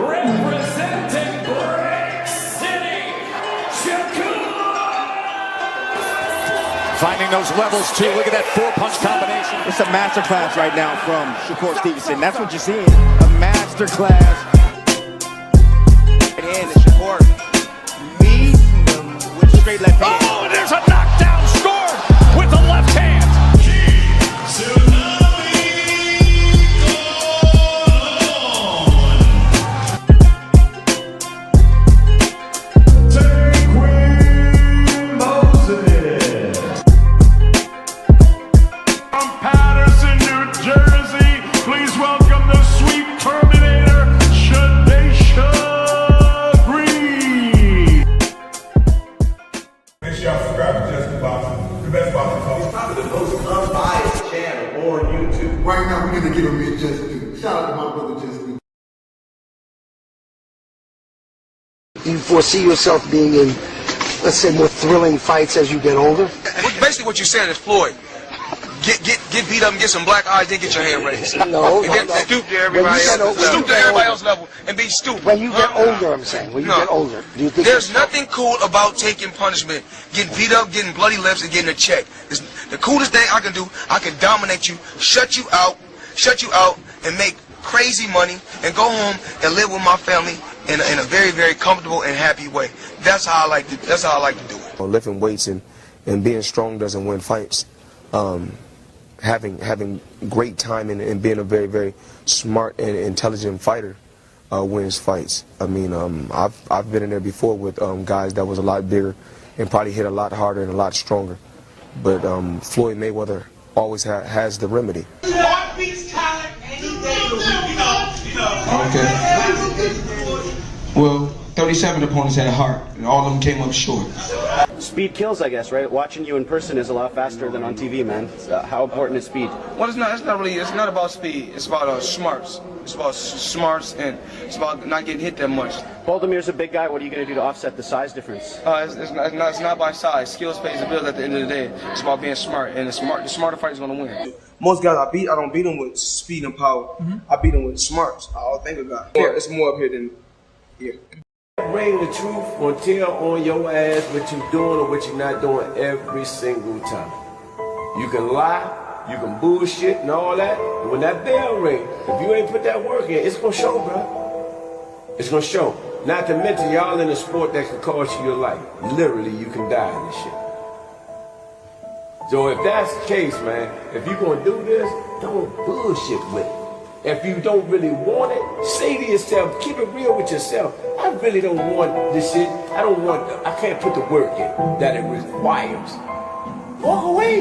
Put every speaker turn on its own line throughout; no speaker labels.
Representing Brick City, Shakur!
Finding those levels too. Look at that four-punch combination.
It's a masterclass right now from Shakur Stevenson. That's what you're seeing. A masterclass. Right hand, and Shakur meets him with straight left hand.
Oh, there's a knockdown scored with the left hand.
Right now, we're going to give him his just due. Shout out to my brother, Just Due.
Do you foresee yourself being in, let's say, more thrilling fights as you get older?
Basically, what you're saying is Floyd. Get beat up and get some black eyes, then get your hand raised.
No.
Stoop to everybody else's level and be stupid.
When you get older, I'm saying. When you get older, do you think
there's nothing cool about taking punishment, getting beat up, getting bloody lips, and getting a check? The coolest thing I can do, I can dominate you, shut you out, and make crazy money, and go home and live with my family in a very, very comfortable and happy way. That's how I like to. That's how I like to do it.
Lifting weights and being strong doesn't win fights. Having great timing and being a very, very smart and intelligent fighter wins fights. I mean, I've been in there before with guys that was a lot bigger and probably hit a lot harder and a lot stronger. But Floyd Mayweather always has the remedy.
Okay. Well, 37 opponents had a heart, and all of them came up short.
Speed kills, I guess, right? Watching you in person is a lot faster than on TV, man. How important is speed?
Well, it's not really. It's not about speed. It's about smarts. It's about smarts, and it's about not getting hit that much.
Baldamir's a big guy. What are you going to do to offset the size difference?
It's not by size. Skills pays the bill at the end of the day. It's about being smart, and the smarter fighter is going to win. Most guys I don't beat them with speed and power. I beat them with smarts. I think about it. Yeah, it's more up here than here.
Bring the truth or tell on your ass what you doing or what you're not doing every single time. You can lie, you can bullshit and all that, but when that bell ring, if you ain't put that work in, it's gonna show, bro. It's gonna show. Not to mention y'all in a sport that can cost you your life. Literally, you can die in this shit. So if that's the case, man, if you're gonna do this, don't bullshit with it. If you don't really want it, say to yourself, keep it real with yourself. I really don't want this shit. I can't put the work in that it requires. Walk away.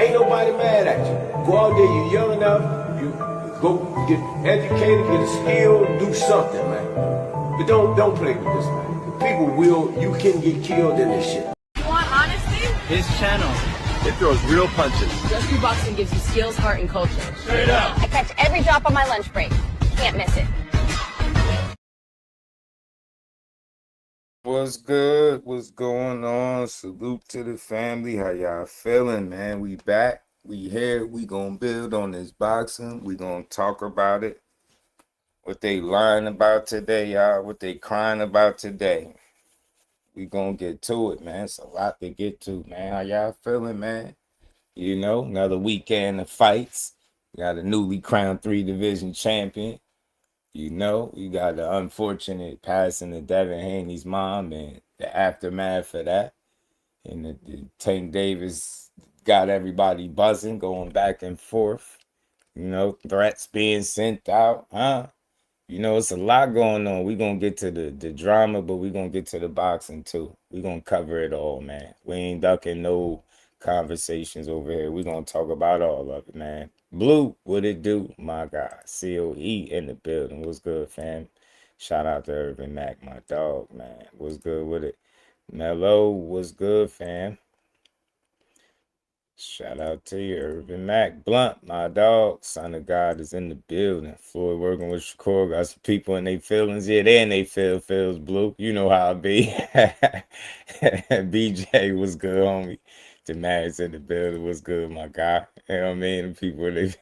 Ain't nobody mad at you. Go out there, you're young enough, you go get educated, get a skill, do something, man. But don't play with this, man. People you can get killed in this shit.
You want honesty?
His channel. It throws real punches.
Just Do Boxing gives you skills, heart, and culture.
Straight up.
I catch every drop on my lunch break. Can't miss it.
What's good? What's going on? Salute to the family. How y'all feeling, man? We back. We here. We gonna build on this boxing. We gonna talk about it. What they lying about today, y'all. What they crying about today. We gonna get to it, man. It's a lot to get to, man. How y'all feeling, man? You know, another weekend of fights. We got a newly crowned 3-division champion. You know, you got the unfortunate passing of Devin Haney's mom and the aftermath of that. And the Tank Davis got everybody buzzing, going back and forth. You know, threats being sent out, huh? You know, it's a lot going on. We're going to get to the drama, but we're going to get to the boxing, too. We're going to cover it all, man. We ain't ducking no conversations over here. We're going to talk about all of it, man. Blue, what it do? My God. COE in the building. What's good, fam? Shout out to Irvin Mack, my dog, man. What's good with it? Mello, what's good, fam? Shout out to you, Irvin Mack. Blunt, my dog. Son of God is in the building. Floyd working with Shakur. Got some people in their feelings. Yeah, they in their feels blue. You know how it be. BJ was good, homie. Demarius in the building was good, my guy. You know what I mean? The people in their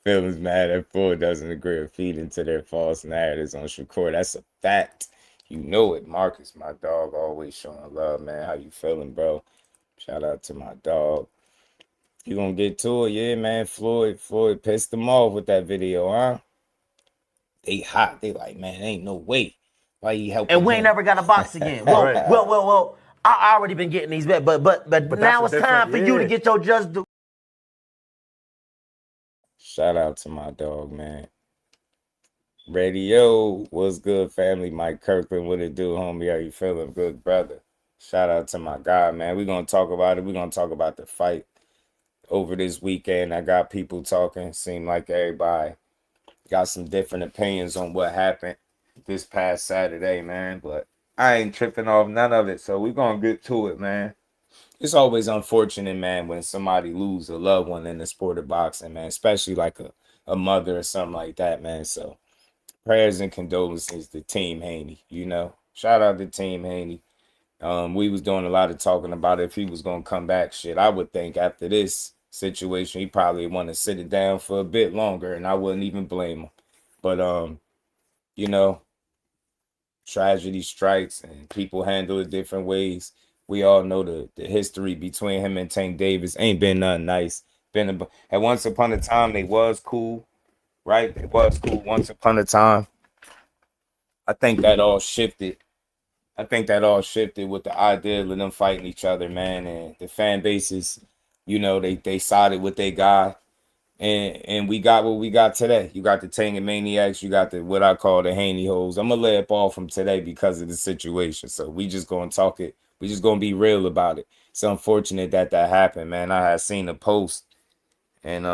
Feelings mad at Floyd doesn't agree or feed into their false narratives on Shakur. That's a fact. You know it. Marcus, my dog, always showing love, man. How you feeling, bro? Shout out to my dog. You gonna get to it? Yeah, man. Floyd pissed them off with that video, huh? They hot. They like, man, ain't no way. Why you helping
And we ain't
him?
never got a box again. Well,
Right.
well. I already been getting these bets, but now it's time for you to get your just due.
Shout out to my dog, man. Radio, what's good, family? Mike Kirkland, what it do, homie? How you feeling? Good, brother. Shout out to my guy, man. We're going to talk about it. We're going to talk about the fight over this weekend. I got people talking. Seem like everybody got some different opinions on what happened this past Saturday, man. But I ain't tripping off none of it, so we're going to get to it, man. It's always unfortunate, man, when somebody lose a loved one in the sport of boxing, man, especially like a mother or something like that, man. So prayers and condolences to Team Haney, you know. Shout out to Team Haney. We was doing a lot of talking about if he was going to come back. Shit, I would think after this situation, he probably want to sit it down for a bit longer, and I wouldn't even blame him. But, you know, tragedy strikes and people handle it different ways. We all know the history between him and Tank Davis ain't been nothing nice. At once upon a time, they was cool, right? It was cool once upon a time. I think that all shifted. with the idea of them fighting each other, man. And the fan bases, you know, they sided with their guy. And we got what we got today. You got the Tank Maniacs. You got the what I call the Haney hoes. I'm going to lay up all from today because of the situation. So we just going to talk it. We just going to be real about it. It's unfortunate that happened, man. I had seen a post and,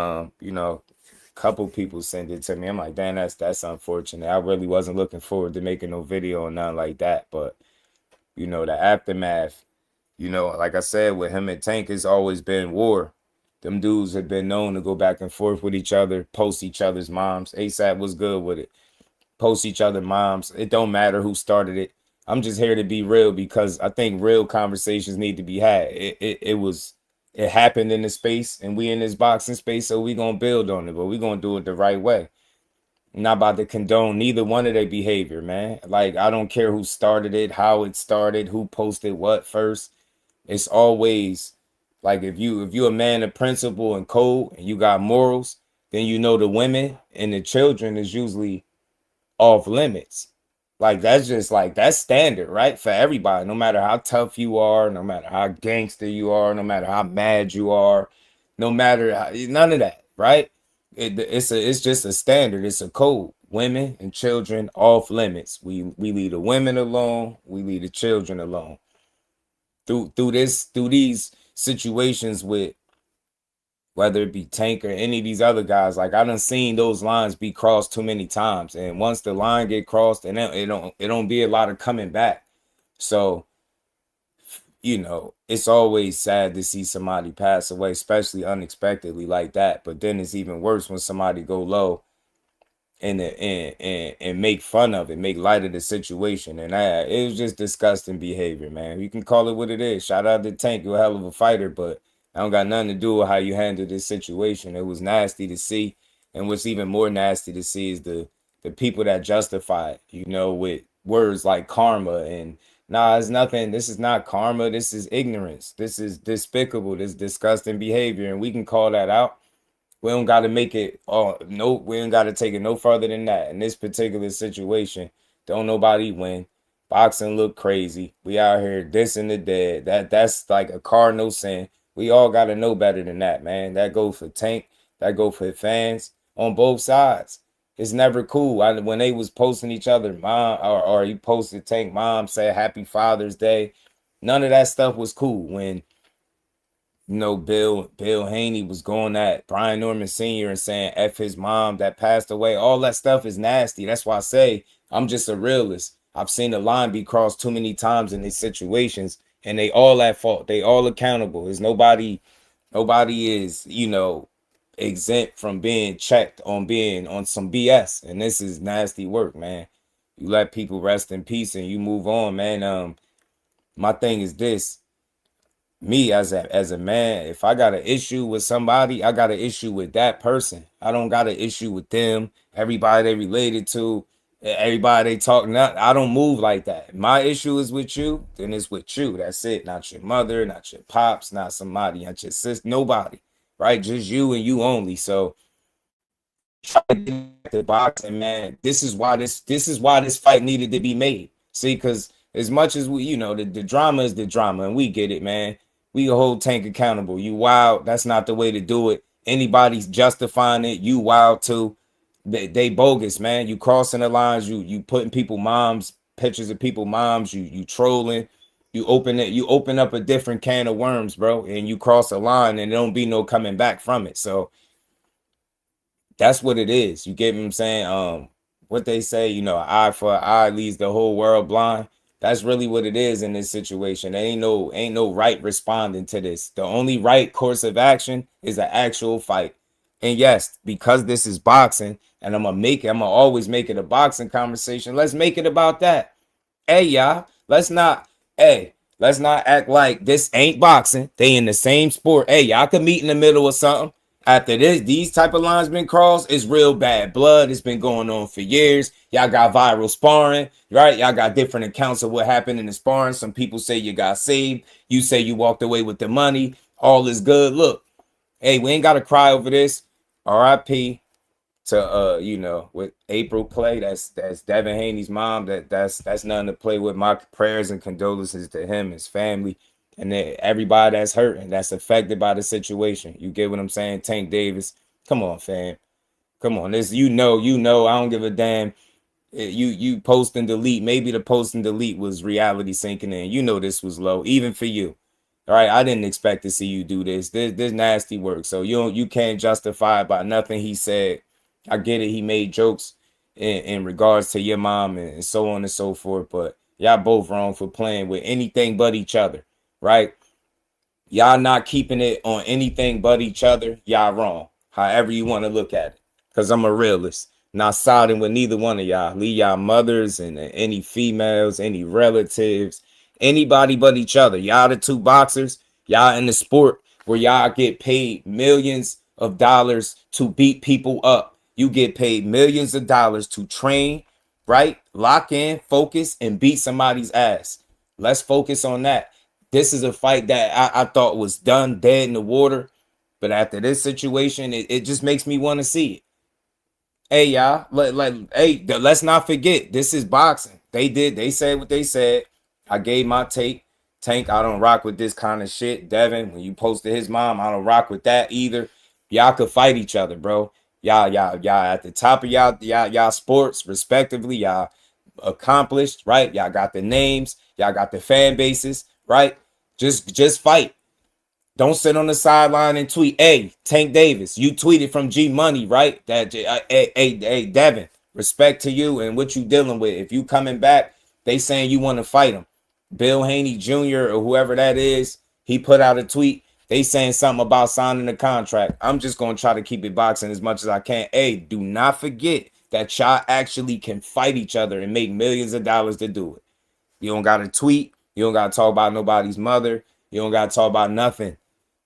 you know, a couple people sent it to me. I'm like, damn, that's unfortunate. I really wasn't looking forward to making no video or nothing like that. But, you know, the aftermath, you know, like I said, with him and Tank, it's always been war. Them dudes have been known to go back and forth with each other, post each other's moms. ASAP was good with it. Post each other moms. It don't matter who started it. I'm just here to be real because I think real conversations need to be had. It happened in the space and we in this boxing space, so we gonna build on it, but we gonna do it the right way. I'm not about to condone neither one of their behavior, man. Like, I don't care who started it, how it started, who posted what first. It's always like if you a man of principle and code and you got morals, then you know the women and the children is usually off limits. Like that's standard, right? For everybody, no matter how tough you are, no matter how gangster you are, no matter how mad you are, no matter how, none of that, right? It's just a standard. It's a code. Women and children off limits. We leave the women alone. We leave the children alone. Through these situations with whether it be Tank or any of these other guys, like I done seen those lines be crossed too many times, and once the line get crossed, and it don't be a lot of coming back. So, you know, it's always sad to see somebody pass away, especially unexpectedly like that. But then it's even worse when somebody go low and make fun of it, make light of the situation. And it was just disgusting behavior, man. You can call it what it is. Shout out to Tank, you're a hell of a fighter, but I don't got nothing to do with how you handle this situation. It was nasty to see. And what's even more nasty to see is the people that justify it, you know, with words like karma and nah, it's nothing. This is not karma. This is ignorance. This is despicable. This disgusting behavior. And we can call that out. We don't got to make it, we ain't got to take it no further than that. In this particular situation, don't nobody win. Boxing look crazy. We out here dissing the dead. That's like a cardinal sin. We all got to know better than that, man. That go for Tank. That go for fans on both sides. It's never cool. When they was posting each other, mom, or he posted Tank, mom said Happy Father's Day. None of that stuff was cool. When you know, Bill Haney was going at Brian Norman Sr. and saying F his mom that passed away. All that stuff is nasty. That's why I say I'm just a realist. I've seen the line be crossed too many times in these situations, and they all at fault. They all accountable. There's nobody is, you know, exempt from being checked on being on some BS. And this is nasty work, man. You let people rest in peace and you move on, man. My thing is this. me as a man, if I got an issue with somebody, I got an issue with that person. I don't got an issue with them, everybody they related to, everybody they talk. Not, I don't move like that. My issue is with you, then it's with you. That's it. Not your mother, not your pops, not somebody, not your sister, nobody. Right? Just you and you only. So try to get back to boxing, man. This is why this fight needed to be made. See, because as much as we, the drama is the drama, and we get it, man. We hold Tank accountable. You wild. That's not the way to do it. Anybody's justifying it. You wild too. They bogus, man. You crossing the lines. You putting people moms, pictures of people moms. You trolling. You open up a different can of worms, bro. And you cross a line, and there don't be no coming back from it. So that's what it is. You get what I'm saying? What they say, an eye for an eye leaves the whole world blind. That's really what it is in this situation. There ain't no right responding to this. The only right course of action is an actual fight. And yes, because this is boxing, and I'm gonna always make it a boxing conversation. Let's make it about that. Hey, y'all, let's not act like this ain't boxing. They in the same sport. Hey, y'all could meet in the middle of something. After these type of lines been crossed, it's real bad blood. It's been going on for years. Y'all got viral sparring, right? Y'all got different accounts of what happened in the sparring. Some people say you got saved. You say you walked away with the money. All is good. Look, hey, we ain't got to cry over this. R.I.P. to with April Clay. That's Devin Haney's mom. That's nothing to play with. My prayers and condolences to him, his family, and everybody that's hurting, that's affected by the situation. You get what I'm saying? Tank Davis. Come on, fam. Come on. This, I don't give a damn. You post and delete. Maybe the post and delete was reality sinking in. This was low, even for you. All right. I didn't expect to see you do this. This nasty work. So you can't justify it by nothing he said. I get it. He made jokes in regards to your mom and so on and so forth. But y'all both wrong for playing with anything but each other. Right? Y'all not keeping it on anything but each other. Y'all wrong. However you want to look at it. Because I'm a realist. Not siding with neither one of y'all. Leave y'all mothers and any females, any relatives, anybody but each other. Y'all the two boxers. Y'all in the sport where y'all get paid millions of dollars to beat people up. You get paid millions of dollars to train, right? Lock in, focus, and beat somebody's ass. Let's focus on that. This is a fight that I thought was done, dead in the water. But after this situation, it just makes me want to see it. Hey, y'all, let's not forget, this is boxing. They said what they said. I gave my take. Tank, I don't rock with this kind of shit. Devin, when you posted his mom, I don't rock with that either. Y'all could fight each other, bro. Y'all at the top of y'all sports, respectively. Y'all accomplished, right? Y'all got the names. Y'all got the fan bases, right? Just fight. Don't sit on the sideline and tweet. Hey, Tank Davis, you tweeted from G Money, right? That hey, Devin, respect to you and what you dealing with. If you coming back, they saying you want to fight him. Bill Haney Jr. or whoever that is, he put out a tweet. They saying something about signing a contract. I'm just going to try to keep it boxing as much as I can. Hey, do not forget that y'all actually can fight each other and make millions of dollars to do it. You don't got to tweet. You don't got to talk about nobody's mother. You don't got to talk about nothing.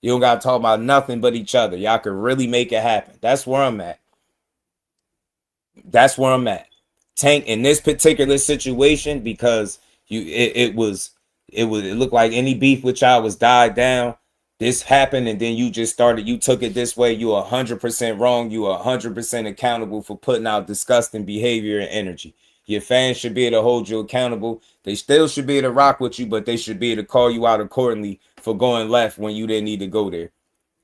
You don't got to talk about nothing but each other. Y'all could really make it happen. That's where I'm at. That's where I'm at. Tank, in this particular situation, because it looked like any beef with y'all was died down. This happened, and then you took it this way. You are 100% wrong. You are 100% accountable for putting out disgusting behavior and energy. Your fans should be able to hold you accountable. They still should be able to rock with you, but they should be able to call you out accordingly for going left when you didn't need to go there.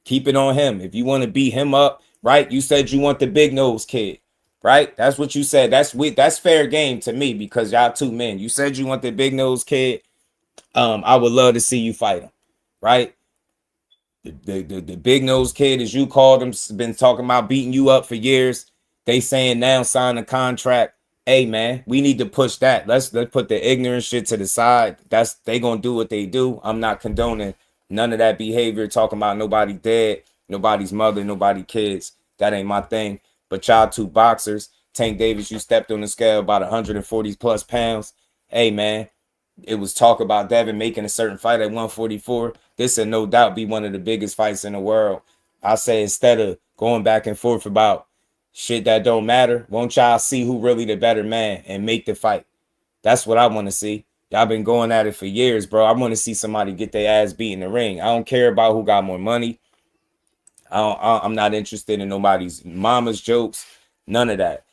Keep it on him. If you want to beat him up, right? You said you want the big nose kid, right? That's what you said. That's fair game to me because y'all two men. You said you want the big nose kid. I would love to see you fight him, right? The big nose kid, as you called him, been talking about beating you up for years. They saying now sign a contract. Hey man, we need to push that. Let's put the ignorant shit to the side. They gonna do what they do. I'm not condoning none of that behavior. Talking about nobody dead, nobody's mother, nobody kids. That ain't my thing. But y'all two boxers, Tank Davis, you stepped on the scale about 140 plus pounds. Hey man, it was talk about Devin making a certain fight at 144. This will no doubt be one of the biggest fights in the world. I say instead of going back and forth about shit that don't matter, won't y'all see who really the better man and make the fight? That's what I want to see. Y'all been going at it for years, bro. I want to see somebody get their ass beat in the ring. I don't care about who got more money. I'm not interested in nobody's mama's jokes. None of that.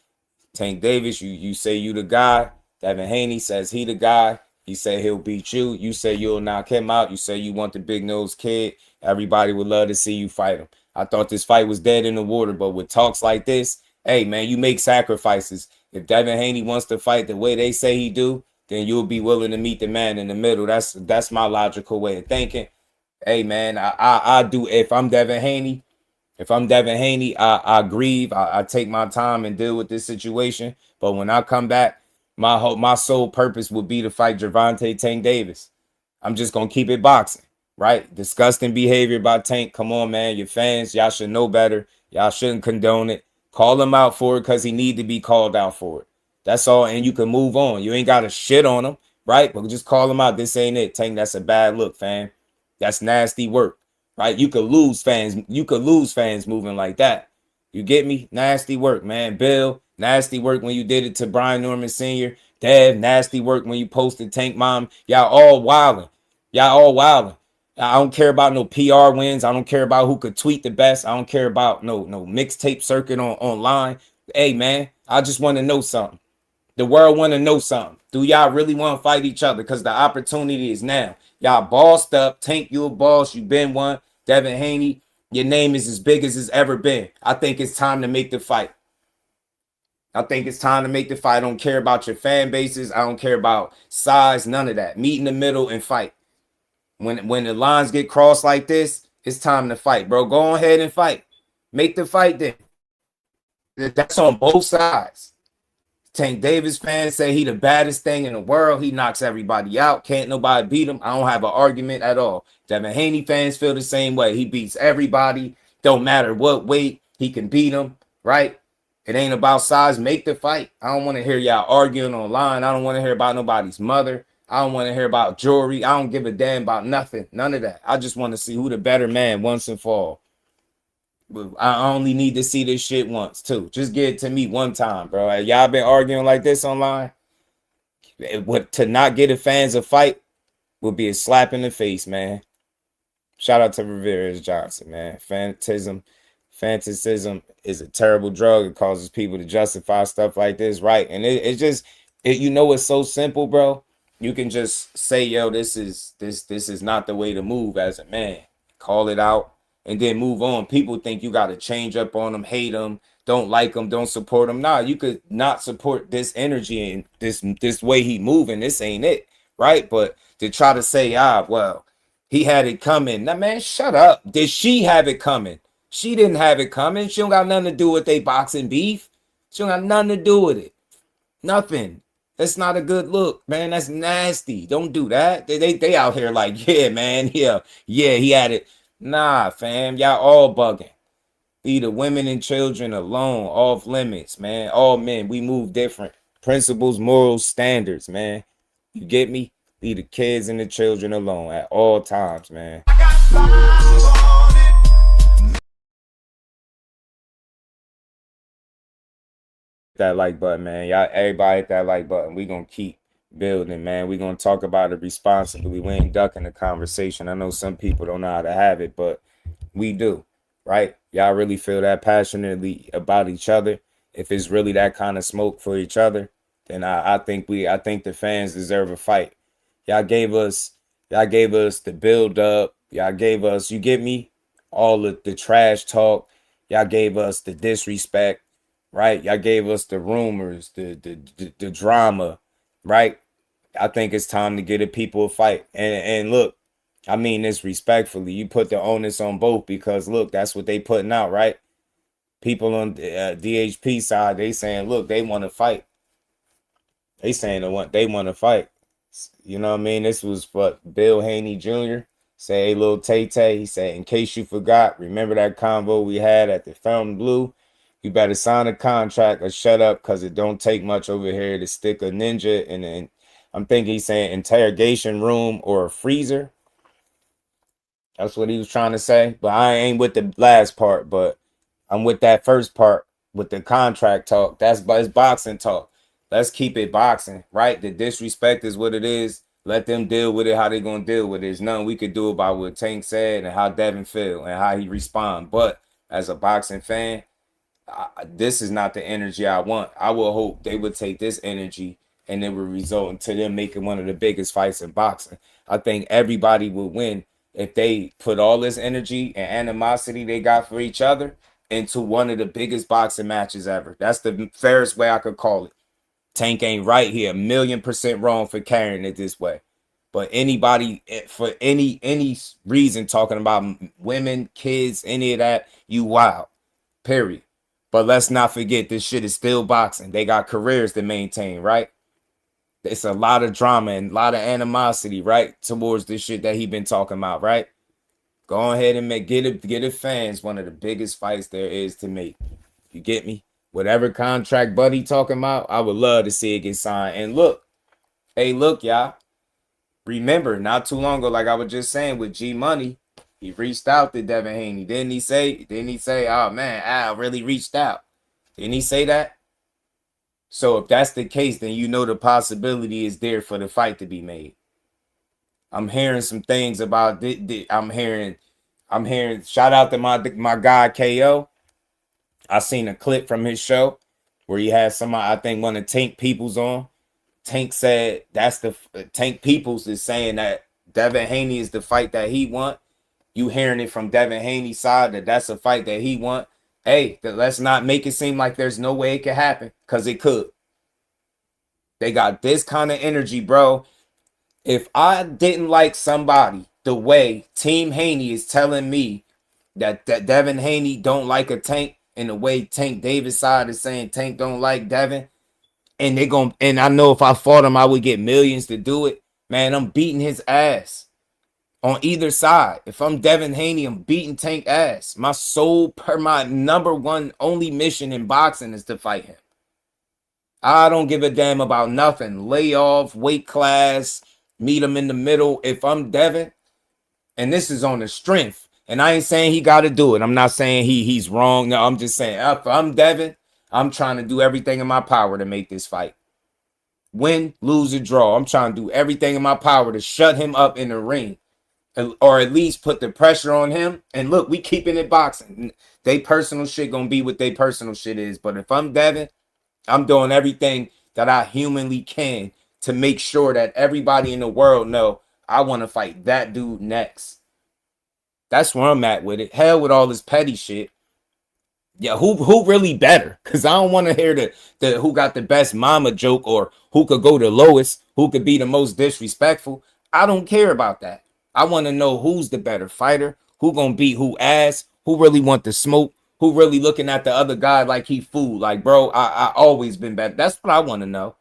Tank Davis, you say you the guy. Devin Haney says he the guy. He said he'll beat you. You say you'll knock him out. You say you want the big nose kid. Everybody would love to see you fight him. I thought this fight was dead in the water, but with talks like this, hey, man, you make sacrifices. If Devin Haney wants to fight the way they say he do, then you'll be willing to meet the man in the middle. That's my logical way of thinking. Hey, man, I do. If I'm Devin Haney, I grieve. I take my time and deal with this situation. But when I come back, my sole purpose would be to fight Gervonta Tank Davis. I'm just gonna keep it boxing, right? Disgusting behavior by Tank. Come on, man. Your fans, y'all should know better. Y'all shouldn't condone it. Call him out for it because he need to be called out for it. That's all, and you can move on. You ain't got to shit on him, right? But just call him out. This ain't it, Tank. That's a bad look, fam. That's nasty work, right? You could lose fans. You could lose fans moving like that. You get me? Nasty work, man. Bill, nasty work when you did it to Brian Norman Sr. Dev, nasty work when you posted Tank Mom. Y'all all wilding. Y'all all wilding. I don't care about no PR wins. I don't care about who could tweet the best. I don't care about no mixtape circuit online. Hey, man, I just want to know something. The world want to know something. Do y'all really want to fight each other? Because the opportunity is now. Y'all bossed up. Tank, you a boss. You been one. Devin Haney, your name is as big as it's ever been. I think it's time to make the fight. I don't care about your fan bases. I don't care about size. None of that. Meet in the middle and fight. When the lines get crossed like this, it's time to fight, bro. Go ahead and fight. Make the fight then. That's on both sides. Tank Davis fans say he the baddest thing in the world. He knocks everybody out. Can't nobody beat him. I don't have an argument at all. Devin Haney fans feel the same way. He beats everybody. Don't matter what weight. He can beat them, right? It ain't about size. Make the fight. I don't want to hear y'all arguing online. I don't want to hear about nobody's mother. I don't want to hear about jewelry. I don't give a damn about nothing. None of that. I just want to see who the better man once and for all. I only need to see this shit once, too. Just get it to me one time, bro. Y'all been arguing like this online? To not get the fans a fight would be a slap in the face, man. Shout out to Rivera Johnson, man. Fanaticism is a terrible drug. It causes people to justify stuff like this, right? And it's just, you know, it's so simple, bro. You can just say, yo, this is not the way to move as a man. Call it out. And then move on. People think you got to change up on them, hate them, don't like them, don't support them. Nah, you could not support this energy and this way he moving. This ain't it, right? But to try to say, well, he had it coming. Nah, man, shut up. Did she have it coming? She didn't have it coming. She don't got nothing to do with they boxing beef. She don't got nothing to do with it. Nothing. That's not a good look, man. That's nasty. Don't do that. They out here like, yeah, man, yeah, he had it. Nah, fam, y'all all bugging. Leave the women and children alone, off limits, man. All men, we move different. Principles, morals, standards, man. You get me? Leave the kids and the children alone at all times, man. That like button, man. Y'all, everybody hit that like button. We gonna keep building, man. We gonna talk about it responsibly. We ain't ducking the conversation. I know some people don't know how to have it, but we do, right? Y'all really feel that passionately about each other. If it's really that kind of smoke for each other, then I think the fans deserve a fight. Y'all gave us the build up. Y'all gave us, you get me, all of the trash talk. Y'all gave us the disrespect, right? Y'all gave us the rumors, the drama, right? I think it's time to get the people a fight. And look, I mean this respectfully. You put the onus on both because, look, that's what they putting out, right? People on the DHP side, they saying, look, they want to fight. They saying they want to fight. You know what I mean? This was what Bill Haney Jr. say, hey, little Tay-Tay. He said, in case you forgot, remember that convo we had at the Fontainebleau? You better sign a contract or shut up because it don't take much over here to stick a ninja I'm thinking he's saying interrogation room or a freezer. That's what he was trying to say. But I ain't with the last part, but I'm with that first part with the contract talk. That's boxing talk. Let's keep it boxing, right? The disrespect is what it is. Let them deal with it how they going to deal with it. There's nothing we could do about what Tank said and how Devin feel and how he respond. But as a boxing fan, this is not the energy I want. I would hope they would take this energy and it would result into them making one of the biggest fights in boxing. I think everybody would win if they put all this energy and animosity they got for each other into one of the biggest boxing matches ever. That's the fairest way I could call it. Tank ain't right here, 1,000,000% wrong for carrying it this way. But anybody, for any reason talking about women, kids, any of that, you wild, period. But let's not forget, this shit is still boxing. They got careers to maintain, right? It's a lot of drama and a lot of animosity, right, towards this shit that he been talking about, right? Go ahead and get it fans one of the biggest fights there is to make. You get me? Whatever contract Buddy talking about, I would love to see it get signed. And look, hey, look, y'all. Remember, not too long ago, like I was just saying with G Money, he reached out to Devin Haney. Didn't he say, oh man, Al really reached out? Didn't he say that? So if that's the case, then you know the possibility is there for the fight to be made. I'm hearing some things about I'm hearing shout out to my guy KO. I seen a clip from his show where he had somebody, I think one of Tank Peoples on. Tank said that's the Tank Peoples is saying that Devin Haney is the fight that he want. You hearing it from Devin Haney's side that that's a fight that he want. Hey, let's not make it seem like there's no way it could happen, because it could. They got this kind of energy, bro. If I didn't like somebody the way Team Haney is telling me that Devin Haney don't like a Tank, and the way Tank Davis side is saying Tank don't like Devin, and I know if I fought him, I would get millions to do it. Man, I'm beating his ass. On either side. If I'm Devin Haney, I'm beating Tank ass. My number one only mission in boxing is to fight him. I don't give a damn about nothing. Lay off, weight class, meet him in the middle. If I'm Devin, and this is on the strength, and I ain't saying he got to do it. I'm not saying he's wrong. No, I'm just saying if I'm Devin, I'm trying to do everything in my power to make this fight. Win, lose, or draw. I'm trying to do everything in my power to shut him up in the ring. Or at least put the pressure on him. And look, we keeping it boxing. They personal shit gonna be what they personal shit is. But if I'm Devin, I'm doing everything that I humanly can to make sure that everybody in the world know I want to fight that dude next. That's where I'm at with it. Hell with all this petty shit. Yeah, who really better? Because I don't want to hear the who got the best mama joke or who could go the lowest, who could be the most disrespectful. I don't care about that. I want to know who's the better fighter, who gonna beat who ass, who really want the smoke, who really looking at the other guy like he fool. Like, bro, I always been better. That's what I want to know.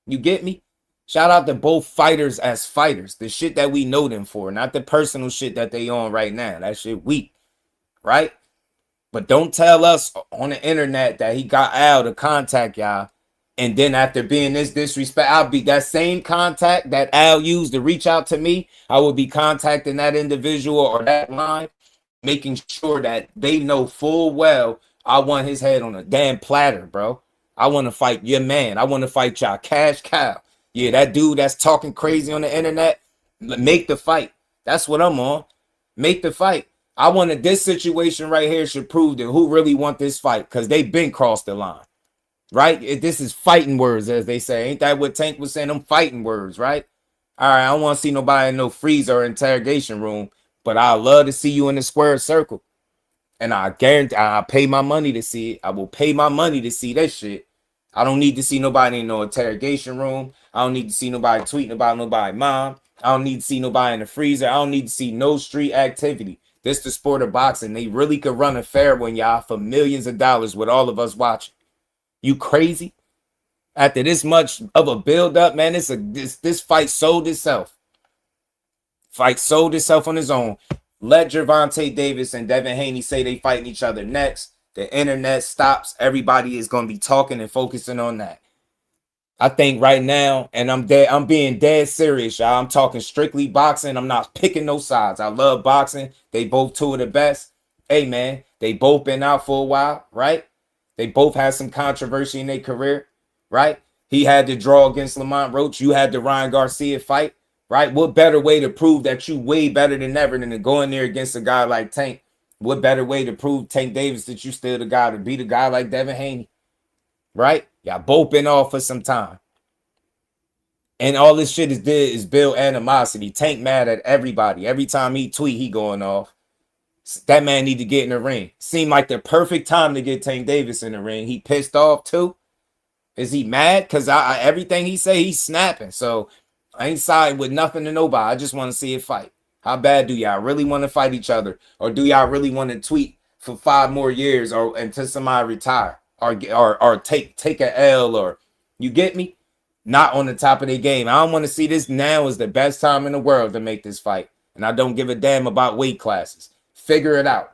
You get me? Shout out to both fighters as fighters. The shit that we know them for, not the personal shit that they on right now. That shit weak, right? But don't tell us on the internet that he got Al to contact y'all. And then after being this disrespect, I'll be that same contact that Al used to reach out to me. I will be contacting that individual or that line, making sure that they know full well I want his head on a damn platter, bro. I want to fight your man. I want to fight y'all cash cow. Yeah, that dude that's talking crazy on the internet, make the fight. That's what I'm on. Make the fight. I wanted this situation right here should prove that who really want this fight, because they've been crossed the line. Right? This is fighting words, as they say. Ain't that what Tank was saying? Them fighting words, right? All right, I don't want to see nobody in no freezer or interrogation room, but I love to see you in the square circle. And I guarantee I'll pay my money to see it. I will pay my money to see that shit. I don't need to see nobody in no interrogation room. I don't need to see nobody tweeting about nobody's mom. I don't need to see nobody in the freezer. I don't need to see no street activity. This the sport of boxing. They really could run a fair one, y'all, for millions of dollars with all of us watching. You crazy? After this much of a build-up, man, this fight sold itself. Fight sold itself on its own. Let Gervonta Davis and Devin Haney say they fighting each other next. The internet stops. Everybody is going to be talking and focusing on that. I think right now, and I'm being dead serious, y'all. I'm talking strictly boxing. I'm not picking no sides. I love boxing. They both two of the best. Hey, man, they both been out for a while, right? They both had some controversy in their career, right? He had to draw against Lamont Roach. You had the Ryan Garcia fight, right? What better way to prove that you way better than ever than to go in there against a guy like Tank? What better way to prove Tank Davis that you still the guy to beat a guy like Devin Haney, right? Y'all both been off for some time. And all this shit is build animosity. Tank mad at everybody. Every time he tweet, he going off. That man need to get in the ring. Seemed like the perfect time to get Tank Davis in the ring. He pissed off too. Is he mad? Because everything he say, he's snapping. So I ain't siding with nothing to nobody. I just want to see it fight. How bad do y'all really want to fight each other? Or do y'all really want to tweet for 5 more years or until somebody retire? Or take a L, or you get me? Not on the top of their game. I don't want to see this. Now is the best time in the world to make this fight. And I don't give a damn about weight classes. Figure it out.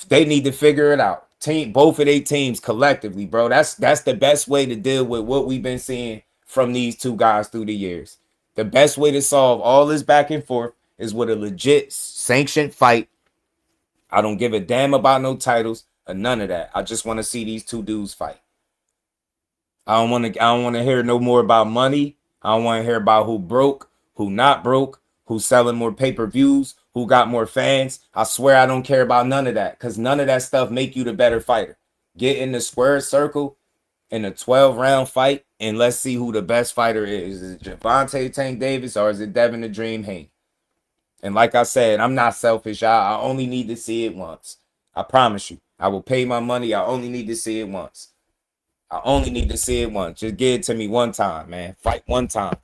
They need to figure it out. Both of their teams collectively, bro. That's the best way to deal with what we've been seeing from these two guys through the years. The best way to solve all this back and forth is with a legit sanctioned fight. I don't give a damn about no titles or none of that. I just want to see these two dudes fight. I don't want to hear no more about money. I don't want to hear about who broke, who not broke, who's selling more pay-per-views, who got more fans. I swear I don't care about none of that, because none of that stuff make you the better fighter. Get in the square circle in a 12-round fight, and let's see who the best fighter is. Is it Gervonta Tank Davis, or is it Devin the Dream Haney? And like I said, I'm not selfish. I only need to see it once. I promise you. I will pay my money. I only need to see it once. I only need to see it once. Just give it to me one time, man. Fight one time.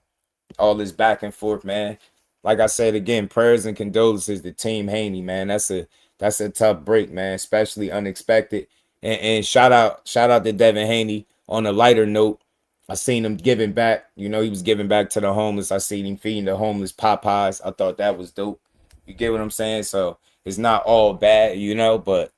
All this back and forth, man. Like I said again, prayers and condolences to Team Haney, man. That's a tough break, man. Especially unexpected. And shout out to Devin Haney. On a lighter note, I seen him giving back. You know, he was giving back to the homeless. I seen him feeding the homeless Popeyes. I thought that was dope. You get what I'm saying? So it's not all bad, you know, but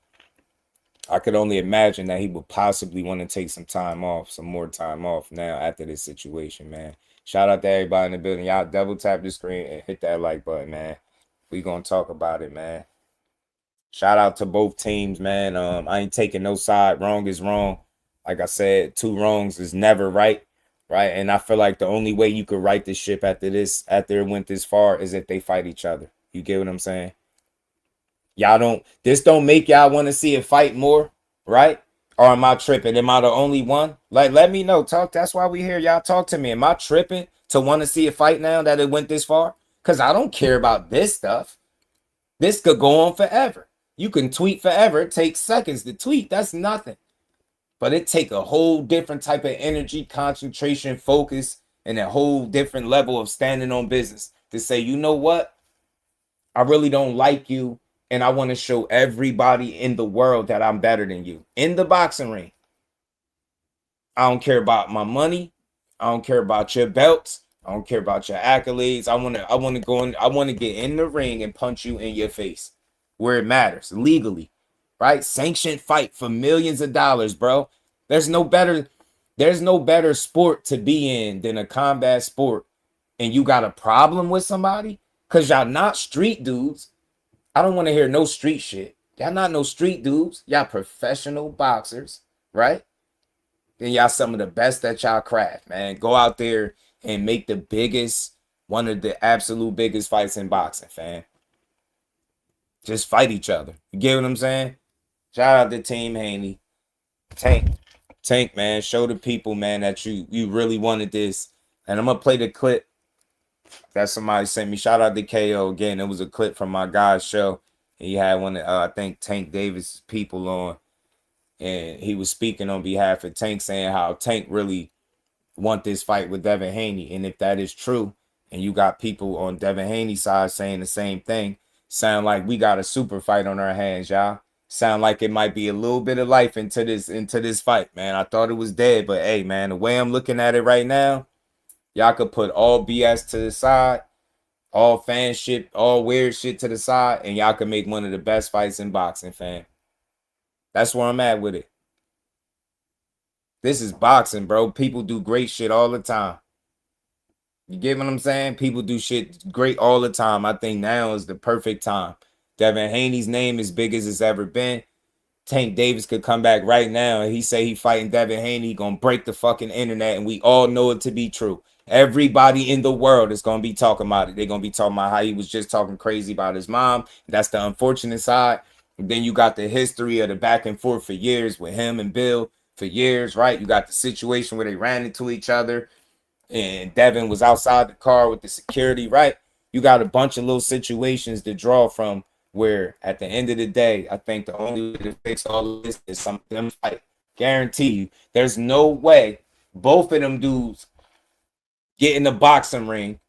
I could only imagine that he would possibly want to take some time off, some more time off now after this situation, man. Shout out to everybody in the building. Y'all double tap the screen and hit that like button, man. We gonna talk about it, man. Shout out to both teams, man. I ain't taking no side. Wrong is wrong. Like I said, 2 wrongs is never right, right? And I feel like the only way you could right this ship after it went this far, is if they fight each other. You get what I'm saying? This don't make y'all want to see a fight more, right? Or am I tripping? Am I the only one? Like, let me know. Talk. That's why we here. Y'all talk to me. Am I tripping to want to see a fight now that it went this far? Because I don't care about this stuff. This could go on forever. You can tweet forever. It takes seconds to tweet. That's nothing. But it take a whole different type of energy, concentration, focus, and a whole different level of standing on business to say, you know what? I really don't like you. And I want to show everybody in the world that I'm better than you in the boxing ring. I don't care about my money. I don't care about your belts. I don't care about your accolades. I want to go in. I want to get in the ring and punch you in your face where it matters legally, right? Sanctioned fight for millions of dollars, bro. There's no better sport to be in than a combat sport. And you got a problem with somebody because y'all not street dudes. I don't want to hear no street shit. Y'all not no street dudes. Y'all professional boxers, right? Then y'all some of the best at y'all craft, man. Go out there and make one of the absolute biggest fights in boxing, fam. Just fight each other. You get what I'm saying? Shout out to Team Haney. Tank, man. Show the people, man, that you really wanted this. And I'm going to play the clip that somebody sent me. Shout out to KO again. It was a clip from my guy's show. He had one of, I think, Tank Davis' people on. And he was speaking on behalf of Tank, saying how Tank really want this fight with Devin Haney. And if that is true, and you got people on Devin Haney's side saying the same thing, sound like we got a super fight on our hands, y'all. Sound like it might be a little bit of life into this fight, man. I thought it was dead, but hey, man, the way I'm looking at it right now, y'all could put all BS to the side, all fan shit, all weird shit to the side, and y'all could make one of the best fights in boxing, fam. That's where I'm at with it. This is boxing, bro. People do great shit all the time. You get what I'm saying? People do shit great all the time. I think now is the perfect time. Devin Haney's name is big as it's ever been. Tank Davis could come back right now and he say he fighting Devin Haney, gonna break the fucking internet, and we all know it to be true. Everybody in the world is gonna be talking about it. They're gonna be talking about how he was just talking crazy about his mom. That's the unfortunate side. And then you got the history of the back and forth for years with him and Bill for years, right? You got the situation where they ran into each other and Devin was outside the car with the security, right? You got a bunch of little situations to draw from where at the end of the day, I think the only way to fix all of this is some them fight. Guarantee you, there's no way both of them dudes get in the boxing ring,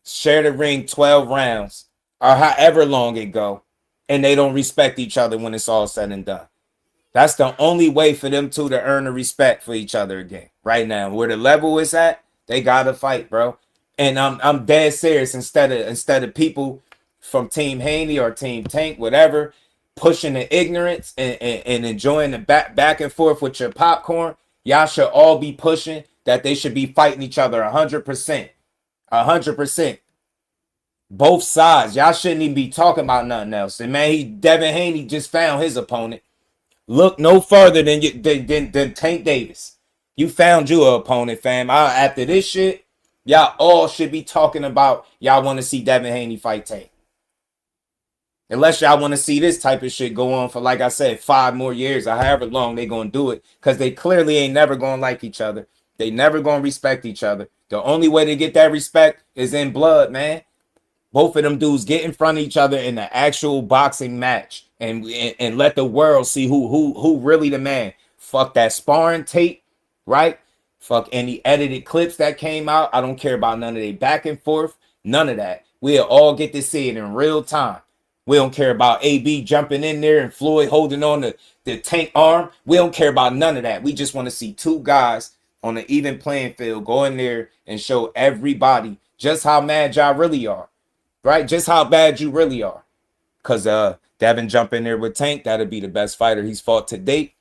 share the ring 12 rounds, or however long it go, and they don't respect each other when it's all said and done. That's the only way for them two to earn the respect for each other again. Right now, where the level is at, they gotta fight, bro. And I'm dead serious. Instead of people from Team Haney or Team Tank, whatever, pushing the ignorance and enjoying the back and forth with your popcorn, y'all should all be pushing that they should be fighting each other 100%. 100%. Both sides. Y'all shouldn't even be talking about nothing else. And man, Devin Haney just found his opponent. Look no further than Tank Davis. You found your opponent, fam. After this shit, y'all all should be talking about y'all want to see Devin Haney fight Tank. Unless y'all want to see this type of shit go on for, like I said, 5 more years or however long they going to do it. Because they clearly ain't never going to like each other. They never going to respect each other. The only way to get that respect is in blood, man. Both of them dudes get in front of each other in the actual boxing match and let the world see who really the man. Fuck that sparring tape, right? Fuck any edited clips that came out. I don't care about none of they back and forth. None of that. We'll all get to see it in real time. We don't care about AB jumping in there and Floyd holding on the Tank arm. We don't care about none of that. We just want to see two guys on an even playing field go in there and show everybody just how mad y'all really are. Right? Just how bad you really are. Because Devin jump in there with Tank. That'll be the best fighter he's fought to date.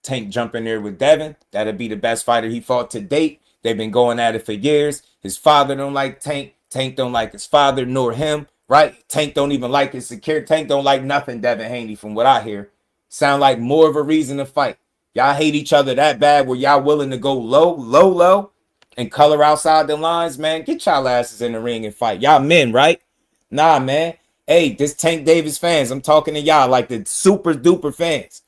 Tank jump in there with Devin. That'll be the best fighter he fought to date. They've been going at it for years. His father don't like Tank. Tank don't like his father nor him. Right? Tank don't even like his security. Tank don't like nothing Devin Haney from what I hear. Sound like more of a reason to fight. Y'all hate each other that bad where y'all willing to go low, and color outside the lines, man. Get y'all asses in the ring and fight. Y'all men, right? Nah, man. Hey, this Tank Davis fans, I'm talking to y'all like the super duper fans.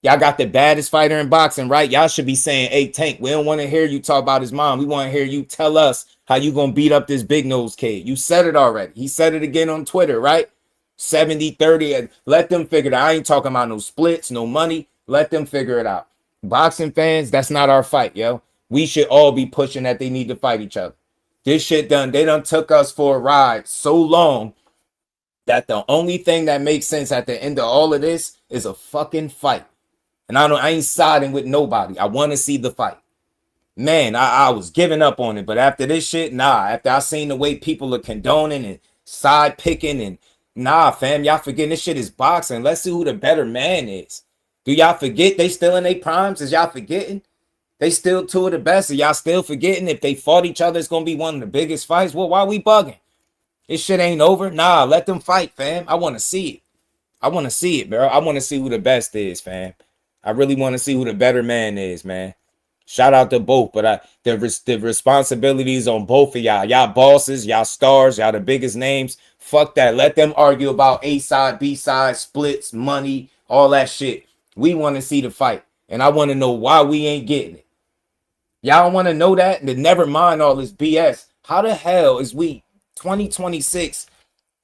Y'all got the baddest fighter in boxing, right? Y'all should be saying, hey, Tank, we don't want to hear you talk about his mom. We want to hear you tell us how you going to beat up this big nose kid. You said it already. He said it again on Twitter, right? 70-30. Let them figure it out. I ain't talking about no splits, no money. Let them figure it out. Boxing fans, that's not our fight, yo. We should all be pushing that they need to fight each other. This shit they done took us for a ride so long that the only thing that makes sense at the end of all of this is a fucking fight. And I ain't siding with nobody. I want to see the fight. Man, I was giving up on it. But after this shit, nah. After I seen the way people are condoning and side picking and nah, fam, y'all forgetting this shit is boxing. Let's see who the better man is. Do y'all forget they still in their primes? Is y'all forgetting? They still two of the best. Are y'all still forgetting if they fought each other, it's going to be one of the biggest fights? Well, why we bugging? This shit ain't over. Nah, let them fight, fam. I want to see it. I want to see it, bro. I want to see who the best is, fam. I really want to see who the better man is, man. Shout out to both, but the responsibilities on both of y'all. Y'all bosses, y'all stars, y'all the biggest names. Fuck that. Let them argue about A side, B side, splits, money, all that shit. We want to see the fight, and I want to know why we ain't getting it. Y'all want to know that? Then never mind all this BS. How the hell is we 2026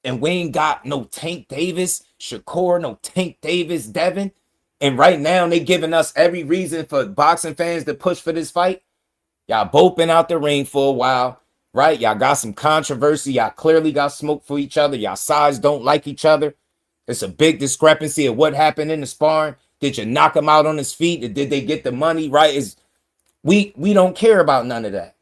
and we ain't got no Tank Davis, Shakur, no Tank Davis, Devin? And right now they giving us every reason for boxing fans to push for this fight. Y'all both been out the ring for a while, right? Y'all got some controversy. Y'all clearly got smoke for each other. Y'all sides don't like each other. It's a big discrepancy of what happened in the sparring. Did you knock him out on his feet? Or did they get the money right? We don't care about none of that.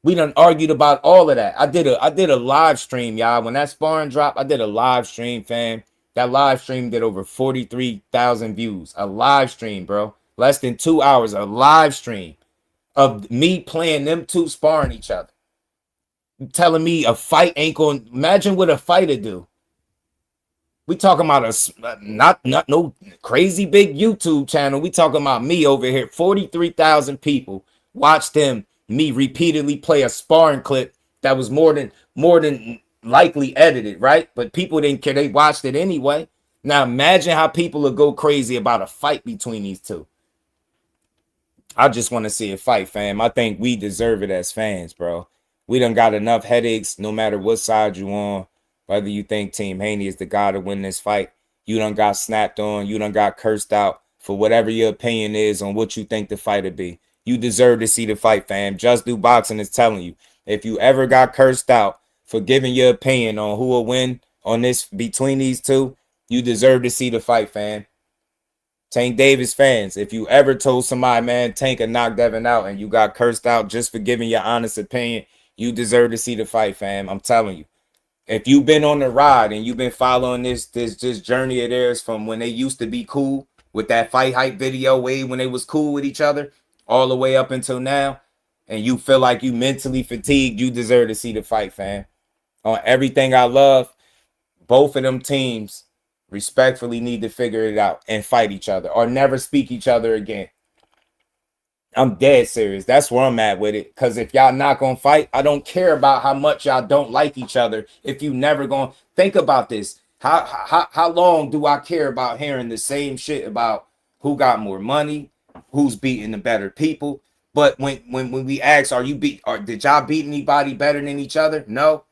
We done argued about all of that. I did a live stream, y'all. When that sparring dropped, I did a live stream, fam. That live stream did over 43,000 views. A live stream, bro. less than 2 hours, a live stream of me playing them two sparring each other. You telling me a fight ain't going to, imagine what a fighter do. We talking about not no crazy big YouTube channel. We talking about me over here. 43,000 people watched me repeatedly play a sparring clip that was more than likely edited, right? But people didn't care. They watched it anyway. Now imagine how people will go crazy about a fight between these two. I just want to see a fight, fam. I think we deserve it as fans, bro. We done got enough headaches no matter what side you on. Whether you think Team Haney is the guy to win this fight, you done got snapped on, you done got cursed out for whatever your opinion is on what you think the fight would be. You deserve to see the fight, fam. Just Do Boxing is telling you, if you ever got cursed out for giving your opinion on who will win on this between these two, you deserve to see the fight, fam. Tank Davis fans, if you ever told somebody, man, Tank could knock Devin out and you got cursed out just for giving your honest opinion, you deserve to see the fight, fam. I'm telling you. If you've been on the ride and you've been following this journey of theirs from when they used to be cool with that fight hype video way when they was cool with each other all the way up until now, and you feel like you mentally fatigued, you deserve to see the fight, fam. On everything I love, both of them teams respectfully need to figure it out and fight each other or never speak each other again. I'm dead serious. That's where I'm at with it. Because if y'all not going to fight, I don't care about how much y'all don't like each other. If you never going to think about this, how long do I care about hearing the same shit about who got more money, who's beating the better people? But when we ask, did y'all beat anybody better than each other? No.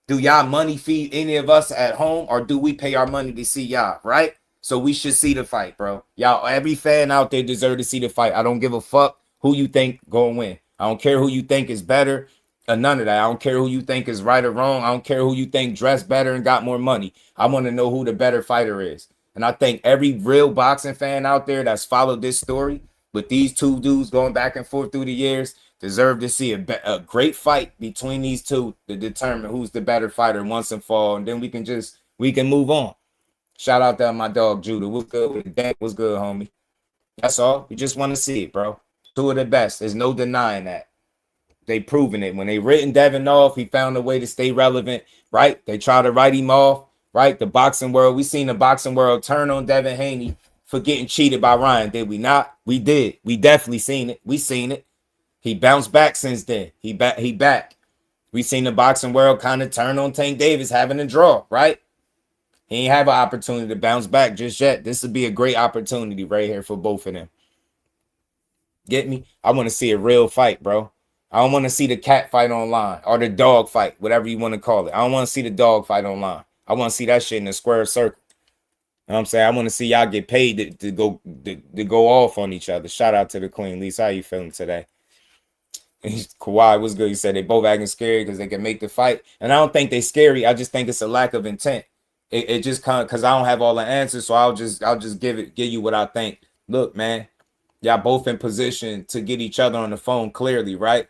Do y'all money feed any of us at home, or do we pay our money to see y'all, right? So we should see the fight, bro. Y'all, every fan out there deserve to see the fight. I don't give a fuck who you think gonna win. I don't care who you think is better or none of that. I don't care who you think is right or wrong. I don't care who you think dressed better and got more money. I want to know who the better fighter is. And I think every real boxing fan out there that's followed this story with these two dudes going back and forth through the years deserve to see a great fight between these two to determine who's the better fighter once and for all. And then we can move on. Shout out to my dog Judah. What's good with that? What's good, homie? That's all. We just want to see it, bro. Two of the best. There's no denying that. They proven it. When they written Devin off, he found a way to stay relevant, right? They try to write him off, right? The boxing world, we seen the boxing world turn on Devin Haney for getting cheated by Ryan. Did we not? We did. We definitely seen it. We seen it. He bounced back since then. He back. We seen the boxing world kind of turn on Tank Davis having a draw, right? He ain't have an opportunity to bounce back just yet. This would be a great opportunity right here for both of them. Get me? I want to see a real fight, bro. I don't want to see the cat fight online or the dog fight, whatever you want to call it. I don't want to see the dog fight online. I want to see that shit in a square circle. You know what I'm saying? I want to see y'all get paid to go off on each other. Shout out to the Queen. Lisa, how you feeling today? Kawhi was good. He said they both acting scary because they can make the fight. And I don't think they scary. I just think it's a lack of intent. It just kind of, because I don't have all the answers, so I'll just give you what I think. Look, man. Y'all both in position to get each other on the phone clearly, right?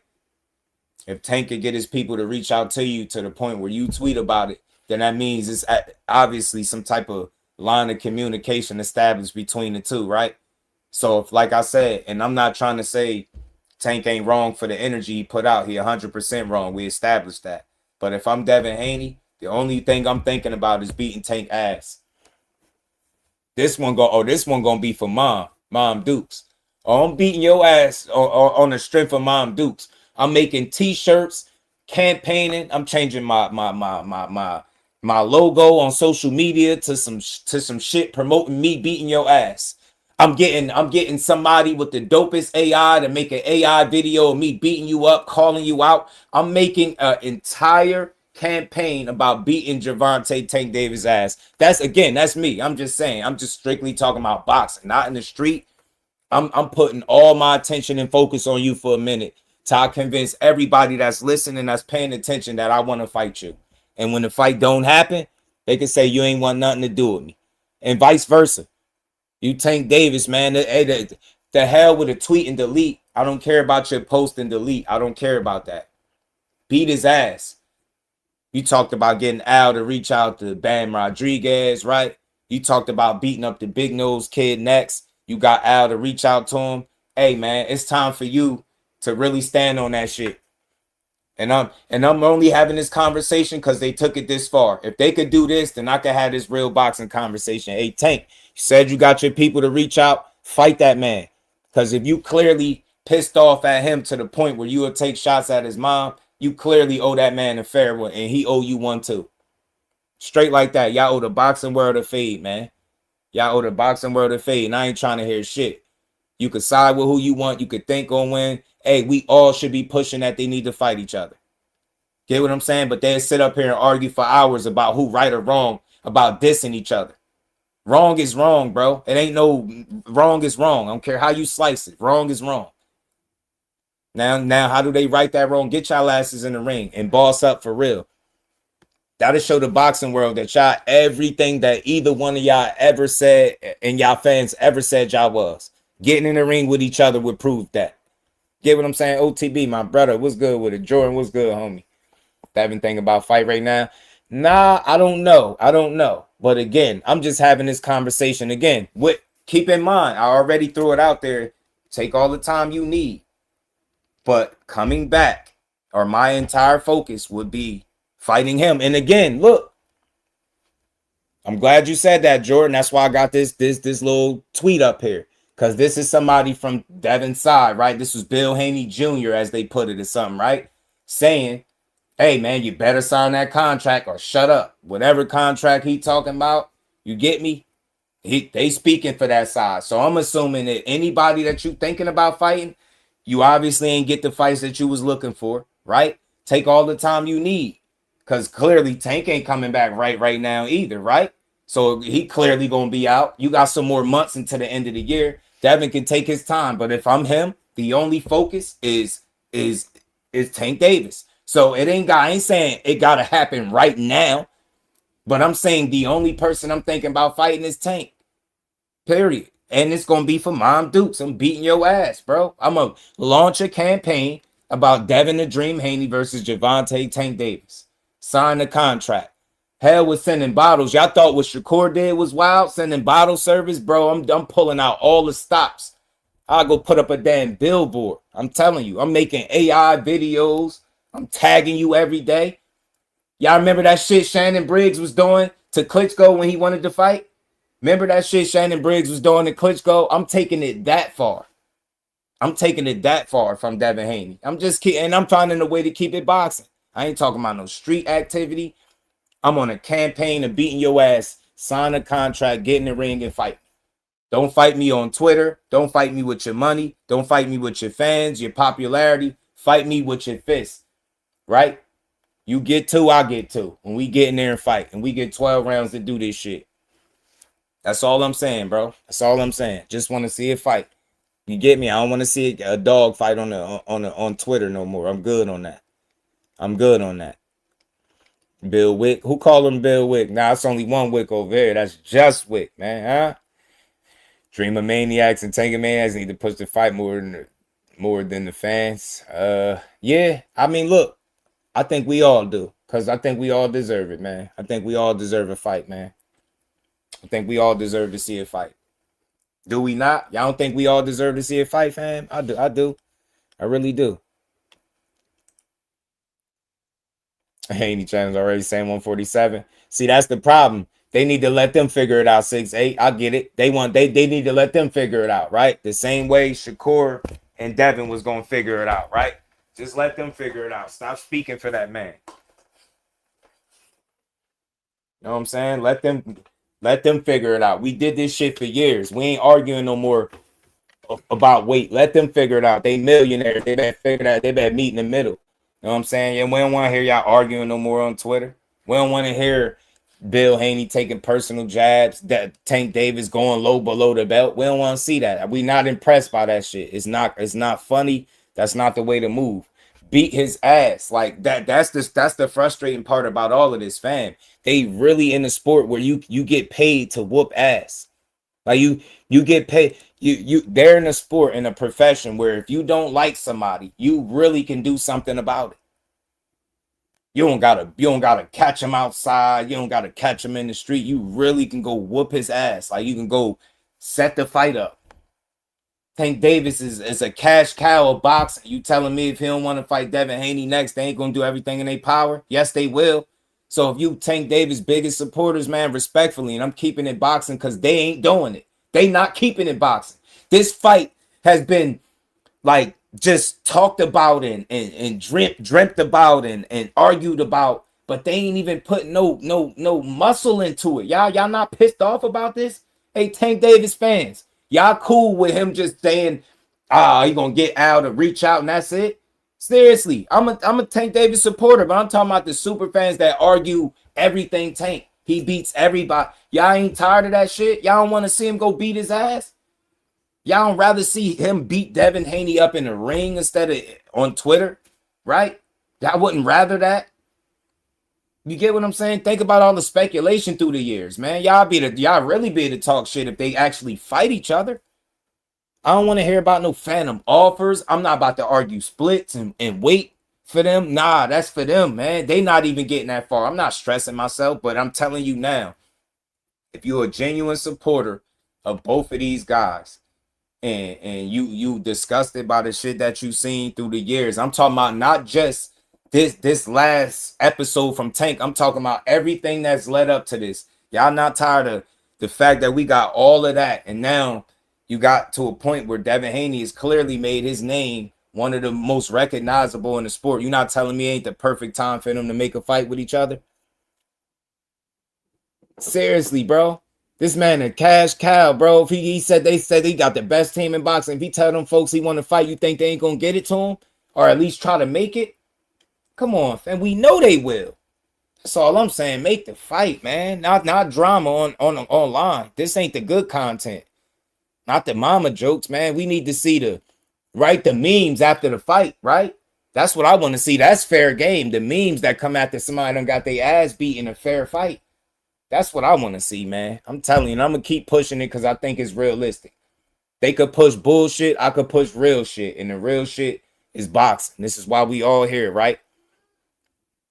If Tank could get his people to reach out to you to the point where you tweet about it, then that means it's obviously some type of line of communication established between the two, right? So if, like I said, and I'm not trying to say Tank ain't wrong for the energy he put out. He 100% wrong. We established that. But if I'm Devin Haney, the only thing I'm thinking about is beating Tank ass. This one gonna be for Mom Dukes. I'm beating your ass on the strength of Mom Dukes. I'm making t-shirts, campaigning. I'm changing my logo on social media to some shit promoting me beating your ass. I'm getting somebody with the dopest AI to make an AI video of me beating you up, calling you out. I'm making an entire campaign about beating Gervonta Tank Davis ass. That's me. I'm just saying. I'm just strictly talking about boxing, not in the street. I'm putting all my attention and focus on you for a minute to convince everybody that's listening, that's paying attention, that I want to fight you. And when the fight don't happen, they can say you ain't want nothing to do with me, and vice versa. You Tank Davis, man. The hell with a tweet and delete. I don't care about your post and delete. I don't care about that. Beat his ass. You talked about getting Al to reach out to Bam Rodriguez, right? You talked about beating up the big nose kid next. You got Al to reach out to him. Hey, man, it's time for you to really stand on that shit. And I'm only having this conversation because they took it this far. If they could do this, then I could have this real boxing conversation. Hey, Tank, you said you got your people to reach out. Fight that man. Because if you clearly pissed off at him to the point where you would take shots at his mom, you clearly owe that man a fair one, and he owe you one too. Straight like that. Y'all owe the boxing world a fade, man. Y'all owe the boxing world a fade, and I ain't trying to hear shit. You could side with who you want. You could think on win. Hey, we all should be pushing that they need to fight each other. Get what I'm saying? But they sit up here and argue for hours about who right or wrong about dissing each other. Wrong is wrong, bro. It ain't no wrong is wrong. I don't care how you slice it. Wrong is wrong. Now, how do they right that wrong? Get y'all asses in the ring and boss up for real. That'll show the boxing world that y'all everything that either one of y'all ever said and y'all fans ever said y'all was. Getting in the ring with each other would prove that. Get what I'm saying? OTB, my brother, what's good with it? Jordan, what's good, homie? Devin thinking about fight right now? Nah, I don't know. But again, I'm just having this conversation again. Keep in mind, I already threw it out there. Take all the time you need. But coming back, or my entire focus would be fighting him. And again, look, I'm glad you said that, Jordan. That's why I got this little tweet up here. Because this is somebody from Devin's side, right? This was Bill Haney Jr., as they put it, or something, right? Saying, hey, man, you better sign that contract or shut up. Whatever contract he talking about, you get me? They speaking for that side. So I'm assuming that anybody that you thinking about fighting, you obviously ain't get the fights that you was looking for, right? Take all the time you need. Because clearly Tank ain't coming back right now either, right? So he clearly going to be out. You got some more months until the end of the year. Devin can take his time. But if I'm him, the only focus is Tank Davis. So I ain't saying it got to happen right now. But I'm saying the only person I'm thinking about fighting is Tank. Period. And it's going to be for Mom Dukes. I'm beating your ass, bro. I'm going to launch a campaign about Devin the Dream Haney versus Gervonta Tank Davis. Sign the contract. Hell with sending bottles. Y'all thought what Shakur did was wild? Sending bottle service? Bro, I'm pulling out all the stops. I'll go put up a damn billboard. I'm telling you. I'm making AI videos. I'm tagging you every day. Y'all remember that shit Shannon Briggs was doing to Klitschko when he wanted to fight? Remember that shit Shannon Briggs was doing to Klitschko? I'm taking it that far. I'm taking it that far from Devin Haney. I'm just kidding. And I'm finding a way to keep it boxing. I ain't talking about no street activity. I'm on a campaign of beating your ass. Sign a contract, get in the ring, and fight. Don't fight me on Twitter. Don't fight me with your money. Don't fight me with your fans, your popularity. Fight me with your fists. Right? You get two, I get two. When we get in there and fight. And we get 12 rounds to do this shit. That's all I'm saying, bro. That's all I'm saying. Just want to see it fight. You get me? I don't want to see a dog fight on Twitter no more. I'm good on that. I'm good on that. Bill Wick. Who called him Bill Wick? Nah, it's only one Wick over there. That's just Wick, man. Huh? Dreamer Maniacs and Tanker Maniacs need to push the fight more than the fans. Yeah. I mean, look. I think we all do. Because I think we all deserve it, man. I think we all deserve a fight, man. I think we all deserve to see a fight. Do we not? Y'all don't think we all deserve to see a fight, fam? I do. I really do. Haney channel's already saying 147. See, that's the problem. They need to let them figure it out. 6'8". I get it. They need to let them figure it out, right? The same way Shakur and Devin was gonna figure it out, right? Just let them figure it out. Stop speaking for that man. You know what I'm saying? Let them figure it out. We did this shit for years. We ain't arguing no more about weight. Let them figure it out. They millionaires. They better figure it out. They better meet in the middle. You know what I'm saying? Yeah, we don't want to hear y'all arguing no more on Twitter. We don't want to hear Bill Haney taking personal jabs, that Tank Davis going low below the belt. We don't want to see that. We not impressed by that shit. It's not funny. That's not the way to move. Beat his ass. Like that's the frustrating part about all of this, fam. They really in the sport where you get paid to whoop ass. Like you get paid. They're in a sport, in a profession where if you don't like somebody, you really can do something about it. You don't gotta catch him outside. You don't gotta catch him in the street. You really can go whoop his ass. Like you can go set the fight up. Tank Davis is a cash cow of boxing. You telling me if he don't want to fight Devin Haney next, they ain't gonna do everything in their power? Yes, they will. So if you Tank Davis' biggest supporters, man, respectfully, and I'm keeping it boxing because they ain't doing it. They not keeping it boxing. This fight has been like just talked about and dreamt about and argued about, but they ain't even put no muscle into it. Y'all not pissed off about this? Hey, Tank Davis fans, y'all cool with him just saying, he gonna get out and reach out and that's it? Seriously, I'm a Tank Davis supporter, but I'm talking about the super fans that argue everything Tank. He beats everybody. Y'all ain't tired of that shit? Y'all don't want to see him go beat his ass? Y'all don't rather see him beat Devin Haney up in the ring instead of on Twitter, right? Y'all wouldn't rather that? You get what I'm saying? Think about all the speculation through the years, man. Y'all really be to talk shit if they actually fight each other. I don't want to hear about no phantom offers. I'm not about to argue splits and wait for them. Nah, that's for them, man. They not even getting that far. I'm not stressing myself, but I'm telling you now, if you're a genuine supporter of both of these guys, and you disgusted by the shit that you seen through the years, I'm talking about not just this last episode from Tank. I'm talking about everything that's led up to this. Y'all not tired of the fact that we got all of that, and now you got to a point where Devin Haney has clearly made his name one of the most recognizable in the sport. You're not telling me it ain't the perfect time for them to make a fight with each other? Seriously, bro. This man a cash cow, bro. If they said he got the best team in boxing. If he tell them folks he want to fight, you think they ain't gonna get it to him? Or at least try to make it? Come on, and we know they will. That's all I'm saying. Make the fight, man. Not drama on online. This ain't the good content. Not the mama jokes, man. We need to see the memes after the fight, right? That's what I want to see. That's fair game. The memes that come after somebody done got their ass beat in a fair fight. That's what I want to see, man. I'm telling you, and I'm going to keep pushing it because I think it's realistic. They could push bullshit. I could push real shit. And the real shit is boxing. This is why we all here, right?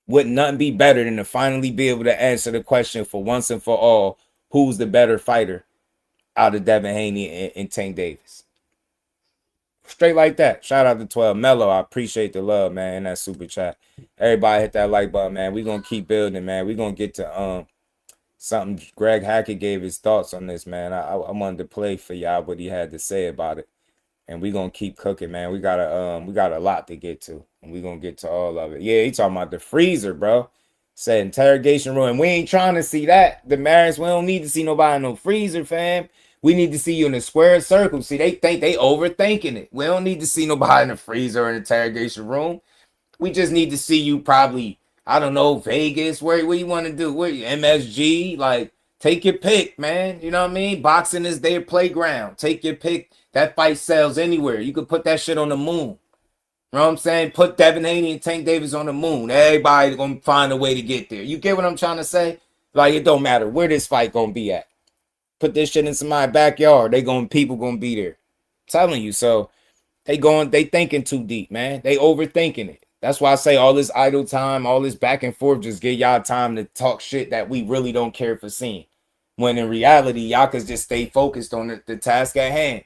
Wouldn't nothing be better than to finally be able to answer the question for once and for all, who's the better fighter out of Devin Haney and Tank Davis? Straight like that. Shout out to 12 Mello. I appreciate the love, man, in that super chat. Everybody hit that like button, man. We're going to keep building, man. We're going to get to something. Greg Hackett gave his thoughts on this, man. I wanted to play for y'all what he had to say about it. And we're going to keep cooking, man. We got a lot to get to. And we're going to get to all of it. Yeah, he talking about the freezer, bro. Said interrogation room. And we ain't trying to see that. The Marys, we don't need to see nobody in no freezer, fam. We need to see you in a square circle. See, they think they overthinking it. We don't need to see nobody in the freezer or an interrogation room. We just need to see you probably, I don't know, Vegas. Where you want to do? Where you, MSG? Like, take your pick, man. You know what I mean? Boxing is their playground. Take your pick. That fight sells anywhere. You could put that shit on the moon. You know what I'm saying? Put Devin Haney and Tank Davis on the moon. Everybody gonna find a way to get there. You get what I'm trying to say? Like, it don't matter where this fight gonna be at. Put this shit in somebody's backyard. People gonna be there. I'm telling you. So they thinking too deep, man. They overthinking it. That's why I say all this idle time, all this back and forth, just give y'all time to talk shit that we really don't care for seeing. When in reality, y'all could just stay focused on the task at hand.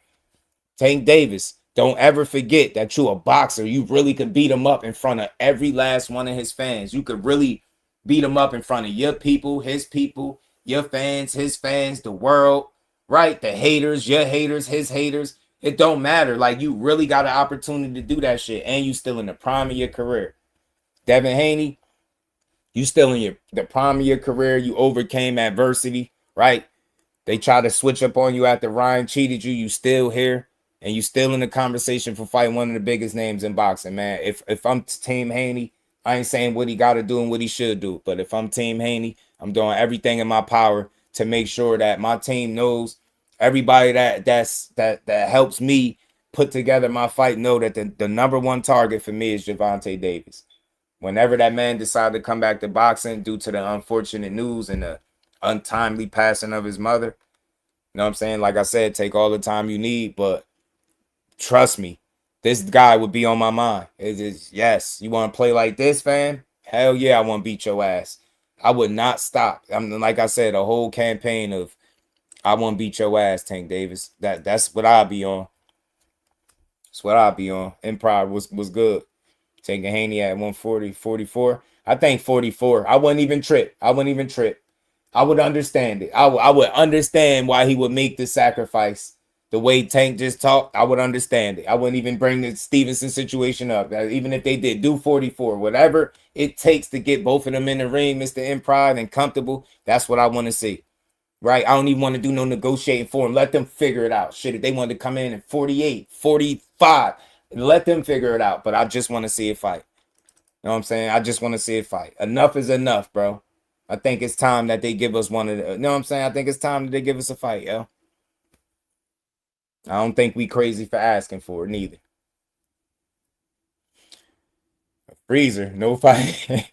Tank Davis, don't ever forget that you a boxer. You really could beat him up in front of every last one of his fans. You could really beat him up in front of your people, his people, your fans, his fans, the world, right? The haters, your haters, his haters. It don't matter. Like, you really got an opportunity to do that shit, and you still in the prime of your career. Devin Haney, you still in the prime of your career. You overcame adversity, right? They try to switch up on you after Ryan cheated you. You still here, and you still in the conversation for fighting one of the biggest names in boxing, man. If I'm Team Haney, I ain't saying what he got to do and what he should do, but if I'm Team Haney, I'm doing everything in my power to make sure that my team knows, everybody that helps me put together my fight know that the number one target for me is Gervonta Davis. Whenever that man decided to come back to boxing due to the unfortunate news and the untimely passing of his mother, you know what I'm saying? Like I said, take all the time you need, but trust me, this guy would be on my mind. Yes, you want to play like this, fam? Hell yeah, I want to beat your ass. I would not stop. Like I said, a whole campaign of I want to beat your ass, Tank Davis. That's what I'll be on. That's what I'll be on. Improv was good. Taking Haney at 140, 44. I think 44. I wouldn't even trip. I would understand it. I would understand why he would make the sacrifice. The way Tank just talked, I would understand it. I wouldn't even bring the Stevenson situation up. Even if they did do 44, whatever it takes to get both of them in the ring, Mr. Improv, and comfortable, that's what I want to see. Right? I don't even want to do no negotiating for them. Let them figure it out. Shit, if they wanted to come in at 48, 45, let them figure it out. But I just want to see a fight. You know what I'm saying? I just want to see a fight. Enough is enough, bro. I think it's time that they give us one of the, you know what I'm saying? I think it's time that they give us a fight, yo. I don't think we crazy for asking for it, neither. A freezer, no fight.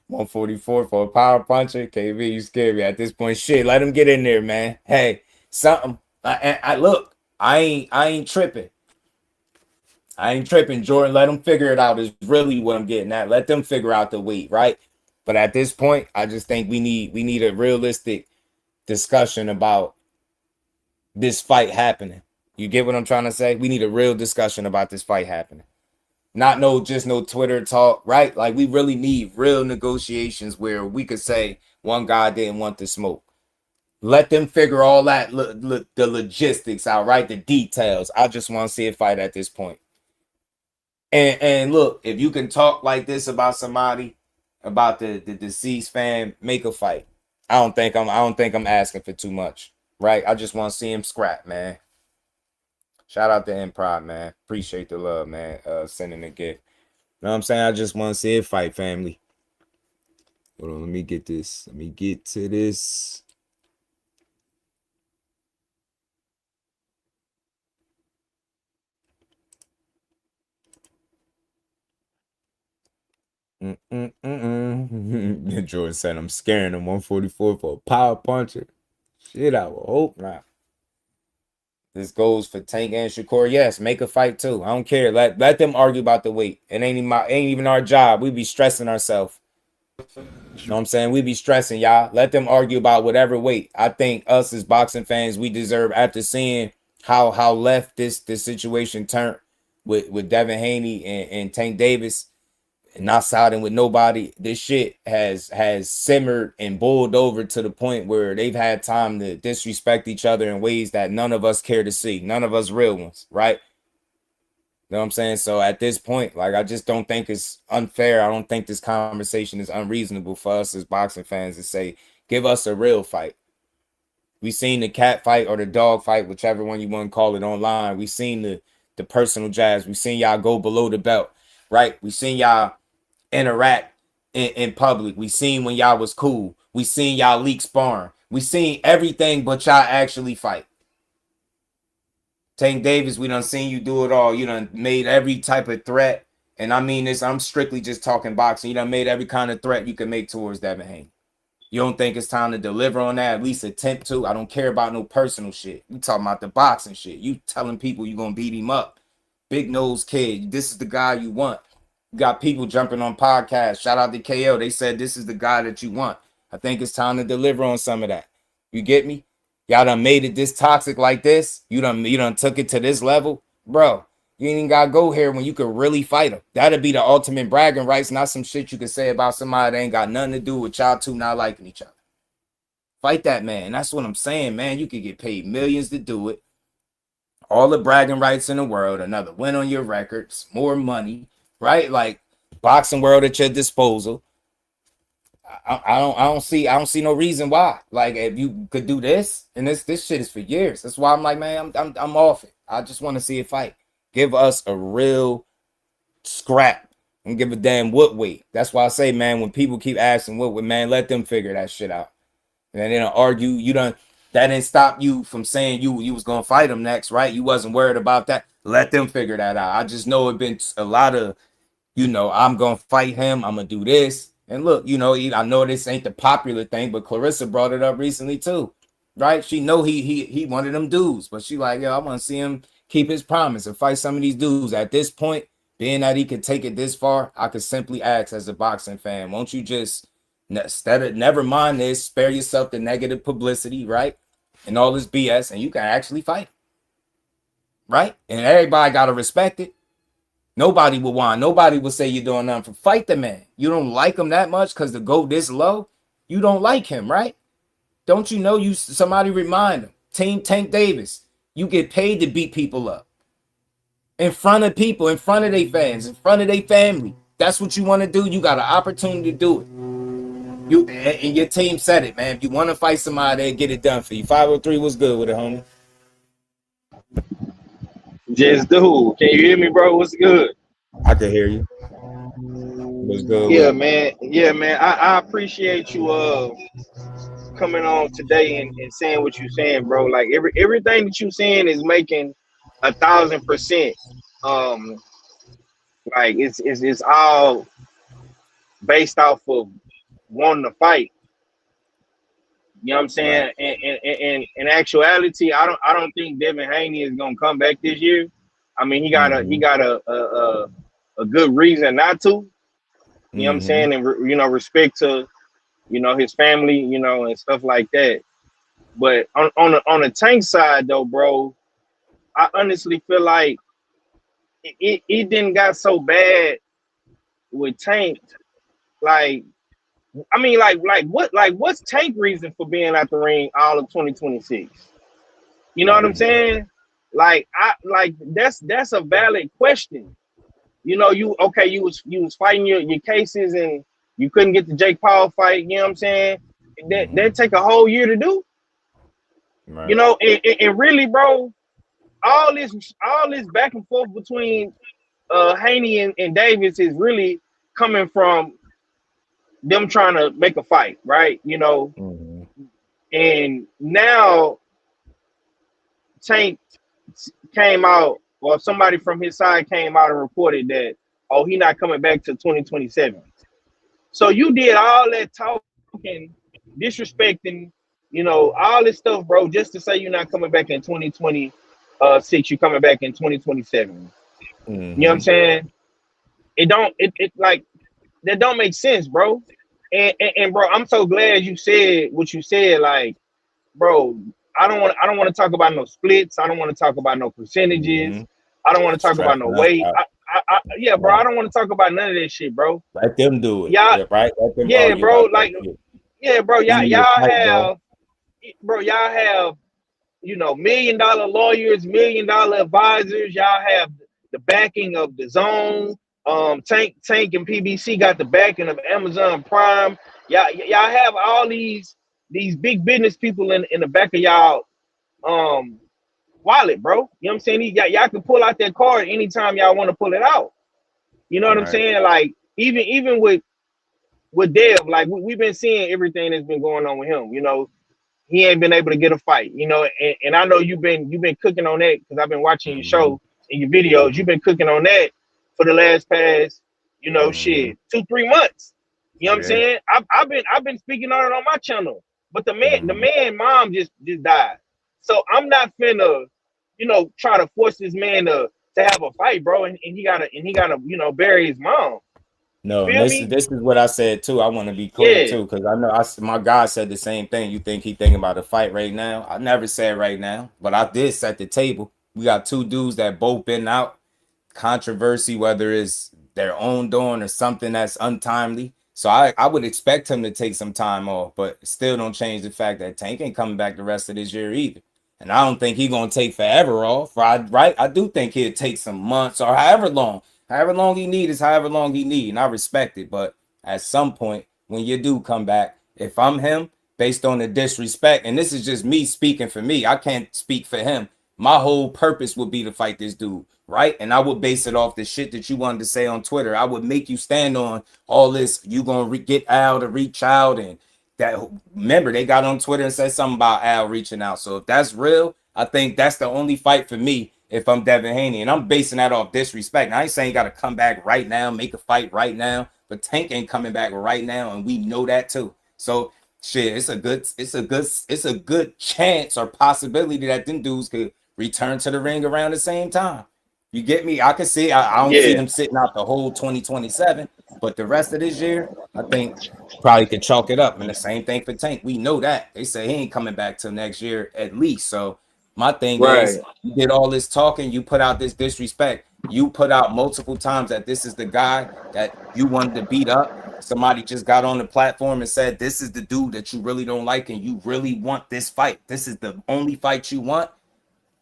144 for a power puncher. KB, you scared me at this point. Shit, let him get in there, man. Hey, something. I look, I ain't tripping. I ain't tripping, Jordan. Let them figure it out is really what I'm getting at. Let them figure out the weight, right? But at this point, I just think we need a realistic discussion about this fight happening. You get what I'm trying to say? We need a real discussion about this fight happening. Not just no Twitter talk, right? Like, we really need real negotiations where we could say one guy didn't want the smoke. Let them figure all that, the logistics out, right? The details. I just want to see a fight at this point. And look, if you can talk like this about somebody, about the deceased fan, make a fight. I don't think I'm asking for too much, right? I just want to see him scrap, man. Shout out to Improv, man. Appreciate the love, man. Sending a gift. You know what I'm saying? I just want to see a fight, family. Hold on, let me get this. Let me get to this. Jordan said I'm scaring him 144 for a power puncher. Shit, I will hope not. This goes for Tank and Shakur. Yes, make a fight too. I don't care. Let them argue about the weight. It ain't even our job. We be stressing ourselves. You know what I'm saying? We be stressing, y'all. Let them argue about whatever weight. I think us as boxing fans, we deserve, after seeing how left this situation turned with Devin Haney and Tank Davis, not siding with nobody. This shit has simmered and boiled over to the point where they've had time to disrespect each other in ways that none of us care to see. None of us real ones, right? You know what I'm saying? So at this point, like, I just don't think it's unfair. I don't think this conversation is unreasonable for us as boxing fans to say, give us a real fight. We seen the cat fight or the dog fight, whichever one you want to call it, online. We seen the personal jabs. We seen y'all go below the belt, right? We seen y'all interact in public. We seen when y'all was cool. We seen y'all leak sparring. We seen everything but y'all actually fight. Tank Davis, we done seen you do it all. You done made every type of threat. And I mean this, I'm strictly just talking boxing. You done made every kind of threat you can make towards Devin Haney. You don't think it's time to deliver on that? At least attempt to. I don't care about no personal shit. We talking about the boxing shit. You telling people you gonna beat him up. Big nose kid. This is the guy you want. You got people jumping on podcasts. Shout out to KO. They said this is the guy that you want. I think it's time to deliver on some of that. You get me? Y'all done made it this toxic like this. You done took it to this level. Bro, you ain't even gotta go here when you could really fight him. That'd be the ultimate bragging rights, not some shit you could say about somebody that ain't got nothing to do with y'all two not liking each other. Fight that man. That's what I'm saying, man. You could get paid millions to do it. All the bragging rights in the world. Another win on your records. More money. Right? Like, boxing world at your disposal. I don't see no reason why. Like, if you could do this, and this shit is for years. That's why I'm like, man, I'm off it. I just want to see a fight. Give us a real scrap and give a damn what weight. That's why I say, man, when people keep asking what weight, man, let them figure that shit out. And then they'll argue. That didn't stop you from saying you was gonna fight him next, right? You wasn't worried about that. Let them figure that out. I just know it been a lot of, I'm gonna fight him. I'm gonna do this. And look, I know this ain't the popular thing, but Clarissa brought it up recently too, right? She know he one of them dudes, but she like, yo, I want to see him keep his promise and fight some of these dudes. At this point, being that he could take it this far, I could simply ask as a boxing fan, won't you just, never mind this, spare yourself the negative publicity, right? And all this BS, and you can actually fight. right? And everybody got to respect it. Nobody will whine. Nobody will say you're doing nothing. Fight the man. You don't like him that much because to go this low, you don't like him, right? Don't you know somebody remind him? Team Tank Davis, you get paid to beat people up. In front of people, in front of their fans, in front of their family. That's what you want to do. You got an opportunity to do it. And your team said it, man. If you want to fight somebody, they get it done for you. 503 was good with it, homie.
Just dude, can you hear me, bro? What's good?
I can hear you. What's good?
Yeah, man. Yeah, man. I appreciate you coming on today and saying what you're saying, bro. Like everything that you're saying is making 1,000%. Like it's all based off of wanting to fight. You know what I'm saying? Right. And in actuality, I don't think Devin Haney is gonna come back this year. I mean, he got a good reason not to. You know what I'm saying? And respect to his family, and stuff like that. But on the Tank side though, bro, I honestly feel like it didn't got so bad with Tank. Like, I mean, what's Tank reason for being out the ring all of 2026? You know what I'm saying? Like, that's a valid question. You was fighting your cases and you couldn't get the Jake Paul fight. You know what I'm saying? That take a whole year to do. Right. And really, bro, all this back and forth between Haney and Davis is really coming from them trying to make a fight, right? And now Tank came out, or somebody from his side came out and reported that, he not coming back to 2027. So you did all that talking, disrespecting, all this stuff, bro, just to say you're not coming back in 2026, you're coming back in 2027. You know what I'm saying? That don't make sense, bro. And bro, I'm so glad you said what you said. Like, bro, I don't want to talk about no splits. I don't want to talk about no percentages. I don't want to talk about no weight. Yeah, bro, I don't want to talk about none of that shit, bro.
Let them do it.
Y'all,
right?
Yeah, bro. Like, yeah, bro. Y'all have, $1 million lawyers, $1 million advisors. Y'all have the backing of the Zone. Tank and PBC got the backing of Amazon Prime. Y'all have all these big business people in the back of y'all wallet, bro. You know what I'm saying? Y'all can pull out that card anytime y'all want to pull it out. You know what I'm saying? Like even with Dev, like we've been seeing everything that's been going on with him. He ain't been able to get a fight. And I know you've been cooking on that because I've been watching your show and your videos. You've been cooking on that for the last past, 2-3 months. You know what I'm saying? I've been speaking on it on my channel. But the man mom just died. So I'm not finna, try to force this man to have a fight, bro. And he gotta bury his mom.
No, this is what I said too. I want to be clear too, because I know my guy said the same thing. You think he thinking about a fight right now? I never said right now, but I did set the table. We got two dudes that both been out. Controversy, whether it's their own doing or something that's untimely. So I would expect him to take some time off, but still don't change the fact that Tank ain't coming back the rest of this year either. And I don't think he's gonna take forever off, right? I do think he'll take some months or however long he need is however long he need, and I respect it. But at some point, when you do come back, if I'm him, based on the disrespect, and this is just me speaking for me, I can't speak for him. My whole purpose would be to fight this dude, right? And I would base it off the shit that you wanted to say on Twitter. I would make you stand on all this. You gonna get Al to reach out, and that. Remember, they got on Twitter and said something about Al reaching out. So if that's real, I think that's the only fight for me if I'm Devin Haney, and I'm basing that off disrespect. Now, I ain't saying you got to come back right now, make a fight right now, but Tank ain't coming back right now, and we know that too. So shit, it's a good chance or possibility that them dudes could return to the ring around the same time. You get me? I can see. I don't see them sitting out the whole 2027, but the rest of this year, I think probably could chalk it up. And the same thing for Tank. We know that they say he ain't coming back till next year at least. So My thing
Right.
is, you did all this talking, you put out this disrespect. You put out multiple times that this is the guy that you wanted to beat up. Somebody just got on the platform and said, this is the dude that you really don't like and you really want this fight. This is the only fight you want.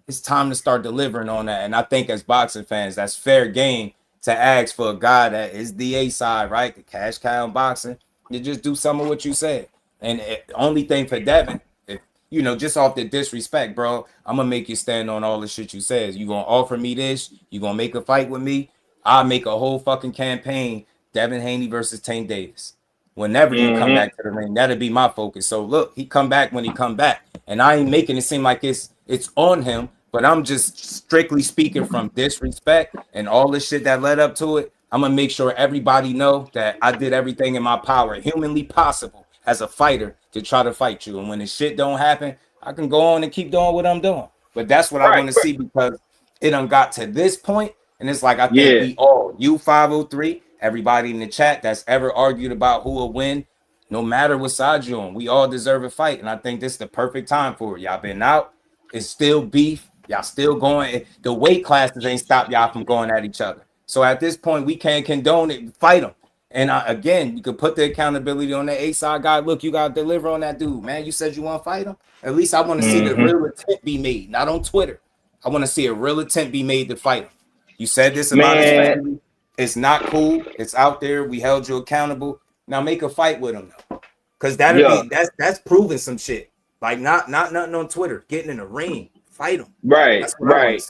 It's time to start delivering on that. And I think as boxing fans, that's fair game to ask for a guy that is the A side, right? The cash cow in boxing. You just do some of what you said. And the only thing for Devin, if you know, just off the disrespect, bro, I'm gonna make you stand on all the shit you says. You gonna offer me this, you gonna make a fight with me, I'll make a whole fucking campaign, Devin Haney versus Tank Davis. Whenever you come back to the ring, that'll be my focus. So look, he come back when he come back. And I ain't making it seem like it's on him, but I'm just strictly speaking from disrespect and all the shit that led up to it. I'm gonna make sure everybody know that I did everything in my power, humanly possible, as a fighter to try to fight you. And when the shit don't happen, I can go on and keep doing what I'm doing. But that's what I want to see, because it done got to this point, and it's like I think we all, you 503, everybody in the chat that's ever argued about who will win, no matter what side you're on, we all deserve a fight. And I think this is the perfect time for it. Y'all been out. It's still beef. Y'all still going. The weight classes ain't stopped y'all from going at each other. So at this point, we can't condone it. Fight them. And again, you could put the accountability on the A-side guy. Look, you got to deliver on that dude, man. You said you want to fight him. At least I want to see the real attempt be made, not on Twitter. I want to see a real attempt be made to fight him. You said this about his family. It's not cool. It's out there. We held you accountable. Now make a fight with him, though, because that'll be that's proving some shit. Like not nothing on Twitter. Getting in the ring, fight him.
Right, right.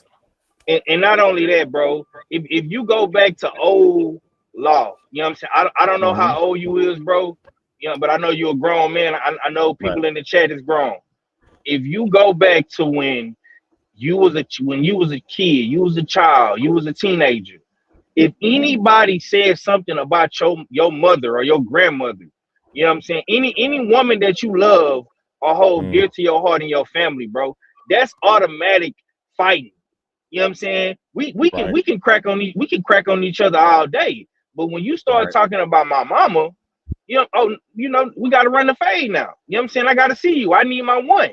And not only that, bro. If you go back to old law, you know what I'm saying? I don't know how old you is, bro. You know, but I know you're a grown man. I know people in the chat is grown. If you go back to when you was a kid, you was a child, you was a teenager. If anybody says something about your mother or your grandmother, you know what I'm saying? Any woman that you love or hold dear to your heart and your family, bro, that's automatic fighting. You know what I'm saying? We can crack on each other all day. But when you start talking about my mama, we gotta run the fade now. You know what I'm saying? I gotta see you. I need my one.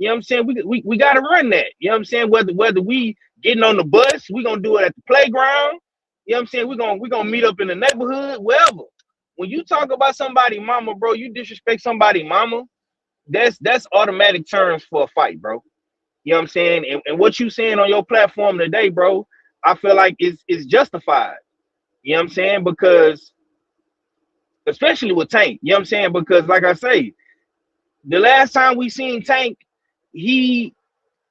You know what I'm saying? We gotta run that. You know what I'm saying? Whether we getting on the bus, we gonna do it at the playground. You know what I'm saying? We're gonna meet up in the neighborhood, wherever. When you talk about somebody mama, bro, you disrespect somebody mama, that's automatic terms for a fight, bro. You know what I'm saying? And what you saying on your platform today, bro, I feel like it's justified. You know what I'm saying? Because especially with Tank, you know what I'm saying? Because like I say, the last time we seen Tank, he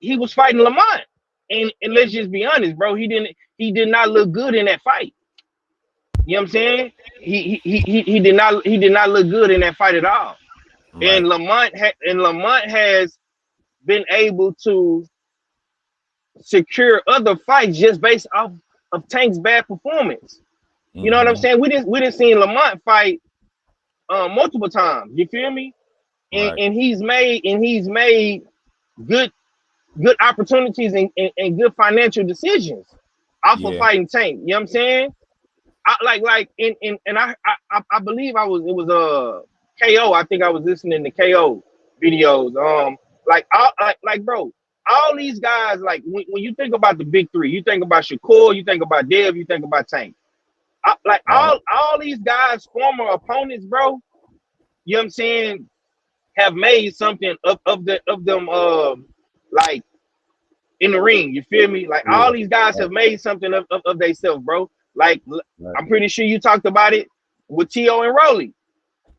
was fighting Lamont. And let's just be honest, bro, he did not look good in that fight. You know what I'm saying? He did not look good in that fight at all. Right. And Lamont has been able to secure other fights just based off of Tank's bad performance. You know what I'm saying? We didn't see Lamont fight multiple times. You feel me? And he's made good opportunities and good financial decisions off of fighting Tank. You know what I'm saying? I believe it was KO. I think I was listening to KO videos. Bro, all these guys, like when you think about the big three, you think about Shakur, you think about Dev, you think about Tank. All these guys, former opponents, bro, you know what I'm saying, have made something of them like in the ring. You feel me? Like all these guys have made something of themselves, bro. Like I'm pretty sure you talked about it with Tio and Rolly.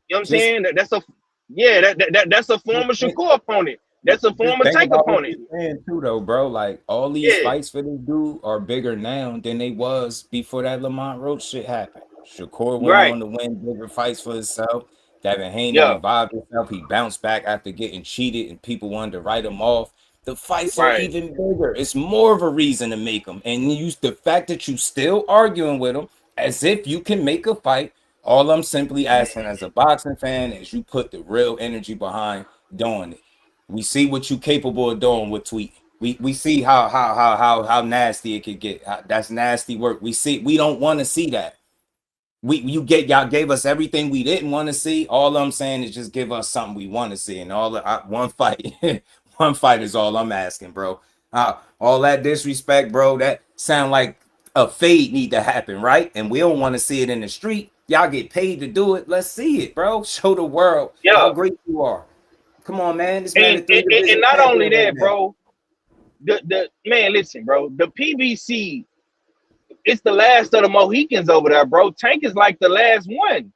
You know what I'm saying? That's a former Shakur opponent. That's a former Tank opponent.
Too, though, bro. Like all these fights for this dude are bigger now than they was before that Lamont Roach shit happened. Shakur went on to win bigger fights for himself. Devin Haney revived himself. He bounced back after getting cheated, and people wanted to write him off. The fights are even bigger. It's more of a reason to make them. And the fact that you still arguing with them as if you can make a fight. All I'm simply asking as a boxing fan is you put the real energy behind doing it. We see what you capable of doing with tweeting. We see how nasty it could get. That's nasty work. We don't want to see that. Y'all gave us everything we didn't want to see. All I'm saying is just give us something we want to see. And one fight, one fight is all I'm asking, bro. All that disrespect, bro, that sound like a fade need to happen, right? And we don't want to see it in the street. Y'all get paid to do it. Let's see it, bro. Show the world how great you are. Come on, man. This man
and not only that, bro. The man, listen, bro. The PBC, it's the last of the Mohicans over there, bro. Tank is like the last one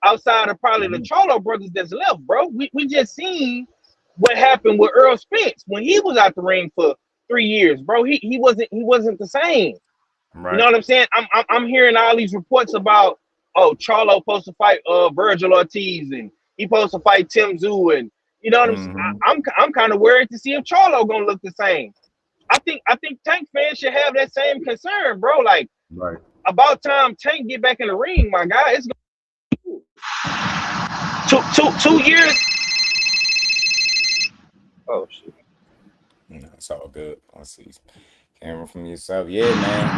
outside of probably the Cholo brothers that's left, bro. We just seen what happened with Earl Spence when he was out the ring for 3 years, bro. He wasn't the same. Right. You know what I'm saying? I'm hearing all these reports about, oh, Cholo supposed to fight Virgil Ortiz and he supposed to fight Tim Tszyu, and you know what I'm saying? I'm kind of worried to see if Cholo gonna look the same. I think Tank fans should have that same concern, bro. Like, about time Tank get back in the ring, my guy. It's two years. Oh shit.
No, it's all good. Let's see. Camera from yourself. Yeah, man.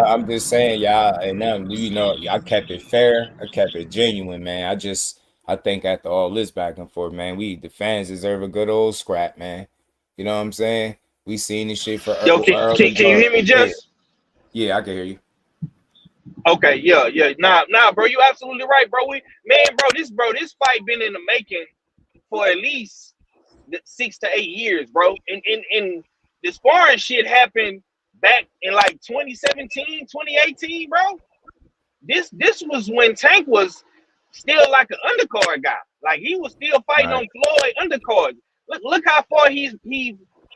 I'm just saying, y'all, and now you know, I kept it fair, I kept it genuine, man. I think after all this back and forth, man, the fans deserve a good old scrap, man. You know what I'm saying? We seen this shit for
Yo, can you hear me, Jess?
Yeah, I can hear you.
Okay, yeah. Nah, bro, you absolutely right, bro. This fight been in the making for at least 6 to 8 years, bro. And the sparring shit happened back in like 2017, 2018, bro. This was when Tank was still like an undercard guy. Like, he was still fighting on Floyd undercards. Look how far he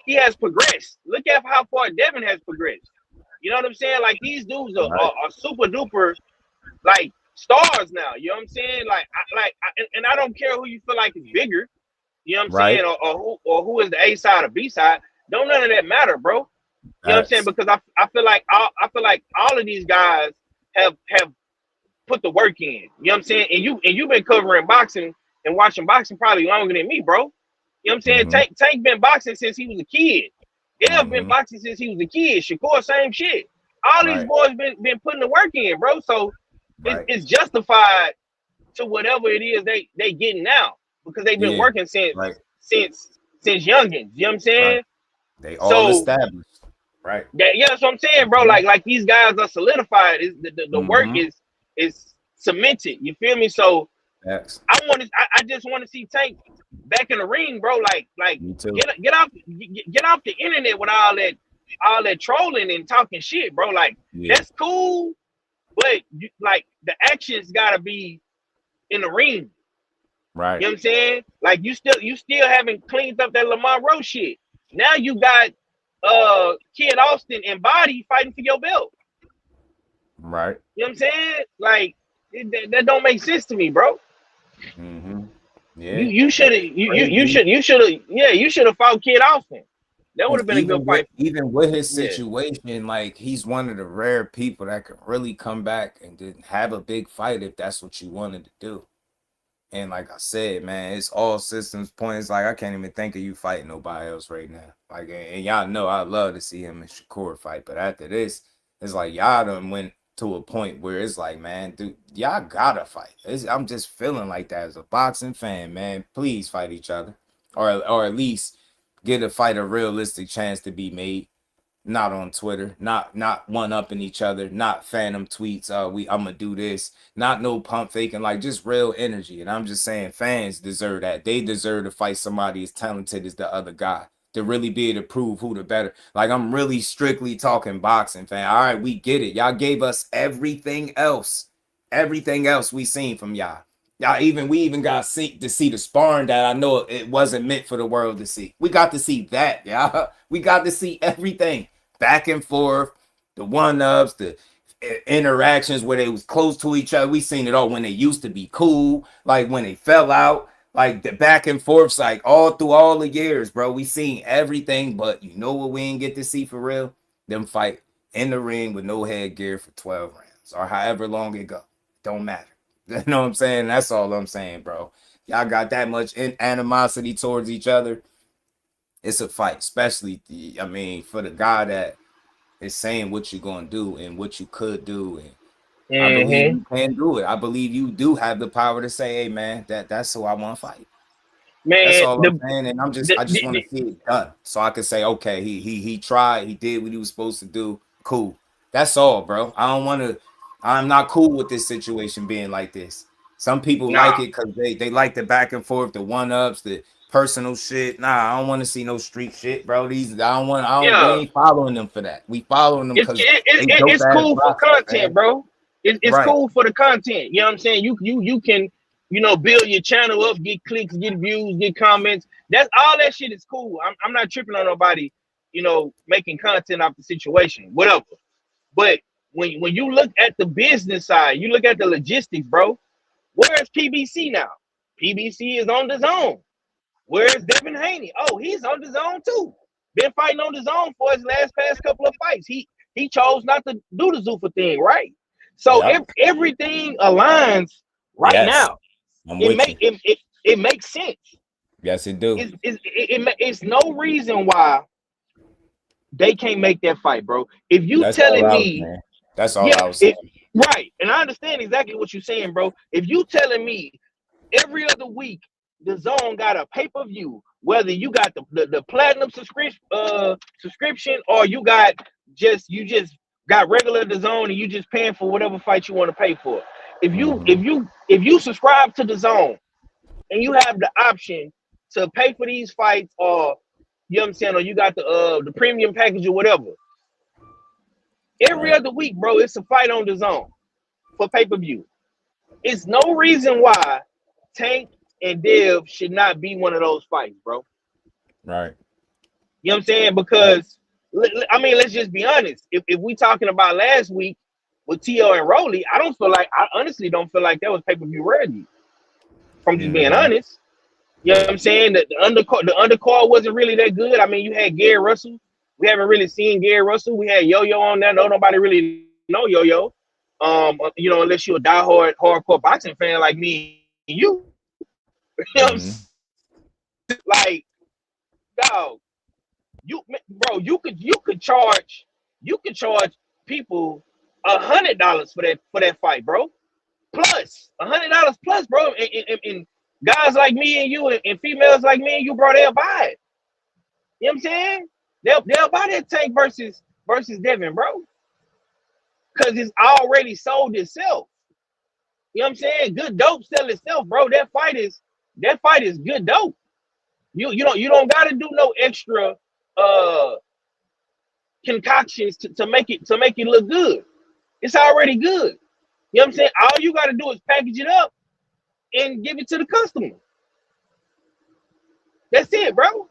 has progressed. Look at how far Devin has progressed. You know what I'm saying? Like, these dudes are super duper like stars now. You know what I'm saying? And I don't care who you feel like is bigger. You know what I'm saying? Or who is the A side or B side? Don't none of that matter, bro. You know what I'm saying? Because I feel like all of these guys have put the work in. You know what I'm saying? And you've been covering boxing and watching boxing probably longer than me, bro. You know what I'm saying? Tank been boxing since he was a kid. Dev been boxing since he was a kid. Shakur, same shit. All these boys been putting the work in, bro. So it's justified to whatever it is they getting now, because they've been working since youngins. You know what I'm saying?
They all established. Right.
Yeah, that's what I'm saying, bro. Like these guys are solidified. The work is cemented. You feel me? So I just want to see Tank back in the ring, bro. Like get off the internet with all that trolling and talking shit, bro. Like, that's cool, but like, the actions gotta be in the ring. Right. You know what I'm saying? Like, you still haven't cleaned up that Lamar Rowe shit. Now you got Kid Austin and Body fighting for your belt.
Right.
You know what I'm saying? Like, that don't make sense to me, bro. Yeah. You should have fought Kid Austin. That would have been a good fight.
Even with his situation, like, he's one of the rare people that can really come back and then have a big fight if that's what you wanted to do. And like I said, man, it's all systems points. Like, I can't even think of you fighting nobody else right now. Like, and y'all know I love to see him and Shakur fight, but after this, it's like y'all done went to a point where it's like, man, dude, y'all gotta fight. I'm just feeling like that as a boxing fan, man. Please fight each other, or at least get a fight a realistic chance to be made. Not on Twitter, not one upping each other, not phantom tweets. I'm gonna do this, not no pump faking, like, just real energy. And I'm just saying, fans deserve that. They deserve to fight somebody as talented as the other guy, to really be able to prove who the better. Like, I'm really strictly talking boxing, fan. All right, we get it. Y'all gave us everything else we seen from y'all. We even got to see the sparring that I know it wasn't meant for the world to see. We got to see that, y'all. We got to see everything. Back and forth, the one-ups, the interactions where they was close to each other. We seen it all when they used to be cool, like when they fell out, like the back and forths, like all through all the years, bro. We seen everything, but you know what we ain't get to see for real? Them fight in the ring with no headgear for 12 rounds or however long it go. Don't matter. You know what I'm saying? That's all I'm saying, bro. Y'all got that much animosity towards each other. It's a fight, especially, for the guy that is saying what you're going to do and what you could do. And I believe you can do it. I believe you do have the power to say, hey, man, that's who I want to fight.
Man,
That's all I'm saying, and I just want to see it done, so I can say, okay, he tried, he did what he was supposed to do. Cool. That's all, bro. I'm not cool with this situation being like this. Some people like it because they like the back and forth, the one-ups, the personal shit. Nah, I don't want to see no street shit, bro. We ain't following them for that. We following them because
it's cool for content,
man.
bro. It's
Right.
cool for the content. You know what I'm saying? You can, build your channel up, get clicks, get views, get comments. That's all that shit is cool. I'm not tripping on nobody, making content off the situation, whatever. But when you look at the business side, you look at the logistics, bro. Where's PBC now? PBC is on the zone. Where's Devin Haney? Oh, he's on the zone too. Been fighting on the zone for his past couple of fights. He chose not to do the Zuffa thing, right? So everything aligns right now. It makes sense.
Yes, it do.
It's no reason why they can't make that fight, bro. If you telling me,
that's all I was saying.
Right, and I understand exactly what you're saying, bro. If you telling me every other week the zone got a pay-per-view, whether you got the platinum subscription or you just got regular the zone and you just paying for whatever fight you want to pay for. If you subscribe to the zone and you have the option to pay for these fights, or you know what I'm saying, or you got the premium package or whatever, every other week, bro, it's a fight on the zone for pay-per-view. It's no reason why Tank and Dev should not be one of those fights, bro.
Right.
You know what I'm saying? Because let's just be honest. If we talking about last week with Tio and Rolly, I honestly don't feel like that was pay-per-view worthy. From just being honest. You know what I'm saying? The undercard wasn't really that good. I mean, you had Gary Russell. We haven't really seen Gary Russell. We had Yo-Yo on there. Nobody really know Yo-Yo. Unless you're a diehard hardcore boxing fan like me and you. You know what I'm saying? Like, dog, you could charge people $100 for that fight, bro. Plus $100 plus, bro. And guys like me and you and females like me and you, bro, they'll buy it. You know what I'm saying? They'll buy that Tank versus Devin, bro. Because it's already sold itself. You know what I'm saying? Good dope sell itself, bro. That fight is good dope. You don't gotta do no extra concoctions to make it look good. It's already good. You know what I'm saying? All you gotta do is package it up and give it to the customer. That's it, bro.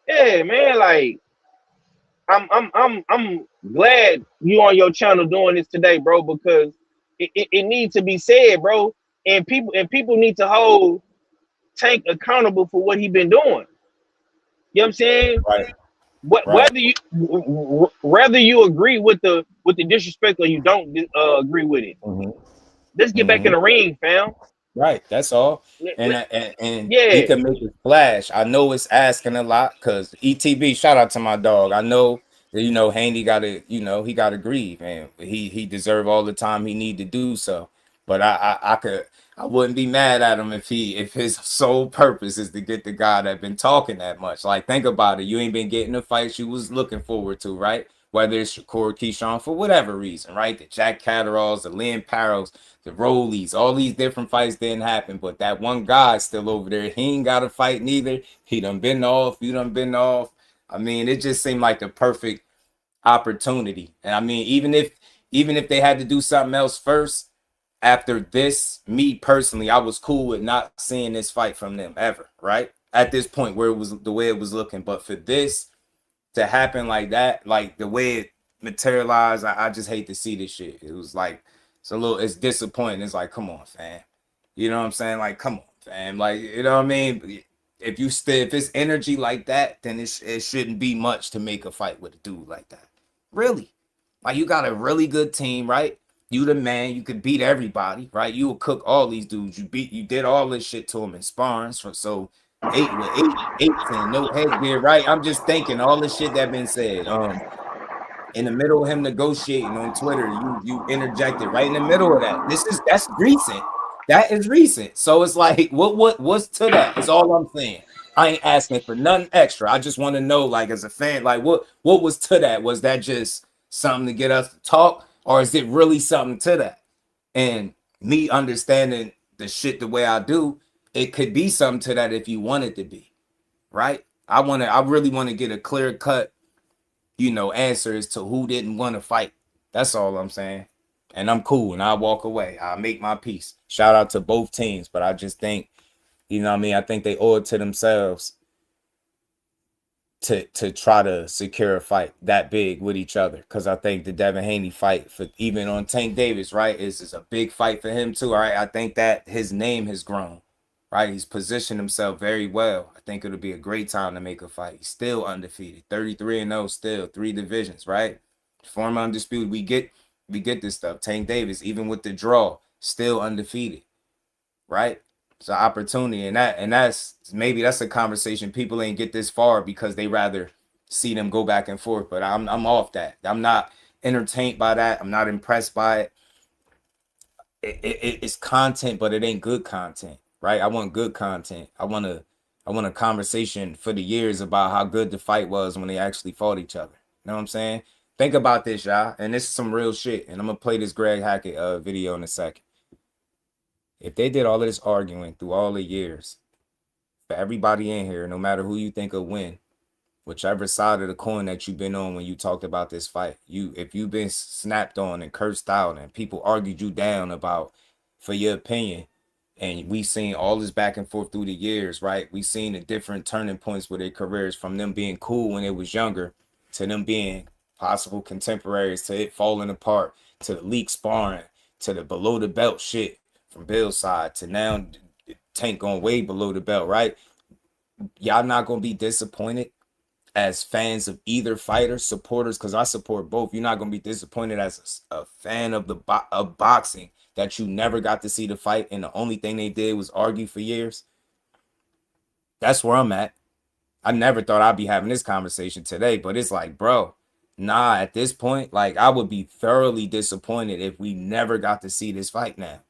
Yeah, man, like I'm glad you on your channel doing this today, bro, because it needs to be said, bro. And people need to hold Tank accountable for what he been doing. You know what I'm saying?
Right.
Whether you agree with the disrespect or you don't agree with it. Let's get back in the ring, fam.
Right, that's all. And he can make it splash. I know it's asking a lot because ETB, shout out to my dog. I know that, Haney gotta, he gotta grieve, and he deserve all the time he need to do so. But I wouldn't be mad at him if his sole purpose is to get the guy that been talking that much. Like, think about it. You ain't been getting the fights you was looking forward to, right? Whether it's Shakur, Keyshawn, for whatever reason, right? The Jack Catteralls, the Lynn Parrows, the Rollies, all these different fights didn't happen. But that one guy's still over there. He ain't got a fight neither. He done been off. You done been off. I mean, it just seemed like the perfect opportunity. And I mean, even if they had to do something else first, after this, me personally, I was cool with not seeing this fight from them ever, right? At this point where it was the way it was looking. But for this to happen like that, like the way it materialized, I just hate to see this shit. It was like, it's disappointing. It's like, come on, fam. You know what I'm saying? Like, come on, fam. Like, you know what I mean? If it's energy like that, then it shouldn't be much to make a fight with a dude like that. Really? Like, you got a really good team, right? You the man, you could beat everybody, right? You will cook all these dudes. You did all this shit to them in sparring. So eight and no headgear, right? I'm just thinking all the shit that been said. In the middle of him negotiating on Twitter, you interjected right in the middle of that. That's recent. That is recent. So it's like, what's to that? Is all I'm saying. I ain't asking for nothing extra. I just want to know, like, as a fan, like, what was to that? Was that just something to get us to talk, or is it really something to that? And me understanding the shit the way I do, it could be something to that if you want it to be, right? I really want to get a clear cut, answer as to who didn't want to fight. That's all I'm saying. And I'm cool, and I'll walk away. I'll make my peace. Shout out to both teams, but I just think, I think they owe it to themselves to try to secure a fight that big with each other. Because I think the Devin Haney fight, for even on Tank Davis, right, is a big fight for him too. All right, I think that his name has grown, right? He's positioned himself very well. I think it'll be a great time to make a fight. He's still undefeated, 33-0, still 3 divisions, right? Former undisputed. We get this stuff. Tank Davis, even with the draw, still undefeated, right? It's an opportunity, and that's maybe that's a conversation people ain't get this far because they rather see them go back and forth. But I'm off that. I'm not entertained by that. I'm not impressed by it. It's content, but it ain't good content, right? I want good content. I want a conversation for the years about how good the fight was when they actually fought each other. You know what I'm saying? Think about this, y'all, and this is some real shit. And I'm gonna play this Greg Hackett video in a second. If they did all of this arguing through all the years, for everybody in here, no matter who you think will win, whichever side of the coin that you've been on when you talked about this fight, if you've been snapped on and cursed out and people argued you down about for your opinion, and we seen all this back and forth through the years, right? We seen the different turning points with their careers, from them being cool when they was younger to them being possible contemporaries, to it falling apart, to the leak sparring, to the below the belt shit from Bill's side, to now Tank going way below the belt, right? Y'all not gonna be disappointed as fans of either fighter, supporters, because I support both. You're not gonna be disappointed as a fan of of boxing that you never got to see the fight and the only thing they did was argue for years. That's where I'm at. I never thought I'd be having this conversation today, but it's like, bro, nah, at this point, like, I would be thoroughly disappointed if we never got to see this fight now.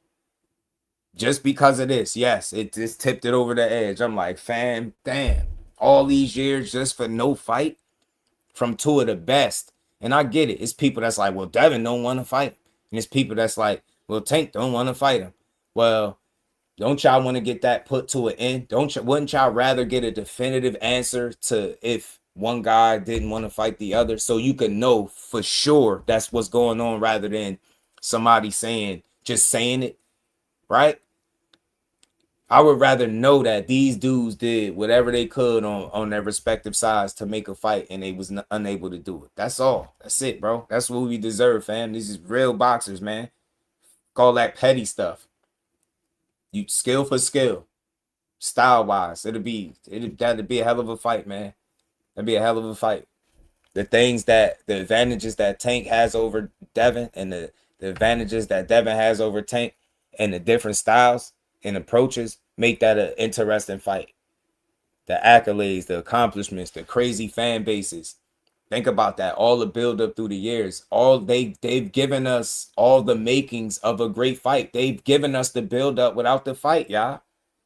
Just because of this, yes, it just tipped it over the edge. I'm like, fam, damn, all these years just for no fight from 2 of the best. And I get it. It's people that's like, well, Devin don't want to fight him. And it's people that's like, well, Tank don't want to fight him. Well, don't y'all want to get that put to an end? Wouldn't y'all rather get a definitive answer to if one guy didn't want to fight the other, so you can know for sure that's what's going on, rather than somebody just saying it, right? I would rather know that these dudes did whatever they could on their respective sides to make a fight, and they was unable to do it. That's all. That's it, bro. That's what we deserve, fam. These is real boxers, man. Call that petty stuff. You skill for skill, style wise. That'd be a hell of a fight, man. That'd be a hell of a fight. The advantages that Tank has over Devin, and the advantages that Devin has over Tank, and the different styles and approaches make that an interesting fight. The accolades, the accomplishments, the crazy fan bases. Think about that. All the build up through the years. They've given us all the makings of a great fight. They've given us the build up without the fight, y'all.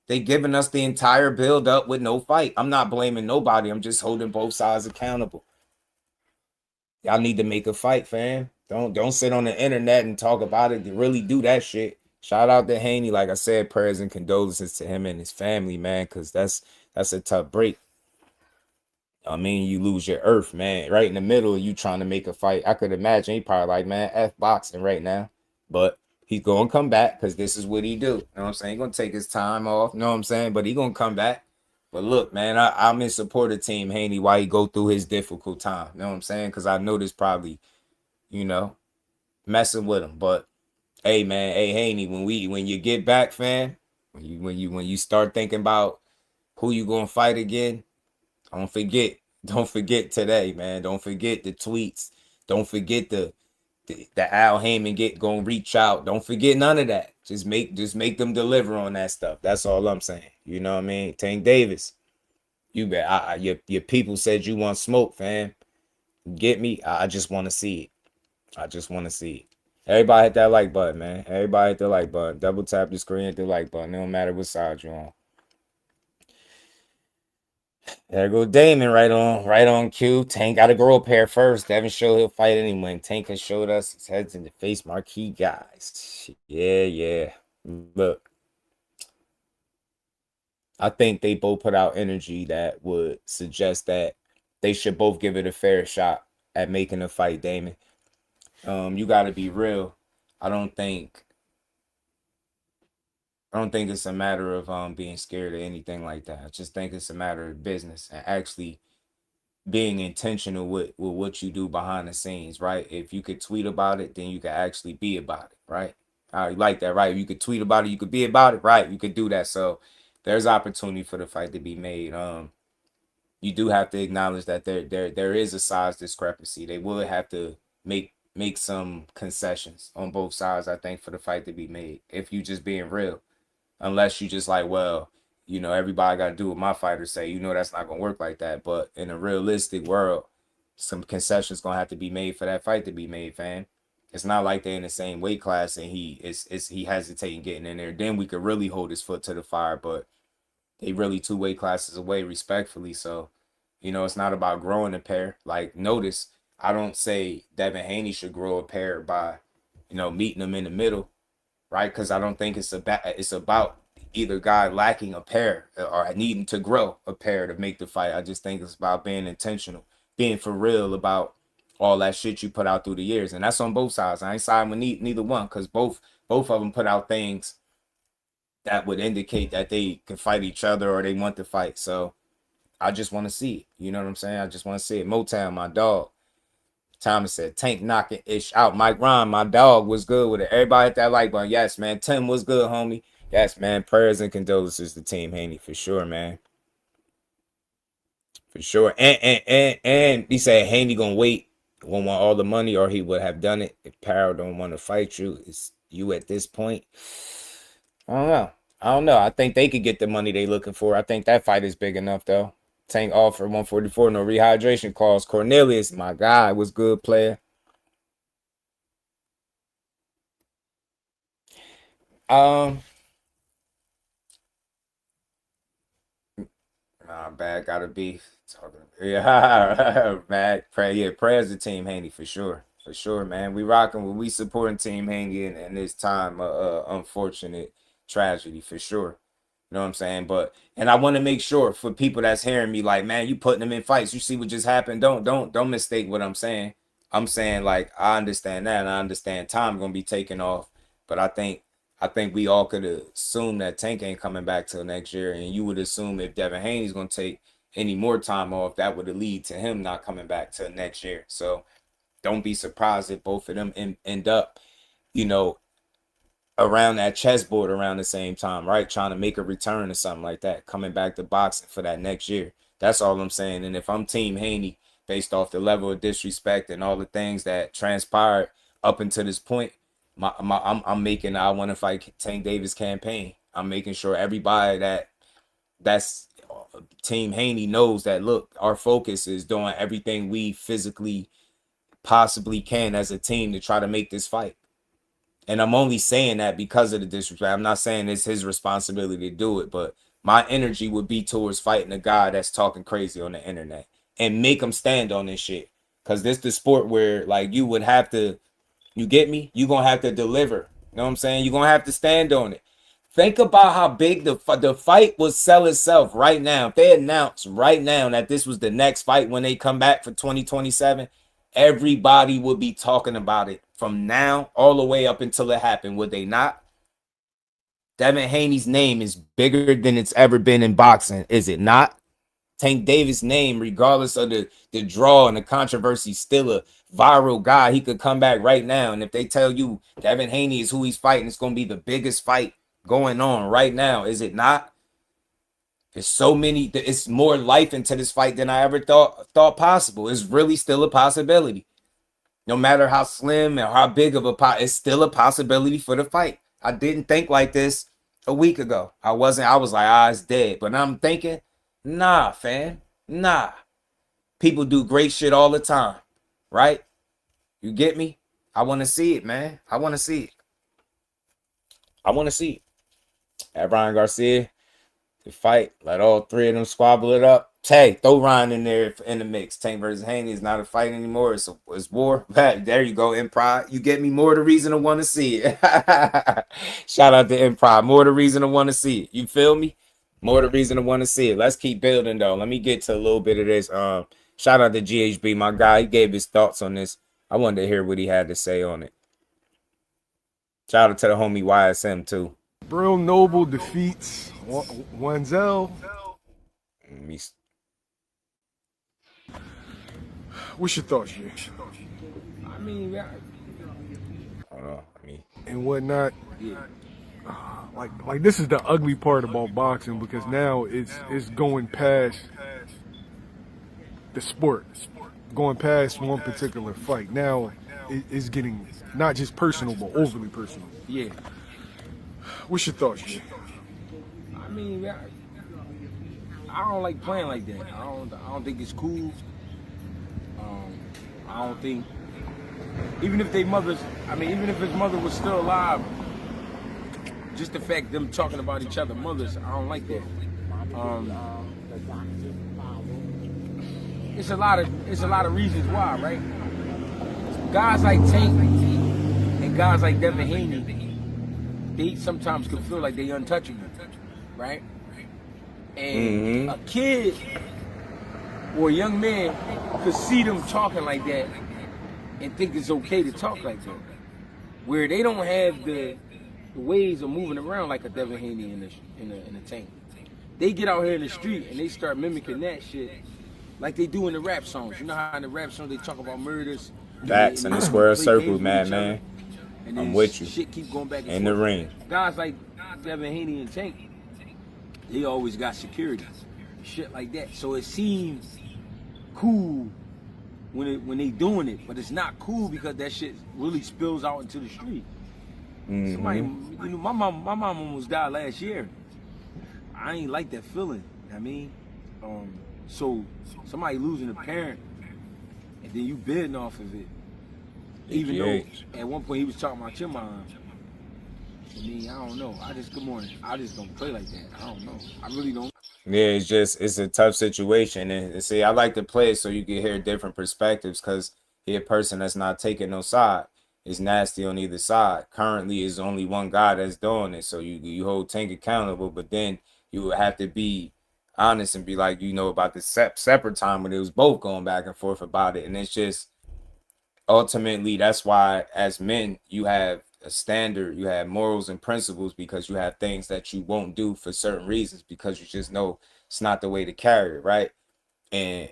They've given us the entire build up with no fight. I'm not blaming nobody. I'm just holding both sides accountable. Y'all need to make a fight, fam. Don't sit on the internet and talk about it. Really do that shit. Shout out to Haney. Like I said, prayers and condolences to him and his family, man, because that's a tough break. I mean, you lose your earth, man, right in the middle of you trying to make a fight. I could imagine he probably like, man, F boxing right now. But he's going to come back because this is what he do. You know what I'm saying? He's going to take his time off. You know what I'm saying? But he's going to come back. But look, man, I'm in support of Team Haney while he go through his difficult time. You know what I'm saying? Because I know this probably, messing with him. But hey, man, hey, Haney, when you get back, fam, when you start thinking about who you gonna fight again, don't forget today, man. Don't forget the tweets. Don't forget the Al Heyman gonna reach out. Don't forget none of that. Just make them deliver on that stuff. That's all I'm saying. You know what I mean? Tank Davis, you bet. Your people said you want smoke, fam. Get me? I just want to see it. I just want to see it. Everybody hit that like button, man. Everybody hit the like button. Double tap the screen, hit the like button. It don't matter what side you're on. There go Damon right on cue. Tank got to grow a pair first. Devin showed he'll fight anyone. Tank has showed us his heads in the face marquee guys. Yeah. Look, I think they both put out energy that would suggest that they should both give it a fair shot at making a fight, Damon. You got to be real. I don't think it's a matter of being scared or anything like that. I just think it's a matter of business and actually being intentional with what you do behind the scenes, right? If you could tweet about it, then you could actually be about it, right? I like that, right? You could tweet about it, you could be about it, right? You could do that. So there's opportunity for the fight to be made. You do have to acknowledge that there is a size discrepancy. They would have to make some concessions on both sides, I think, for the fight to be made. If you just being real. Unless you just like, well, everybody got to do what my fighters say. That's not going to work like that. But in a realistic world, some concessions going to have to be made for that fight to be made, fam. It's not like they're in the same weight class and he hesitating getting in there. Then we could really hold his foot to the fire. But they really 2 weight classes away, respectfully. So, it's not about growing a pair. Like, notice, I don't say Devin Haney should grow a pair by, meeting them in the middle. Right, because I don't think it's about either guy lacking a pair or needing to grow a pair to make the fight. I just think it's about being intentional, being for real about all that shit you put out through the years, and that's on both sides. I ain't siding with neither one because both of them put out things that would indicate that they can fight each other or they want to fight. So I just want to see it. You know what I'm saying? I just want to see it. Motown, my dog. Thomas said, Tank knocking ish out. Mike Ron, my dog, was good with it. Everybody hit that like button. Yes, man. Tim was good, homie. Yes, man. Prayers and condolences to Team Haney for sure, man. For sure. And he said Haney gonna wait, won't want all the money, or he would have done it. If Parrow don't want to fight you, it's you at this point. I don't know. I think they could get the money they looking for. I think that fight is big enough though. Tank offer 144, no rehydration clause. Cornelius, my guy, was good player. Bad gotta be talking. Yeah, bad. Prayers to Team Haney for sure. For sure, man. We supporting Team Haney in this time unfortunate tragedy for sure. You know what I'm saying? And I want to make sure for people that's hearing me, like, man, you putting them in fights. You see what just happened. Don't mistake what I'm saying. I'm saying, like, I understand that, and I understand time gonna be taken off. But I think we all could assume that Tank ain't coming back till next year, and you would assume if Devin Haney's gonna take any more time off, that would lead to him not coming back till next year. So don't be surprised if both of them end up, around that chessboard around the same time, right? Trying to make a return or something like that, coming back to boxing for that next year. That's all I'm saying. And if I'm Team Haney, based off the level of disrespect and all the things that transpired up until this point, I'm making I want to fight Tank Davis campaign. I'm making sure everybody that's Team Haney knows that, look, our focus is doing everything we physically possibly can as a team to try to make this fight. And I'm only saying that because of the disrespect. I'm not saying it's his responsibility to do it, but my energy would be towards fighting a guy that's talking crazy on the internet and make him stand on this shit. Because this the sport where, like, you would have to, you get me? You're going to have to deliver. You know what I'm saying? You're going to have to stand on it. Think about how big the fight will sell itself right now. If they announce right now that this was the next fight when they come back for 2027, everybody would be talking about it from now all the way up until it happened, would they not? Devin Haney's name is bigger than it's ever been in boxing, is it not? Tank Davis' name, regardless of the draw and the controversy, still a viral guy. He could come back right now, and if they tell you Devin Haney is who he's fighting, it's going to be the biggest fight going on right now, is it not? There's so many, it's more life into this fight than I ever thought possible. It's really still a possibility. No matter how slim or how big of a pot, it's still a possibility for the fight. I didn't think like this a week ago. I was like, it's dead. But I'm thinking, nah, fam, nah. People do great shit all the time, right? You get me? I want to see it, man. I want to see it. I want to see it. At Ryan Garcia, the fight, let all three of them squabble it up. Tay, throw Ryan in there in the mix. Tank versus Haney is not a fight anymore. It's war. There you go, Improv. You get me more the reason to want to see it. Shout out to Improv. More the reason to want to see it. You feel me? More the reason to want to see it. Let's keep building, though. Let me get to a little bit of this. Shout out to GHB, my guy. He gave his thoughts on this. I wanted to hear what he had to say on it. Shout out to the homie YSM, too.
Brill Noble defeats Wanzel. What's your thoughts, Jay?
I mean,
and whatnot. Yeah. Like this is the ugly part about boxing because now it's going past the sport, going past one particular fight. Now it's getting not just personal but overly personal.
Yeah.
What's your thoughts, Jay?
I mean, I don't like playing like that. I don't think it's cool. I don't think, even if even if his mother was still alive, just the fact them talking about each other mothers, I don't like that. It's a lot of reasons why, right? Guys like Tank and guys like Devin Haney, they sometimes can feel like they untouchable, right? And a kid or a young man could see them talking like that and think it's okay to talk like that, where they don't have the ways of moving around like a Devin Haney in a Tank. They get out here in the street and they start mimicking that shit like they do in the rap songs. You know how in the rap songs they talk about murders?
Facts in the square circle, man.
And
I'm with you.
Shit keep going back and
in
forth.
the ring.
Guys like Devin Haney and Tank, they always got security, shit like that. So it seems cool when they doing it, but it's not cool because that shit really spills out into the street. Somebody, my mom almost died last year. I ain't like that feeling. I mean, so somebody losing a parent and then you bidding off of it. Even though at one point he was talking about your mom. I mean, I don't know. I just don't play like that. I don't know. I really don't.
Yeah, it's a tough situation. And see, I like to play it so you can hear different perspectives because you're a person that's not taking no side. It's nasty on either side. Currently, it's only one guy that's doing it. So you hold Tank accountable, but then you would have to be honest and be like, about the separate time when it was both going back and forth about it. And it's just, ultimately, that's why as men, you have a standard, you have morals and principles because you have things that you won't do for certain reasons because you just know it's not the way to carry it, right? And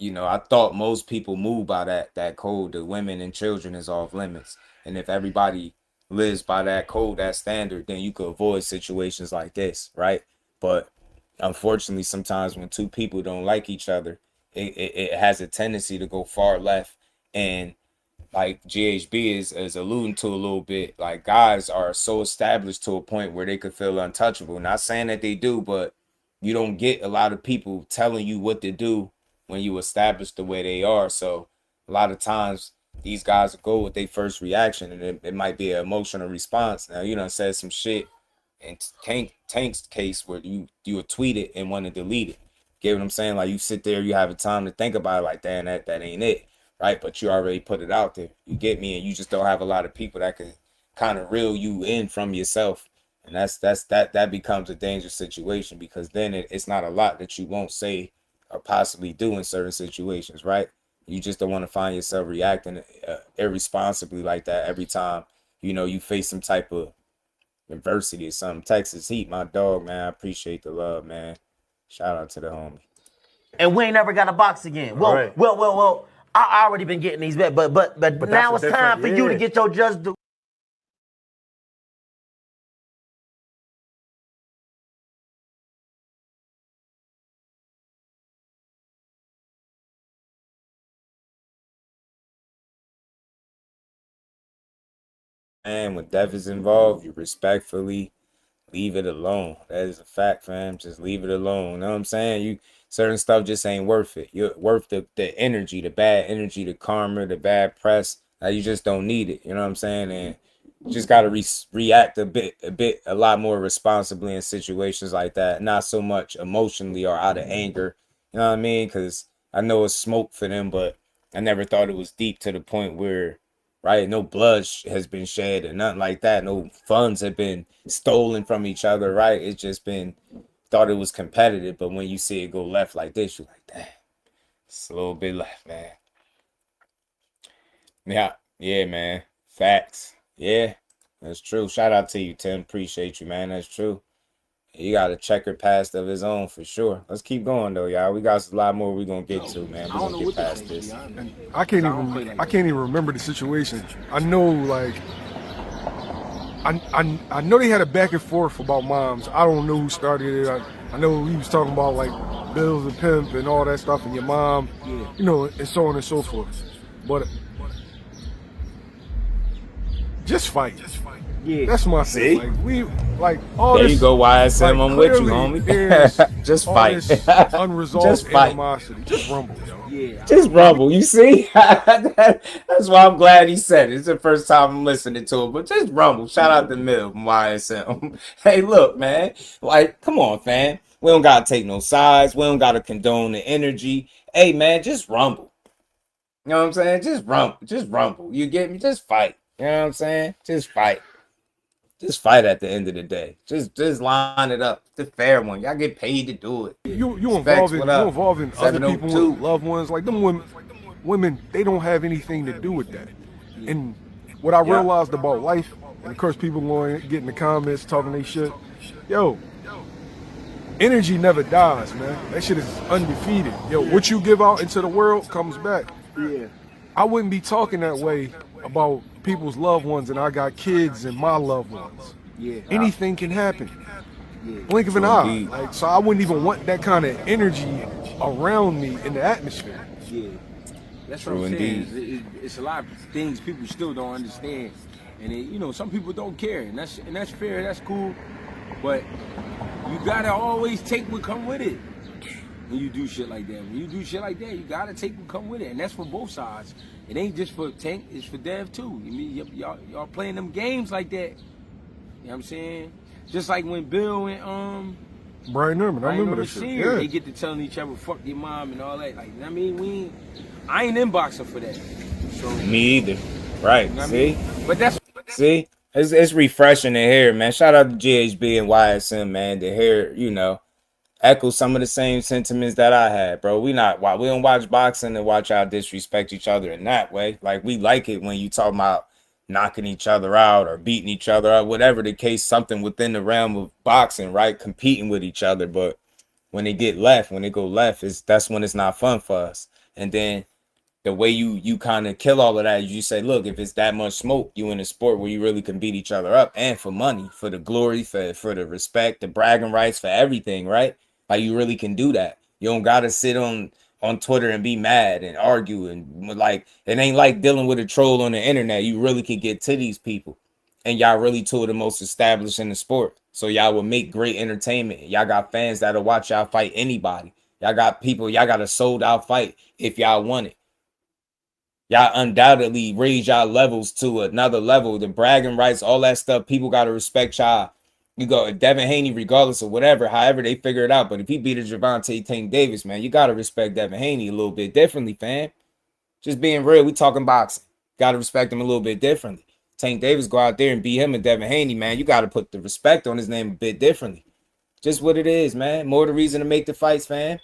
I thought most people move by that code. The women and children is off limits. And if everybody lives by that code, that standard, then you could avoid situations like this, right? But unfortunately, sometimes when two people don't like each other, it has a tendency to go far left. And like GHB is alluding to a little bit, like guys are so established to a point where they could feel untouchable. Not saying that they do, but you don't get a lot of people telling you what to do when you establish the way they are. So a lot of times these guys will go with their first reaction and it might be an emotional response. Now, you done said some shit in Tank's case where you would tweet it and want to delete it. Get what I'm saying? Like you sit there, you have a time to think about it like that, and that ain't it. Right, but you already put it out there. You get me, and you just don't have a lot of people that can kind of reel you in from yourself, and that becomes a dangerous situation because then it's not a lot that you won't say or possibly do in certain situations, right? You just don't want to find yourself reacting irresponsibly like that every time you face some type of adversity or something. Texas Heat, my dog, man. I appreciate the love, man. Shout out to the homie.
And we ain't never got a box again. Well. I already been getting these bets, but now it's time for you to get your just due.
And when Devin's involved, you respectfully leave it alone. That is a fact, fam. Just leave it alone. You know what I'm saying? Certain stuff just ain't worth it. You're worth the energy, the bad energy, the karma, the bad press, You just don't need it. You know what I'm saying? And you just got to react a lot more responsibly in situations like that. Not so much emotionally or out of anger. You know what I mean? Because I know it's smoke for them, but I never thought it was deep to the point where, right, no blood has been shed or nothing like that. No funds have been stolen from each other, right? It's just been, thought it was competitive. But when you see it go left like this, you're like, damn, it's a little bit left, man. Yeah, man. Facts. Yeah, that's true. Shout out to you, Tim. Appreciate you, man. That's true. He got a checkered past of his own for sure. Let's keep going though, y'all. We got a lot more we're gonna get to, man. We're gonna get past this.
I can't even remember the situation. I know, like, I know they had a back and forth about moms. I don't know who started it. I know he was talking about like bills and pimp and all that stuff, and your mom, you know, and so on and so forth. But just fight. Yeah, that's my thing. Like all
there
this.
You go, YSM.
Like,
I'm with you, homie. Just fight.
Unresolved
Just fight.
Animosity. Just rumble, yo.
Yeah. Just rumble. You see? That's why I'm glad he said it. It's the first time I'm listening to it. But just rumble. Shout out to Mill from YSM. Hey, look, man. Like, come on, fam. We don't gotta take no sides. We don't gotta condone the energy. Hey, man, just rumble. You know what I'm saying? Just rumble. Just rumble. You get me? Just fight. You know what I'm saying? Just fight. Just fight at the end of the day. Just line it up. The fair one. Y'all get paid to do it.
You involving other people, loved ones. Like them women, they don't have anything to do with that. And what I realized about life, and of course people going get in the comments talking they shit. Yo, energy never dies, man. That shit is undefeated. Yo, what you give out into the world comes back. Yeah. I wouldn't be talking that way about people's loved ones, and I got kids and my loved ones. Yeah. Anything can happen. Yeah. Blink of an eye. Like, so I wouldn't even want that kind of energy around me in the atmosphere.
Yeah. That's what I'm saying. It's a lot of things people still don't understand. And you know, some people don't care, and that's fair, that's cool. But you gotta always take what come with it. When you do shit like that. When you do shit like that, you gotta take what come with it. And that's for both sides. It ain't just for Tank, it's for Dev too. You mean y'all playing them games like that. You know what I'm saying? Just like when Bill and
Brian Norman, I remember that shit. Yeah.
They get to telling each other fuck your mom and all that. Like, I mean, I ain't in boxing for that. So
me either. Right. You know see?
I mean? But that's
see? It's refreshing to hear, man. Shout out to GHB and YSM, man, to hear, you know, echo some of the same sentiments that I had, bro. We don't watch boxing and watch y'all disrespect each other in that way. Like, we like it when you talk about knocking each other out or beating each other up, whatever the case, something within the realm of boxing, right? Competing with each other. But when they go left, that's when it's not fun for us. And then the way you kind of kill all of that, you say, look, if it's that much smoke, you in a sport where you really can beat each other up, and for money, for the glory, for the respect, the bragging rights, for everything, right? Like, you really can do that. You don't gotta sit on Twitter and be mad and argue, and like, it ain't like dealing with a troll on the internet. You really can get to these people, and y'all really two of the most established in the sport. So y'all will make great entertainment. Y'all got fans that'll watch y'all fight anybody. Y'all got people, y'all got a sold out fight if y'all want it. Y'all undoubtedly raise y'all levels to another level. The bragging rights, all that stuff, people got to respect y'all. You go Devin Haney, regardless of whatever, however they figure it out. But if he beat a Gervonta Tank Davis, man, you got to respect Devin Haney a little bit differently, fam. Just being real, we talking boxing. Got to respect him a little bit differently. Tank Davis go out there and beat him and Devin Haney, man. You got to put the respect on his name a bit differently. Just what it is, man. More the reason to make the fights, fam.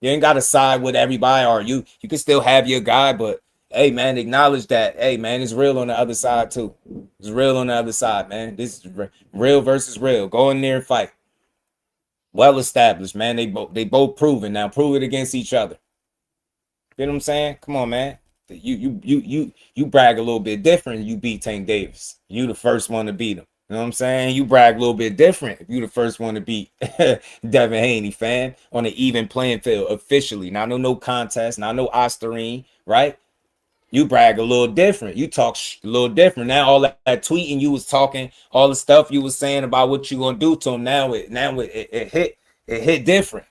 You ain't got to side with everybody, or you can still have your guy, but hey, man, acknowledge that. Hey, man, it's real on the other side, too. It's real on the other side, man. This is real versus real. Go in there and fight. Well established, man. They both proven. Now prove it against each other. You know what I'm saying? Come on, man. You brag a little bit different. You beat Tank Davis. You the first one to beat him. You know what I'm saying? You brag a little bit different if you the first one to beat Devin Haney, fan, on an even playing field officially. Not no contest, not no Osterine, right? You brag a little different. You talk a little different. Now all that tweeting you was talking, all the stuff you was saying about what you gonna do to him. Now it hit different.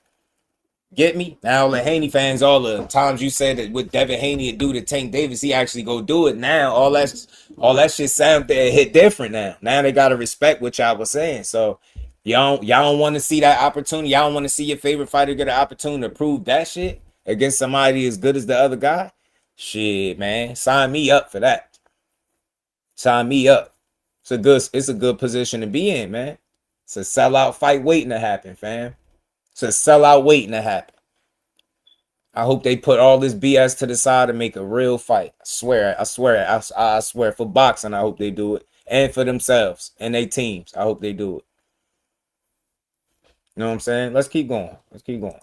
Get me? Now all the Haney fans, all the times you said that with Devin Haney to do to Tank Davis, he actually go do it. Now all that shit sound there hit different now. Now they gotta respect what y'all was saying. So y'all don't want to see that opportunity. Y'all don't want to see your favorite fighter get an opportunity to prove that shit against somebody as good as the other guy. Shit, man. Sign me up for that. Sign me up. It's a good position to be in, man. It's a sellout fight waiting to happen, fam. It's a sellout waiting to happen. I hope they put all this BS to the side and make a real fight. I swear for boxing, I hope they do it. And for themselves and their teams. I hope they do it. You know what I'm saying? Let's keep going. Keep going.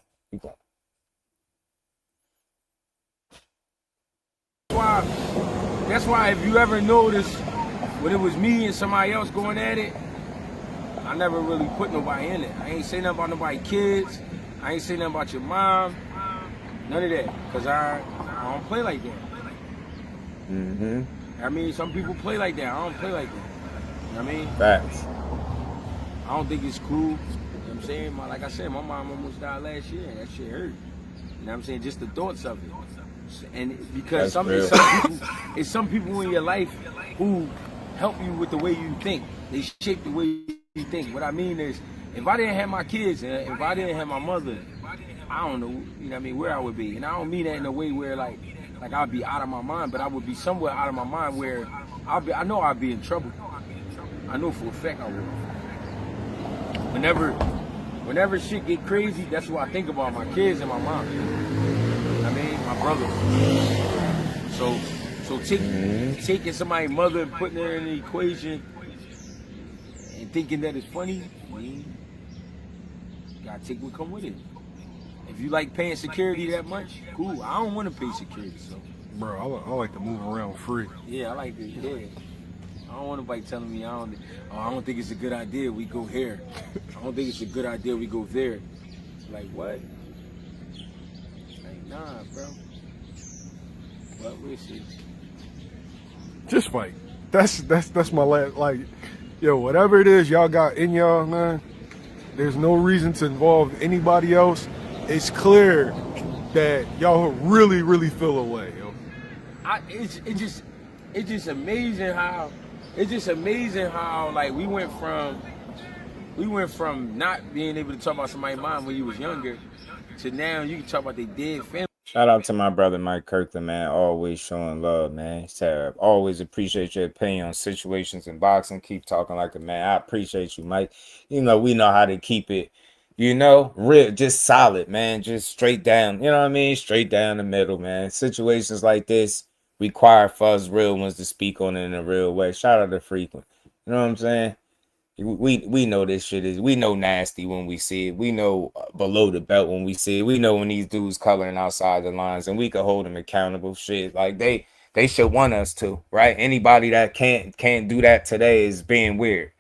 That's why if you ever notice when it was me and somebody else going at it, I never really put nobody in it. I ain't say nothing about nobody's kids. I ain't say nothing about your mom. None of that. Because I don't play like that.
Mm-hmm.
I mean, some people play like that. I don't play like that. You know what I mean?
Facts.
I don't think it's cool. You know what I'm saying? Like I said, my mom almost died last year. That shit hurt. You know what I'm saying? Just the thoughts of it. And because it's some people in your life who help you with the way you think. They shape the way you think. What I mean is, if I didn't have my kids, and if I didn't have my mother, I don't know, you know what I mean, where I would be. And I don't mean that in a way where like I'd be out of my mind, but I would be somewhere out of my mind where I know I'd be in trouble. I know for a fact I would. Whenever shit get crazy, that's what I think about, my kids and my mom. You know what I mean? My brother. So taking somebody's mother and putting her in the equation and thinking that it's funny, I mean, you gotta take what come with it. If you like paying security that much, cool. I don't want to pay security, so.
Bro, I like to move around free.
Yeah, I like it. Yeah. I don't want nobody telling me I don't think it's a good idea we go here. I don't think it's a good idea we go there. Like what? Like nah, bro. But we'll see.
Just fight. That's my last, like, yo, whatever it is y'all got in y'all, man, there's no reason to involve anybody else. It's clear that y'all really, really feel away, yo.
It's just amazing how like we went from not being able to talk about somebody's mom when you was younger to now you can talk about their dead family.
Shout out to my brother Mike Kirkland, man. Always showing love, man. He said, always appreciate your opinion on situations in boxing. Keep talking like a man. I appreciate you, Mike. You know, we know how to keep it, you know, real, just solid, man. Just straight down, you know what I mean? Straight down the middle, man. Situations like this require for us real ones to speak on it in a real way. Shout out to Frequent. You know what I'm saying? We know this shit is, we know nasty when we see it. We know below the belt when we see it. We know when these dudes coloring outside the lines, and we can hold them accountable. Shit, like they should want us to, right? Anybody that can't do that today is being weird,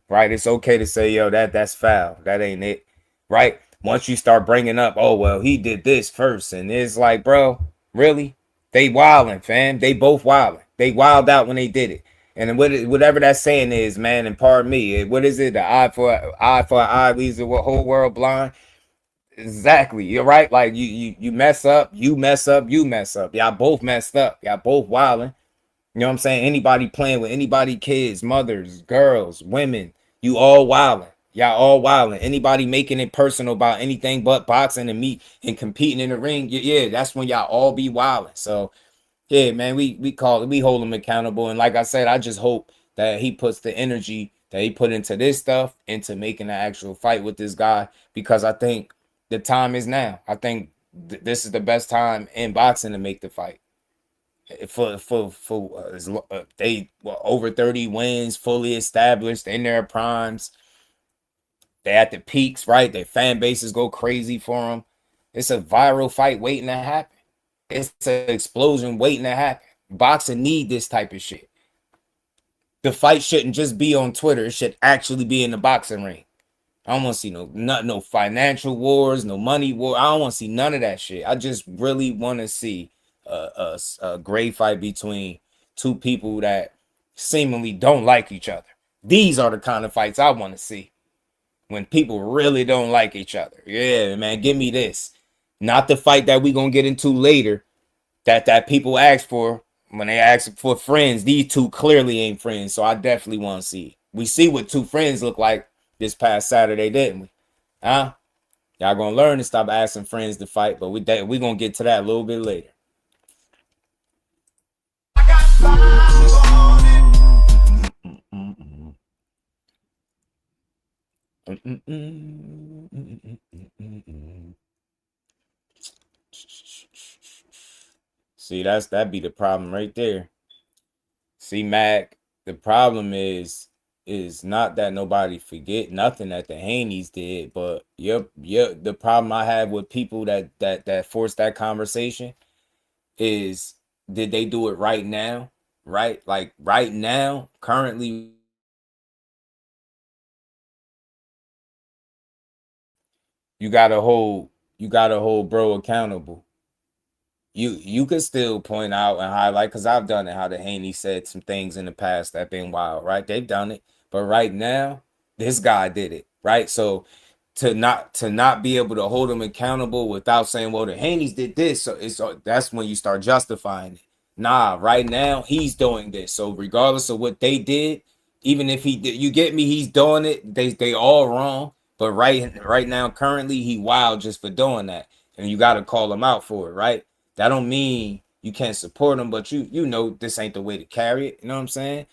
right? It's okay to say, yo, that's foul. That ain't it, right? Once you start bringing up, oh well, he did this first, and it's like, bro, really? They wilding, fam. They both wilding. They wild out when they did it. And whatever that saying is, man, and pardon me, what is it? The eye for an eye leaves the whole world blind. Exactly. You're right. Like you mess up, you mess up, you mess up. Y'all both messed up. Y'all both wilding. You know what I'm saying? Anybody playing with anybody, kids, mothers, girls, women, you all wilding. Y'all all wilding. Anybody making it personal about anything but boxing and meat and competing in the ring, yeah, that's when y'all all be wilding. So yeah, man, we hold him accountable. And like I said, I just hope that he puts the energy that he put into this stuff into making an actual fight with this guy, because I think the time is now. I think this is the best time in boxing to make the fight. They over 30 wins, fully established in their primes. They at the peaks, right? Their fan bases go crazy for them. It's a viral fight waiting to happen. It's an explosion waiting to happen. Boxing need this type of shit. The fight shouldn't just be on Twitter. It should actually be in the boxing ring. I don't want to see no financial wars, no money war. I don't want to see none of that shit. I just really want to see a great fight between two people that seemingly don't like each other. These are the kind of fights I want to see. When people really don't like each other. Yeah, man, give me this. Not the fight that we gonna get into later that people ask for when they ask for friends. These two clearly ain't friends, so I definitely want to see it. We see what two friends look like this past Saturday, didn't we? Huh? Y'all gonna learn to stop asking friends to fight, but we gonna get to that a little bit later. See, that'd be the problem right there. See, Mac, the problem is not that nobody forget nothing that the Haneys did, but the problem I have with people that force that conversation is, did they do it right now? Right? Like right now, currently, you gotta hold bro accountable. You could still point out and highlight, because I've done it, how the Haney said some things in the past that been wild, right? They've done it. But right now, this guy did it, right? So to not be able to hold him accountable without saying, well, the Haneys did this, so that's when you start justifying it. Nah, right now he's doing this. So regardless of what they did, even if he did, you get me, he's doing it. They all wrong. But right now, currently, he wild just for doing that. And you got to call him out for it, right? That don't mean you can't support him, but you know this ain't the way to carry it. You know what I'm saying?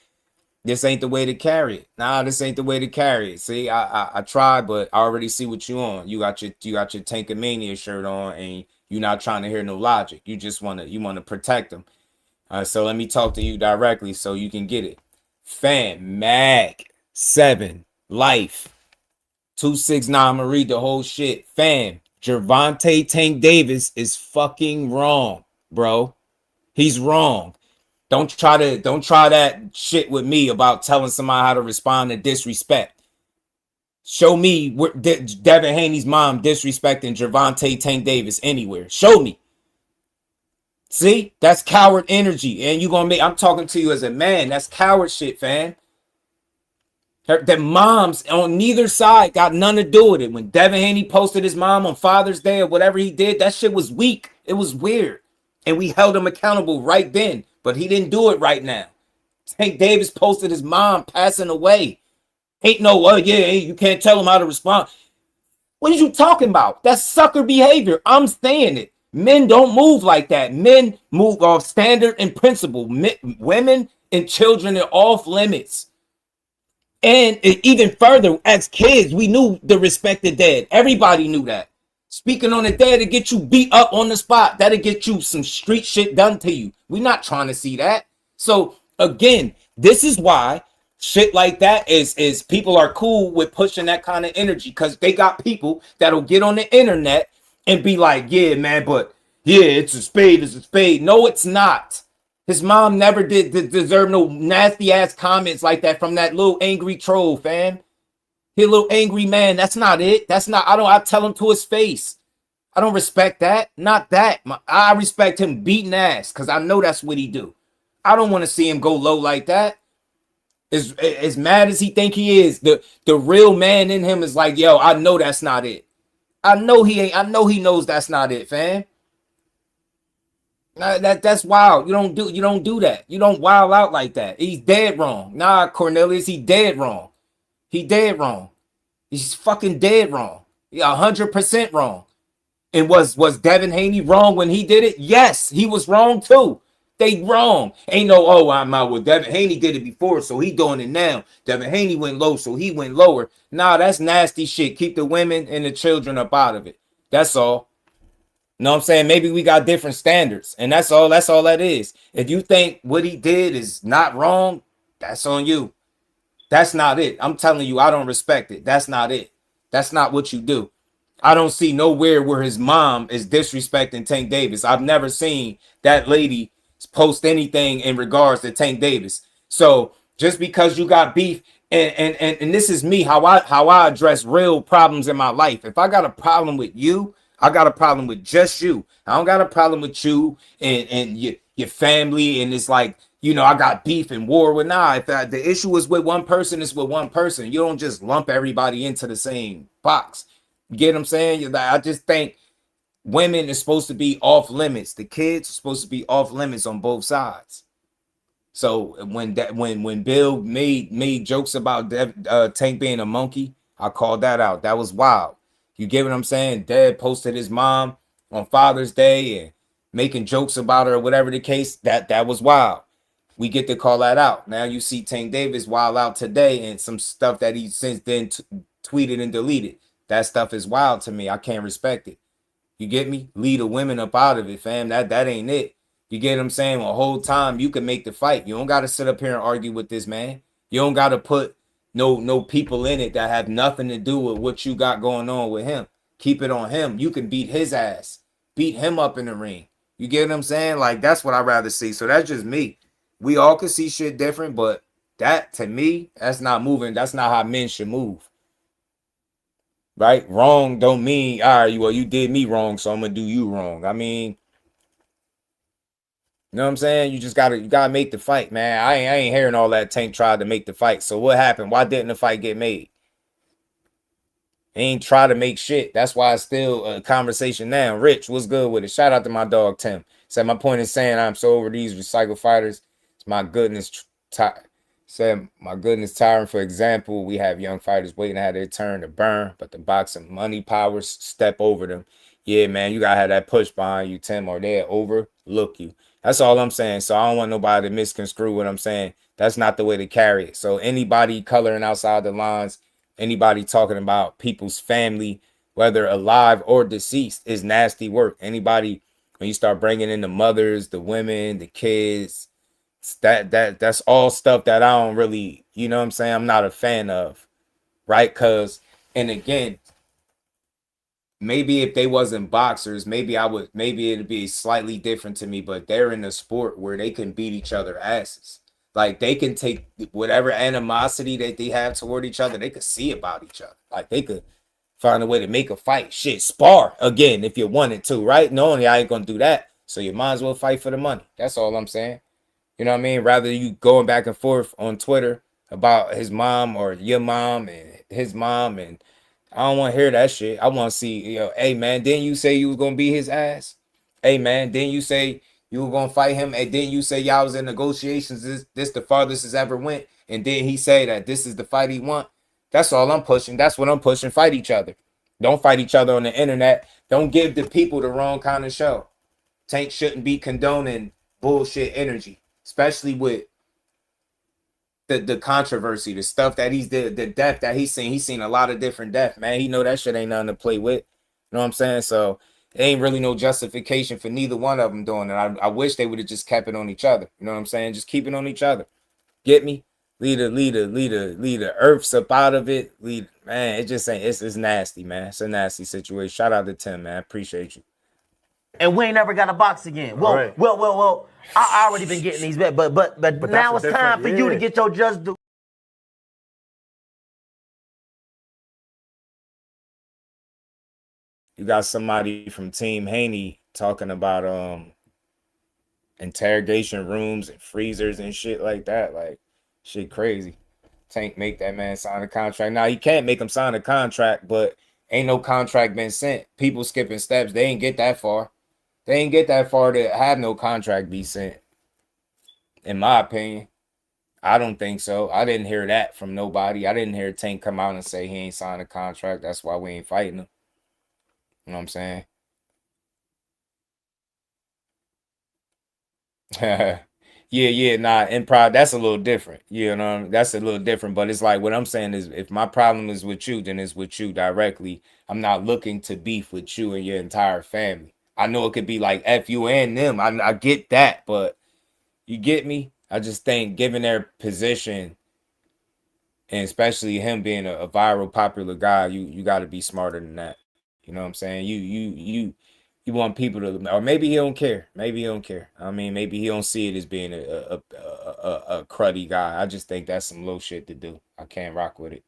This ain't the way to carry it. Nah, this ain't the way to carry it. See, I tried, but I already see what you on. You got your Tankamania shirt on, and you're not trying to hear no logic. You just wanna protect them. So let me talk to you directly so you can get it. Fam, Mag 7 Life 269. I'm gonna read the whole shit. Fam, Gervonta Tank Davis is fucking wrong, bro. He's wrong. Don't try that shit with me about telling somebody how to respond to disrespect. Show me where Devin Haney's mom disrespecting Gervonta Tank Davis anywhere. Show me. See, that's coward energy, and I'm talking to you as a man. That's coward shit, fam. The moms on neither side got nothing to do with it. When Devin Haney posted his mom on Father's Day or whatever he did, that shit was weak. It was weird. And we held him accountable right then, but he didn't do it right now. Tank Davis posted his mom passing away. Ain't no, you can't tell him how to respond. What are you talking about? That's sucker behavior. I'm saying it. Men don't move like that. Men move off standard and principle. Women and children are off limits. And even further, as kids, we knew the respect the dead. Everybody knew that. Speaking on the dead to get you beat up on the spot, that'll get you some street shit done to you. We're not trying to see that. So again, this is why shit like that is people are cool with pushing that kind of energy, because they got people that'll get on the internet and be like, yeah, man, but yeah, it's a spade. No, it's not. His mom never did deserve no nasty ass comments like that from that little angry troll, fam. He a little angry man. That's not it. I tell him to his face. I don't respect that. Not that. I respect him beating ass, because I know that's what he do. I don't want to see him go low like that. As mad as he think he is, the real man in him is like, yo, I know that's not it. I know he ain't. I know he knows that's not it, fam. That's wild. You don't do that. You don't wild out like that. He's dead wrong. Nah, Cornelius, he dead wrong. He dead wrong. He's fucking dead wrong. 100% wrong. And was Devin Haney wrong when he did it? Yes, he was wrong too. They wrong. Ain't no, I'm out with Devin Haney did it before, so he doing it now. Devin Haney went low, so he went lower. Nah, that's nasty shit. Keep the women and the children up out of it. That's all. Know what I'm saying? Maybe we got different standards, and that's all that is. If you think what he did is not wrong, that's on you. That's not it. I'm telling you, I don't respect it. That's not it. That's not what you do. I don't see nowhere where his mom is disrespecting Tank Davis. I've never seen that lady post anything in regards to Tank Davis. So just because you got beef, and this is me, how I address real problems in my life. If I got a problem with you, I got a problem with just you. I don't got a problem with you and your family. And it's like, I got beef and war with. Nah, if the issue is with one person, it's with one person. You don't just lump everybody into the same box. You get what I'm saying? I just think women is supposed to be off limits. The kids are supposed to be off limits on both sides. So when Bill made jokes about Tank being a monkey, I called that out. That was wild. You get what I'm saying? Dad posted his mom on Father's Day and making jokes about her or whatever the case. That was wild. We get to call that out. Now you see Tank Davis wild out today and some stuff that he since then tweeted and deleted. That stuff is wild to me. I can't respect it. You get me? Lead the women up out of it, fam. That ain't it. You get what I'm saying? The whole time you can make the fight. You don't got to sit up here and argue with this man. You don't got to put no people in it that have nothing to do with what you got going on with him. Keep it on him. You can beat his ass. Beat him up in the ring. You get what I'm saying? Like, that's what I'd rather see. So that's just me. We all can see shit different, but that, to me, that's not moving. That's not how men should move. Right? Wrong don't mean, all right, well, you did me wrong, so I'm going to do you wrong. I mean, you know what I'm saying? You just gotta make the fight, man. I ain't hearing all that. Tank tried to make the fight. So what happened? Why didn't the fight get made? He ain't try to make shit. That's why it's still a conversation now. Rich, what's good with it? Shout out to my dog Tim. Said my point is saying I'm so over these recycle fighters. It's my goodness. Said my goodness tiring. For example, we have young fighters waiting to have their turn to burn, but the boxing money powers step over them. Yeah, man, you gotta have that push behind you, Tim, or they'll overlook you. That's all I'm saying. So I don't want nobody to misconstrue what I'm saying. That's not the way to carry it. So anybody coloring outside the lines, anybody talking about people's family, whether alive or deceased, is nasty work. Anybody, when you start bringing in the mothers, the women, the kids, that's all stuff that I don't really, you know what I'm saying, I'm not a fan of, right? Because, and again, maybe if they wasn't boxers, maybe it'd be slightly different to me, but they're in a sport where they can beat each other asses. Like, they can take whatever animosity that they have toward each other, they could see about each other. Like, they could find a way to make a fight. Shit, spar again if you wanted to, right? Knowing I ain't gonna do that. So you might as well fight for the money. That's all I'm saying. You know what I mean? Rather you going back and forth on Twitter about his mom or your mom and his mom, and I don't want to hear that shit. I want to see, hey, man, didn't you say you was going to beat his ass? Hey, man, didn't you say you were going to fight him? And didn't you say y'all was in negotiations? This the farthest it's ever went? And didn't he say that this is the fight he want? That's all I'm pushing. That's what I'm pushing. Fight each other. Don't fight each other on the internet. Don't give the people the wrong kind of show. Tank shouldn't be condoning bullshit energy, especially with the controversy, the stuff that he's the death that he's seen. He's seen a lot of different death, man. He know that shit ain't nothing to play with. You know what I'm saying? So it ain't really no justification for neither one of them doing it. I wish they would have just kept it on each other. You know what I'm saying? Just keep it on each other. Get me? Lead the earths up out of it. Man, it just ain't. It's nasty, man. It's a nasty situation. Shout out to Tim, man. Appreciate you.
And we ain't never got a box again. Well, right. well. I already been getting these bets, but now it's time for you to get your just due.
You got somebody from Team Haney talking about interrogation rooms and freezers and shit like that. Like, shit crazy. Tank make that man sign a contract. Now, he can't make him sign a contract, but ain't no contract been sent. People skipping steps. They ain't get that far. They ain't get that far to have no contract be sent. In my opinion, I don't think so. I didn't hear that from nobody. I didn't hear Tank come out and say he ain't signed a contract. That's why we ain't fighting him. You know what I'm saying? Nah, improv, that's a little different. You know, that's a little different. But it's like, what I'm saying is, if my problem is with you, then it's with you directly. I'm not looking to beef with you and your entire family. I know it could be like F you and them. I get that, but you get me? I just think, given their position, and especially him being a viral, popular guy, you got to be smarter than that. You know what I'm saying? You want people to, or maybe he don't care. Maybe he don't care. I mean, maybe he don't see it as being a cruddy guy. I just think that's some low shit to do. I can't rock with it.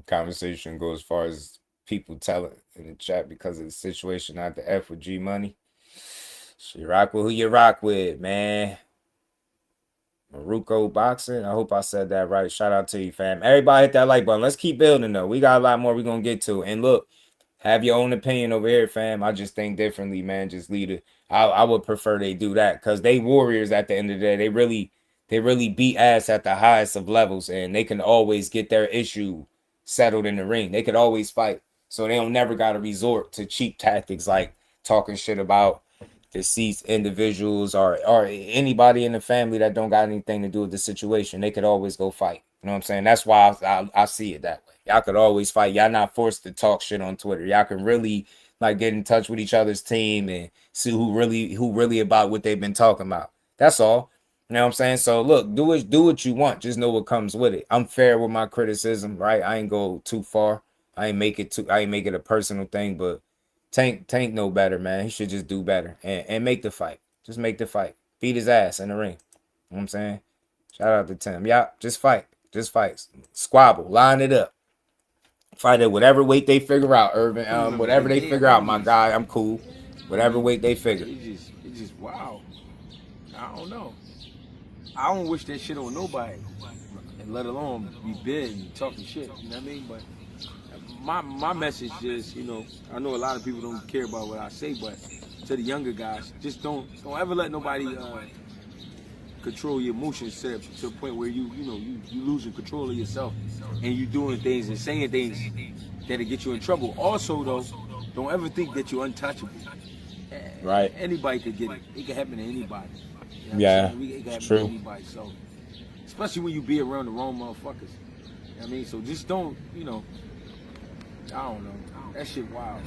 Conversation goes as far as people telling in the chat because of the situation, not the F with G Money. So you rock with who you rock with, man. Ruko Boxing. I hope I said that right. Shout out to you, fam. Everybody hit that like button. Let's keep building, though. We got a lot more we're going to get to. And look, have your own opinion over here, fam. I just think differently, man. Just lead it. I would prefer they do that because they warriors at the end of the day. They really beat ass at the highest of levels, and they can always get their issue settled in the ring. They could always fight. So they don't never got to resort to cheap tactics like talking shit about deceased individuals or anybody in the family that don't got anything to do with the situation. They could always go fight. You know what I'm saying? That's why I see it that way. Y'all could always fight. Y'all not forced to talk shit on Twitter. Y'all can really like get in touch with each other's team and see who really about what they've been talking about. That's all. You know what I'm saying? So look, do what you want. Just know what comes with it. I'm fair with my criticism, right? I ain't go too far. I ain't make it a personal thing, but Tank know better, man. He should just do better and make the fight. Just make the fight. Beat his ass in the ring. You know what I'm saying? Shout out to Tim. Yeah, just fight. Just fight. Squabble. Line it up. Fight at whatever weight they figure out, Irvin. Whatever they figure out, my guy. I'm cool. Whatever weight they figure.
It's just wow. I don't know. I don't wish that shit on nobody, and let alone be big and talking shit. You know what I mean? But my message is, you know, I know a lot of people don't care about what I say, but to the younger guys, just don't ever let nobody control your emotions to a point where you losing control of yourself and you doing things and saying things that'll get you in trouble. Also, though, don't ever think that you're untouchable.
Right.
Anybody could get it. It can happen to anybody. You know
yeah,
it can happen
true.
To anybody. So, especially when you be around the wrong motherfuckers. You know what I mean? So just don't, I don't know. That shit wild.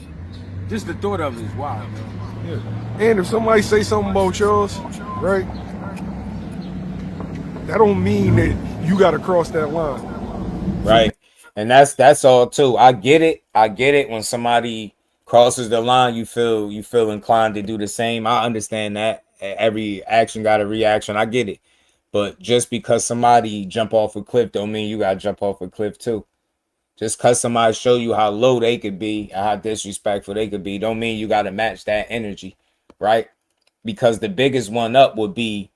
Just the thought of it is wild, man.
Yeah. And if somebody say something about yours, right, that don't mean that you got to cross that line.
Right. And that's all too. I get it when somebody crosses the line, you feel inclined to do the same. I understand that. Every action got a reaction. I get it. But just because somebody jump off a cliff don't mean you got to jump off a cliff too. Just because somebody show you how low they could be and how disrespectful they could be don't mean you got to match that energy, right? Because the biggest one up would be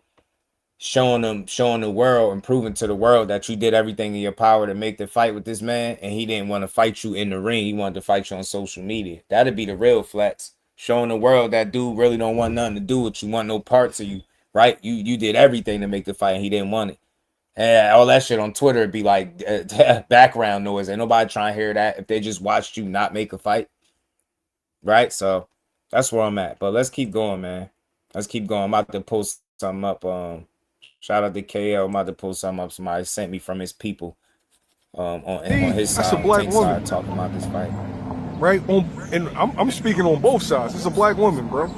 showing the world and proving to the world that you did everything in your power to make the fight with this man, and he didn't want to fight you in the ring. He wanted to fight you on social media. That'd be the real flex. Showing the world that dude really don't want nothing to do with you, want no parts of you, right? You did everything to make the fight, and he didn't want it. And all that shit on Twitter would be like background noise. Ain't nobody trying to hear that if they just watched you not make a fight, right? So that's where I'm at. But let's keep going, man. Let's keep going. I'm about to post something up. Shout out to KL. I'm about to post something up. Somebody sent me from his people on his side.
That's a black woman
talking about this fight.
Right? And I'm speaking on both sides. It's a black woman, bro.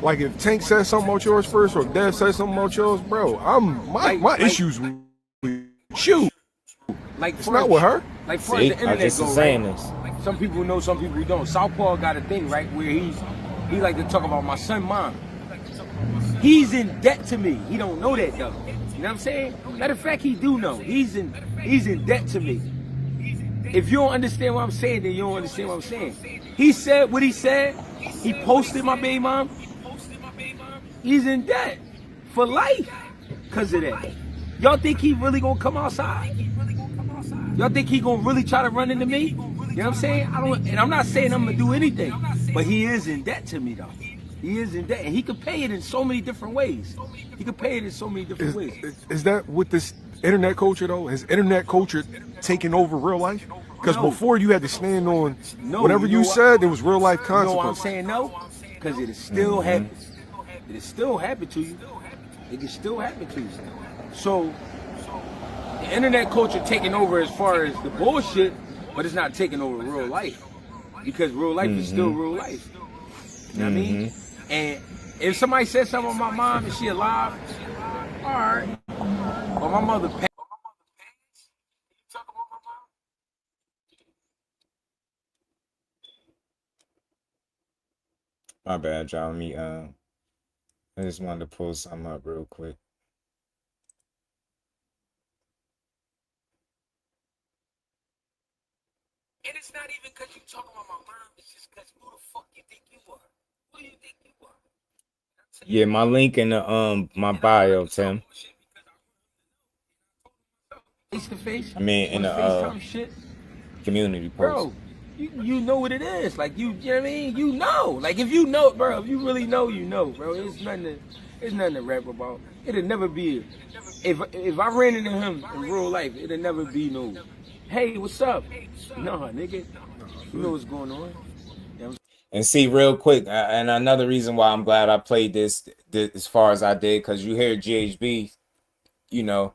Like if Tank says something about yours first or Dev says something about yours, bro, my issues with you.
Like
it's not with her.
Like for the internet
just
go,
saying
right?
this.
Like some people know, some people don't. Southpaw got a thing, right, where he like to talk about my son, mom. He's in debt to me. He don't know that though. You know what I'm saying? Matter of fact, he do know. He's in debt to me. If you don't understand what I'm saying, then you don't understand what I'm saying. He said what he said. He posted my baby mom. He's in debt for life because of that. Y'all think he really gonna come outside? Y'all think he gonna really try to run into me? You know what I'm saying? And I'm not saying I'm gonna do anything, but he is in debt to me though. He is in debt, and he could pay it in so many different ways. He could pay it in so many different ways.
Is that with this internet culture though? Has internet culture taken over real life? Because before you had to stand on whatever you said, there was real life consequences.
You know why I'm saying no? Because it still happens. It still happen to you. It can still happen to you. So the internet culture taking over as far as the bullshit, but it's not taking over real life. Because real life is still real life. You know what I mean? And if somebody says something about my mom and she alive, all right. But my mother passed.
My bad, y'all. I just wanted to pull something up real quick.
And it's not even because you talking about my mom. It's just because who the fuck you think you are? Who do you think you are?
Yeah, my link in the my bio, Tim.
face to face.
I mean, in the
FaceTime shit,
community post.
bro. You know what it is. Like you know what I mean? You know. Like if you know, bro, if you really know, you know, bro. It's nothing to rap about. It'll never be if I ran into him in real life, it'll never be no, hey, what's up? No, nigga. You know what's going on.
And see, real quick, and another reason why I'm glad I played this as far as I did, because you hear GHB, you know,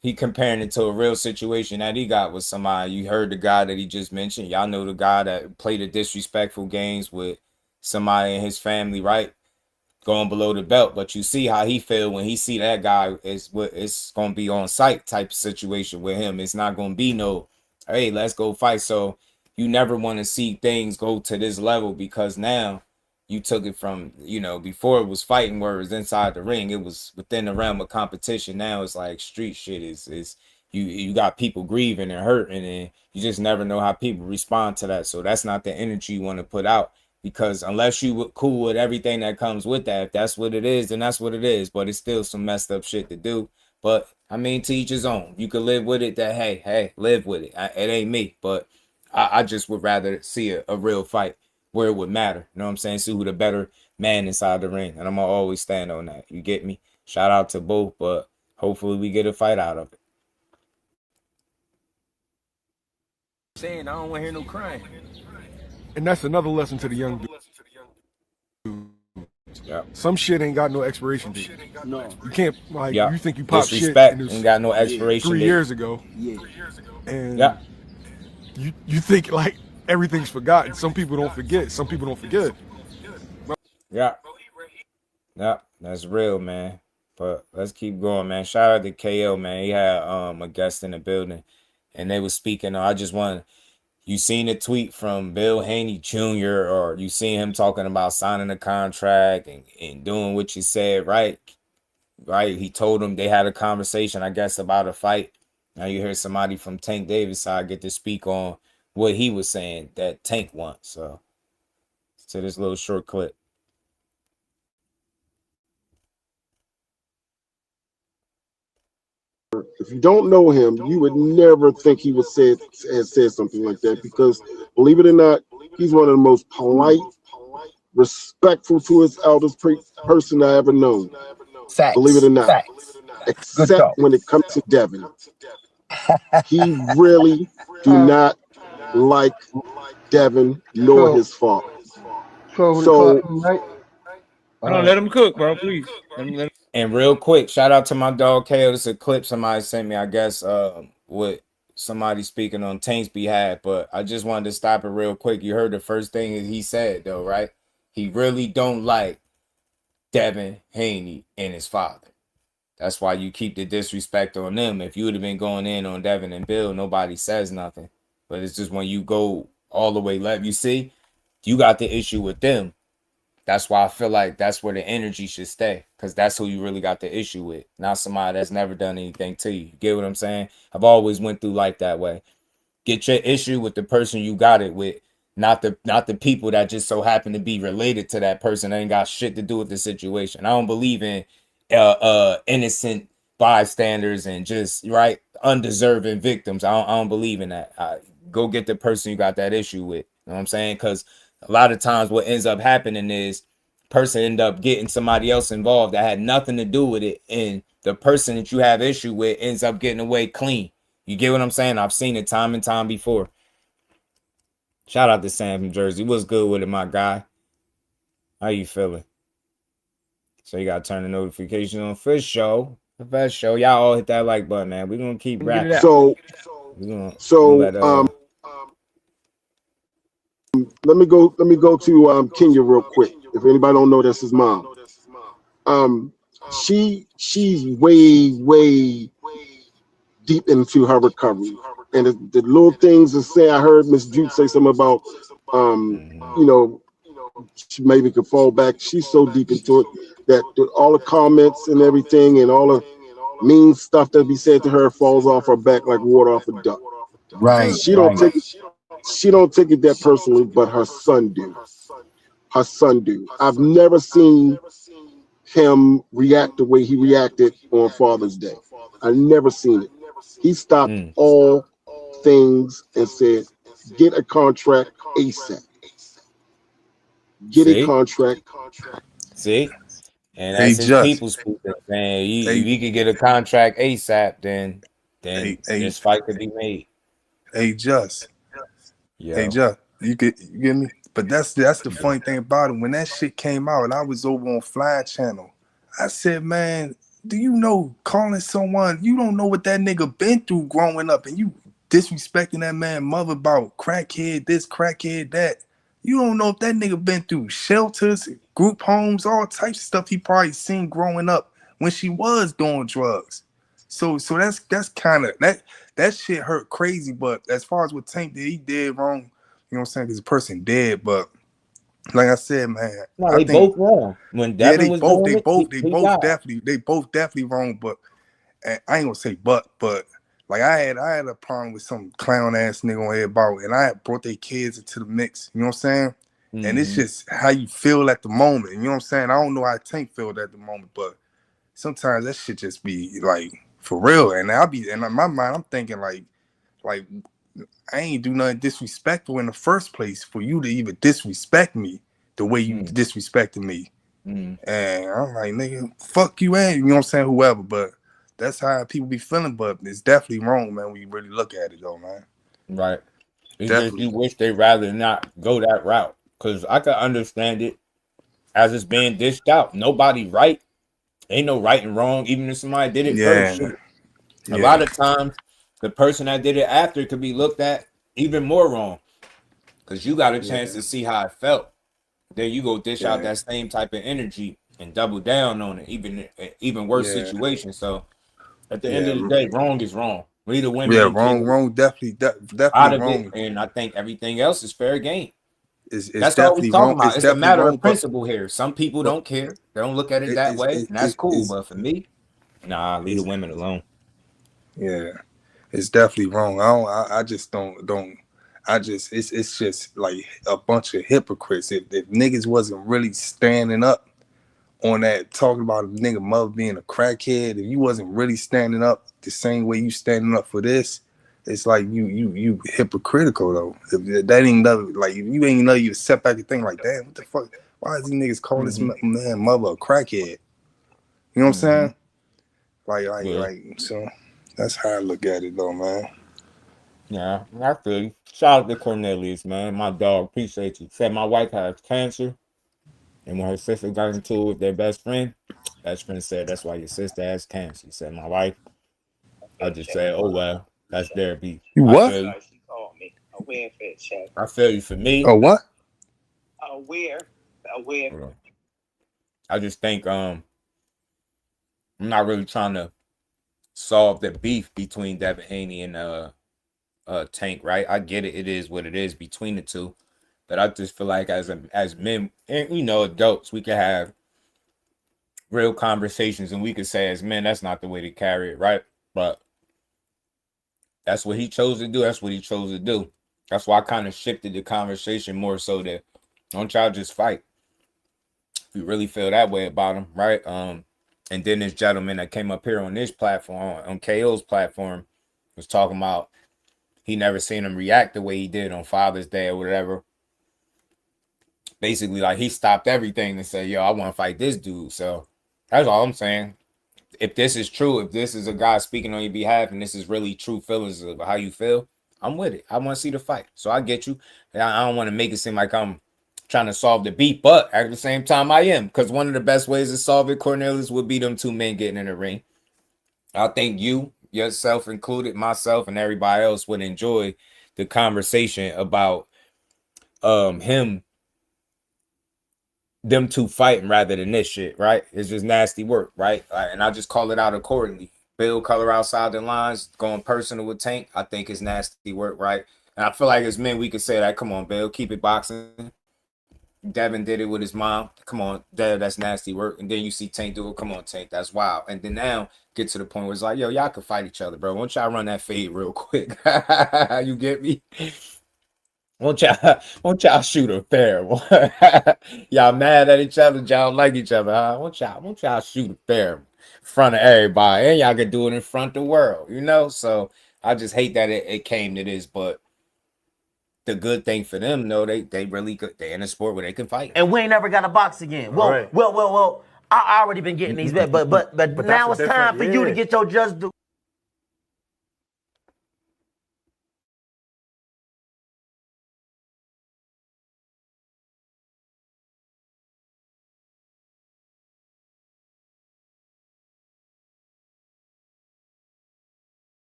he comparing it to a real situation that he got with somebody. You heard the guy that he just mentioned. Y'all know the guy that played the disrespectful games with somebody in his family, right? Going below the belt. But you see how he feel when he see that guy is what it's going to be on site type of situation with him. It's not going to be no, hey, let's go fight. So you never want to see things go to this level, because now you took it from, you know, before it was fighting where it was inside the ring, it was within the realm of competition. Now it's like street shit is you got people grieving and hurting, and you just never know how people respond to that. So that's not the energy you want to put out, because unless you cool with everything that comes with that, if that's what it is, then that's what it is. But it's still some messed up shit to do. But I mean, to each his own. You can live with it, that hey, live with it. It ain't me, but I just would rather see a real fight where it would matter. You know what I'm saying? See who the better man inside the ring. And I'm going to always stand on that. You get me? Shout out to both, but hopefully we get a fight out of it.
Saying I don't want to hear no crying.
And that's another lesson to the young dude.
Yeah.
Some shit ain't got no expiration date.
No.
You can't, like,
Yeah.
you think you pop shit
Disrespect
and
ain't got no expiration
3
date.
years ago.
Yeah.
And
yeah.
You think, like, everything's forgotten. Some people don't forget. Some people don't forget.
Yeah. Yeah, that's real, man. But let's keep going, man. Shout out to KO, man. He had a guest in the building, and they were speaking. I just want, you seen a tweet from Bill Haney Jr., or you seen him talking about signing a contract and doing what you said, right? Right? He told him they had a conversation, I guess, about a fight. Now you hear somebody from Tank Davis' side get to speak on what he was saying that Tank wants. So this little short clip.
If you don't know him, you would never think he would said something like that, because believe it or not, he's one of the most polite, respectful to his elders person I ever known.
Facts.
Believe it or not.
Facts.
Except when it comes to Devin. He really do not like Devin nor his father. So
let him cook, bro, please. And real quick, shout out to my dog KO. This is a clip somebody sent me, I guess, with somebody speaking on Tank's behalf. But I just wanted to stop it real quick. You heard the first thing he said, though, right? He really don't like Devin Haney and his father. That's why you keep the disrespect on them. If you would have been going in on Devin and Bill, nobody says nothing. But it's just when you go all the way left, you see, you got the issue with them. That's why I feel like that's where the energy should stay, because that's who you really got the issue with, not somebody that's never done anything to you. Get what I'm saying? I've always went through life that way. Get your issue with the person you got it with, not the people that just so happen to be related to that person. They ain't got shit to do with the situation. I don't believe in innocent bystanders and just undeserving victims. I don't believe in that. Go get the person you got that issue with. You know what I'm saying? Because a lot of times what ends up happening is person end up getting somebody else involved that had nothing to do with it, and the person that you have issue with ends up getting away clean. You get what I'm saying? I've seen it time and time before. Shout out to Sam from Jersey. What's good with it, my guy? How you feeling? So you gotta turn the notifications on for sure. Y'all all hit that like button, man. We're gonna keep rapping.
Let me go to Kenya real quick. If anybody don't know, that's his mom. She's way deep into her recovery, and the little things that say, I heard Miss Duke say something about she maybe could fall back. She's so deep into it that all the comments and everything and all the mean stuff that be said to her falls off her back like water off a duck.
Right.
She don't take it that personally, but her son do. I've never seen him react the way he reacted on Father's Day. I've never seen it. He stopped all things and said, get a contract ASAP. Get a contract.
See? And
Hey,
that's his
Just.
people speaking, man. If he could get a contract ASAP, then this fight could be made.
Hey, Just.
Yeah.
Hey, Just. You get me? But that's the funny thing about it. When that shit came out and I was over on Fly Channel, I said, man, do you know calling someone, you don't know what that nigga been through growing up, and you disrespecting that man mother about crackhead this, crackhead that. You don't know if that nigga been through shelters, group homes, all types of stuff he probably seen growing up when she was doing drugs. So that's kind of that shit hurt crazy. But as far as what Tank did, he did wrong. You know what I'm saying? Because the person dead. But like I said, man,
No, they both wrong. When Devin
they
was
both
doing
they both definitely wrong. But and I ain't gonna say but like I had a problem with some clown ass nigga on here about, and I had brought their kids into the mix. You know what I'm saying? And it's just how you feel at the moment. You know what I'm saying? I don't know how Tank felt at the moment, but sometimes that shit just be like for real. And in my mind, I'm thinking like I ain't do nothing disrespectful in the first place for you to even disrespect me the way you disrespected me. And I'm like, nigga, fuck you, and you know what I'm saying, whoever. But that's how people be feeling. But it's definitely wrong, man, when you really look at it, though, man.
Right. It's just you wish they rather not go that route. Because I could understand it as it's being dished out. Nobody right. Ain't no right and wrong, even if somebody did it first. A lot of times, the person that did it after could be looked at even more wrong. Because you got a chance to see how it felt. Then you go dish out that same type of energy and double down on it, even worse situation. So at the end of the day, wrong is wrong. We the women.
Yeah, wrong, definitely
out of
wrong.
It, and I think everything else is fair game.
It's
That's all we talking about. It's a matter of principle here. Some people don't care. They don't look at it that way, and that's cool. But for me, nah, leave the women alone.
Yeah, it's definitely wrong. I just don't. It's just like a bunch of hypocrites. If niggas wasn't really standing up on that, talking about a nigga mother being a crackhead, if you wasn't really standing up the same way you standing up for this, it's like you hypocritical though. If that ain't nothing, like if you ain't know you step back and think like, damn, what the fuck? Why is these niggas calling this man mother a crackhead? You know what I'm saying? Like so that's how I look at it though, man.
Yeah, I feel you. Shout out to Cornelius, man. My dog, appreciate you. Said my wife has cancer, and when her sister got into it with their best friend said, that's why your sister has cancer. He said, my wife, I just said, oh, well, that's their beef.
You what?
She called me. A welfare check.
I feel you. For me.
Oh, what?
Aware.
I just think I'm not really trying to solve the beef between Devin Haney and Tank, right? I get it. It is what it is between the two. But I just feel like as men and adults, we can have real conversations and we could say as men, that's not the way to carry it, right? But that's what he chose to do. That's what he chose to do. That's why I kind of shifted the conversation more so that don't y'all just fight. If you really feel that way about him, right? And then this gentleman that came up here on this platform, on KO's platform, was talking about he never seen him react the way he did on Father's Day or whatever. Basically, like he stopped everything to say, yo, I want to fight this dude. So that's all I'm saying. If this is true, if this is a guy speaking on your behalf and this is really true feelings of how you feel, I'm with it. I want to see the fight. So I get you. I don't want to make it seem like I'm trying to solve the beef, but at the same time I am. Because one of the best ways to solve it, Cornelius, would be them two men getting in the ring. I think you, yourself included, myself, and everybody else would enjoy the conversation about them two fighting rather than this shit, right? It's just nasty work, right? And I just call it out accordingly. Bill color outside the lines, going personal with Tank, I think it's nasty work, right? And I feel like as men, we could say that, come on, Bill, keep it boxing. Devin did it with his mom. Come on, Dad, that's nasty work. And then you see Tank do it. Come on, Tank, that's wild. And then now get to the point where it's like, yo, y'all can fight each other, bro. Why don't y'all run that fade real quick? You get me? Won't y'all shoot her fair? Y'all mad at each other? Y'all like each other? Huh? Won't y'all shoot her fair in front of everybody? And y'all can do it in front of the world, you know? So I just hate that it came to this, but the good thing for them, no, they really good. They in a sport where they can fight.
And we ain't never got to box again. Well. I already been getting these bets, but now it's time for you to get your just due.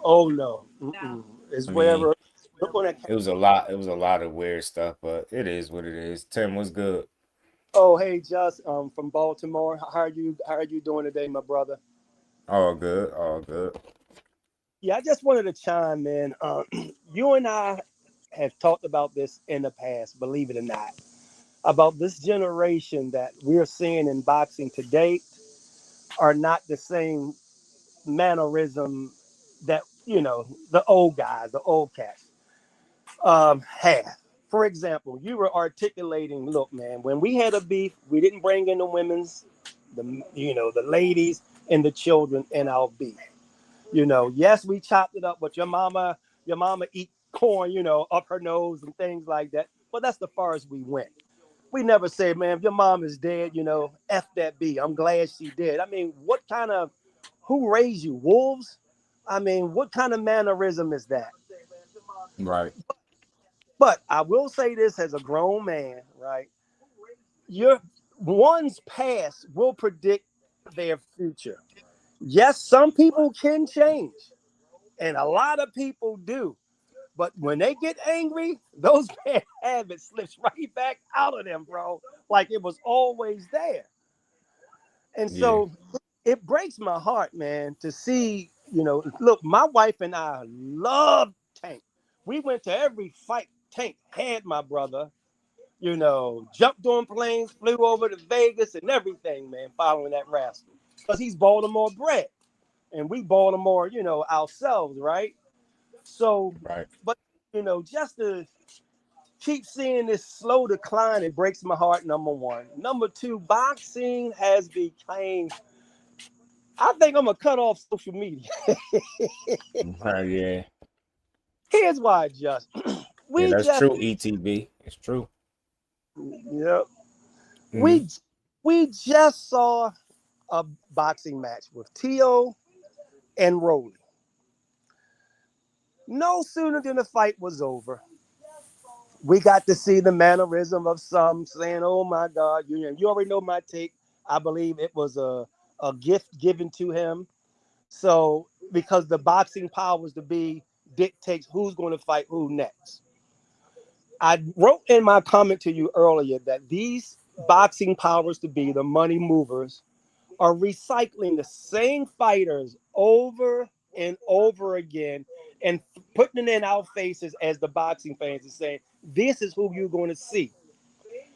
Oh no, it's
I mean,
wherever. Look on that.
it was a lot. It was a lot of weird stuff, but it is what it is. Tim, what's good?
Oh hey, Just from Baltimore. How are you? How are you doing today, my brother?
All good, all good.
Yeah, I just wanted to chime in. You and I have talked about this in the past, believe it or not, about this generation that we're seeing in boxing today are not the same mannerism that the old guys, the old cats have. For example, you were articulating, look, man, when we had a beef, we didn't bring in the women's, the ladies and the children in our beef. Yes, we chopped it up, but your mama eat corn, up her nose and things like that. But that's the farthest we went. We never said, man, if your mom is dead, F that B. I'm glad she did. I mean, who raised you? Wolves? I mean, what kind of mannerism is that?
Right.
But I will say this as a grown man, right? Your one's past will predict their future. Yes, some people can change, and a lot of people do. But when they get angry, those bad habits slips right back out of them, bro. Like it was always there. And
Yeah.
so it breaks my heart, man, to see, look, my wife and I love Tank. We went to every fight Tank had, my brother. Jumped on planes, flew over to Vegas and everything, man, following that rascal. Because he's Baltimore bred. And we Baltimore, ourselves, right? So,
Right.
but, just to keep seeing this slow decline, it breaks my heart, number one. Number two, boxing has become, I think I'm going to cut off social media.
Yeah.
Here's why, just.
Yeah,
We
that's
just,
true, ETB. It's true.
yep.
Hmm.
We just saw a boxing match with Teo and Rolly. No sooner than the fight was over, we got to see the mannerism of some saying, "Oh my God, you already know my take." I believe it was a gift given to him. So because the boxing powers to be dictates who's going to fight who next. I wrote in my comment to you earlier that these boxing powers to be, the money movers, are recycling the same fighters over and over again and putting it in our faces as the boxing fans and saying, this is who you're going to see.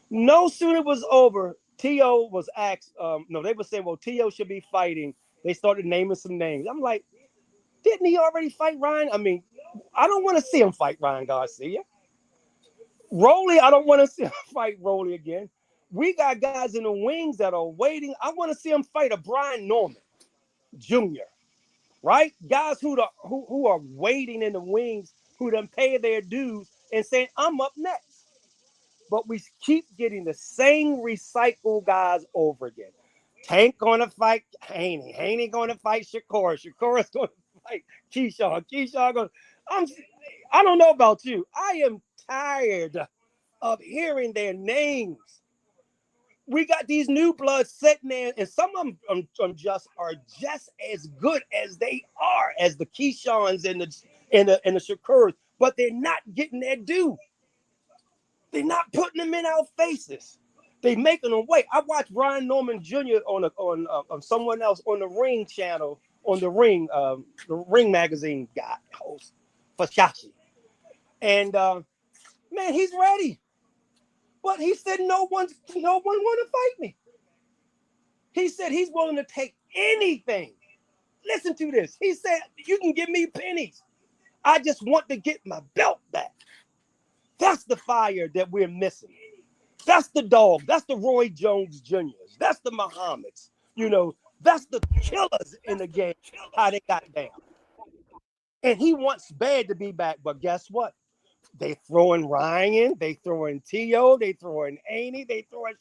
No sooner was over, Teo was asked, they were saying, well, Teo should be fighting. They started naming some names. I'm like, didn't he already fight Ryan? I mean, I don't want to see him fight Ryan Garcia. Rolly, I don't want to see him fight Rolly again. We got guys in the wings that are waiting. I want to see him fight a Brian Norman Jr., right? Guys who are waiting in the wings, who done pay their dues and saying, I'm up next. But we keep getting the same recycled guys over again. Tank going to fight Haney. Haney going to fight Shakur. Shakur's going to fight Keyshawn. Keyshawn going I don't know about you. I am tired of hearing their names. We got these new bloods sitting there, and some of them are just as good as they are as the Keyshawns and the Shakurs, but they're not getting their due. They're not putting them in our faces. They making them wait. I watched Ryan Norman Jr. on someone else on the Ring channel, on the Ring magazine guy host Fashashi, and man, he's ready. But he said no one want to fight me. He said he's willing to take anything. Listen to this. He said, you can give me pennies. I just want to get my belt back. That's the fire that we're missing. That's the dog. That's the Roy Jones Jr.'s. That's the Muhammad's. You know, that's the killers in the game, how they got down. And he wants bad to be back, but guess what? They throwing Ryan, they throwing T.O., they throwing Haney, they throwing,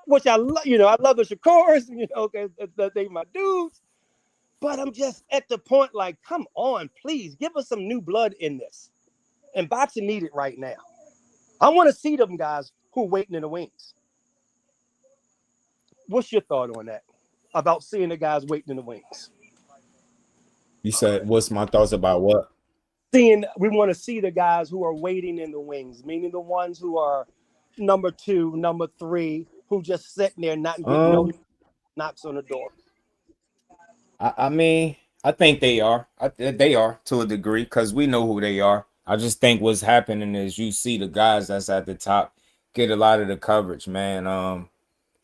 which I love. You know, I love the Shakurs. You know, because they my dudes. But I'm just at the point like, come on, please give us some new blood in this. And boxing need it right now. I want to see them guys who are waiting in the wings. What's your thought on that? About seeing the guys waiting in the wings?
You said, what's my thoughts about what?
We want to see the guys who are waiting in the wings, meaning the ones who are number 2, number 3, who just sitting there not getting no knocks on the door.
I mean, I think they are. They are to a degree because we know who they are. I just think what's happening is you see the guys that's at the top get a lot of the coverage, man.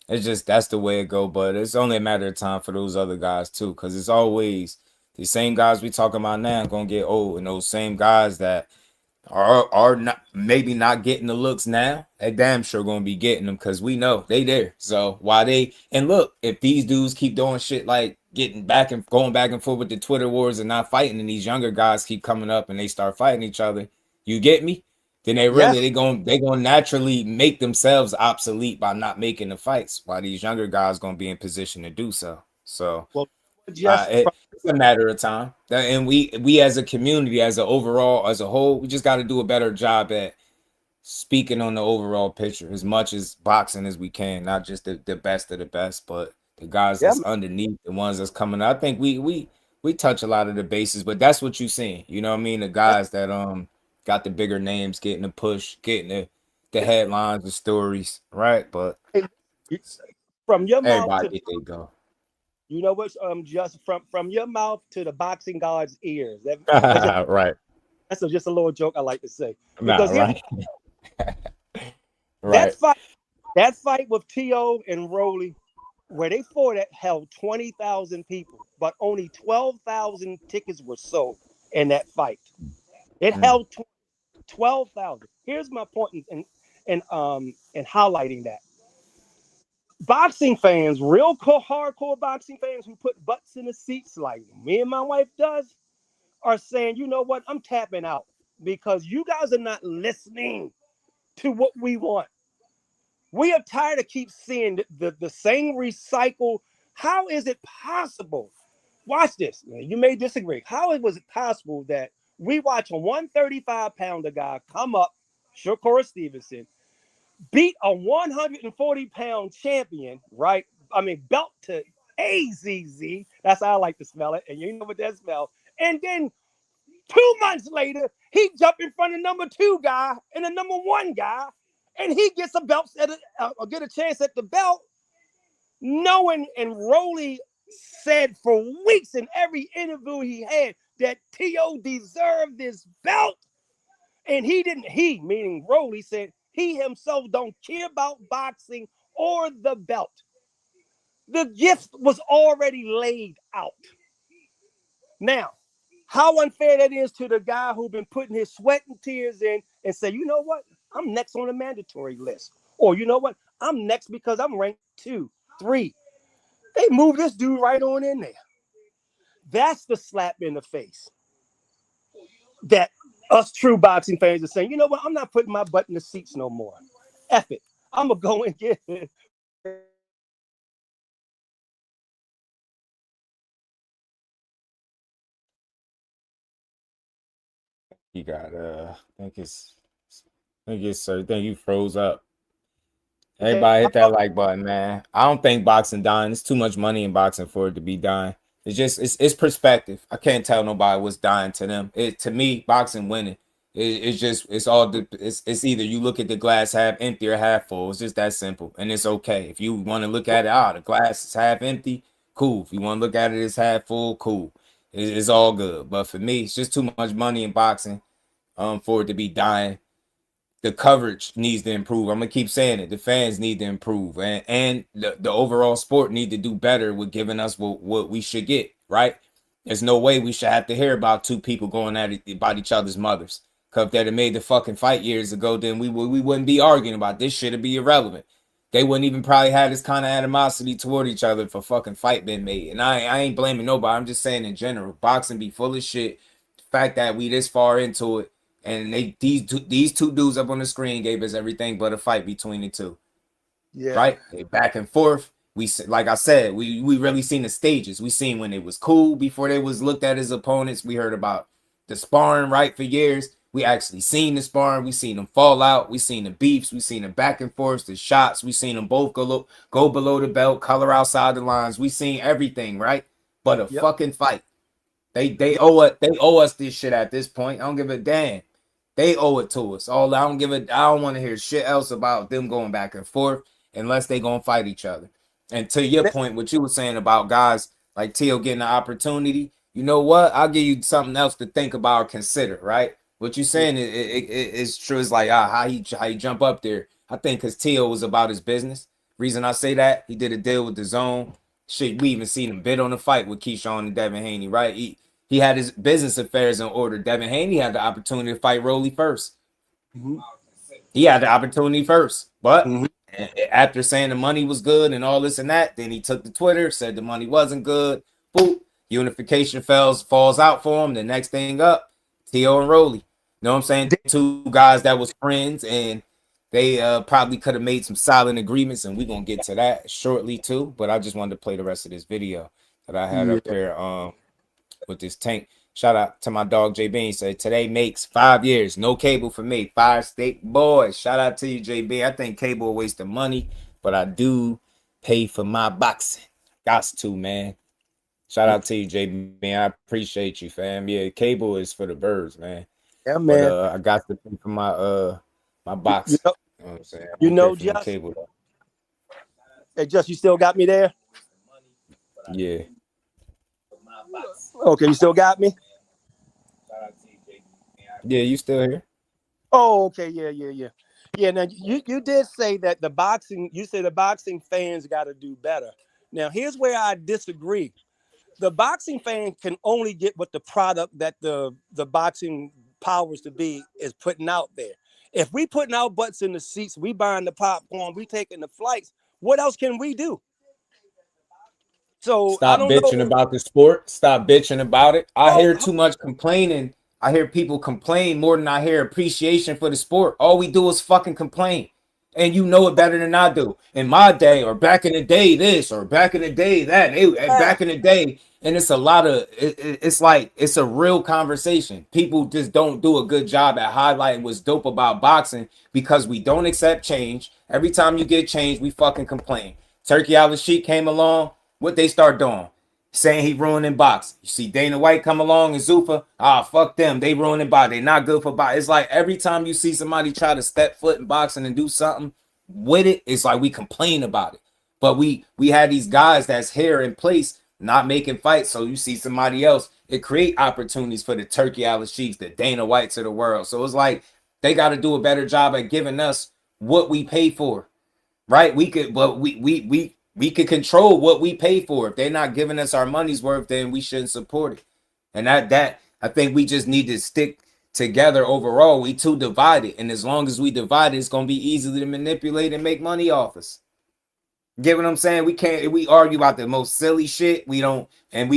It's just that's the way it go. But it's only a matter of time for those other guys too, because it's always the same guys we talking about now gonna get old, and those same guys that are not maybe not getting the looks now, they damn sure gonna be getting them because we know they there. So why they and look, if these dudes keep doing shit like going back and forth with the Twitter wars and not fighting, and these younger guys keep coming up and they start fighting each other, you get me? Then they gonna naturally make themselves obsolete by not making the fights, while these younger guys gonna be in position to do so. So it's a matter of time. And we as a community, as a whole, we just got to do a better job at speaking on the overall picture as much as boxing as we can, not just the best of the best, but the guys that's underneath, the ones that's coming up. I think we touch a lot of the bases, but that's what you're seeing. You know what I mean? The guys that got the bigger names getting the push, getting the headlines, the stories, right? But
from your mouth
everybody they go.
You know what? Just from your mouth to the boxing god's ears.
Right.
That's just a little joke I like to say.
Because
right. That fight with T.O. and Rolly, where they fought at, held 20,000 people, but only 12,000 tickets were sold in that fight. It held 12,000. Here's my point in highlighting that. Boxing fans, real hardcore boxing fans who put butts in the seats like me and my wife does, are saying, you know what, I'm tapping out because you guys are not listening to what we want. We are tired of keep seeing the same recycle. How is it possible? Watch this. You may disagree. How was it possible that we watch a 135-pounder guy come up, Shakur Stevenson, beat a 140-pound champion, right? I mean, belt to AZZ. That's how I like to smell it. And you know what that smells. And then 2 months later, he jumped in front of number 2 guy and the number 1 guy, and he gets a belt, get a chance at the belt, knowing, and Rolly said for weeks in every interview he had that T.O. deserved this belt. And he didn't, meaning Rolly, said he himself don't care about boxing or the belt. The gift was already laid out. Now, how unfair that is to the guy who's been putting his sweat and tears in and say, you know what? I'm next on the mandatory list. Or you know what? I'm next because I'm ranked 2, 3. They move this dude right on in there. That's the slap in the face that us true boxing fans are saying, you know what? I'm not putting my butt in the seats no more. F it. I'm going to go and get it.
You got I think you froze up. Everybody hit that like button, man. I don't think boxing dying. There's too much money in boxing for it to be dying. It's just it's perspective. I can't tell nobody what's dying to them. To me, boxing winning. It's either you look at the glass half empty or half full. It's just that simple, and it's okay. If you want to look at it, the glass is half empty, cool. If you want to look at it as half full, cool. It's all good. But for me, it's just too much money in boxing for it to be dying. The coverage needs to improve. I'm gonna keep saying it. The fans need to improve, and the overall sport need to do better with giving us what we should get. Right? There's no way we should have to hear about 2 people going at it about each other's mothers. Cause if they'd have made the fucking fight years ago, then we wouldn't be arguing about this shit. It'd be irrelevant. They wouldn't even probably have this kind of animosity toward each other if a fucking fight been made. And I ain't blaming nobody. I'm just saying in general, boxing be full of shit. The fact that we this far into it, and these two dudes up on the screen gave us everything but a fight between the two.
Yeah.
Right? They back and forth. We, like I said, we really seen the stages. We seen when it was cool before they was looked at as opponents. We heard about the sparring, right, for years. We actually seen the sparring. We seen them fall out. We seen the beefs. We seen the back and forth, the shots. We seen them both go below the belt, color outside the lines. We seen everything, right? But a fucking fight. They owe us this shit at this point. I don't give a damn. They owe it to us. I don't want to hear shit else about them going back and forth unless they gonna fight each other. And to your point, what you were saying about guys like Teo getting the opportunity, you know what? I'll give you something else to think about or consider, right? What you're saying is true. It's like how he jump up there. I think because Teo was about his business. Reason I say that, he did a deal with the zone. Shit, we even seen him bid on the fight with Keyshawn and Devin Haney, right? He had his business affairs in order. Devin Haney had the opportunity to fight Rolly first.
Mm-hmm.
He had the opportunity first, but after saying the money was good and all this and that, then he took to Twitter, said the money wasn't good. Boop, unification falls out for him. The next thing up, Teo and Rolly. You know what I'm saying? Two guys that was friends, and they probably could have made some silent agreements, and we're gonna get to that shortly too. But I just wanted to play the rest of this video that I had up here with this tank. Shout out to my dog J Bean. Said today makes 5 years. No cable for me. 5 state boys. Shout out to you, JB. I think cable a waste of money, but I do pay for my boxing. Got to, man. Shout out to you, JB. I appreciate you, fam. Yeah, cable is for the birds, man.
Yeah, man.
But, I got to pay for my boxing.
You know what I'm saying? Just
cable.
Hey, Just, you still got me there?
Yeah.
Okay, you still got me?
Yeah, you still here?
Oh, okay, yeah. Yeah, now you did say that the boxing fans got to do better. Now, here's where I disagree. The boxing fan can only get what the product that the boxing powers to be is putting out there. If we putting our butts in the seats, we buying the popcorn, we taking the flights, what else can we do? So
stop bitching about the sport. Stop bitching about it. I hear too much complaining. I hear people complain more than I hear appreciation for the sport. All we do is fucking complain. And you know it better than I do. In my day, or back in the day, this, or back in the day, that, back in the day. And it's a lot of, it's like, it's a real conversation. People just don't do a good job at highlighting what's dope about boxing because we don't accept change. Every time you get change, we fucking complain. Turkey Al-Sheikh came along. What they start doing? Saying he ruining boxing. You see Dana White come along and Zuffa, fuck them. They ruining boxing. They not good for boxing. It's like every time you see somebody try to step foot in boxing and do something with it, it's like we complain about it. But we had these guys that's here in place, not making fights. So you see somebody else, it create opportunities for the Turkey Al-Sheikhs, the Dana Whites of the world. So it's like they got to do a better job at giving us what we pay for, right? We could control what we pay for. If they're not giving us our money's worth, then we shouldn't support it. And that I think we just need to stick together overall. We too divided. And as long as we divide, it's going to be easy to manipulate and make money off us. Get what I'm saying? We argue about the most silly shit. We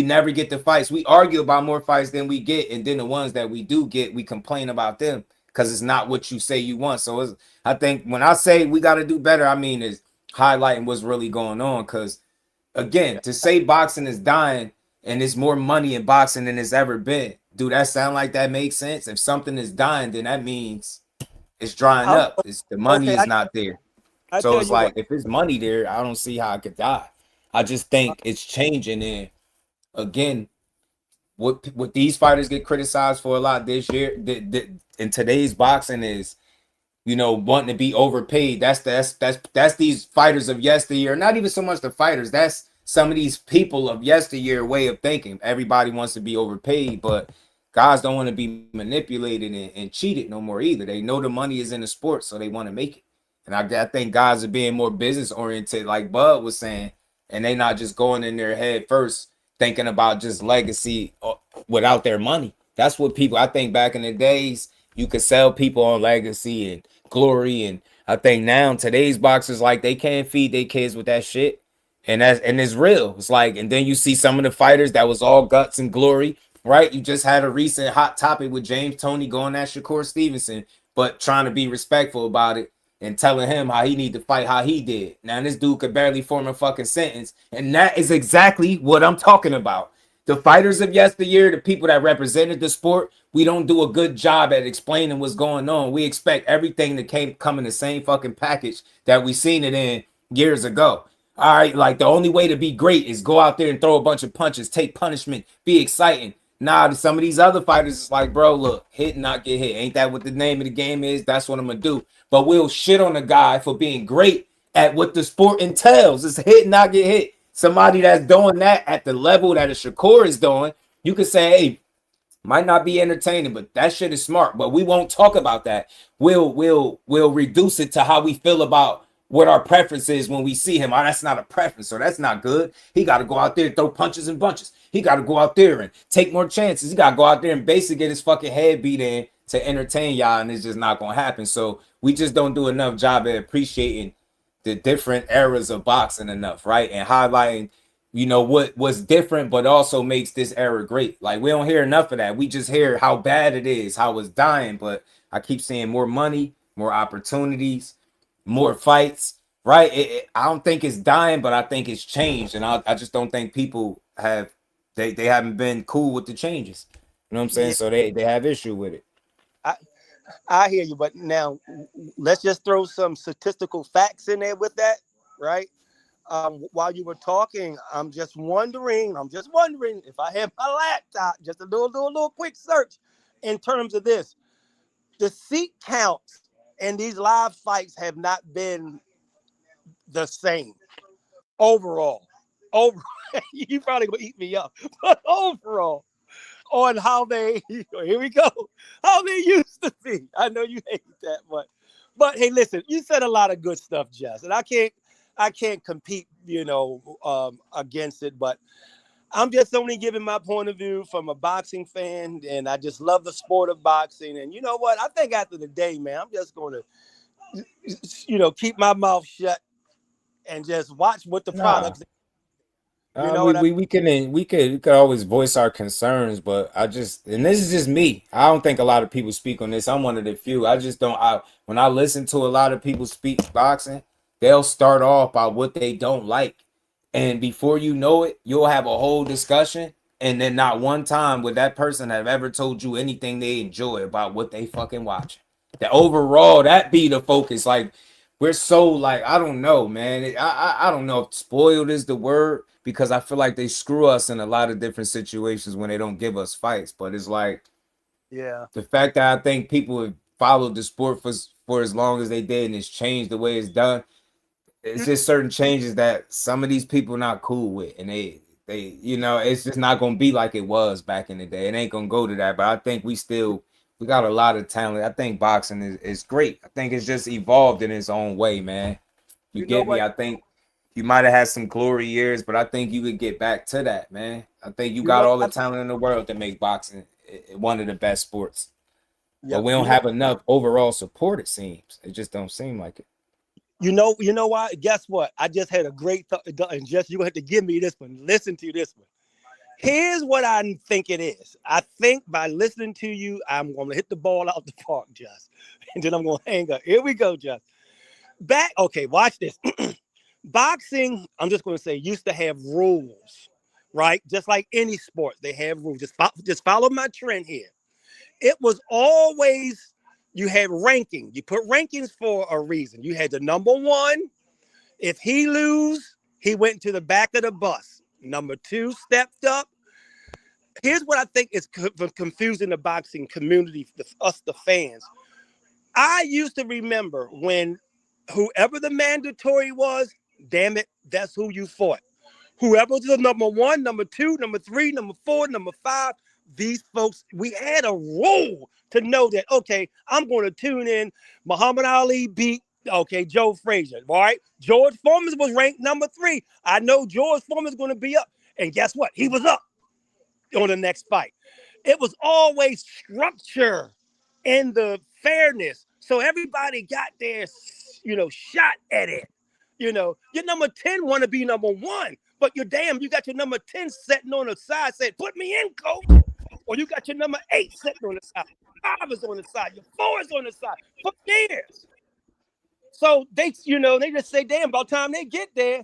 never get the fights. We argue about more fights than we get. And then the ones that we do get, we complain about them because it's not what you say you want. So I think when I say we got to do better, I mean, is highlighting what's really going on. Because again, to say boxing is dying and there's more money in boxing than there's ever been, do that sound like that makes sense? If something is dying, then that means it's drying up. The money is not there. So it's like, if there's money there, I don't see how it could die. I just think it's changing. And again, what these fighters get criticized for a lot this year in today's boxing is, wanting to be overpaid. That's these fighters of yesteryear. Not even so much the fighters. That's some of these people of yesteryear way of thinking. Everybody wants to be overpaid, but guys don't want to be manipulated and cheated no more either. They know the money is in the sport, so they want to make it. And I think guys are being more business oriented, like Bud was saying, and they not just going in their head first thinking about just legacy without their money. That's what people, I think back in the days, You could sell people on legacy and glory, and I think now today's boxers like they can't feed their kids with that shit, and it's real. It's like, and then you see some of the fighters that was all guts and glory, right? You just had a recent hot topic with James Toney going at Shakur Stevenson, but trying to be respectful about it and telling him how he need to fight how he did. Now this dude could barely form a fucking sentence, and that is exactly what I'm talking about. The fighters of yesteryear, the people that represented the sport, we don't do a good job at explaining what's going on. We expect everything to come in the same fucking package that we seen it in years ago. All right, like the only way to be great is go out there and throw a bunch of punches, take punishment, be exciting. Nah, some of these other fighters is like, bro, look, hit and not get hit. Ain't that what the name of the game is? That's what I'm gonna do. But we'll shit on a guy for being great at what the sport entails. It's hit and not get hit. Somebody that's doing that at the level that a Shakur is doing, you could say, hey, might not be entertaining, but that shit is smart. But we won't talk about that. We'll reduce it to how we feel about what our preference is when we see him. Oh, that's not a preference, so that's not good. He got to go out there and throw punches and bunches. He got to go out there and take more chances. He got to go out there and basically get his fucking head beat in to entertain y'all, and it's just not going to happen. So we just don't do enough job at appreciating the different eras of boxing enough, right? And highlighting, what's different, but also makes this era great. Like, we don't hear enough of that. We just hear how bad it is, how it's dying. But I keep seeing more money, more opportunities, more fights, right? I don't think it's dying, but I think it's changed. And I just don't think people they haven't been cool with the changes. You know what I'm saying? Yeah. So they have issue with it.
I hear you, but now let's just throw some statistical facts in there with that, right? While you were talking, I'm just wondering if I have my laptop, just do a little quick search in terms of this. The seat counts in these live fights have not been the same overall. You probably gonna eat me up, but overall, on how they, here we go, how they used to be. I know you hate that, but hey, listen, you said a lot of good stuff, Jess, and I can't compete, against it, but I'm just only giving my point of view from a boxing fan, and I just love the sport of boxing. And you know what? I think after the day, man, I'm just going to, keep my mouth shut and just watch what the products.
We could always voice our concerns, but and this is just me. I don't think a lot of people speak on this. I'm one of the few. I just don't. When I listen to a lot of people speak boxing, they'll start off by what they don't like, and before you know it, you'll have a whole discussion, and then not one time would that person have ever told you anything they enjoy about what they fucking watching. That overall, that be the focus. Like, we're so like, I don't know, man. I don't know if spoiled is the word, because I feel like they screw us in a lot of different situations when they don't give us fights. But it's like,
yeah,
the fact that I think people have followed the sport for as long as they did, and it's changed the way it's done. It's just certain changes that some of these people are not cool with, and they it's just not gonna be like it was back in the day. It ain't gonna go to that. But I think we got a lot of talent. I think boxing is great. I think it's just evolved in its own way, man. You get me? I think you might have had some glory years, but I think you could get back to that, man. I think you got all the talent in the world to make boxing one of the best sports. But we don't have enough overall support, it seems. It just don't seem like it.
You know why? Guess what? I just had a great thought, and Jess, you're going to have to give me this one. Listen to this one. Here's what I think it is. I think by listening to you, I'm going to hit the ball out the park, Jess. And then I'm going to hang up. Here we go, Jess. Okay, watch this. Boxing, I'm just going to say, used to have rules, right? Just like any sport, they have rules. Just follow my trend here. It was always, you had ranking. You put rankings for a reason. You had the number one. If he lose, he went to the back of the bus. Number two stepped up. Here's what I think is confusing the boxing community, us, the fans. I used to remember when whoever the mandatory was, damn it, that's who you fought. Whoever was the number one, number two, number three, number four, number five, these folks, we had a rule to know that, okay, I'm going to tune in. Muhammad Ali beat, Joe Frazier, all right? George Foreman was ranked number 3. I know George Foreman's going to be up. And guess what? He was up on the next fight. It was always structure and the fairness. So everybody got their, shot at it. Your number 10 want to be number 1, but you got your number 10 sitting on the side saying, put me in, coach. Or you got your number 8 sitting on the side. 5 is on the side. Your 4 is on the side for years. So they just say, damn, by the time they get there,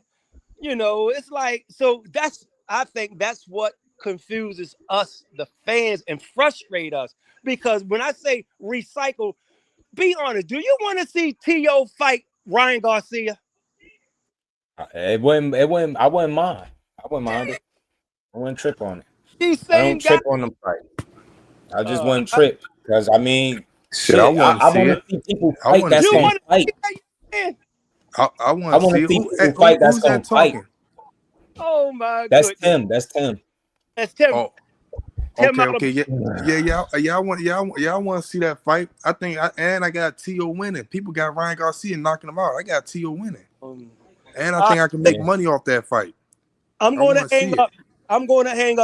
it's like, so I think that's what confuses us, the fans, and frustrate us. Because when I say recycle, be honest, do you want to see T.O. fight Ryan Garcia?
I wouldn't mind. I wouldn't mind it. I wouldn't trip on it. I don't trip on them fight. I just wouldn't trip. Because, I mean,
shit, I want to
see people fight that's going to fight.
I want to see
people fight that's going to fight.
Oh, my
That's
goodness.
That's Tim.
That's Tim.
Oh. Okay, yeah. I want to see that fight. I think, I got T.O. winning. People got Ryan Garcia knocking him out. I got T.O. winning, and I think I can make money off that fight.
I'm going to hang up.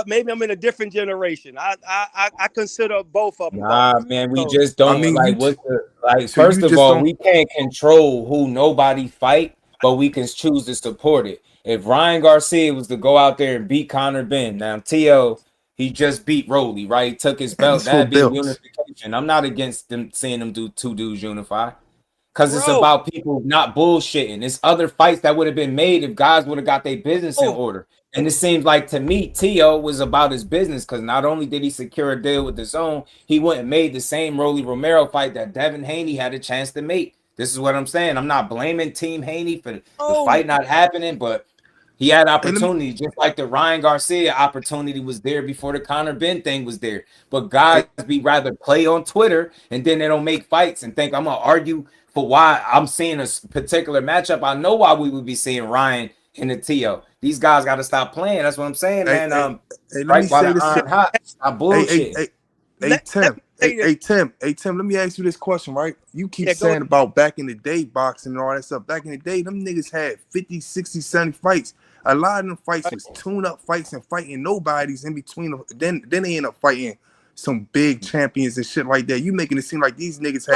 Maybe I'm in a different generation. I consider both of them.
Nah, man, we just don't. First of all, we can't control who nobody fight, but we can choose to support it. If Ryan Garcia was to go out there and beat Conor Ben, now T.O. he just beat Rolly, right? He took his belt. That'd be unification. I'm not against them seeing them do two dudes unify. Because it's about people not bullshitting. There's other fights that would have been made if guys would have got their business in order. And it seems like to me, T.O. was about his business because not only did he secure a deal with the Zone, he went and made the same Rolly Romero fight that Devin Haney had a chance to make. This is what I'm saying. I'm not blaming Team Haney for the fight not happening, but he had opportunity, just like the Ryan Garcia opportunity was there before the Conor Ben thing was there. But guys be rather play on Twitter and then they don't make fights and think I'm going to argue for why I'm seeing a particular matchup. I know why we would be seeing Ryan in the T.O. These guys got to stop playing. That's what I'm saying, man.
Let me say this.
Stop bullshit.
Tim, let me ask you this question, right? You keep saying about back in the day boxing and all that stuff. Back in the day, them niggas had 50, 60, 70 fights. A lot of them fights was tune-up fights and fighting nobodies in between them. Then they end up fighting some big champions and shit like that. You making it seem like these niggas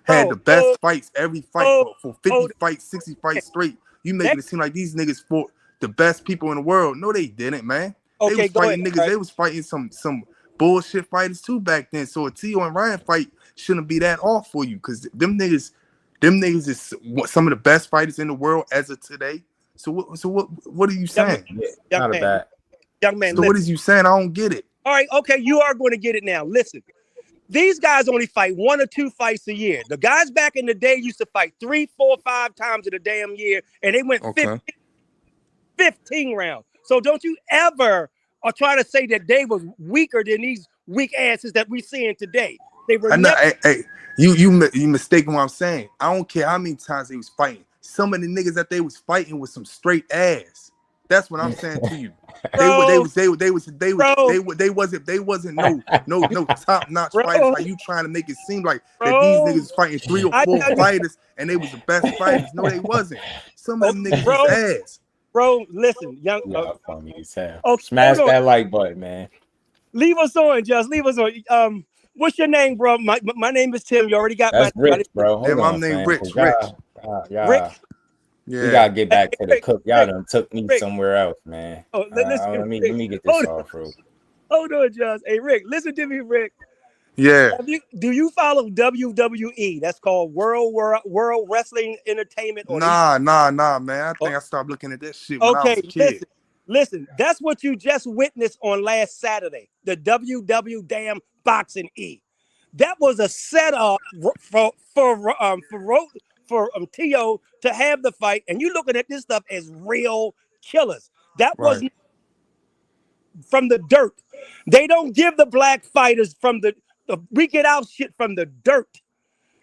had the best fights every fight for 50 fights, 60 fights straight. You making it seem like these niggas fought the best people in the world. No, they didn't, man. They was fighting niggas. They was fighting some bullshit fighters too back then. So a T.O. and Ryan fight shouldn't be that off for you because them niggas is some of the best fighters in the world as of today. So what are you saying?
Young man,
so what is you saying? I don't get it.
All right, okay, you are going to get it now. Listen, these guys only fight 1 or 2 fights a year. The guys back in the day used to fight 3, 4, 5 times in a damn year, and they went 15 rounds. So don't you ever try to say that they was weaker than these weak asses that we seeing today. They were.
You mistaken what I'm saying. I don't care how many times they was fighting. Some of the niggas that they was fighting with some straight ass. That's what I'm saying to you. They wasn't no top notch fighters. Like you trying to make it seem like that these niggas fighting 3 or 4 fighters and they was the best fighters. No, they wasn't. Some of them niggas was ass.
Bro, listen, young.
Funny as hell. Smash that like button, man.
Leave us on, just leave us on. What's your name, bro? My name is Tim. You already got
That's Rich, bro. Hold on,
my name Rich.
Rick.
Yeah.
We gotta get back to the cook. Y'all done took me somewhere else, man. Let me get this off, bro.
Hold on, Josh. Hey, Rick, listen to me, Rick.
Yeah.
Do you follow WWE? That's called World Wrestling Entertainment.
Nah, man. I think I stopped looking at that shit when I was a kid.
Listen. That's what you just witnessed on last Saturday. The WW damn Boxing E. That was a setup for T.O. to have the fight, and you looking at this stuff as real killers. That was from the dirt. They don't give the black fighters from we get our shit from the dirt.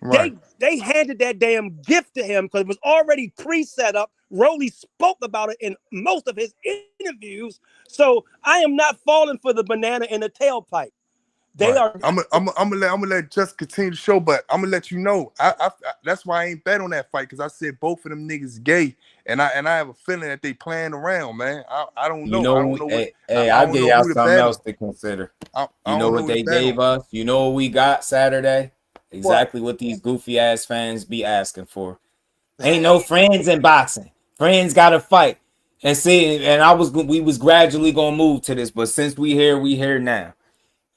Right. They handed that damn gift to him because it was already pre-set up. Rolly spoke about it in most of his interviews. So I am not falling for the banana in the tailpipe. They are.
I'm gonna let just continue the show, but I'm gonna let you know. I that's why I ain't bet on that fight because I said both of them niggas gay, and I have a feeling that they playing around, man. I don't know.
I'll give y'all something else to consider. You know what they gave us? You know what we got Saturday? Exactly what these goofy ass fans be asking for. Ain't no friends in boxing. Friends gotta fight. And see, and we was gradually gonna move to this, but since we here now.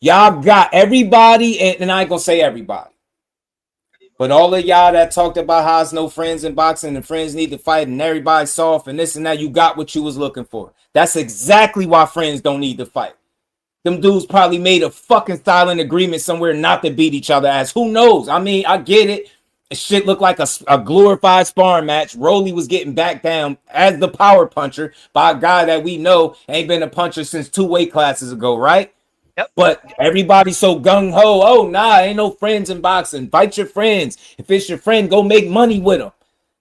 Y'all got everybody, and I ain't gonna say everybody, but all of y'all that talked about how it's no friends in boxing and friends need to fight and everybody's soft and this and that, you got what you was looking for. That's exactly why friends don't need to fight. Them dudes probably made a fucking silent agreement somewhere not to beat each other ass. Who knows? I mean, I get it. Shit looked like a glorified sparring match. Rolly was getting back down as the power puncher by a guy that we know ain't been a puncher since 2 weight classes ago, right?
Yep.
But everybody's so gung-ho. Oh, nah, ain't no friends in boxing. Fight your friends. If it's your friend, go make money with them.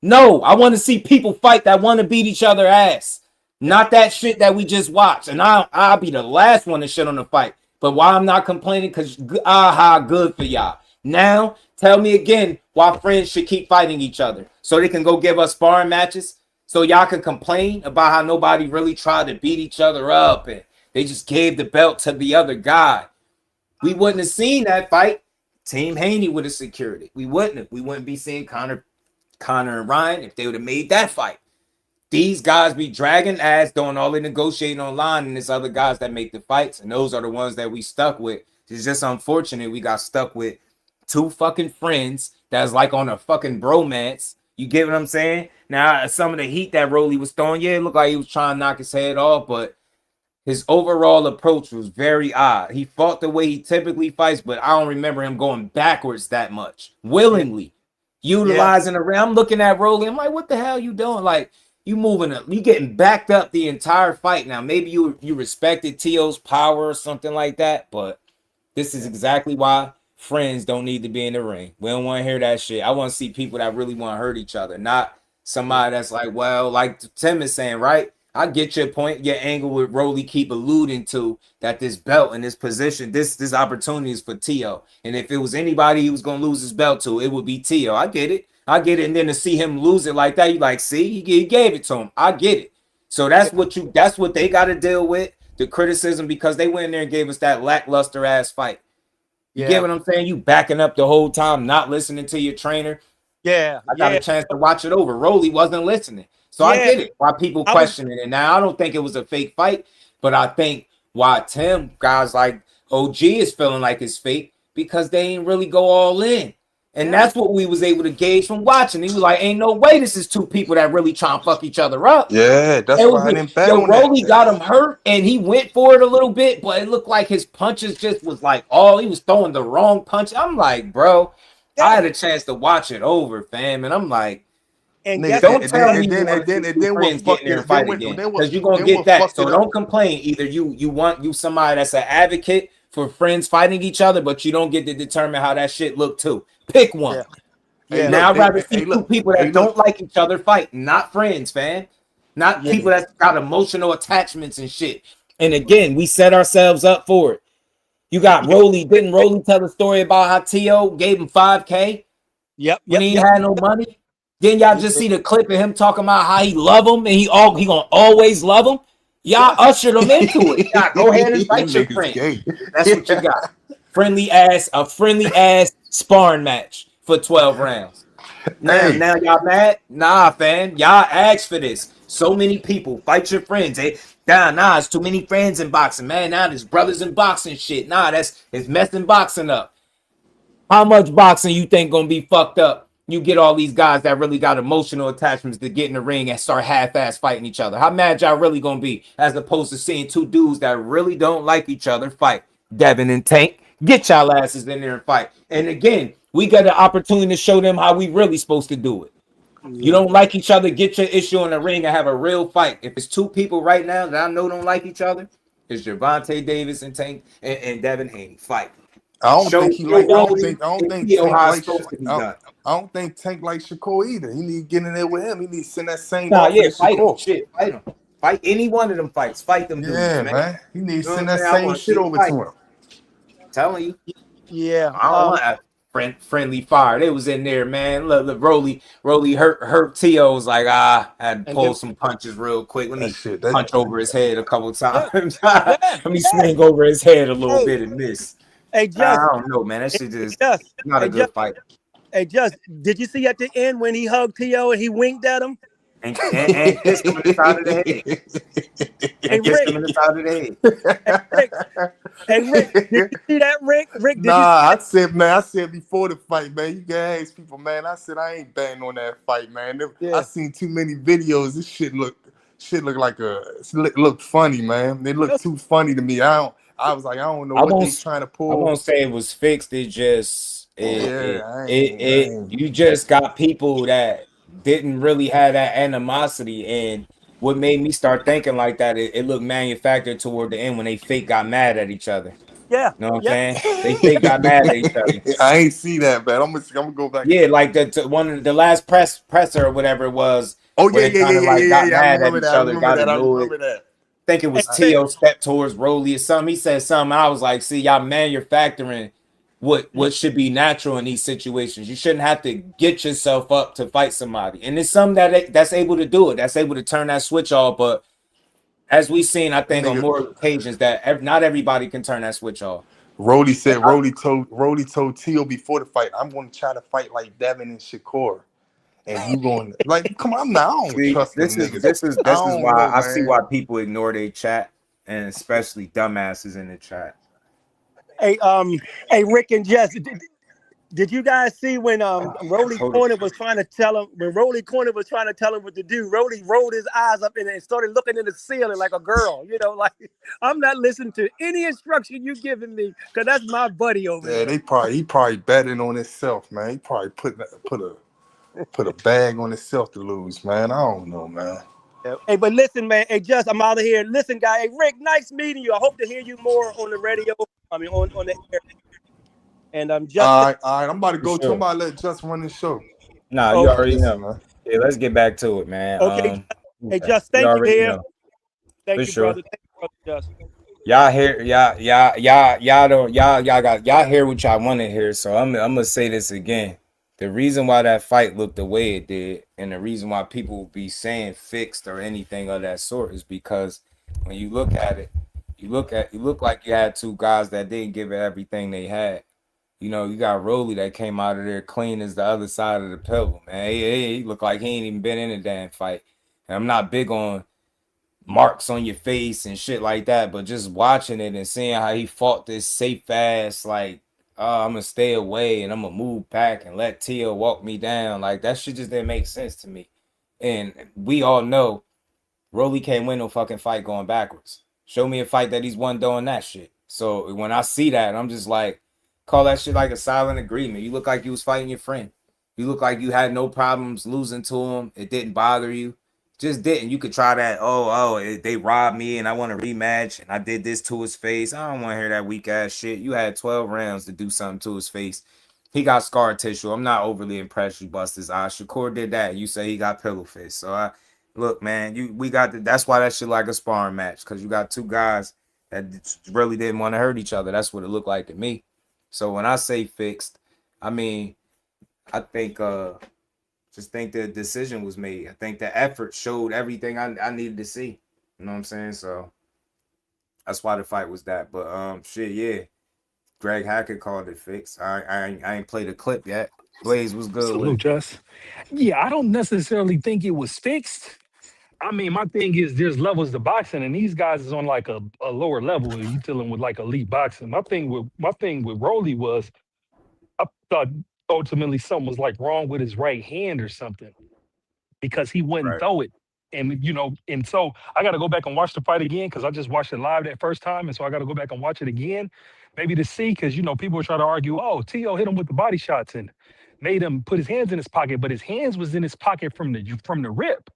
No, I want to see people fight that want to beat each other ass. Not that shit that we just watched. And I'll be the last one to shit on the fight. But why I'm not complaining? Because, good for y'all. Now, tell me again why friends should keep fighting each other. So they can go give us sparring matches. So y'all can complain about how nobody really tried to beat each other up and they just gave the belt to the other guy. We wouldn't have seen that fight. Team Haney would have secured it. We wouldn't have. We wouldn't be seeing Connor and Ryan if they would have made that fight. These guys be dragging ass, doing all the negotiating online, and there's other guys that make the fights, and those are the ones that we stuck with. It's just unfortunate we got stuck with 2 fucking friends that's like on a fucking bromance. You get what I'm saying? Now, some of the heat that Rolly was throwing, yeah, it looked like he was trying to knock his head off, but his overall approach was very odd. He fought the way he typically fights, but I don't remember him going backwards that much. Willingly. Utilizing around. I'm looking at Rolly. I'm like, what the hell you doing? Like, you moving up. You getting backed up the entire fight. Now, maybe you respected T.O.'s power or something like that, but this is exactly why friends don't need to be in the ring. We don't want to hear that shit. I want to see people that really want to hurt each other, not somebody that's like, well, like Tim is saying, right? I get your point, your angle with Rolly keep alluding to that this belt and this position, this opportunity is for T.O. And if it was anybody he was going to lose his belt to, it would be T.O. I get it. And then to see him lose it like that, you like, see, he gave it to him. I get it. So that's what they got to deal with, the criticism, because they went in there and gave us that lackluster ass fight. You get what I'm saying? You backing up the whole time, not listening to your trainer.
Yeah.
I got a chance to watch it over. Rolly wasn't listening. So I get it why people questioning it. Now, I don't think it was a fake fight, but I think why Tim, guys like OG is feeling like it's fake because they ain't really go all in. And that's what we was able to gauge from watching. He was like, ain't no way this is 2 people that really trying to fuck each other up.
Yeah, that's why I didn't bet on that.
Rolly got him hurt, and he went for it a little bit, but it looked like his punches just was like, he was throwing the wrong punch. I'm like, bro, I had a chance to watch it over, fam, and I'm like,
and
don't tell me friends getting there fight again, because you're gonna get that. So don't complain. Either you want somebody that's an advocate for friends fighting each other, but you don't get to determine how that shit look too. Pick one. Now I'd rather see 2 people that don't like each other fight, not friends, fam. Not people that's got emotional attachments and shit. And again, we set ourselves up for it. You got Rolly. Didn't Rolly tell the story about how T.O. gave him $5K? When he had no money. Then y'all just see the clip of him talking about how he love him and he gonna always love him. Y'all ushered him into it. Go ahead and fight your friend. That's what you got. A friendly ass sparring match for 12 rounds. Now y'all mad? Nah, fam. Y'all asked for this. So many people fight your friends. Nah, it's too many friends in boxing, man. Now there's brothers in boxing shit. Nah, it's messing boxing up. How much boxing you think gonna be fucked up? You get all these guys that really got emotional attachments to get in the ring and start half-ass fighting each other. How mad y'all really gonna be, as opposed to seeing 2 dudes that really don't like each other fight? Devin and Tank, get y'all asses in there and fight. And again, we got the opportunity to show them how we really supposed to do it. You don't like each other, get your issue in the ring and have a real fight. If it's 2 people right now that I know don't like each other, it's Gervonta Davis and Tank and Devin Haney. Fight.
I don't think Tank likes Shakur either. He need to get in there with him. He needs to send that same.
Fight him. Shit, fight him. Fight any one of them fights. Fight them dudes, man.
He needs to send that same shit over to him.
I'm telling you.
Yeah.
I don't want that friendly fire. They was in there, man. Look, Rolly hurt T.O. was like, I had to pull some punches real quick. Let me punch over his head a couple times. Let me swing over his head a little bit and miss.
Hey,
I
Just,
don't know, man. That shit just
Just,
not a
hey,
good
Just,
fight.
hey, Just, did you see at the end when he hugged T.O. and he winked at him?
And kissed him in the side of the head.
Hey,
And kissed
Rick.
him in the side of the head.
Hey, Rick, did you see that, Rick? Rick, did you see
Nah,
that?
I said before the fight, man. You can ask people, man. I said I ain't betting on that fight, man. I seen too many videos. This shit look like look funny, man. They look too funny to me. I was like, I don't know what they trying to pull.
I won't say it was fixed. It just
I ain't.
you just got people that didn't really have that animosity, and what made me start thinking like that, it looked manufactured toward the end when they fake got mad at each other.
Yeah.
You know what I'm saying? They fake got mad at each other.
I ain't see that, man. I'm gonna go back.
Yeah, like the last presser or whatever it was.
Oh
where they kinda got
yeah.
mad at each other, got
I
annoyed.
remember that.
I think it was T.O. stepped towards Rolly or something. He said something. I was like, see, y'all manufacturing what should be natural in these situations. You shouldn't have to get yourself up to fight somebody. And it's something that's able to do it. That's able to turn that switch off. But as we've seen, I think on more occasions that not everybody can turn that switch off.
Rolly told Teal before the fight, I'm going to try to fight like Devin and Shakur. And you going like, come on now. I don't trust them niggas.
This is why I see
man.
why people ignore their chat, and especially dumbasses in the chat.
Hey, Rick and Jess, did you guys see when Rolly Corner was trying to tell him what to do? Rolly rolled his eyes up and started looking in the ceiling like a girl, like I'm not listening to any instruction you giving me because that's my buddy over there.
He probably betting on himself, man. He probably put a bag on himself to lose, man. I don't know, man.
Hey, but listen, man. Hey, Just, I'm out of here. Listen, guy. Hey, Rick, nice meeting you. I hope to hear you more on the radio. I mean, on the air. And I'm just
all right. I'm about to go to somebody let Just run the show.
Nah, you already know, man. Yeah, let's get back to it, man.
Okay. Hey, Just, thank you here. Thank you, brother. Thank you, brother Just.
Y'all hear y'all hear what y'all want to hear. So I'm gonna say this again. The reason why that fight looked the way it did, and the reason why people be saying fixed or anything of that sort, is because when you look at it, you look like you had two guys that didn't give it everything they had. You know, you got Rolly that came out of there clean as the other side of the pillow, man. He looked like he ain't even been in a damn fight. And I'm not big on marks on your face and shit like that, but just watching it and seeing how he fought this safe ass, like, I'm gonna stay away and I'm gonna move back and let Tia walk me down. Like, that shit just didn't make sense to me. And we all know Rolly can't win no fucking fight going backwards. Show me a fight that he's won doing that shit. So when I see that, I'm just like, call that shit like a silent agreement. You look like you was fighting your friend. You look like you had no problems losing to him. It didn't bother you. Just didn't. You could try that. They robbed me and I want a rematch and I did this to his face. I don't want to hear that weak ass shit. You had 12 rounds to do something to his face. He got scar tissue. I'm not overly impressed you bust his eye. Shakur did that. You say he got pillow face. So look, man, that's why that shit like a sparring match, because you got two guys that really didn't want to hurt each other. That's what it looked like to me. So when I say fixed, I mean, I think just think the decision was made. I think the effort showed everything I needed to see. You know what I'm saying? So that's why the fight was that. But shit, yeah. Greg Hackett called it fixed. I ain't played a clip yet. Blaze was good.
Salute, Just. Yeah, I don't necessarily think it was fixed. I mean, my thing is there's levels to boxing, and these guys is on like a lower level. You dealing with like elite boxing. My thing with Rolly was, I thought ultimately something was like wrong with his right hand or something, because he wouldn't throw it. And so I got to go back and watch the fight again, because I just watched it live that first time, and so I got to go back and watch it again, maybe to see, because people were trying to argue, oh, T.O. hit him with the body shots and made him put his hands in his pocket, but his hands was in his pocket from the rip.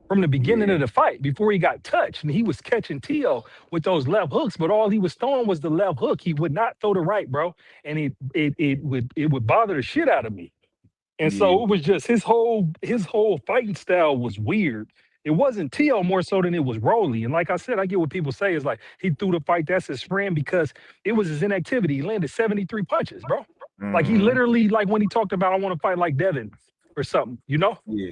From the beginning of the fight, before he got touched, and he was catching T.O. with those left hooks, but all he was throwing was the left hook. He would not throw the right, bro, and it would bother the shit out of me. And so it was just his whole fighting style was weird. It wasn't T.O. more so than it was Rolly. And like I said, I get what people say is like he threw the fight, that's his friend, because it was his inactivity. He landed 73 punches, bro. Like he literally, like when he talked about I want to fight like Devin or something,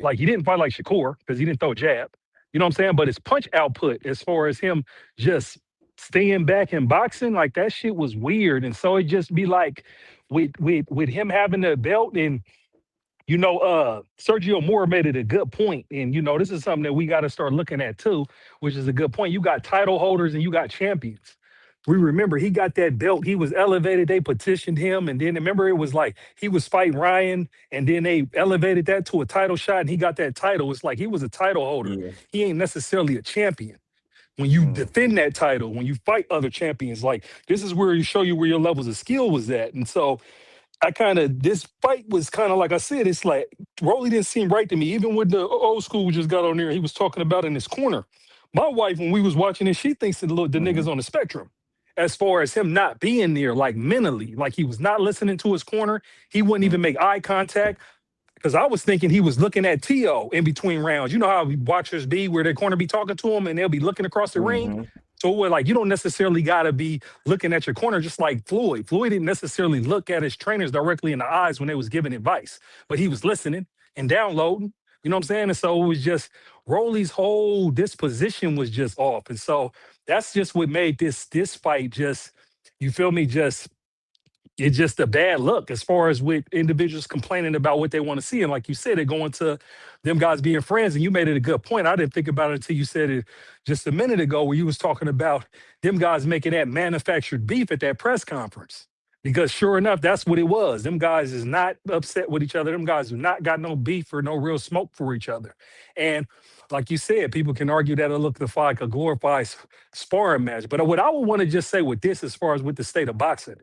like he didn't fight like Shakur because he didn't throw a jab, you know what I'm saying? But his punch output, as far as him just staying back in boxing, like that shit was weird. And so it just be like with him having the belt and Sergio Moore made it a good point. And this is something that we got to start looking at too, which is a good point. You got title holders and you got champions. We remember he got that belt. He was elevated. They petitioned him. And then remember it was like he was fighting Ryan and then they elevated that to a title shot and he got that title. It's like he was a title holder.
Yeah.
He ain't necessarily a champion. When you defend that title, when you fight other champions, like this is where you show you where your levels of skill was at. And so this fight was kind of like I said, it's like Rolly didn't seem right to me. Even with the old school we just got on there, he was talking about in his corner. My wife, when we was watching it, she thinks that the nigga's on the spectrum. As far as him not being there, like mentally, like he was not listening to his corner. He wouldn't even make eye contact. Because I was thinking he was looking at Tio in between rounds. You know how watchers be where their corner be talking to him and they'll be looking across the ring? So like you don't necessarily got to be looking at your corner just like Floyd. Floyd didn't necessarily look at his trainers directly in the eyes when they was giving advice. But he was listening and downloading. You know what I'm saying? And so it was just Rolly's whole disposition was just off. And so that's just what made this fight just, you feel me, it's just a bad look as far as with individuals complaining about what they want to see. And like you said, they're going to them guys being friends. And you made it a good point. I didn't think about it until you said it just a minute ago where you was talking about them guys making that manufactured beef at that press conference. Because sure enough, that's what it was. Them guys is not upset with each other. Them guys do not got no beef or no real smoke for each other. And like you said, people can argue that it looked like a glorified sparring match. But what I would want to just say with this as far as with the state of boxing,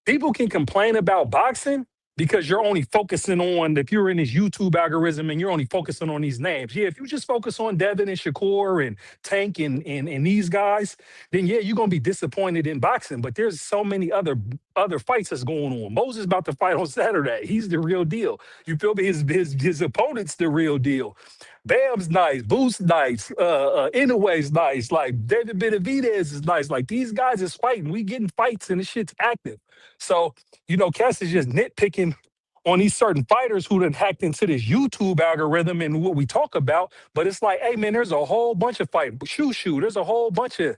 people can complain about boxing because you're only focusing on, if you're in this YouTube algorithm and you're only focusing on these names. Yeah, if you just focus on Devin and Shakur and Tank and these guys, then yeah, you're going to be disappointed in boxing. But there's so many other fights that's going on. Moses about to fight on Saturday. He's the real deal. You feel me? His opponent's the real deal. Bam's nice, Boost nice, Inoue's nice, like David Benavidez is nice. Like these guys is fighting. We getting fights and this shit's active. So, Cass is just nitpicking on these certain fighters who done hacked into this YouTube algorithm and what we talk about. But it's like, hey man, there's a whole bunch of fights. Shoo, there's a whole bunch of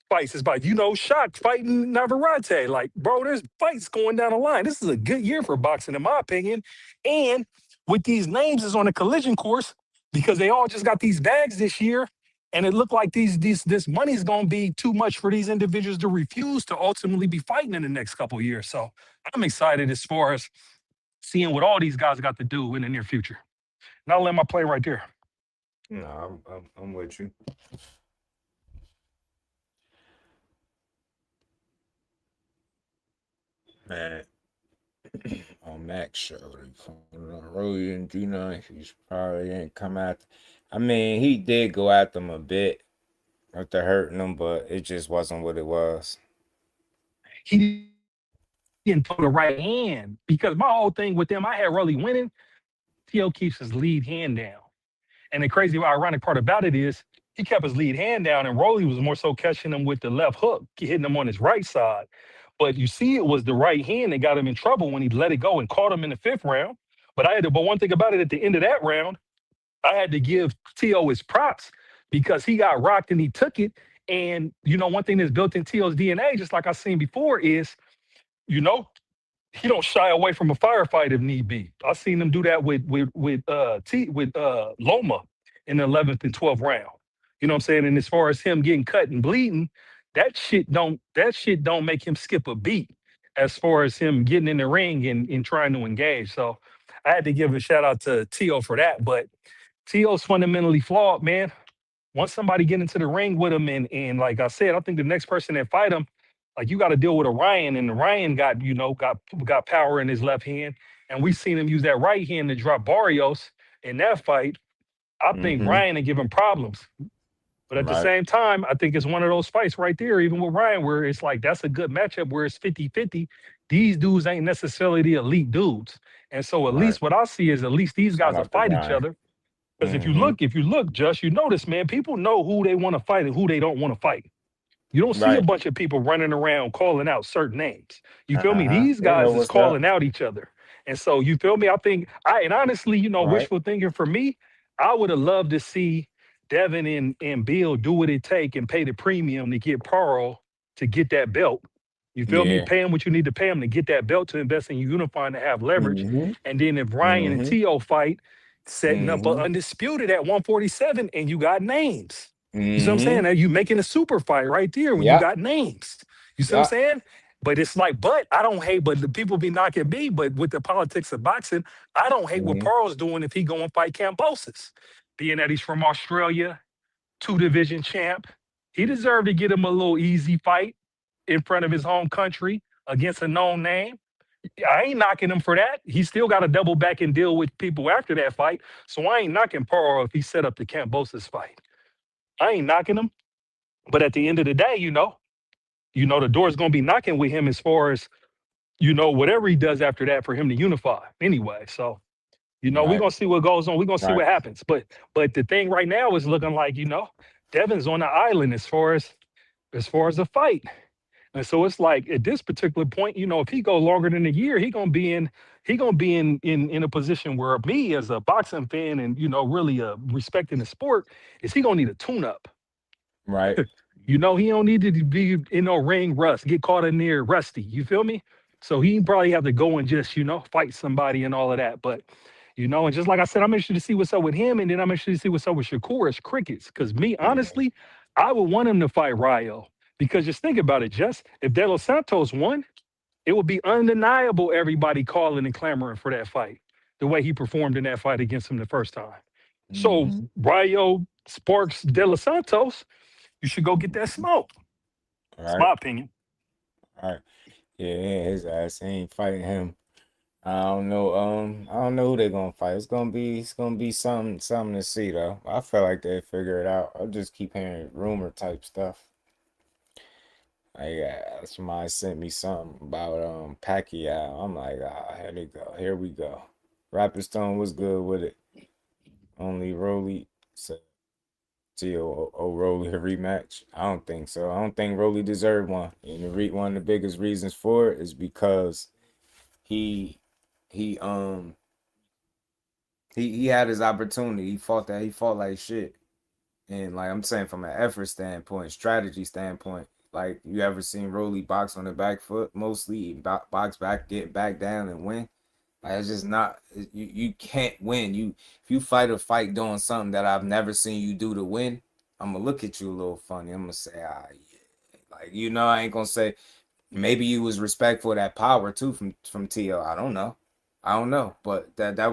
fights. It's like, Shock fighting Navarrete. Like, bro, there's fights going down the line. This is a good year for boxing, in my opinion. And with these names is on a collision course, because they all just got these bags this year, and it looked like this money's going to be too much for these individuals to refuse to ultimately be fighting in the next couple of years. So I'm excited as far as seeing what all these guys got to do in the near future. And I'll let my play right there.
No, I'm with you. Man, on Max show, Rolly and G9, he's probably ain't come at. I mean, he did go at them a bit after hurting them, but it just wasn't what it was.
He didn't throw the right hand, because my whole thing with them, I had Rolly winning. Tio keeps his lead hand down. And the crazy, ironic part about it is he kept his lead hand down, and Rolly was more so catching him with the left hook, hitting him on his right side. But you see, it was the right hand that got him in trouble when he let it go and caught him in the 5th round. But one thing about it, at the end of that round, I had to give Tio his props, because he got rocked and he took it. And, one thing that's built in Tio's DNA, just like I seen before, is, he don't shy away from a firefight if need be. I seen him do that with Loma in the 11th and 12th round. You know what I'm saying? And as far as him getting cut and bleeding, that shit don't make him skip a beat as far as him getting in the ring and trying to engage. So I had to give a shout out to Tio for that. But Tio's fundamentally flawed, man. Once somebody get into the ring with him, and like I said, I think the next person that fight him, like, you got to deal with a Ryan, and Ryan got power in his left hand, and we seen him use that right hand to drop Barrios in that fight. I think Ryan and give him problems. But at the same time, I think it's one of those fights right there, even with Ryan, where it's like that's a good matchup where it's 50-50. These dudes ain't necessarily the elite dudes. And so at least what I see is at least these guys will fight each other. Because if you look, Josh, you notice, man, people know who they want to fight and who they don't want to fight. You don't see a bunch of people running around calling out certain names. You feel me? These guys is calling out each other. And so, you feel me? I think, and honestly, wishful thinking for me, I would have loved to see Devin and Bill do what it take and pay the premium to get Pearl to get that belt. You feel me?
Yeah.
Pay him what you need to pay him to get that belt to invest in unifying to have leverage.
Mm-hmm.
And then if Ryan and
Mm-hmm.
Tio fight, setting up an
Mm-hmm.
undisputed at 147, and you got names. You see what I'm saying?
Mm-hmm.
Now you making a super fight right there when you
Yeah.
got names. You see what I'm
Yeah.
saying? But it's like, but I don't hate, but the people be knocking me, but with the politics of boxing, I don't hate what
Mm-hmm.
Pearl's doing if he go and fight Cambosis. Being that he's from Australia, 2 division champ, he deserved to get him a little easy fight in front of his home country against a known name. I ain't knocking him for that. He still got to double back and deal with people after that fight. So I ain't knocking Pearl if he set up the Cambosis fight. I ain't knocking him. But at the end of the day, the door's gonna be knocking with him as far as, whatever he does after that for him to unify anyway. So, we're
Right.
gonna see what goes on. We're gonna see
Right.
what happens. But the thing right now is looking like, Devin's on the island as far as the fight. And so it's like at this particular point, if he go longer than a year, he gonna be in a position where me as a boxing fan and really respecting the sport is he gonna need a tune up.
Right.
He don't need to be in no ring rust, get caught in there rusty. You feel me? So he probably have to go and just fight somebody and all of that. But and just like I said, I'm interested to see what's up with him, and then I'm interested to see what's up with Shakur as crickets. Because me, honestly, I would want him to fight Rayo. Because just think about it, Jess. If De Los Santos won, it would be undeniable everybody calling and clamoring for that fight, the way he performed in that fight against him the first time. So
Mm-hmm.
Rayo sparks De Los Santos, you should go get that smoke. That's
Right.
my opinion.
All right. Yeah, his ass ain't fighting him. I don't know. I don't know who they're gonna fight. It's gonna be something to see though. I feel like they figure it out. I just keep hearing rumor type stuff. Somebody sent me something about Pacquiao. I'm like, here we go. Rapid Stone was good with it. Only Rolly said Tio Rolly a rematch. I don't think so. I don't think Rolly deserved one. And one of the biggest reasons for it is because he had his opportunity. He fought like shit. And like I'm saying, from an effort standpoint, strategy standpoint, like you ever seen Rolly box on the back foot? Mostly box back, get back down and win. Like it's just not you can't win. If you fight a fight doing something that I've never seen you do to win, I'm gonna look at you a little funny. I'm gonna say, yeah. Like I ain't gonna say maybe you was respectful of that power too from Tio. I don't know. But that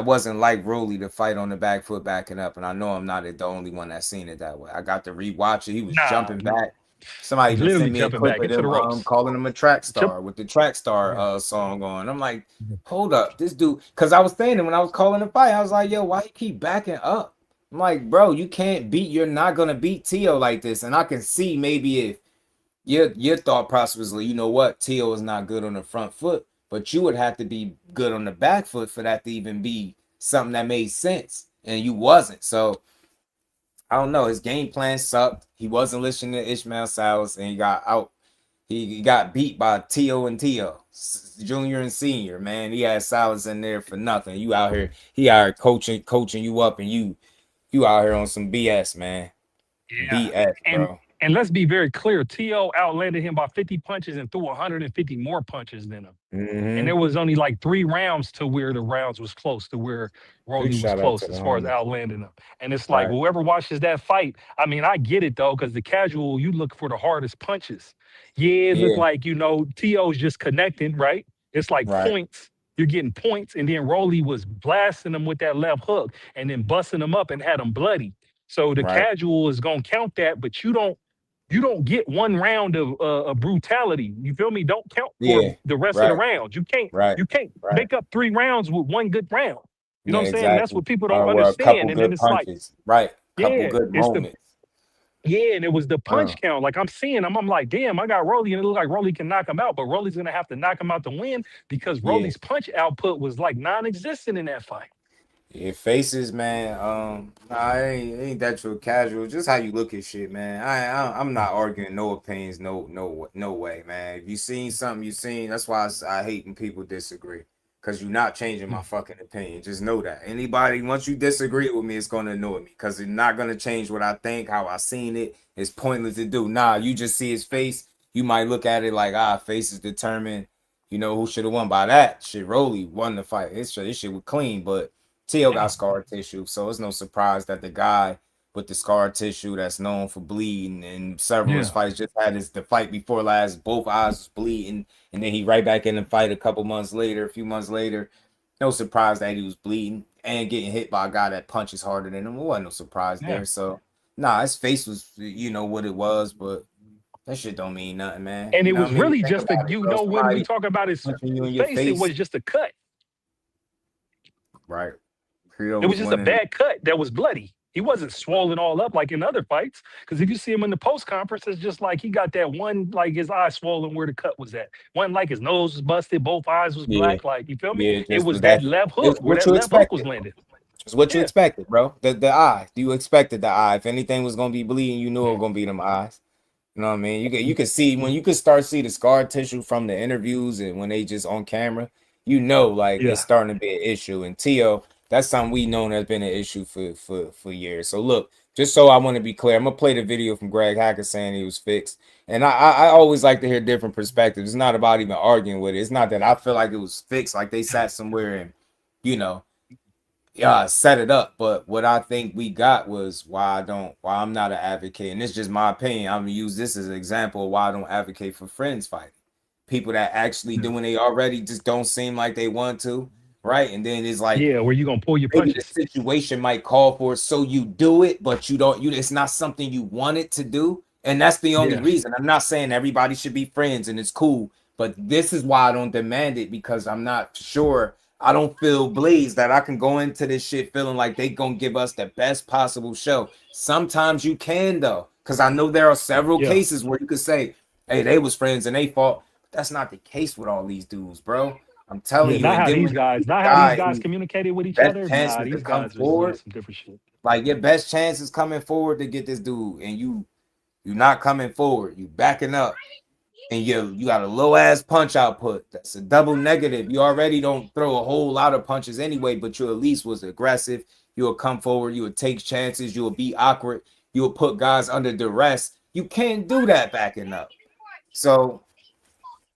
wasn't like Rolly to fight on the back foot backing up. And I know I'm not the only one that's seen it that way. I got to rewatch it. He was jumping back. Somebody even
Literally
sent me a
jumping
clip
back
of
into the
them
ropes.
calling him a track star
Jump.
with the track star song on. I'm like, hold up, this dude. Because I was thinking when I was calling the fight, I was like, yo, why you keep backing up? I'm like, bro, you're not gonna beat Tio like this. And I can see maybe if your thought process was like, you know what, Tio is not good on the front foot, but you would have to be good on the back foot for that to even be something that made sense. And you wasn't. So I don't know. His game plan sucked. He wasn't listening to Ishmael Salas, and he got out. He got beat by Tio and Tio, junior and senior. Man, he had Salas in there for nothing. He out here coaching you up, and you out here on some BS, man.
Yeah.
BS, bro.
And let's be very clear. Tio outlanded him by 50 punches and threw 150 more punches than him.
Mm-hmm.
And there was only like 3 rounds to where the rounds was close to where Rolly was close as far as outlanding him. And it's like whoever watches that fight, I mean, I get it though, because the casual, you look for the hardest punches. Yeah, it looked like, Tio's just connecting, right? It's like points. You're getting points. And then Rolly was blasting him with that left hook and then busting him up and had him bloody. So the casual is going to count that, but you don't get 1 round of brutality. You feel me? Don't count for the rest of the rounds. You can't make up 3 rounds with 1 good round. You know what I'm saying?
Exactly.
That's what people don't
Or
understand.
a couple
And
good
then it's
punches. Couple good moments.
And it was the punch count. Like I'm seeing him, I'm like, damn, I got Rolly, and it looked like Rolly can knock him out, but Rolly's gonna have to knock him out to win because Rolly's punch output was like non-existent in that fight.
Yeah, faces, man. Ain't that your casual? Just how you look at shit, man. I'm not arguing no opinions, no way, man. If you seen something, you seen. That's why I hate when people disagree, because you're not changing my fucking opinion. Just know that. Anybody, once you disagree with me, it's going to annoy me because it's not going to change what I think, how I seen it. It's pointless to do. Nah, you just see his face. You might look at it like, face is determined. You know who should have won by that shit. Rolly won the fight. This shit was clean, but Teo got scar tissue, so it's no surprise that the guy with the scar tissue that's known for bleeding and several of his fights just had the fight before last. Both eyes was bleeding, and then he right back in the fight a few months later. No surprise that he was bleeding and getting hit by a guy that punches harder than him. It wasn't no surprise there. So, his face was, what it was, but that shit don't mean nothing, man.
And it was really just when we talk about his face, it was just a cut.
Right.
It was just a bad cut that was bloody. He wasn't swollen all up like in other fights. Because if you see him in the post conference, it's just like he got that one, like his eye swollen where the cut was at. One like his nose was busted, both eyes was black. Like, you feel me?
Yeah,
it was that left hook where that left hook was landed.
It's what you expected, bro. The eye. You expected the eye. If anything was gonna be bleeding, you knew it was gonna be them eyes. You know what I mean? You can see when you could start see the scar tissue from the interviews and when they just on camera, it's starting to be an issue. And Teo, that's something we known has been an issue for years. So look, just so I want to be clear, I'm gonna play the video from Greg Hackett saying he was fixed. And I always like to hear different perspectives. It's not about even arguing with it. It's not that I feel like it was fixed, like they sat somewhere and set it up. But what I think we got was why I'm not an advocate, and it's just my opinion. I'm gonna use this as an example of why I don't advocate for friends fighting. People that actually do when they already just don't seem like they want to, right? And then it's like,
where you gonna pull your punches.
The situation might call for it, so you do it, but you don't. It's not something you wanted to do, and that's the only reason. I'm not saying everybody should be friends and it's cool, but this is why I don't demand it, because I'm not sure. I don't feel blazed that I can go into this shit feeling like they gonna give us the best possible show. Sometimes you can though, because I know there are several cases where you could say, hey, they was friends and they fought. But that's not the case with all these dudes, bro. I'm telling you.
Not how these guys communicated with each other.
Nah, these guys forward, some different shit. Like your best chance is coming forward to get this dude, and you're not coming forward. You backing up. And you got a low ass punch output. That's a double negative. You already don't throw a whole lot of punches anyway, but you at least was aggressive. You will come forward. You would take chances. You will be awkward. You will put guys under duress. You can't do that backing up. So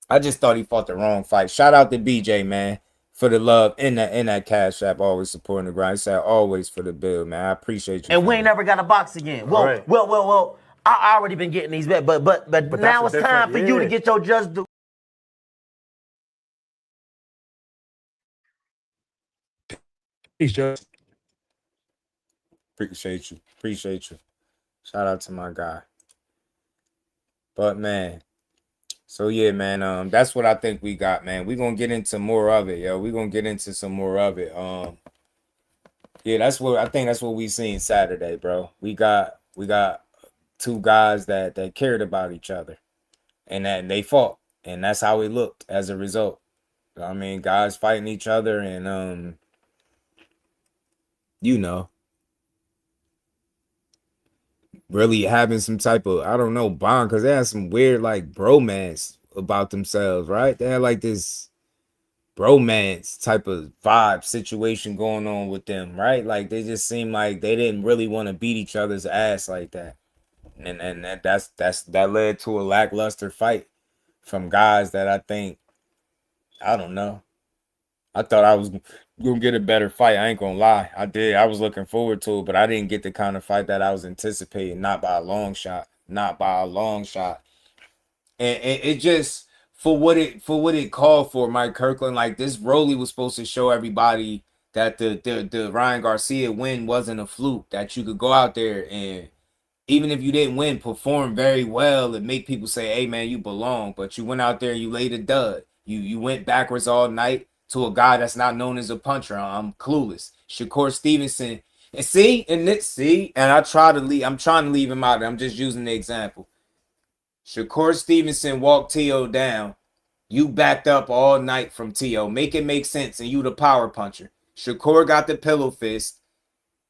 I just thought he fought the wrong fight. Shout out to BJ, man, for the love in that Cash App, always supporting the grind. He said always for the bill, man. I appreciate you.
And we ain't never got a box again. Well. I already been getting these bets, but now it's time for you to get your just due.
He's just
appreciate you. Shout out to my guy. But man, so yeah, man, that's what I think we got, man. We're gonna get into more of it, yo. We're gonna get into some more of it. That's what we seen Saturday, bro. We got two guys that cared about each other, and that they fought, and that's how it looked as a result. I mean, guys fighting each other, and really having some type of, I don't know, bond, because they had some weird like bromance about themselves, right? They had like this bromance type of vibe situation going on with them, right? Like they just seemed like they didn't really want to beat each other's ass like that. And that led to a lackluster fight from guys that I don't know. I thought I was gonna get a better fight. I ain't gonna lie. I did. I was looking forward to it, but I didn't get the kind of fight that I was anticipating. Not by a long shot. And it just for what it called for, Mike Kirkland. Like this Rolly was supposed to show everybody that the Ryan Garcia win wasn't a fluke. That you could go out there and, even if you didn't win, perform very well and make people say, hey, man, you belong. But you went out there and you laid a dud. You went backwards all night to a guy that's not known as a puncher. I'm clueless. Shakur Stevenson. And I'm trying to leave him out. I'm just using the example. Shakur Stevenson walked Teo down. You backed up all night from Teo. Make it make sense. And you the power puncher. Shakur got the pillow fist.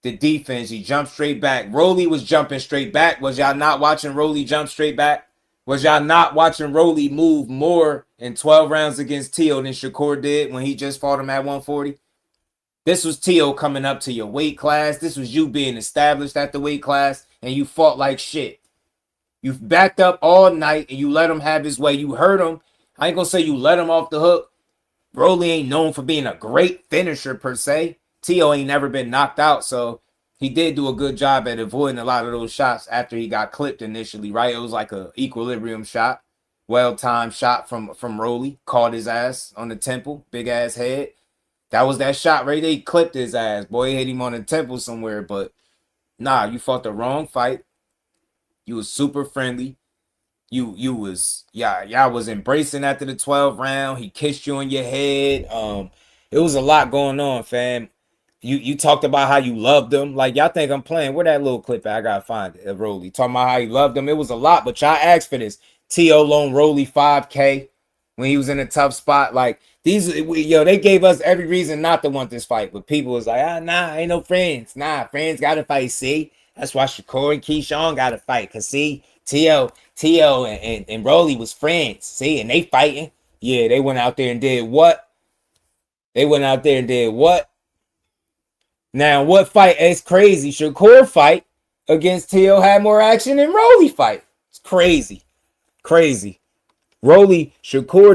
The defense, he jumped straight back. Rolly was jumping straight back. Was y'all not watching Rolly jump straight back? Was y'all not watching Rolly move more in 12 rounds against Teo than Shakur did when he just fought him at 140? This was Teo coming up to your weight class. This was you being established at the weight class, and you fought like shit. You backed up all night, and you let him have his way. You hurt him. I ain't gonna say you let him off the hook. Rolly ain't known for being a great finisher per se. Teo ain't never been knocked out, so he did do a good job at avoiding a lot of those shots after he got clipped initially, right? It was like a equilibrium shot, well-timed shot from Rolly, caught his ass on the temple, big-ass head. That was that shot right there. He clipped his ass. Boy, hit him on the temple somewhere, but nah, you fought the wrong fight. You was super friendly. You was, y'all was embracing after the 12th round. He kissed you on your head. It was a lot going on, fam. You talked about how you loved him. Like, y'all think I'm playing. Where that little clip at? I gotta find it. Rolly talking about how he loved him. It was a lot, but y'all asked for this. T.O. loaned Rolly 5K when he was in a tough spot. Like, they gave us every reason not to want this fight. But people was like, nah, ain't no friends. Nah, friends gotta fight, see? That's why Shakur and Keyshawn gotta fight. Cause see, T.O. and Rolly was friends. See, and they fighting. Yeah, they went out there and did what? Now, what fight? It's crazy. Shakur fight against Teo had more action than Rolly fight. It's crazy. Shakur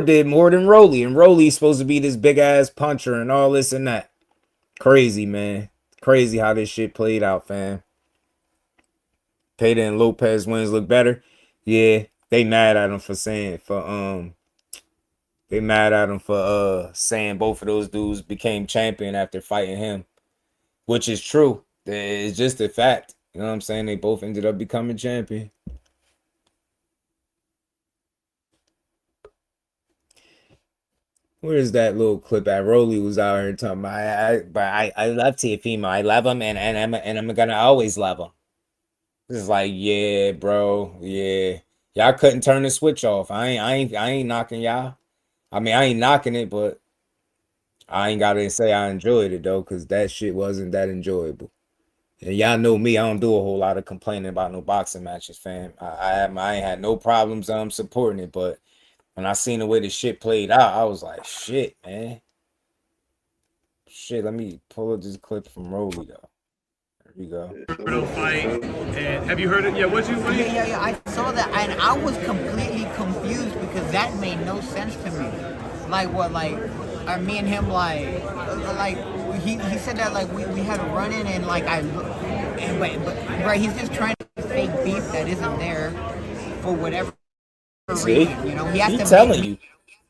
did more than Rolly, and Rolly's supposed to be this big-ass puncher and all this and that. Crazy, man. Crazy how this shit played out, fam. Payda and Lopez wins look better. Yeah, they mad at him for saying saying both of those dudes became champion after fighting him. Which is true. It's just a fact. You know what I'm saying? They both ended up becoming champion. Where's that little clip at? Rolly was out here talking about, I love Teofimo. I love him, and I'm gonna always love him. It's like, yeah, bro, yeah. Y'all couldn't turn the switch off. I ain't knocking y'all. I mean, I ain't knocking it, but I ain't gotta say I enjoyed it though, because that shit wasn't that enjoyable. And y'all know me, I don't do a whole lot of complaining about no boxing matches, fam. I ain't had no problems supporting it, but when I seen the way the shit played out, I was like, shit, man. Shit, let me pull up this clip from Rolly though. There we go.
Real fight. And have you heard it? Yeah, what you?
Yeah, I saw that, and I was completely confused because that made no sense to me. Like what, like, are me and him like he said that like we had a run in and like but right, he's just trying to fake beef that isn't there for whatever reason, you know.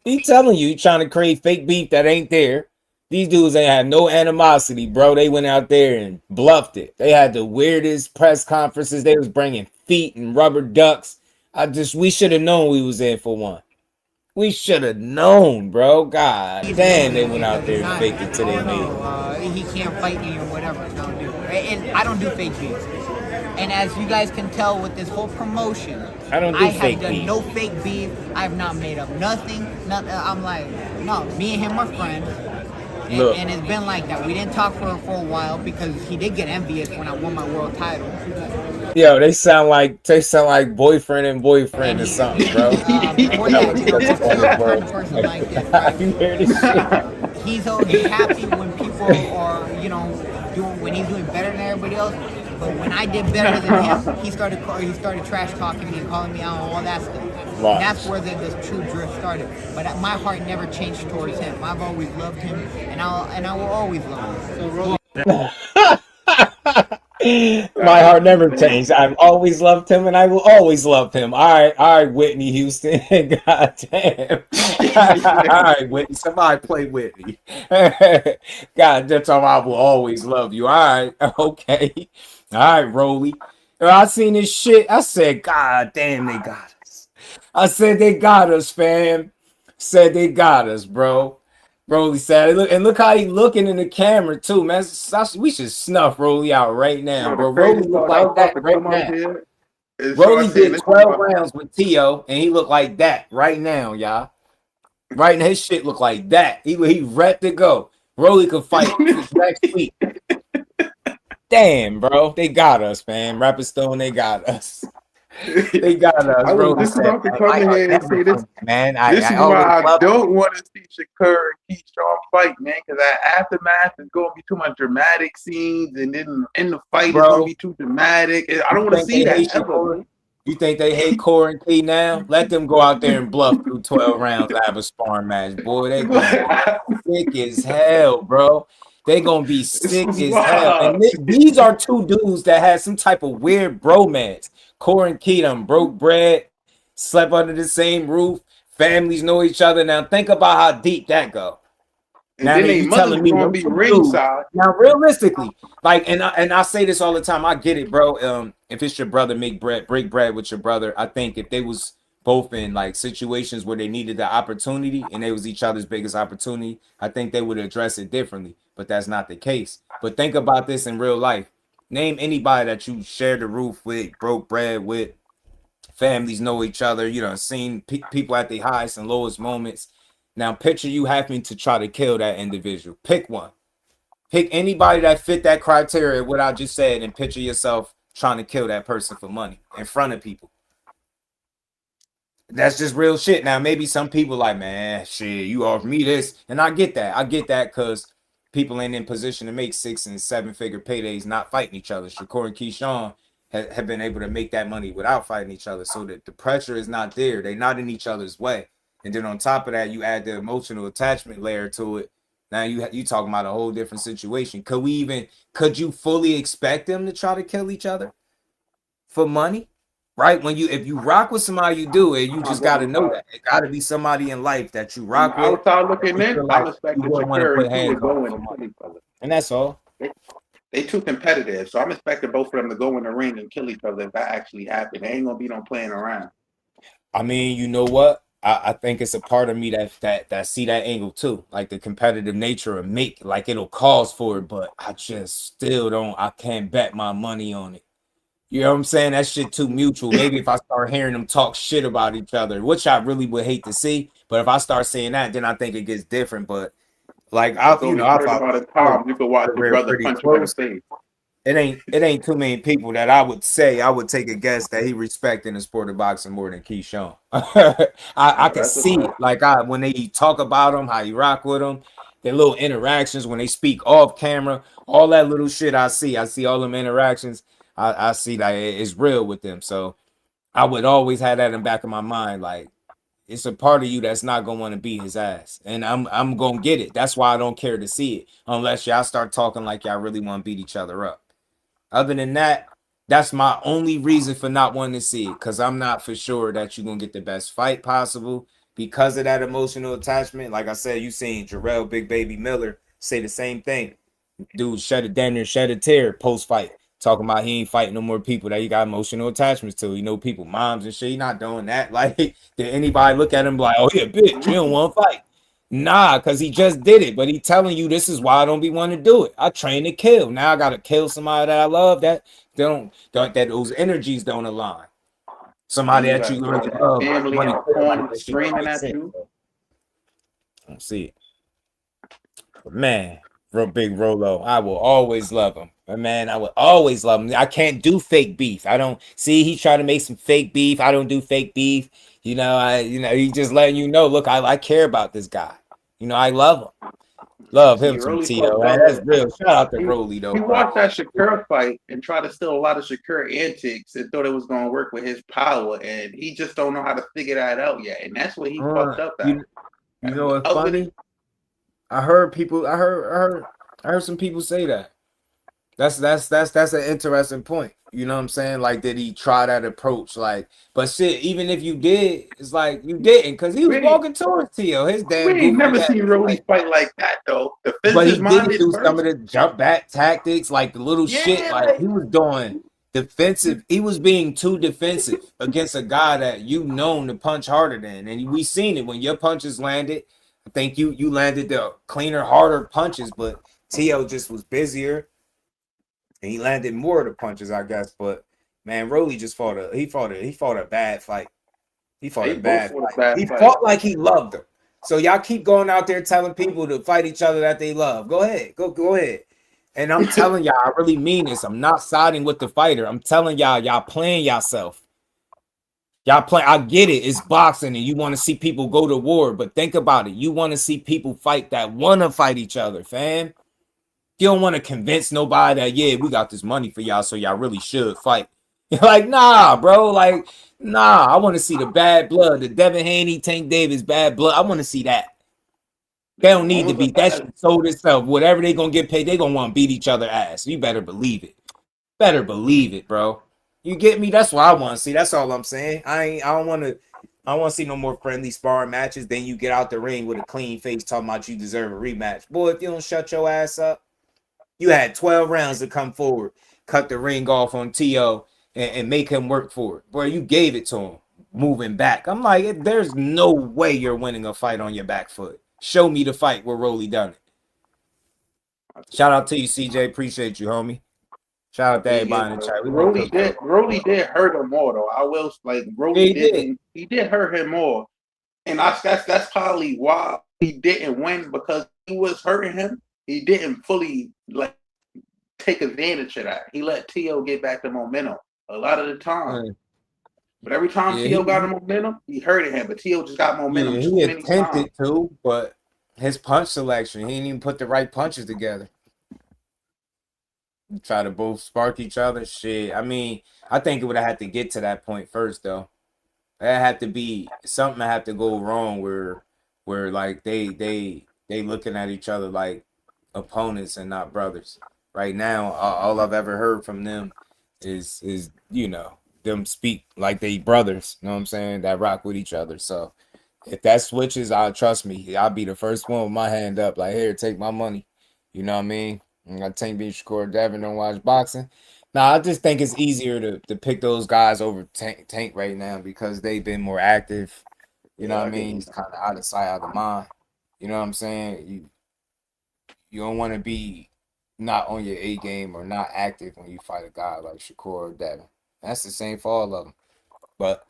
He
telling you trying to create fake beef that ain't there. These dudes ain't had no animosity, bro. They went out there and bluffed it. They had the weirdest press conferences. They was bringing feet and rubber ducks. We should have known we was in for one. We should have known, bro. God damn, they went out there and faked it till they made it.
He can't fight me or whatever. No, dude. And I don't do fake beefs. And as you guys can tell with this whole promotion,
I have
done no fake beef. I have not made up nothing. I'm like, no, me and him are friends. And it's been like that. We didn't talk for a while because he did get envious when I won my world title.
Yo, they sound like boyfriend and boyfriend or something, bro.
Before that, you know, just a person like this.
You hear this shit?
He's happy when people are, you know, when he's doing better than everybody else. But when I did better than him, he started trash talking me and calling me out and all that stuff. Wow. That's where the true drift started. But my heart never changed towards him. I've always loved him, and I will always love him.
My heart never changed. I've always loved him, and I will always love him. All right, Whitney Houston. God damn. All right, Whitney. Somebody play Whitney. God, that's how I will always love you. All right, okay. All right, Rolly. I seen this shit. I said, God damn, they got us. I said they got us, fam. Said they got us, bro. Rolly said, look how he looking in the camera too, man. We should snuff Rolly out right now, bro. Rolly look like that right now. Rolly did 12 rounds with Teo, and he looked like that right now, y'all. Right now, his shit look like that. He ready to go. Rolly could fight next week. Damn, bro, they got us, man. Rapper Stone, they got us. They got us,
I
bro.
was just about to come in here and say this.
Man,
This is
I
why
always
I
love
don't want to see Shakur and Keyshawn fight, man, because that aftermath is going to be too much dramatic scenes, and then in the fight it's going to be too dramatic. I don't want to see that ever.
You think they hate Core and Key now? Let them go out there and bluff through 12 rounds and have a sparring match. Boy, they gonna be sick as hell, bro. They gonna be sick as hell. And these are two dudes that had some type of weird bromance. Core and Key done broke bread, slept under the same roof, families know each other. Now think about how deep that go.
And
Now
then
that
they
you
mother's
telling me
going to
them
be
two
ringside.
dudes- Now realistically, like, and I say this all the time. I get it, bro. If it's your brother, break bread with your brother. I think if they was both in like situations where they needed the opportunity and they was each other's biggest opportunity, I think they would address it differently. But that's not the case. But think about this in real life. Name anybody that you shared the roof with, broke bread with, families know each other. You know, seen people at the highest and lowest moments. Now picture you having to try to kill that individual. Pick one. Pick anybody that fit that criteria, what I just said, and picture yourself trying to kill that person for money in front of people. That's just real shit. Now, maybe some people like, man, shit, you offer me this. And I get that. I get that because people ain't in position to make 6- and 7-figure paydays not fighting each other. Shakur and Keyshawn have been able to make that money without fighting each other. So that the pressure is not there. They're not in each other's way. And then on top of that, you add the emotional attachment layer to it. Now you talking about a whole different situation. Could you fully expect them to try to kill each other for money? Right? If you rock with somebody, you do it. You just got to know that. It got to be somebody in life that you rock with.
Outside looking in,
Like
I'm expecting
you wouldn't want to
Shakur
put
and Key
hands
to go
on
in
for
and kill
money.
each other.
And that's all.
They too competitive, so I'm expecting both of them to go in the ring and kill each other if that actually happened. They ain't gonna be no playing around.
I mean, you know what? I think it's a part of me that see that angle too, like the competitive nature of like it'll cause for it, but I just still I can't bet my money on it. You know what I'm saying? That shit too mutual. Maybe if I start hearing them talk shit about each other, which I really would hate to see, but if I start seeing that, then I think it gets different. But like I
By the time you can watch your brother punch him in the face.
It ain't too many people that I would take a guess that he respect in the sport of boxing more than Keyshawn. I can see it. Like when they talk about him, how you rock with him, their little interactions when they speak off camera, all that little shit I see all them interactions. I see that it's real with them. So I would always have that in the back of my mind. Like it's a part of you that's not gonna want to beat his ass. And I'm gonna get it. That's why I don't care to see it. Unless y'all start talking like y'all really want to beat each other up. Other than that, that's my only reason for not wanting to see it, because I'm not for sure that you're going to get the best fight possible because of that emotional attachment. Like I said, you seen Jarrell Big Baby Miller say the same thing. Dude shed a tear post-fight, talking about he ain't fighting no more people that he got emotional attachments to. You know, people, moms and shit, he not doing that. Like, did anybody look at him like, oh, yeah, bitch, you don't want to fight? Nah, because he just did it, but he telling you this is why I don't be wanting to do it. I train to kill. Now I gotta kill somebody that I love that that those energies don't align. Somebody that you really love.
Family and home screaming at you.
I don't see it. But man, Big Rolo, I will always love him. Man, I will always love him. I can't do fake beef. I don't see he trying to make some fake beef. I don't do fake beef. You know, he just letting you know, look, I care about this guy. You know, I love him. Love him some T.O. Man. That's real. Shout out to Rolly, though.
He watched that Shakur fight and tried to steal a lot of Shakur antics and thought it was going to work with his power, and he just don't know how to figure that out yet. And that's what he fucked up at.
You know what's funny? I heard some people say that. That's an interesting point. You know what I'm saying? Like, did he try that approach? Like, but shit, even if you did, it's like you didn't, because he was walking towards Tio. His damn.
We ain't never seen Rolly fight like that though.
But he did do some of the jump back tactics, like the little shit. Like he was doing defensive. He was being too defensive against a guy that you known to punch harder than, and we seen it when your punches landed. I think you landed the cleaner, harder punches, but Tio just was busier. And he landed more of the punches, I guess. But man, Rolly just fought a bad fight. He fought a bad fight. He fought like he loved them. So y'all keep going out there telling people to fight each other that they love. Go ahead. Go ahead. And I'm telling y'all, I really mean this. I'm not siding with the fighter. I'm telling y'all playing yourself. Y'all play. I get it. It's boxing, and you want to see people go to war. But think about it. You want to see people fight that want to fight each other, fam. You don't want to convince nobody that, yeah, we got this money for y'all, so y'all really should fight. You're like, nah, bro. Like, nah. I want to see the bad blood, the Devin Haney, Tank Davis bad blood. I want to see that. They don't need to beat that shit sold itself. Whatever they gonna get paid, they gonna want to beat each other ass. You better believe it. Better believe it, bro. You get me? That's what I want to see. That's all I'm saying. I don't want to see no more friendly sparring matches. Then you get out the ring with a clean face talking about you deserve a rematch. Boy, if you don't shut your ass up, you had 12 rounds to come forward, cut the ring off on T.O. and make him work for it. Boy, you gave it to him moving back. I'm like, there's no way you're winning a fight on your back foot. Show me the fight where Rolly done it. Shout out to you, CJ. Appreciate you, homie. Shout out to everybody in the chat.
Rolly did hurt him more though. I will like Rolly he did hurt him more, and that's probably why he didn't win, because he was hurting him. He didn't fully like take advantage of that. He let T.O. get back the momentum a lot of the time. But every time T.O. got the momentum, he hurted him. But T.O. just got momentum too many times. He attempted
to, but his punch selection, he didn't even put the right punches together. Try to both spark each other. Shit. I mean, I think it would have had to get to that point first, though. That had to be something that had to go wrong where like they looking at each other like opponents and not brothers. Right now, all I've ever heard from them is them speak like they brothers. You know what I'm saying? That rock with each other. So if that switches, trust me, I'll be the first one with my hand up. Like, here, take my money. You know what I mean? I Tank B. Shakur Devin don't watch boxing. Now, I just think it's easier to pick those guys over Tank right now because they've been more active. You know what I mean? He's kind of out of sight, out of mind. You know what I'm saying? You don't want to be not on your A game or not active when you fight a guy like Shakur or Devin. That's the same for all of them. But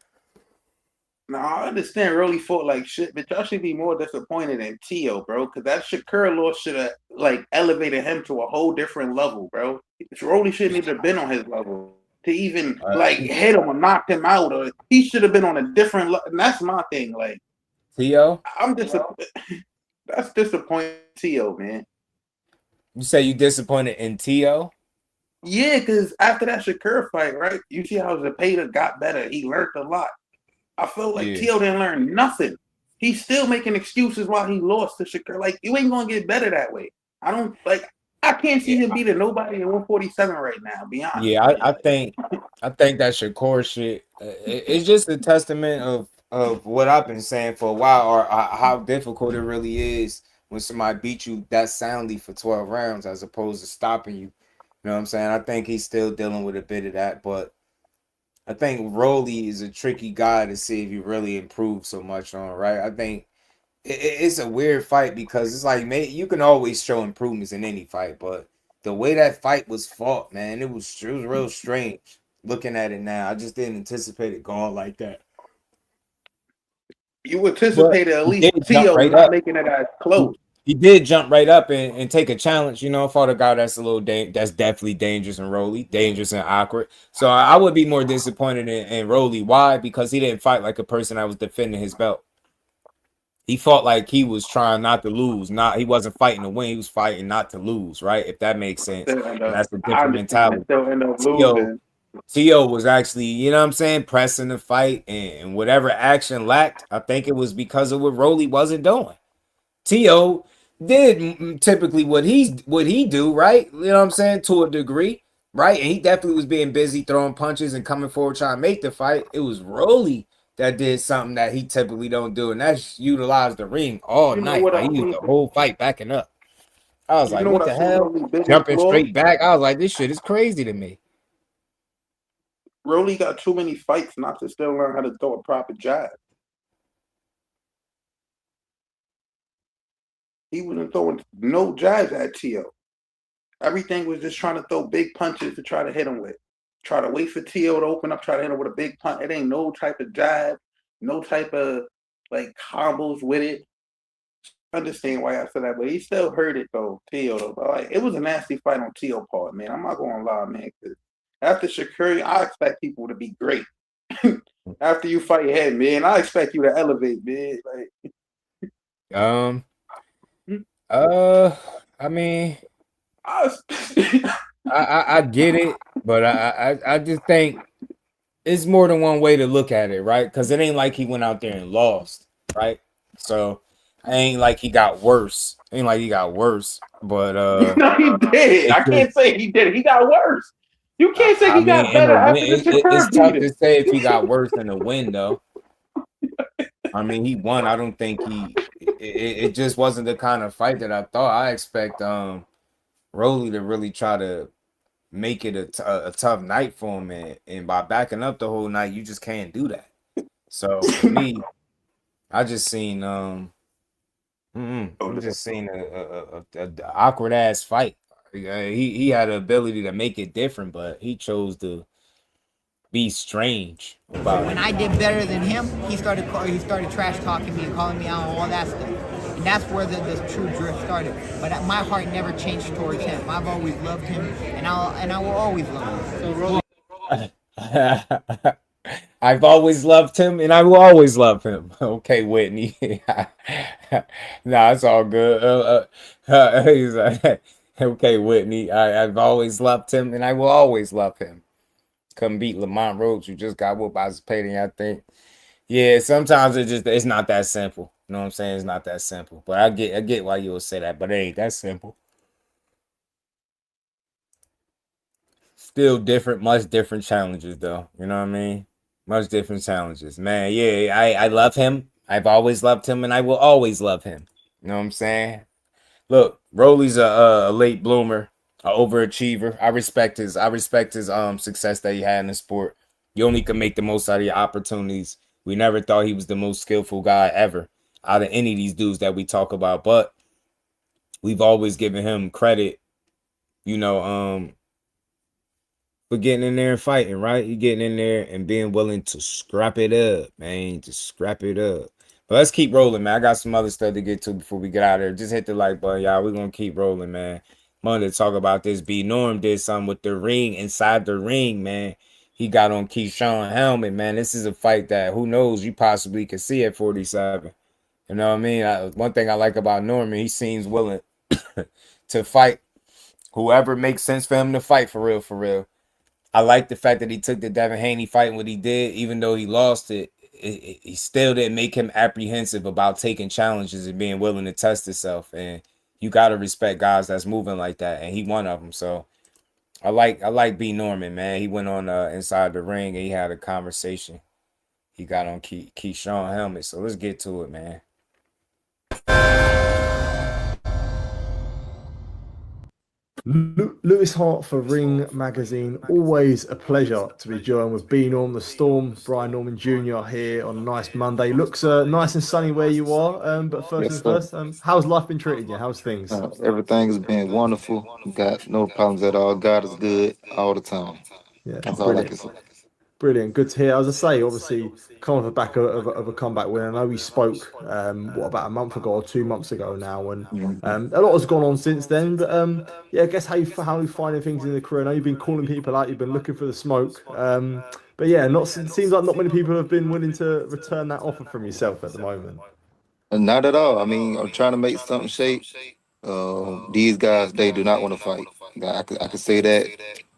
no, I understand Rolly fought like shit, but y'all should be more disappointed in T.O., bro, because that Shakur loss should have like elevated him to a whole different level, bro. Rolly shouldn't even have been on his level to even like hit him or knock him out, or he should have been on a different level. And that's my thing. Like
T.O.,
I'm disappointed. That's disappointing, T.O., man.
You say you disappointed in T.O.?
Yeah, because after that Shakur fight, right? You see how Zepeda got better. He learned a lot. I felt like T.O. didn't learn nothing. He's still making excuses why he lost to Shakur. Like, you ain't gonna get better that way. I can't see him beating nobody in 147 right now. Be honest.
Yeah, I think that Shakur shit. It's just a testament of what I've been saying for a while, or how difficult it really is when somebody beat you that soundly for 12 rounds as opposed to stopping you. You know what I'm saying? I think he's still dealing with a bit of that, but I think Rolly is a tricky guy to see if he really improved so much on, right? I think it's a weird fight because it's like, man, you can always show improvements in any fight, but the way that fight was fought, man, it was real strange looking at it now. I just didn't anticipate it going like that.
You anticipated at least T.O. not making it as close.
He did jump right up and take a challenge, for the guy that's that's definitely dangerous and Rolly, dangerous and awkward. So I would be more disappointed in Rolly. Why? Because he didn't fight like a person that was defending his belt. He fought like he was trying not to lose. He wasn't fighting to win. He was fighting not to lose, right? If that makes sense. That's a different mentality. T.O. was actually, pressing the fight, and whatever action lacked, I think it was because of what Rolly wasn't doing. T.O. did typically what he do, right? You know what I'm saying? To a degree, right? And he definitely was being busy throwing punches and coming forward trying to make the fight. It was Rolly that did something that he typically don't do, and that's utilize the ring all night. Like, he used the whole fight backing up. I was like, what the hell? Jumping straight back. I was like, this shit is crazy to me.
Rolly got too many fights not to still learn how to throw a proper jab. He wasn't throwing no jabs at T.O. Everything was just trying to throw big punches to try to hit him with. Try to wait for T.O. to open up, try to hit him with a big punch. It ain't no type of jab, no type of like combos with it. I understand why I said that, but he still hurt it though, T.O. though. But like, it was a nasty fight on T.O. part, man. I'm not gonna lie, man. Cause after Shakur, I expect people to be great. After you fight him, man, I expect you to elevate, man.
I mean, I get it, but I just think it's more than one way to look at it, right? Because it ain't like he went out there and lost, right? So it ain't like he got worse. Ain't like he got worse, but
no, he did. I can't say he did. He got worse. You can't say he got better after the Shakur
it's tough
beating.
to say if he got worse in the win, though. I mean, he won. I don't think it just wasn't the kind of fight that I thought. I expect Rolly to really try to make it a tough night for him, and by backing up the whole night, you just can't do that. So for me, I just seen I'm just seeing a awkward ass fight. He had the ability to make it different, but he chose to be strange about
When
it.
I did better than him, he started trash talking me and calling me out and all that stuff. And that's where the true drift started. But my heart never changed towards him. I've always loved him, and I will always love him.
I've always loved him, and I will always love him. Okay, Whitney. Nah, it's all good. He's like, okay, Whitney. I've always loved him, and I will always love him. Couldn't beat Lamont Rhodes, who just got whooped by Zepeda, I think. Yeah, sometimes it's not that simple. You know what I'm saying? It's not that simple. But I get why you would say that, but it ain't that simple. Still different, much different challenges, though. You know what I mean? Much different challenges. Man, yeah, I love him. I've always loved him, and I will always love him. You know what I'm saying? Look, Rolly's a late bloomer, an overachiever. I respect his success that he had in the sport. You only can make the most out of your opportunities. We never thought he was the most skillful guy ever out of any of these dudes that we talk about, but we've always given him credit, you know, for getting in there and fighting, right? You getting in there and being willing to scrap it up, man. Just scrap it up. But let's keep rolling, man. I got some other stuff to get to before we get out of there. Just hit the like button, y'all. We're going to keep rolling, man. Monday to talk about this. B Norm did something with the ring, inside the ring, man. He got on Keyshawn helmet, man. This is a fight that who knows you possibly could see at 47. You know what I mean? One thing I like about Norman, he seems willing to fight whoever makes sense for him to fight for real, for real. I like the fact that he took the Devin Haney fight and what he did, even though he lost it, he still didn't make him apprehensive about taking challenges and being willing to test himself. And you got to respect guys that's moving like that. And he one of them. So I like B Norman, man. He went on inside the ring and he had a conversation. He got on Keyshawn helmet. So let's get to it, man.
Lewis Hart for Ring Magazine. Always a pleasure to be joined with B Norm, the Storm, Brian Norman Jr. here on a nice Monday. Looks nice and sunny where you are. But first, how's life been treating you? How's things?
Everything has been wonderful. Got no problems at all. God is good all the time.
Yeah,
that's all I can say.
Brilliant, good to hear. As I say, obviously, come off the back of a comeback win. I know we spoke, about a month ago or 2 months ago now, and a lot has gone on since then. But yeah, I guess how you finding things in the career? I know you've been calling people out, you've been looking for the smoke. But yeah, seems like not many people have been willing to return that offer from yourself at the moment.
Not at all. I mean, I'm trying to make something shape. These guys, they do not want to fight. I could say that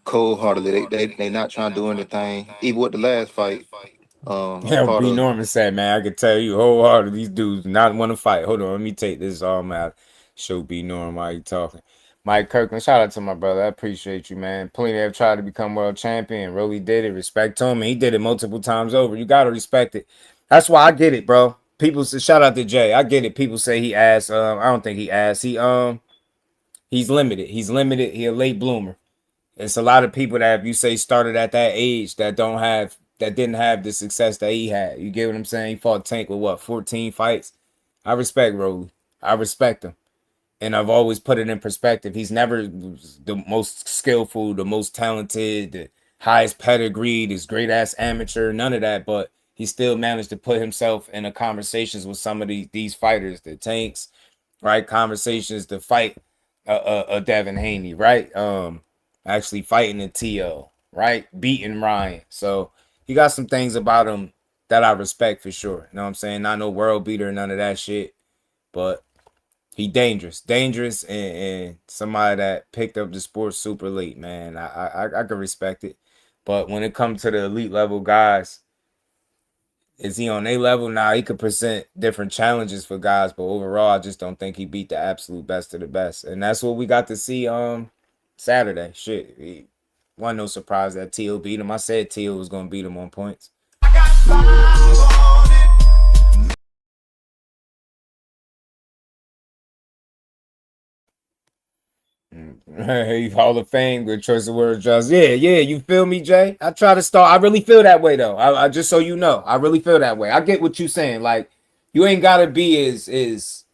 cold-heartedly. They not trying to do anything. Even with the last fight.
Yeah, B Norman said, man, I can tell you wholeheartedly, these dudes not want to fight. Hold on, let me take this all out. Show B Norman while you talking. Mike Kirkland, shout out to my brother. I appreciate you, man. Plenty have tried to become world champion. Really did it. Respect to him. And he did it multiple times over. You got to respect it. That's why I get it, bro. People say, shout out to Jay. I get it. People say he asked. I don't think he asked. He's limited. He's limited. He a late bloomer. It's a lot of people that, if you say started at that age, that didn't have the success that he had. You get what I'm saying? He fought Tank with 14 fights. I respect Rolly. I respect him. And I've always put it in perspective. He's never the most skillful, the most talented, the highest pedigree, this great ass amateur, none of that. But he still managed to put himself in a conversations with some of these fighters, the Tanks, right? Conversations to fight Devin Haney, right? Actually fighting the TL, right? Beating Ryan. So he got some things about him that I respect for sure. You know what I'm saying? Not no world beater, none of that shit. But he dangerous, and somebody that picked up the sport super late, man. I can respect it. But when it comes to the elite level guys, is he on a level? Now he could present different challenges for guys, but overall, I just don't think he beat the absolute best of the best. And that's what we got to see Saturday. Shit. It wasn't no surprise that Teo beat him. I said Teo was gonna beat him on points. Hey, Hall of Fame, good choice of words, Josh. Yeah, you feel me, Jay? I try to start. I really feel that way though. I just so you know, I really feel that way. I get what you saying. Like, you ain't gotta be as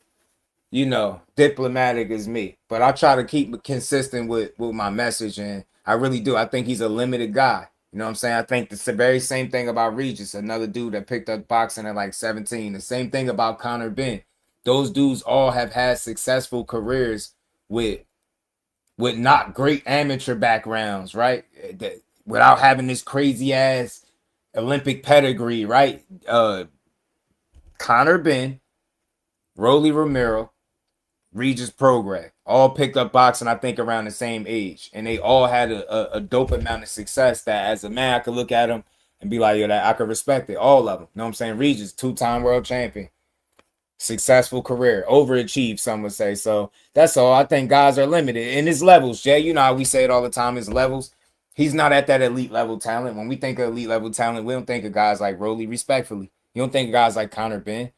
diplomatic as me, but I try to keep it consistent with my message, and I really do. I think he's a limited guy. You know what I'm saying? I think the very same thing about Regis, another dude that picked up boxing at like 17. The same thing about Connor Ben. Those dudes all have had successful careers with not great amateur backgrounds, right? Without having this crazy ass Olympic pedigree, right? Connor Ben, Rolly Romero, Regis Prograis, all picked up boxing, I think, around the same age. And they all had a dope amount of success that as a man, I could look at them and be like, yo, that I could respect it. All of them. You know what I'm saying? Regis, 2-time world champion. Successful career, overachieved, some would say. So that's all. I think guys are limited in his levels. Jay, you know how we say it all the time, his levels. He's not at that elite level talent. When we think of elite level talent, we don't think of guys like Rolly, respectfully. You don't think of guys like Connor Ben.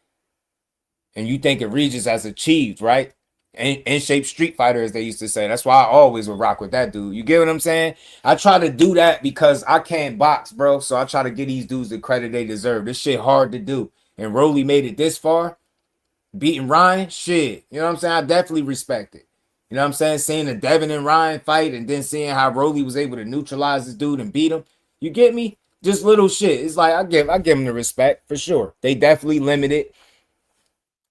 And you think of Regis as achieved, right? In shape street fighter, as they used to say. That's why I always would rock with that dude. You get what I'm saying? I try to do that because I can't box, bro. So I try to give these dudes the credit they deserve. This shit hard to do. And Rolly made it this far. Beating Ryan, shit. You know what I'm saying? I definitely respect it. You know what I'm saying? Seeing the Devin and Ryan fight and then seeing how Rolly was able to neutralize this dude and beat him. You get me? Just little shit. It's like I give them the respect for sure. They definitely limited.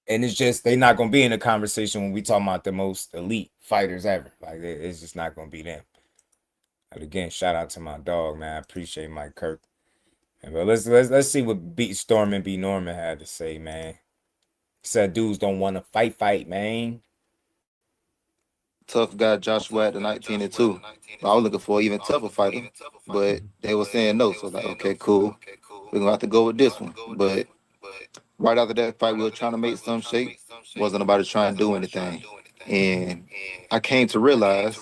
And it's just they not gonna be in a conversation when we talking about the most elite fighters ever. Like it's just not gonna be them. But again, shout out to my dog, man. I appreciate Mike Kirk. But let's see what Beat Storm and B Norman had to say, man. Said dudes don't want to fight, man.
Tough guy Joshua at the 19-2. I was looking for an even tougher fighter, but they were saying no. So like, okay, cool. We're gonna have to go with this one. But right after that fight, we were trying to make some shape. Wasn't nobody trying to do anything. And I came to realize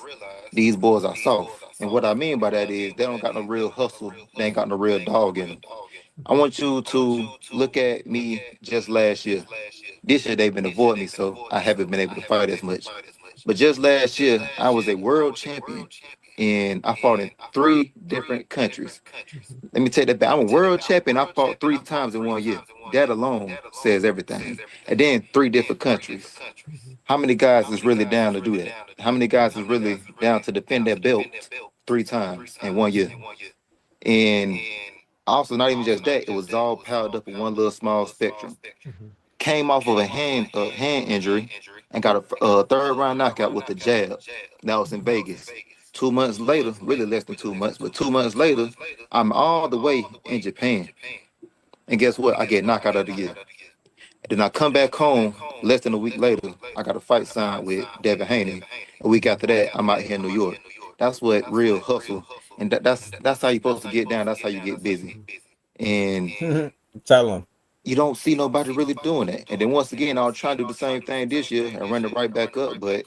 these boys are soft. And what I mean by that is they don't got no real hustle. They ain't got no real dog in them. I want you to look at me just last year. This year they've been avoiding me, so I haven't been able to fight as much. But just last year, I was a world champion, and I fought in 3 different countries. Let me take that back. I'm a world champion. I fought 3 times in 1 year. That alone says everything. And then 3 different countries. How many guys is really down to do that? How many guys is really down to defend their belt 3 times in 1 year? And also, not even just that, it was all piled up in one little small spectrum. Came off of a hand injury and got a 3rd round knockout with a jab. That was in Vegas. 2 months later, really less than 2 months, but 2 months later, I'm all the way in Japan. And guess what? I get knocked out of the year. Then I come back home less than a week later. I got a fight signed with Devin Haney. A week after that, I'm out here in New York. That's what real hustle. And that's how you're supposed to get down. That's how you get busy. And
tell them.
You don't see nobody really doing that. And then once again, I'll try to do the same thing this year and run it right back up. But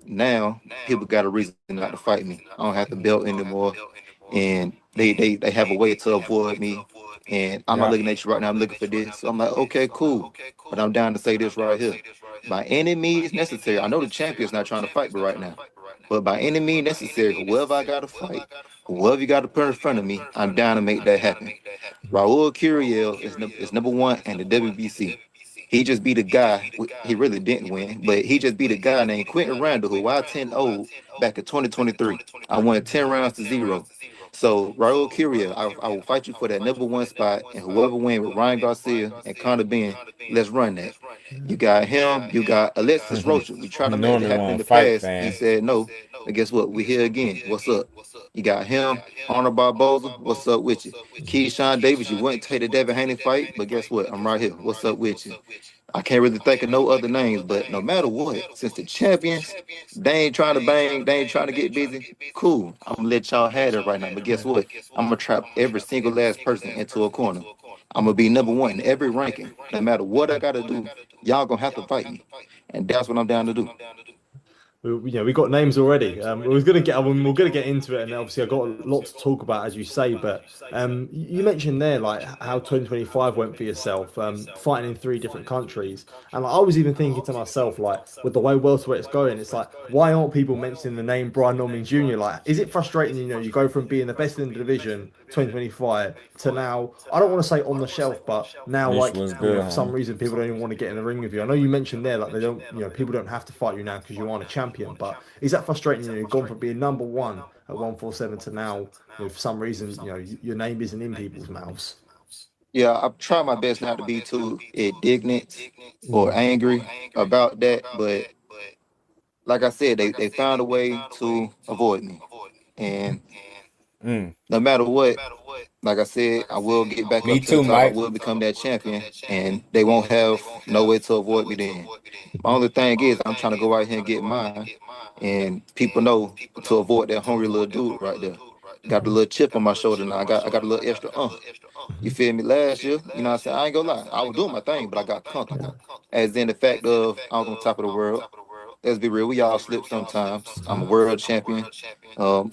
now people got a reason not to fight me. I don't have to belt anymore. And they have a way to avoid me. And I'm not looking at you right now. I'm looking for this. So I'm like, okay, cool. But I'm down to say this right here. By any means necessary. I know the champion's not trying to fight me right now. But by any means necessary, whoever I got to fight, whoever you got to put in front of me, I'm down to make that happen. Raul Curiel is number 1 in the WBC. He just beat a guy. He really didn't win, but he just beat a guy named Quentin Randall, who I 10-0 back in 2023. I won 10 rounds to 0. So Raul Curiel, I will fight you for that number 1 spot, and whoever wins with Ryan Garcia and Conor Ben, let's run that. You got him. You got Alexis Rocha. We tried to make it happen in the past. He said no. But guess what? We're here again. What's up? You got him, Arnold Barboza. What's up with you? Keyshawn Davis. You wouldn't take the Devin Haney fight, but guess what? I'm right here. What's up with you? I can't really think of no other names, but no matter what, since the champions, they ain't trying to bang, they ain't trying to get busy. Cool. I'm gonna let y'all have it right now. But guess what? I'm gonna trap every single last person into a corner. I'm gonna be number one in every ranking. No matter what I gotta do, y'all gonna have to fight me. And that's what I'm down to do.
We got names already. We're going to get into it, and obviously I've got a lot to talk about, as you say. But you mentioned there like how 2025 went for yourself, fighting in 3 different countries, and I was even thinking to myself, like, with the way welterweight's going, it's like, why aren't people mentioning the name Brian Norman Jr.? Like, is it frustrating? You go from being the best in the division 2025 to now, I don't want to say on the shelf, but now like for some reason people don't even want to get in the ring with you. I know you mentioned there like they don't, people don't have to fight you now because you aren't a champion. But is that frustrating? You've gone from being number 1 at 147 to now, for some reason, your name isn't in people's mouths.
Yeah, I try my best not to be too indignant or angry about that, but like I said, they found a way to avoid me, and no matter what, like I said, I will get back up to the top. I will become that champion, and they won't have no way to avoid me then. My only thing is I'm trying to go out here and get mine, and people know to avoid that hungry little dude right there. Got the little chip on my shoulder now. I got a little extra. You feel me? Last year, you know what I'm saying? I ain't gonna lie. I was doing my thing, but I got comfortable. As in the fact of I was on top of the world. Let's be real, we all slip sometimes. I'm a world champion. I'm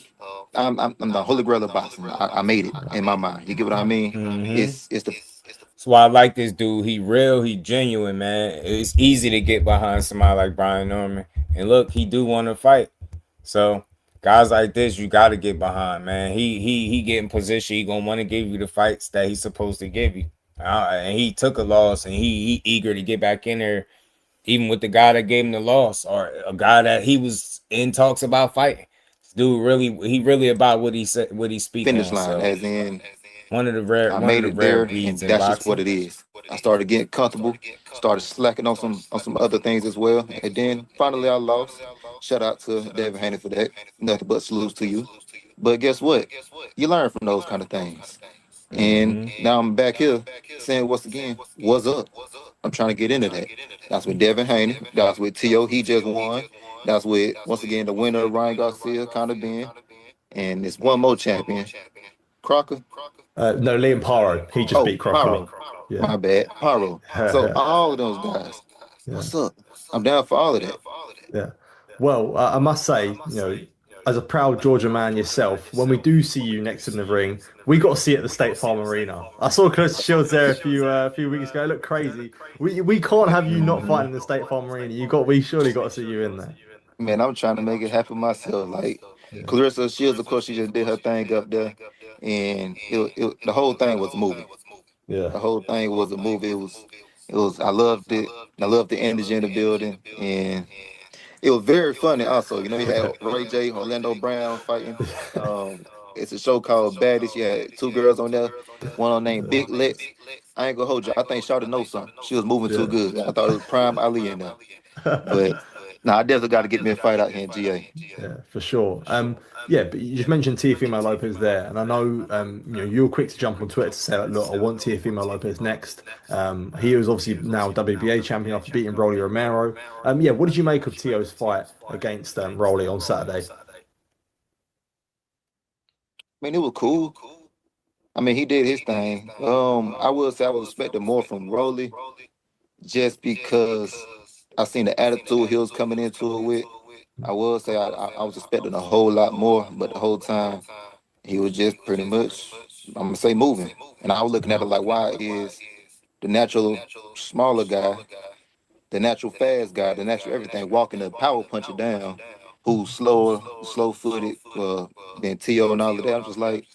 the holy grail of boxing. I made it in my mind. You get what I mean? It's the.
That's why I like this dude. He real, he genuine, man. It's easy to get behind somebody like Brian Norman. And look, he do want to fight. So guys like this, you got to get behind, man. He get in position. He gonna want to give you the fights that he's supposed to give you. And he took a loss, and he eager to get back in there, even with the guy that gave him the loss or a guy that he was in talks about fighting. This dude really about what he said, what he speaking.
Finish line, so, as in
one of the rare.
I made it there, and that's just what it is. I started getting comfortable, started slacking on some other things as well, and then finally I lost. Shout out to Devin Haney for that. Nothing but salutes to you. But guess what? You learn from those kind of things. And now I'm back here saying what's up. I'm trying to get into that. That's with Devin Haney. That's with Teo. He just won. That's with, once again, the winner of Ryan Garcia, kind of being. And it's one more champion. Crocker?
No, Liam Paro. He just beat Crocker.
Paro. Yeah. My bad. Paro. So all of those guys. What's up? I'm down for all of that.
Yeah. Well, I must say, as a proud Georgia man yourself, when we do see you next in the ring, we got to see it at the State Farm Arena. I saw Curtis Shields there a few weeks ago. It looked crazy. We can't have you not fighting in the State Farm Arena. We surely got to see you in there.
Man, I'm trying to make it happen myself. Like Clarissa Shields, of course, she just did her thing up there, and the whole thing was a movie.
Yeah,
the whole thing was a movie. It was. I loved it. I loved the energy in the building, and it was very funny also. You had Ray J, Orlando Brown fighting. It's a show called Baddies. You had 2 girls on there. One named Big Lex. I ain't gonna hold you. I think Shawty knows something. She was moving too good. I thought it was prime Ali in there. But I definitely got to get me a fight out here in GA.
Yeah, for sure. But you just mentioned Teofimo Lopez there, and I know you were quick to jump on Twitter to say like, look, I want Teofimo Lopez next. He was obviously now WBA champion after beating Romero. What did you make of Teo's fight against Rolly on Saturday?
I mean, it was cool. I mean, he did his thing. I will say I was expecting more from Rolly, just because I seen the attitude he was coming into it with. I will say I was expecting a whole lot more, but the whole time he was just pretty much, I'm gonna say, moving. And I was looking at it like, why is the natural smaller guy, the natural fast guy, the natural everything walking the power puncher down, who's slow-footed than Teo and all of that? I'm just like,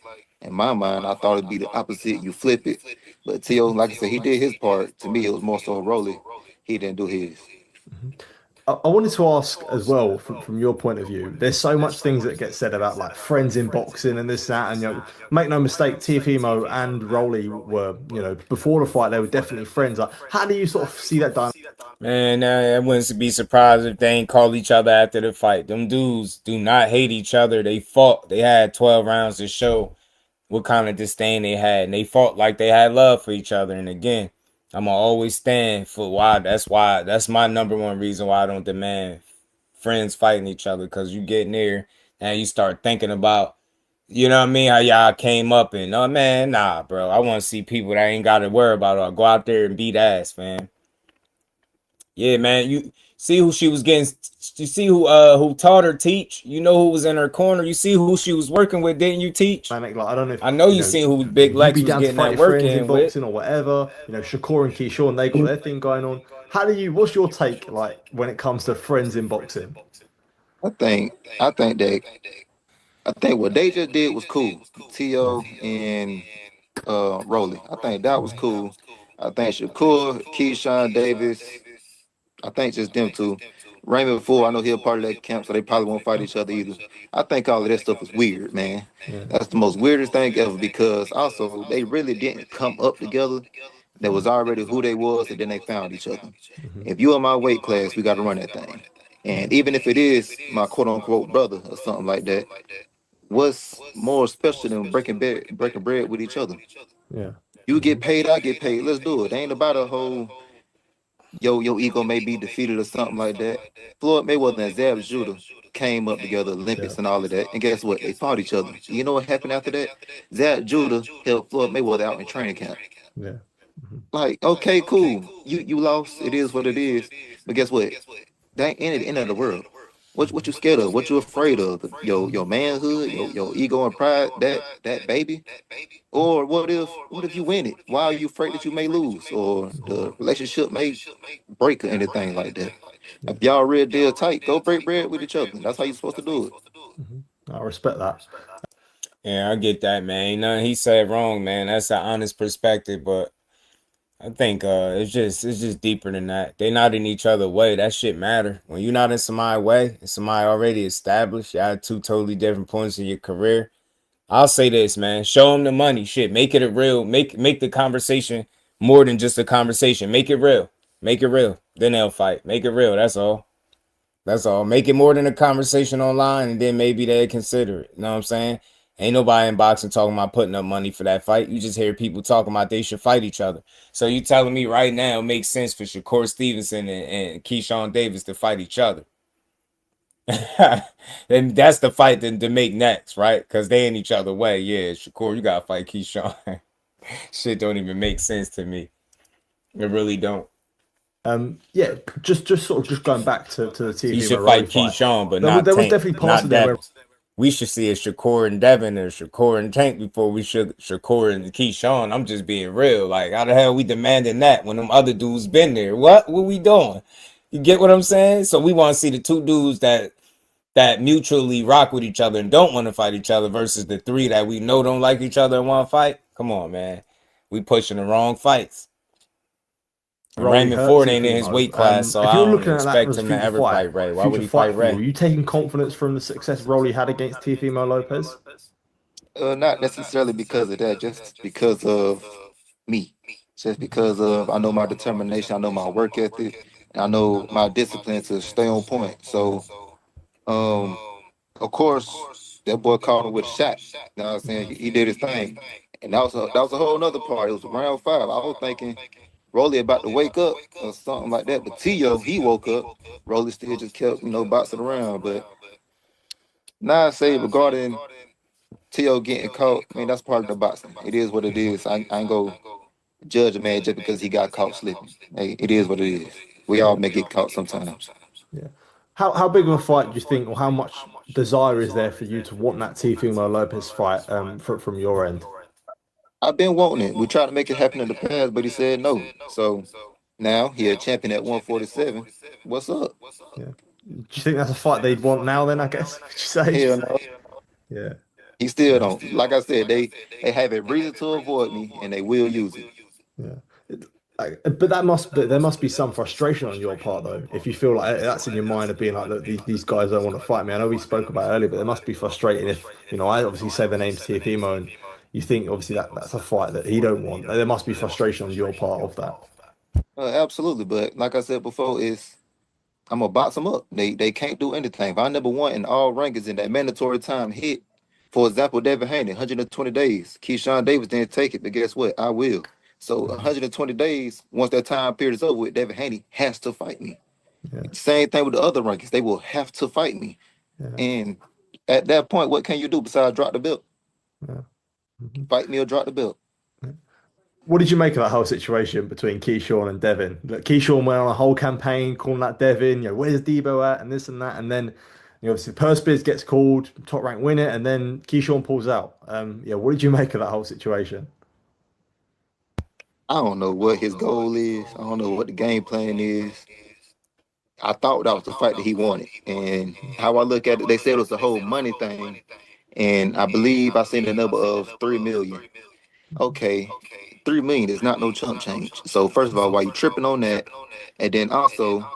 in my mind, I thought it'd be the opposite. You flip it, but Teo, like I said, he did his part. To me, it was more so Rolly. He didn't do his.
I wanted to ask as well, from your point of view, there's so much things that get said about like friends in boxing and this, that, and make no mistake, Teofimo and Rolly were, before the fight, they were definitely friends. Like, how do you sort of see that dynamic
Man, I wouldn't be surprised if they ain't call each other after the fight. Them dudes do not hate each other. They fought. They had 12 rounds to show what kind of disdain they had. And they fought like they had love for each other. And again, I'm going to always stand for why. That's my number one reason why I don't demand friends fighting each other. Because you get near and you start thinking about, you know what I mean, how y'all came up and, oh, man, nah, bro. I want to see people that ain't got to worry about it. Go out there and beat ass, man. Yeah, man. You see who she was getting. You see who taught her teach. You know who was in her corner. You see who she was working with, didn't you, Teach?
Man, like, I don't know. If,
I know you seen who Big Lex was getting that work in with.
Boxing or whatever. You know, Shakur and Keyshawn, they got their thing going on. What's your take like when it comes to friends in boxing?
I think what they just did was cool. Tio and Rolly. I think that was cool. I think Shakur, Keyshawn Davis. I think just them two. Raymond Fool, I know he'll part of that camp, so they probably won't fight each other either. I think all of that stuff is weird, man. That's the most weirdest thing ever because also they really didn't come up together. There was already who they was, and then they found each other. If you in my weight class, we got to run that thing. And even if it is my quote-unquote brother or something like that, what's more special than breaking bread with each other?
Yeah.
You get paid, I get paid. Let's do it. It ain't about a whole... your ego may be defeated or something like that. Floyd Mayweather and Zab Judah came up together, Olympics and all of that. And guess what? They fought each other. You know what happened after that? Zab Judah helped Floyd Mayweather out in training camp.
Yeah.
Like, okay, cool. You lost. It is what it is. But guess what? That ain't the end of the world. What you scared of? What you afraid of? Your manhood, your ego and pride, that baby? Or what if you win it? Why are you afraid that you may lose? Or the relationship may break or anything like that? If y'all real deal tight, go break bread with each other. That's how you're supposed to do it.
I respect that.
Yeah, I get that, man. Ain't nothing he said wrong, man. That's an honest perspective, but I think it's just deeper than that. They not in each other's way. That shit matter. When you're not in somebody's way, and somebody already established, you had two totally different points in your career. I'll say this, man. Show them the money. Shit, make it a real. Make the conversation more than just a conversation. Make it real. Make it real. Then they'll fight. Make it real. That's all. That's all. Make it more than a conversation online, and then maybe they'll consider it. You know what I'm saying? Ain't nobody in boxing talking about putting up money for that fight. You just hear people talking about they should fight each other. So you telling me right now it makes sense for Shakur Stevenson and Keyshawn Davis to fight each other. And that's the fight to make next, right? Because they in each other way. Yeah, Shakur, you got to fight Keyshawn. Shit don't even make sense to me. It really don't.
Yeah, just going back to the TV.
You should fight Keyshawn, but not
there was
Tank,
definitely parts of there where
we should see a Shakur and Devin or Shakur and Tank before we should Shakur and Keyshawn. I'm just being real. Like, how the hell we demanding that when them other dudes been there? What we doing? You get what I'm saying? So we want to see the two dudes that mutually rock with each other and don't want to fight each other versus the three that we know don't like each other and want to fight. Come on, man. We pushing the wrong fights. Raymond Ford ain't in his weight class, so I don't expect him to ever fight Ray. Why would he fight Ray?
Were you taking confidence from the success Rolly had against Teofimo Lopez?
Not necessarily because of that, just because of me. Just because of I know my determination, I know my work ethic, and I know my discipline to stay on point. So, of course, that boy caught him with a shot. You know what I'm saying? He did his thing, and that was a whole nother part. It was round 5. I was thinking Rolly about to wake up or something like that, but Tio, he woke up. Rolly still just kept, boxing around. But now I say regarding Tio getting caught, I mean, that's part of the boxing. It is what it is. I ain't go judge a man just because he got caught slipping. Hey, it is what it is. We all may get caught sometimes.
Yeah. How big of a fight do you think, or how much desire is there for you to want that Teofimo Lopez fight from your end?
I've been wanting it. We tried to make it happen in the past, but he said no. So now he a champion at 147. What's up?
Yeah. Do you think that's a fight they'd want now? Then I guess would you say?
Hell no.
Yeah.
He still don't. Like I said, they have a reason to avoid me, and they will use it.
Yeah. But there must be some frustration on your part though, if you feel like that's in your mind of being like, look, these guys don't want to fight me. I know we spoke about it earlier, but it must be frustrating if I obviously say the name's Teofimo and you think obviously that's a fight that he don't want. There must be frustration on your part of that.
Absolutely, but like I said before, I'm gonna box them up. They can't do anything. If I number one in all rankings in that mandatory time hit, for example, Devin Haney, 120 days. Keyshawn Davis didn't take it, but guess what? I will. So 120 days, once that time period is over with, Devin Haney has to fight me. Same thing with the other rankings. They will have to fight me. And at that point, what can you do besides drop the belt? Fight me or drop the belt.
What did you make of that whole situation between Keyshawn and Devin? Look, Keyshawn went on a whole campaign calling that Devin, where's Debo at, and this and that, and then obviously Perspiz gets called, top rank winner, and then Keyshawn pulls out. What did you make of that whole situation?
I don't know what his goal is. I don't know what the game plan is. I thought that was the fight that he wanted. And how I look at it, they said it was a whole money thing. And I believe I seen the number of 3 million. Okay, 3 million is not no chump change. So first of all, why you tripping on that? And then also,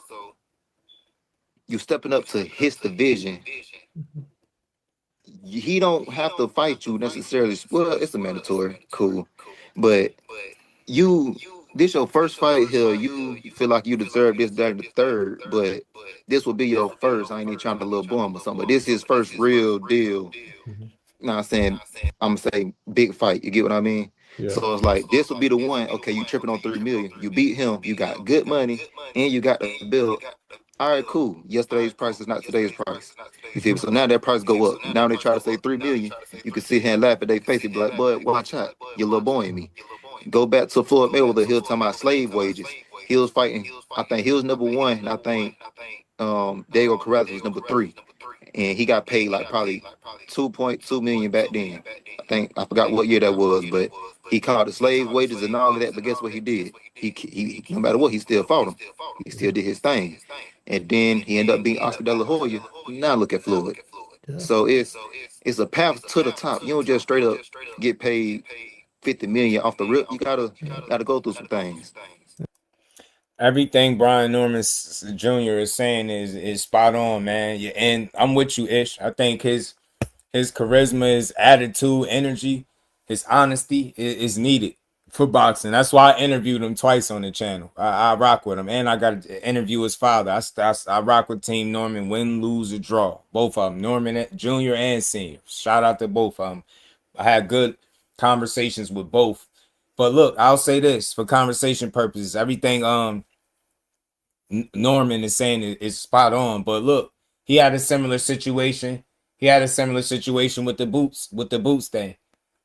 you stepping up to his division. He don't have to fight you necessarily. Well, it's a mandatory, cool. But this your first fight here. You feel like you deserve this, that, and the third. But this will be your first. I ain't even trying to little bomb or something. But this is his first real deal. You know what I'm saying? I'm gonna say big fight. You get what I mean? Yeah. So it's like this will be the one. Okay, you tripping on 3 million. You beat him. You got good money, and you got the bill. All right, cool. Yesterday's price is not today's price. You feel me? So now that price go up. Now they try to say 3 million. You can sit here and laugh at their face and be like, "Boy, watch out, you little boy in me." Go back to Floyd Mayweather. He was talking about slave wages. He was fighting. I think he was number one. And I think Diego Carrasco was number 3. And he got paid like probably 2.2 million back then. I forgot what year that was, but he called the slave wages and all of that. But guess what he did? He no matter what, he still fought him. He still did his thing. And then he ended up being Oscar De La Hoya. Now look at Floyd. So it's a path to the top. You don't just straight up get paid 50 million off the rip. You gotta go through some things.
Everything Brian Norman Jr. is saying is spot on, man. Yeah, and I'm with you, Ish. I think his charisma, his attitude, energy, his honesty is needed for boxing. That's why I interviewed him twice on the channel. I rock with him, and I got to interview his father. I rock with Team Norman, win, lose, or draw. Both of them, Norman Jr. and Senior. Shout out to both of them. I had good conversations with both. But look, I'll say this for conversation purposes. Everything Norman is saying is spot on. But look, he had a similar situation. He had a similar situation with the boots thing.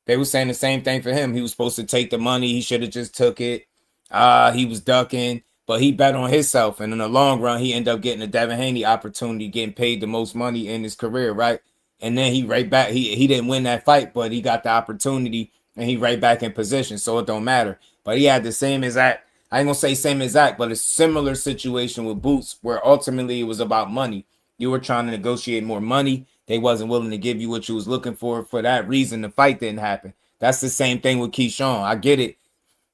They were saying the same thing for him. He was supposed to take the money. He should have just took it. He was ducking, but he bet on himself. And in the long run, he ended up getting a Devin Haney opportunity, getting paid the most money in his career, right? And then he right back. He didn't win that fight, but he got the opportunity and he right back in position. So it don't matter. But he had the same exact, I ain't gonna say same exact, but a similar situation with Boots where ultimately it was about money. You were trying to negotiate more money. They wasn't willing to give you what you was looking for. For that reason, the fight didn't happen. That's the same thing with Keyshawn. I get it.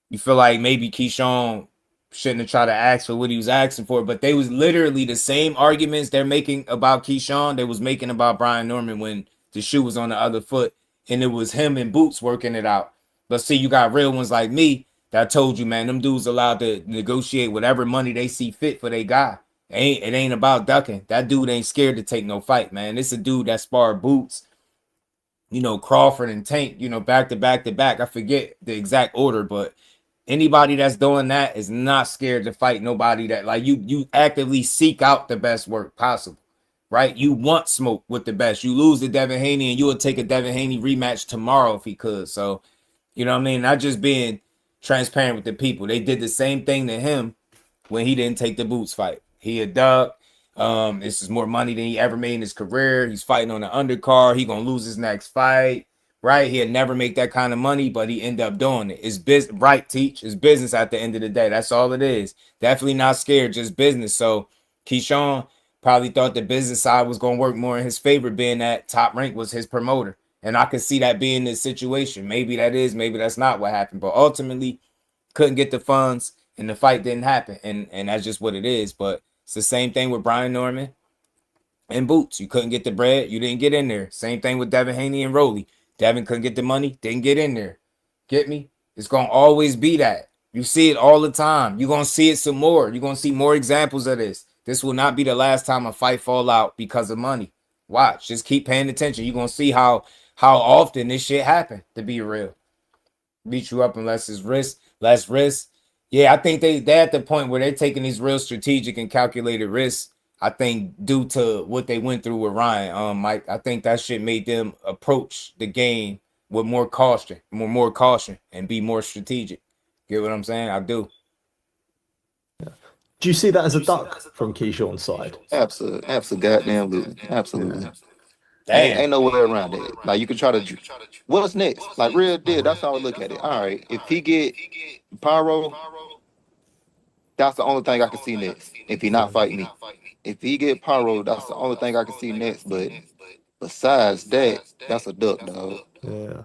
You feel like maybe Keyshawn shouldn't have tried to ask for what he was asking for, but they was literally the same arguments they're making about Keyshawn they was making about Brian Norman when the shoe was on the other foot, and it was him and Boots working it out. But see, you got real ones like me that told you, man, them dudes allowed to negotiate whatever money they see fit for their guy. It ain't about ducking. That dude ain't scared to take no fight, man. It's a dude that sparred Boots, Crawford and Tank, back to back to back. I forget the exact order, but anybody that's doing that is not scared to fight nobody that, like, you actively seek out the best work possible, right? You want smoke with the best. You lose to Devin Haney and you will take a Devin Haney rematch tomorrow if he could. So, you know what I mean? Not just being transparent with the people. They did the same thing to him when he didn't take the Boots fight. He a duck. This is more money than he ever made in his career. He's fighting on the undercard. He gonna lose his next fight, right? He'd never make that kind of money, but he ended up doing it. It's business, right? Teach. It's business at the end of the day. That's all it is. Definitely not scared, just business. So Keyshawn probably thought the business side was gonna work more in his favor, being that Top Rank was his promoter, and I could see that being the situation. Maybe that is, maybe that's not what happened, but ultimately couldn't get the funds, and the fight didn't happen, and that's just what it is. But it's the same thing with Brian Norman and Boots. You couldn't get the bread, you didn't get in there. Same thing with Devin Haney and Roley. Devin couldn't get the money, didn't get in there. Get me? It's going to always be that. You see it all the time. You're going to see it some more. You're going to see more examples of this. This will not be the last time a fight fall out because of money. Watch. Just keep paying attention. You're going to see how often this shit happen, to be real. Beat you up unless it's less risk. Yeah, I think they're at the point where they're taking these real strategic and calculated risks. I think due to what they went through with Ryan, Mike, I think that shit made them approach the game with more caution, and be more strategic. Get what I'm saying? I do.
Do you see that as a duck from Keyshawn's side?
Absolutely, goddamn, absolutely.
Yeah.
Ain't no way around it. Like you can try to, what's next? Like real deal. That's how I look at it. All right, if he get pyro, that's the only thing I can see next. If he not fight me, if he get pyro, that's the only thing I can see next. But besides that, that's a duck, dog.
Yeah,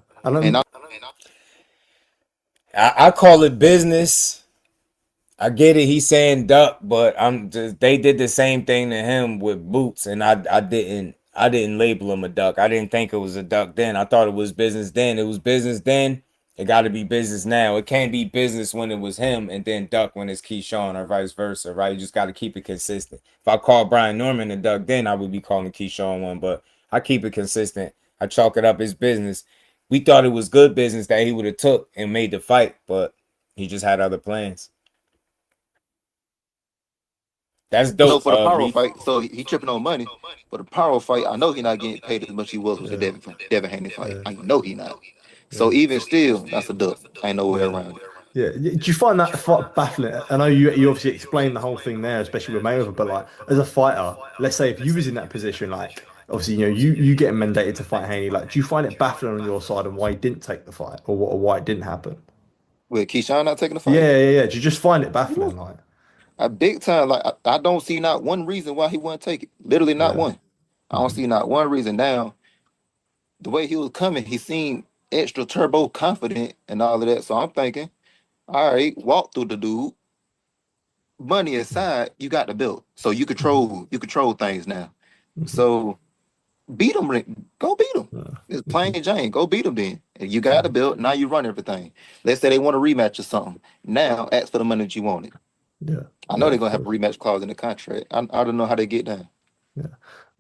I call it business. I get it. He's saying duck, but they did the same thing to him with Boots, and I didn't label him a duck. I didn't think it was a duck then. I thought it was business then. It was business then. It got to be business now. It can't be business when it was him and then duck when it's Keyshawn or vice versa, right? You just got to keep it consistent. If I call Brian Norman a duck then, I would be calling Keyshawn one, but I keep it consistent. I chalk it up as business. We thought it was good business that he would have took and made the fight, but he just had other plans. That's dope.
For the power fight, so he tripping on money. For the power fight, I know he not getting paid as much as he was with the Devin Haney fight. I know he not. So even still, that's a duck. Ain't no way around it.
Yeah. Do you find that fight baffling? I know you obviously explained the whole thing there, especially with Mayweather, but like as a fighter, let's say if you was in that position, like obviously you getting mandated to fight Haney, like do you find it baffling on your side and why he didn't take the fight or why it didn't happen?
With Keyshawn not taking the fight?
Yeah. Do you just find it baffling, like?
A big time, like I don't see not one reason why he wouldn't take it. Literally not one. I don't see not one reason. Now, the way he was coming, he seemed extra turbo confident and all of that. So I'm thinking, all right, walk through the dude. Money aside, you got the belt, so you control things now. So beat him, go beat him. It's plain Jane. Go beat him then. And you got the belt. Now you run everything. Let's say they want a rematch or something. Now ask for the money that you wanted.
Yeah,
I know they're gonna have a rematch clause in the contract. I don't know how they get down.
Yeah,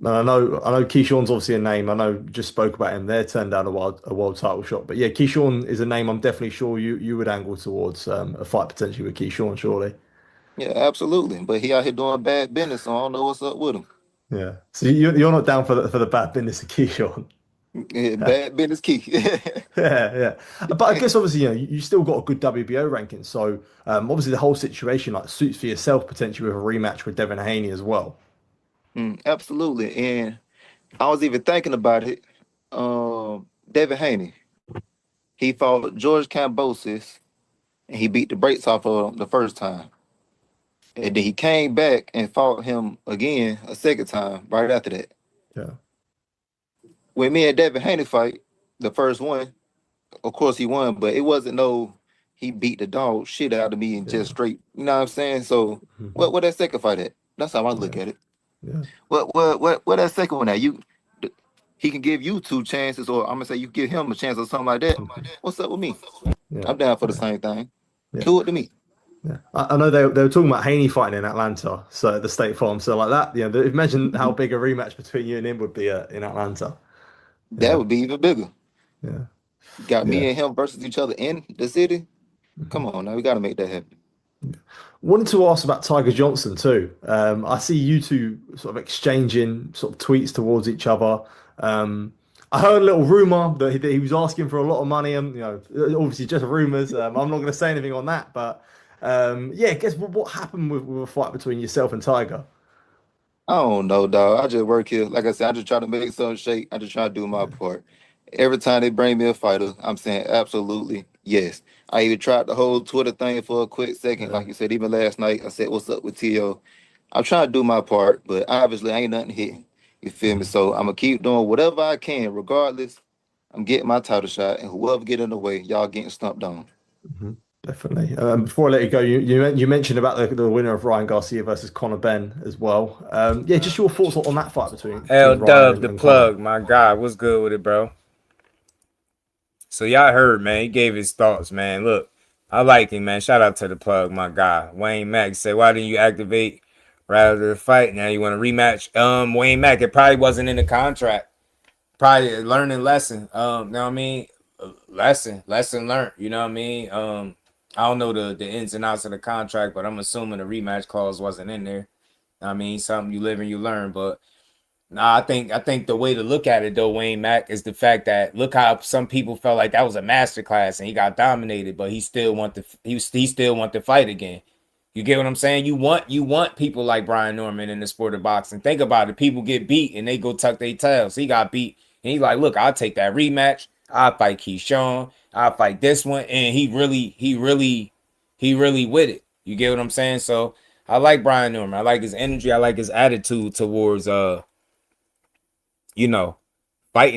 no, I know. Keyshawn's obviously a name. I know. Just spoke about him there. Turned down a world title shot, but yeah, Keyshawn is a name. I'm definitely sure you would angle towards a fight potentially with Keyshawn, surely.
Yeah, absolutely. But he out here doing bad business, so I don't know what's up with him.
Yeah. So you're not down for the bad business of Keyshawn.
Yeah, bad business key.
yeah. But I guess obviously you still got a good WBO ranking, so obviously the whole situation like suits for yourself potentially with a rematch with Devin Haney as well.
Absolutely, and I was even thinking about it. Devin Haney, he fought George Kambosos, and he beat the brakes off of him the first time, and then he came back and fought him again a second time right after that.
Yeah.
When me and Devin Haney fight, the first one, of course he won, but it wasn't he beat the dog shit out of me and just straight, you know what I'm saying? So what that second fight at? That's how I look at it.
Yeah.
What that second one at? He can give you two chances, or I'm gonna say you give him a chance or something like that. What's up with me?
Yeah.
I'm down for the same thing.
Yeah.
Do it to me.
Yeah, I know they were talking about Haney fighting in Atlanta, so at the State Farm. So like that, imagine how big a rematch between you and him would be in Atlanta.
That would be even bigger.
Yeah.
Got me and him versus each other in the city. Come on now, we got to make that happen.
Wanted to ask about Tiger Johnson too. I see you two sort of exchanging sort of tweets towards each other. I heard a little rumor that he was asking for a lot of money, and obviously just rumors. I'm not going to say anything on that, but I guess what happened with a fight between yourself and Tiger?
I don't know, dog. I just work here. Like I said, I just try to make something shake. I just try to do my part. Every time they bring me a fighter, I'm saying absolutely yes. I even tried the whole Twitter thing for a quick second. Like you said, even last night, I said, what's up with Tio? I'm trying to do my part, but obviously ain't nothing hitting. You feel me? So I'm going to keep doing whatever I can. Regardless, I'm getting my title shot, and whoever get in the way, y'all getting stumped on.
Definitely. Before I let you go, you mentioned about the winner of Ryan Garcia versus Conor Benn as well. Just your thoughts on that fight between
L-Dub, the
and
plug,
Conor.
my God. What's good with it, bro? So y'all heard, man. He gave his thoughts, man. Look, I like him, man. Shout out to the plug, my guy. Wayne Mack say, why didn't you activate rather than fight? Now you want a rematch? Wayne Mack, it probably wasn't in the contract. Probably a learning lesson. You know what I mean? Lesson learned. You know what I mean? I don't know the ins and outs of the contract, but I'm assuming the rematch clause wasn't in there. I mean, something you live and you learn. But nah, I think the way to look at it though, Wayne Mack, is the fact that look how some people felt like that was a masterclass and he got dominated, but he still want to fight again. You get what I'm saying? You want people like Brian Norman in the sport of boxing. Think about it. People get beat and they go tuck their tails. He got beat and he's like, look, I'll take that rematch. I'll fight Keyshawn. I'll fight this one. And he really with it. You get what I'm saying? So I like Brian Norman. I like his energy. I like his attitude towards fighting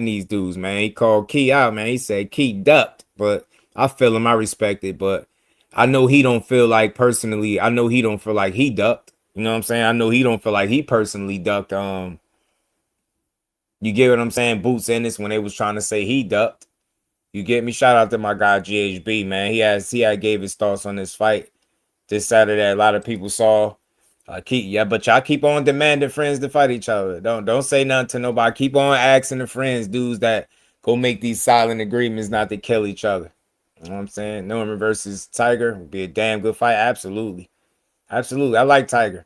these dudes, man. He called Key out, man. He said Key ducked, but I feel him. I respect it, but I know he don't feel like personally. I know he don't feel like he ducked. You know what I'm saying? I know he don't feel like he personally ducked. You get what I'm saying? Boots in this when they was trying to say he ducked. You get me? Shout out to my guy GHB, man. He gave his thoughts on this fight this Saturday. A lot of people saw. But y'all keep on demanding friends to fight each other. Don't say nothing to nobody. Keep on asking the friends, dudes that go make these silent agreements not to kill each other. You know what I'm saying? Norman versus Tiger would be a damn good fight. Absolutely. I like Tiger.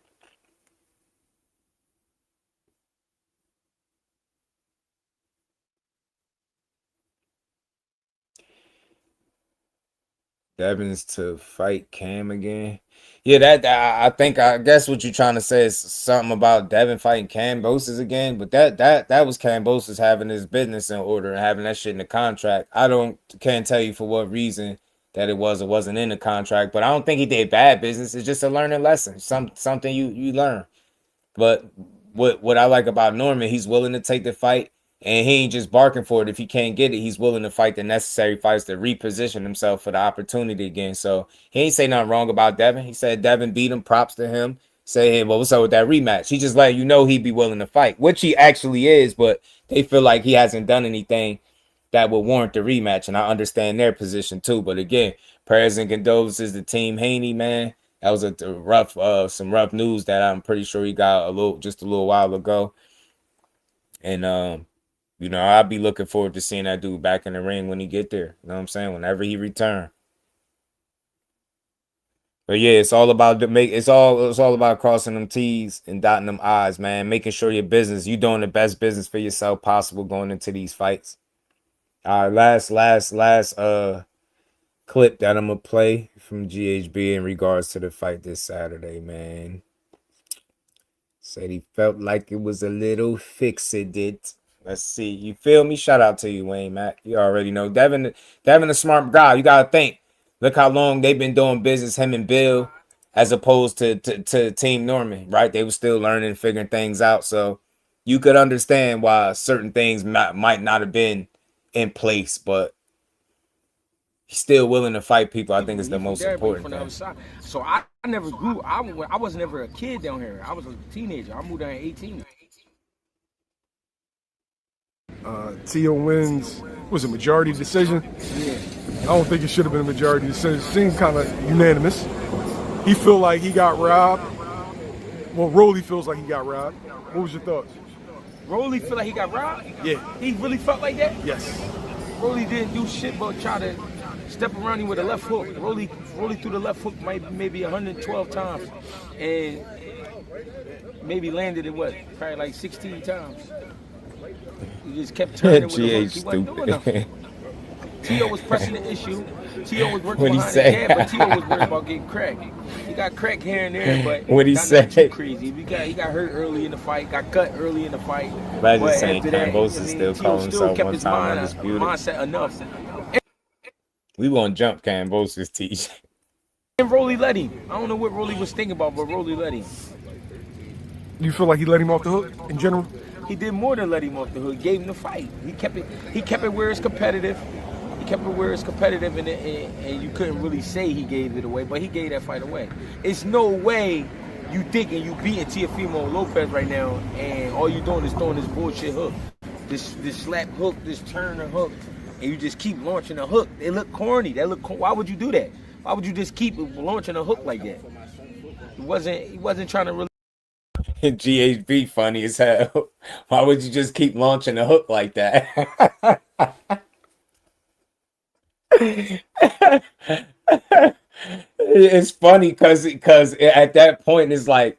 Devin's to fight Cam again. Yeah, I guess what you're trying to say is something about Devin fighting Cambosis again, but that was Cambosis having his business in order and having that shit in the contract. Can't tell you for what reason that it was or wasn't in the contract, but I don't think he did bad business. It's just a learning lesson, something you learn. But what I like about Norman, he's willing to take the fight. And he ain't just barking for it. If he can't get it, he's willing to fight the necessary fights to reposition himself for the opportunity again. So he ain't say nothing wrong about Devin. He said Devin beat him. Props to him. Say, hey, well, what's up with that rematch? He just letting you know he'd be willing to fight, which he actually is. But they feel like he hasn't done anything that would warrant the rematch. And I understand their position too. But again, prayers and condolences to Team Haney, man. That was some rough news that I'm pretty sure he got just a little while ago. And I'll be looking forward to seeing that dude back in the ring when he get there. You know what I'm saying? Whenever he return. But yeah, it's all about crossing them T's and dotting them I's, man. Making sure you doing the best business for yourself possible going into these fights. All right, last clip that I'm gonna play from GHB in regards to the fight this Saturday, man. Said he felt like it was a little fixated. Let's see. You feel me? Shout out to you, Wayne Mack. You already know. Devin a smart guy. You got to think. Look how long they've been doing business, him and Bill, as opposed to Team Norman, right? They were still learning, figuring things out. So you could understand why certain things might not have been in place, but he's still willing to fight people. I think is the most important thing.
So I never grew. I wasn't ever a kid down here. I was a teenager. I moved down at 18.
Teo wins. Was a majority decision?
Yeah.
I don't think it should have been a majority decision. It seemed kind of unanimous. He feel like he got robbed. Well, Rolly feels like he got robbed. What was your thoughts?
Rolly feel like he got robbed?
Yeah.
He really felt like that?
Yes.
Rolly didn't do shit but try to step around him with a left hook. Rolly threw the left hook maybe 112 times and maybe landed it probably like 16 times. He just kept turning with the hook. He wasn't doing nothing. Teo was pressing the issue. Teo was working behind his head, but Teo was worried about getting cracked. He got cracked here and there, but not too crazy. He got hurt early in the fight, got cut early in the fight.
Imagine saying Cambosis still calling himself one time undisputed.
Mindset enough.
We won't jump Cambosis, TJ.
And Rolly let him. I don't know what Rolly was thinking about, but Rolly let him.
You feel like he let him off the hook in general?
He did more than let him off the hook. Gave him the fight. He kept it where it's competitive. He kept it where it's competitive, and you couldn't really say he gave it away, but he gave that fight away. It's no way you thinking you beating Teofimo Lopez right now, and all you doing is throwing this bullshit hook, this slap hook, this turner hook, and you just keep launching a hook. They look corny. Why would you do that? Why would you just keep launching a hook like that? He wasn't trying to really.
GHB funny as hell. Why would you just keep launching a hook like that? It's funny because at that point it's like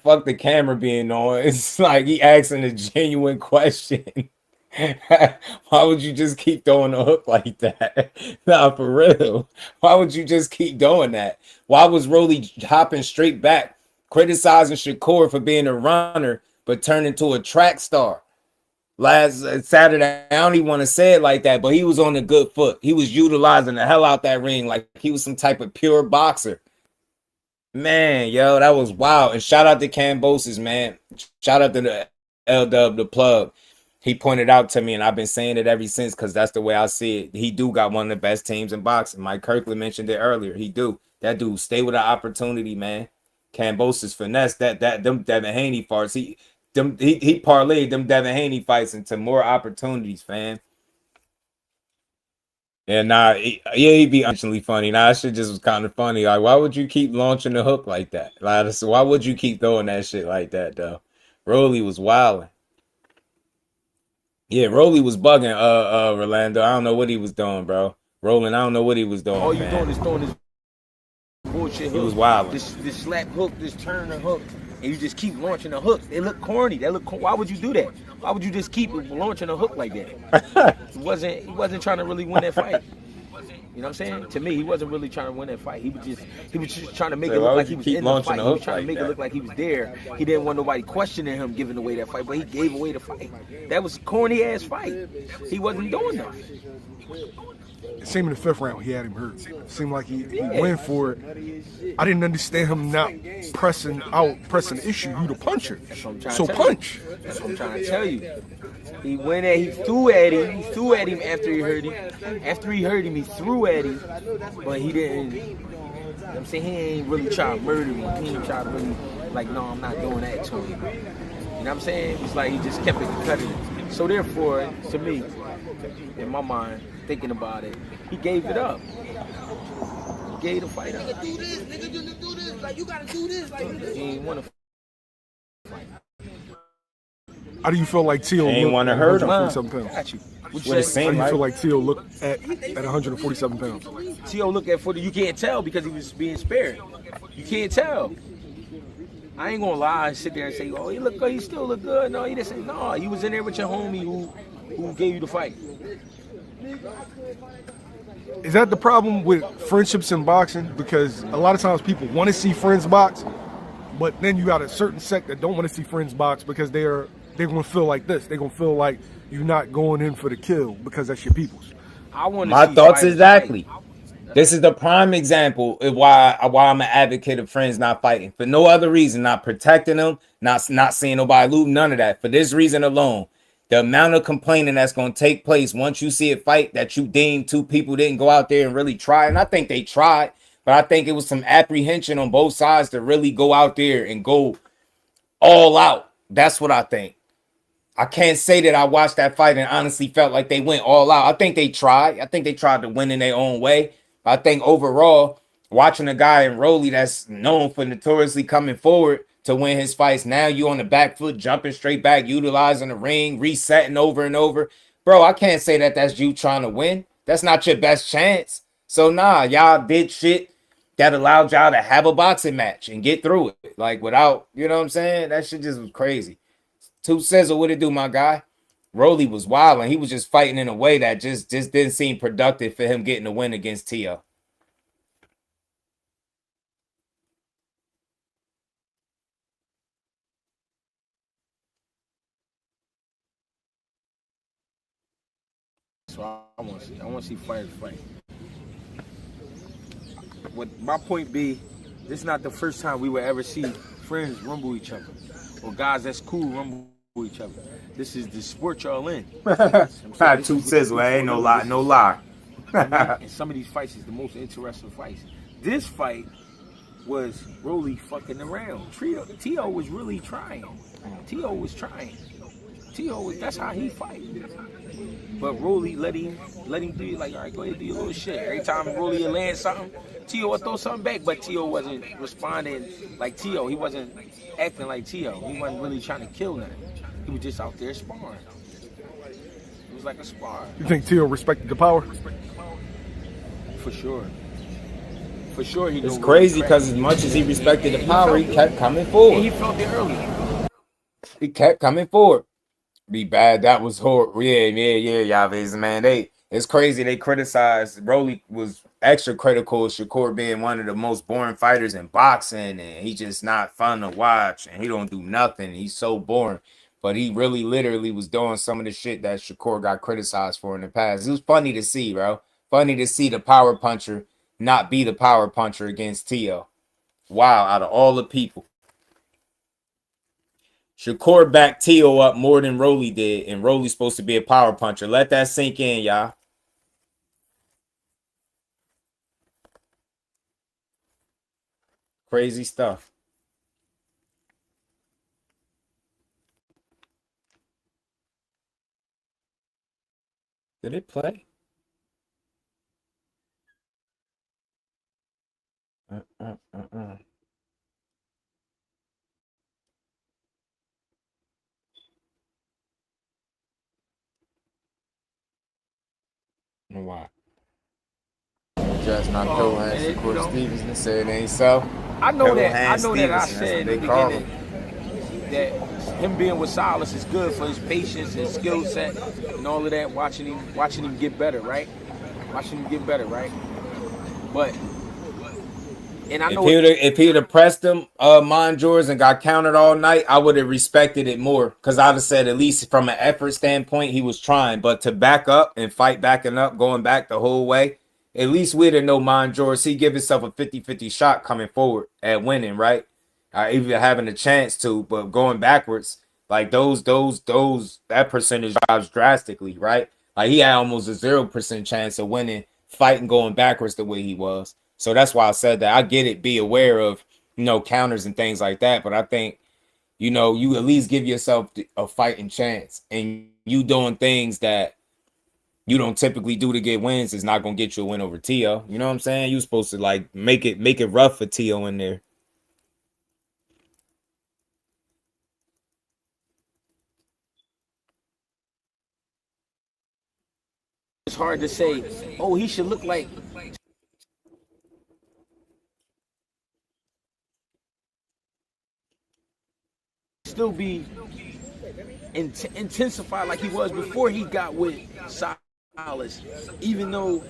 fuck the camera being on. It's like he asking a genuine question. Why would you just keep throwing a hook like that? Nah, for real. Why would you just keep doing that? Why was Rolly hopping straight back, criticizing Shakur for being a runner, but turned into a track star? Last Saturday, I don't even want to say it like that, but he was on a good foot. He was utilizing the hell out that ring like he was some type of pure boxer. Man, yo, that was wild. And shout out to Cambosis, man. Shout out to the LW, the plug. He pointed out to me, and I've been saying it ever since because that's the way I see it. He do got one of the best teams in boxing. Mike Kirkland mentioned it earlier. He do. That dude stay with an opportunity, man. Cambosis finesse them Devin Haney farts. He parlayed them Devin Haney fights into more opportunities, fam. And he'd be actually funny. That shit just was kind of funny. Like, why would you keep launching the hook like that? Like, so why would you keep throwing that shit like that, though? Rolly was wilding. Yeah, Rolly was bugging, Rolando. I don't know what he was doing, bro. Rolling, I don't know what he was doing.
All you doing is throwing this bullshit hook.
He was wilding.
This slap hook, this turn the hook, and you just keep launching a hook. They look corny. Why would you do that? Why would you just keep launching a hook like that? He wasn't trying to really win that fight. You know what I'm saying? To me, he wasn't really trying to win that fight. He was just trying to make it look like he was in the fight. He was trying to make it look like he was there. He didn't want nobody questioning him giving away that fight, but he gave away the fight. That was a corny ass fight. He wasn't doing that.
It seemed in the fifth round he had him hurt. It seemed like he went for it. I didn't understand him not pressing the issue. You the puncher. So punch.
That's what I'm trying to tell you. He went at, he threw at him. He threw at him after he hurt him. After he hurt him, he threw at him. But he didn't, you know what I'm saying? He ain't really trying to murder him. He ain't trying to really, like, no, I'm not doing that to him. You know what I'm saying? It's like he just kept it competitive. So therefore, to me, in my mind, thinking about it, he gave it up. He gave the fight up. Nigga, do this. Nigga, do this. Like, you gotta do this. Like, he ain't want to fight.
How do you feel like Teo
ain't want to hurt him?
147 pounds. How do you feel like Teo looked at 147 pounds?
Teo looked at 40. You can't tell because he was being spared. You can't tell. I ain't gonna lie and sit there and say, oh, he look good. He still look good. No, he didn't say no. You was in there with your homie who gave you the fight.
Is that the problem with friendships in boxing? Because a lot of times people want to see friends box, but then you got a certain sect that don't want to see friends box because they're gonna feel like this. They're gonna feel like you're not going in for the kill because that's your people's.
My thoughts exactly. This is the prime example of why I'm an advocate of friends not fighting. For no other reason, not protecting them, not seeing nobody lose, none of that. For this reason alone, the amount of complaining that's going to take place once you see a fight that you deem two people didn't go out there and really try. And I think they tried, but I think it was some apprehension on both sides to really go out there and go all out. That's what I think. I can't say that I watched that fight and honestly felt like they went all out. I think they tried. I think they tried to win in their own way. I think overall, watching a guy in Rolly that's known for notoriously coming forward to win his fights, now you on the back foot, jumping straight back, utilizing the ring, resetting over and over. Bro, I can't say that that's you trying to win. That's not your best chance. So, nah, y'all did shit that allowed y'all to have a boxing match and get through it. Like, without, you know what I'm saying? That shit just was crazy. Two Sizzle, what it do, my guy? Rolly was wild, and he was just fighting in a way that just didn't seem productive for him getting a win against Teo.
So I want to see fighters fight. What my point be, this is not the first time we will ever see friends rumble each other, or guys that's cool rumble each other. This is the sport y'all in.
Two Sizzle, ain't no lie.
And some of these fights is the most interesting fights. This fight was Rolly fucking around. Teo was really trying. Teo was trying. Tio, that's how he fight. But Rolly let him do it. Like, all right, go ahead, do your little shit. Every time Rolly would land something, Tio would throw something back. But Tio wasn't responding like Tio. He wasn't acting like Tio. He wasn't really trying to kill nothing. He was just out there sparring. It was like a spar.
You think Tio respected the power?
For sure. For sure, he.
It's crazy because as much as he respected the power, he kept coming forward.
And he felt it early.
He kept coming forward. Be bad. That was horrible. Yeah, Yavez, man. It's crazy. They criticized. Rolly was extra critical of Shakur being one of the most boring fighters in boxing, and he just not fun to watch, and he don't do nothing. He's so boring. But he really literally was doing some of the shit that Shakur got criticized for in the past. It was funny to see, bro. Funny to see the power puncher not be the power puncher against Tio. Wow, out of all the people. Shakur backed Tio up more than Rolly did, and Rolly's supposed to be a power puncher. Let that sink in, y'all. Crazy stuff. Did it play? Why? Just not Cohen. Shakur Stevenson said it ain't so.
I know that I said in the beginning that him being with Silas is good for his patience, his skill set, and all of that. Watching him get better, right? But and I know
if he would have pressed him, Monjors, and got countered all night, I would have respected it more. Because I'd have said at least from an effort standpoint, he was trying. But to back up and fight backing up, going back the whole way, at least we didn't know Monjors. He give himself a 50-50 shot coming forward at winning, right? Even having a chance to, but going backwards, like that percentage drops drastically, right? Like he had almost a 0% chance of winning, fighting going backwards the way he was. So that's why I said that. I get it, be aware of, counters and things like that. But I think, you at least give yourself a fighting chance. And you doing things that you don't typically do to get wins is not going to get you a win over Tio. You know what I'm saying? You're supposed to, make it rough for Tio in there.
it's hard to say, oh, he should look like. Still be intensified like he was before he got with Silas, even though,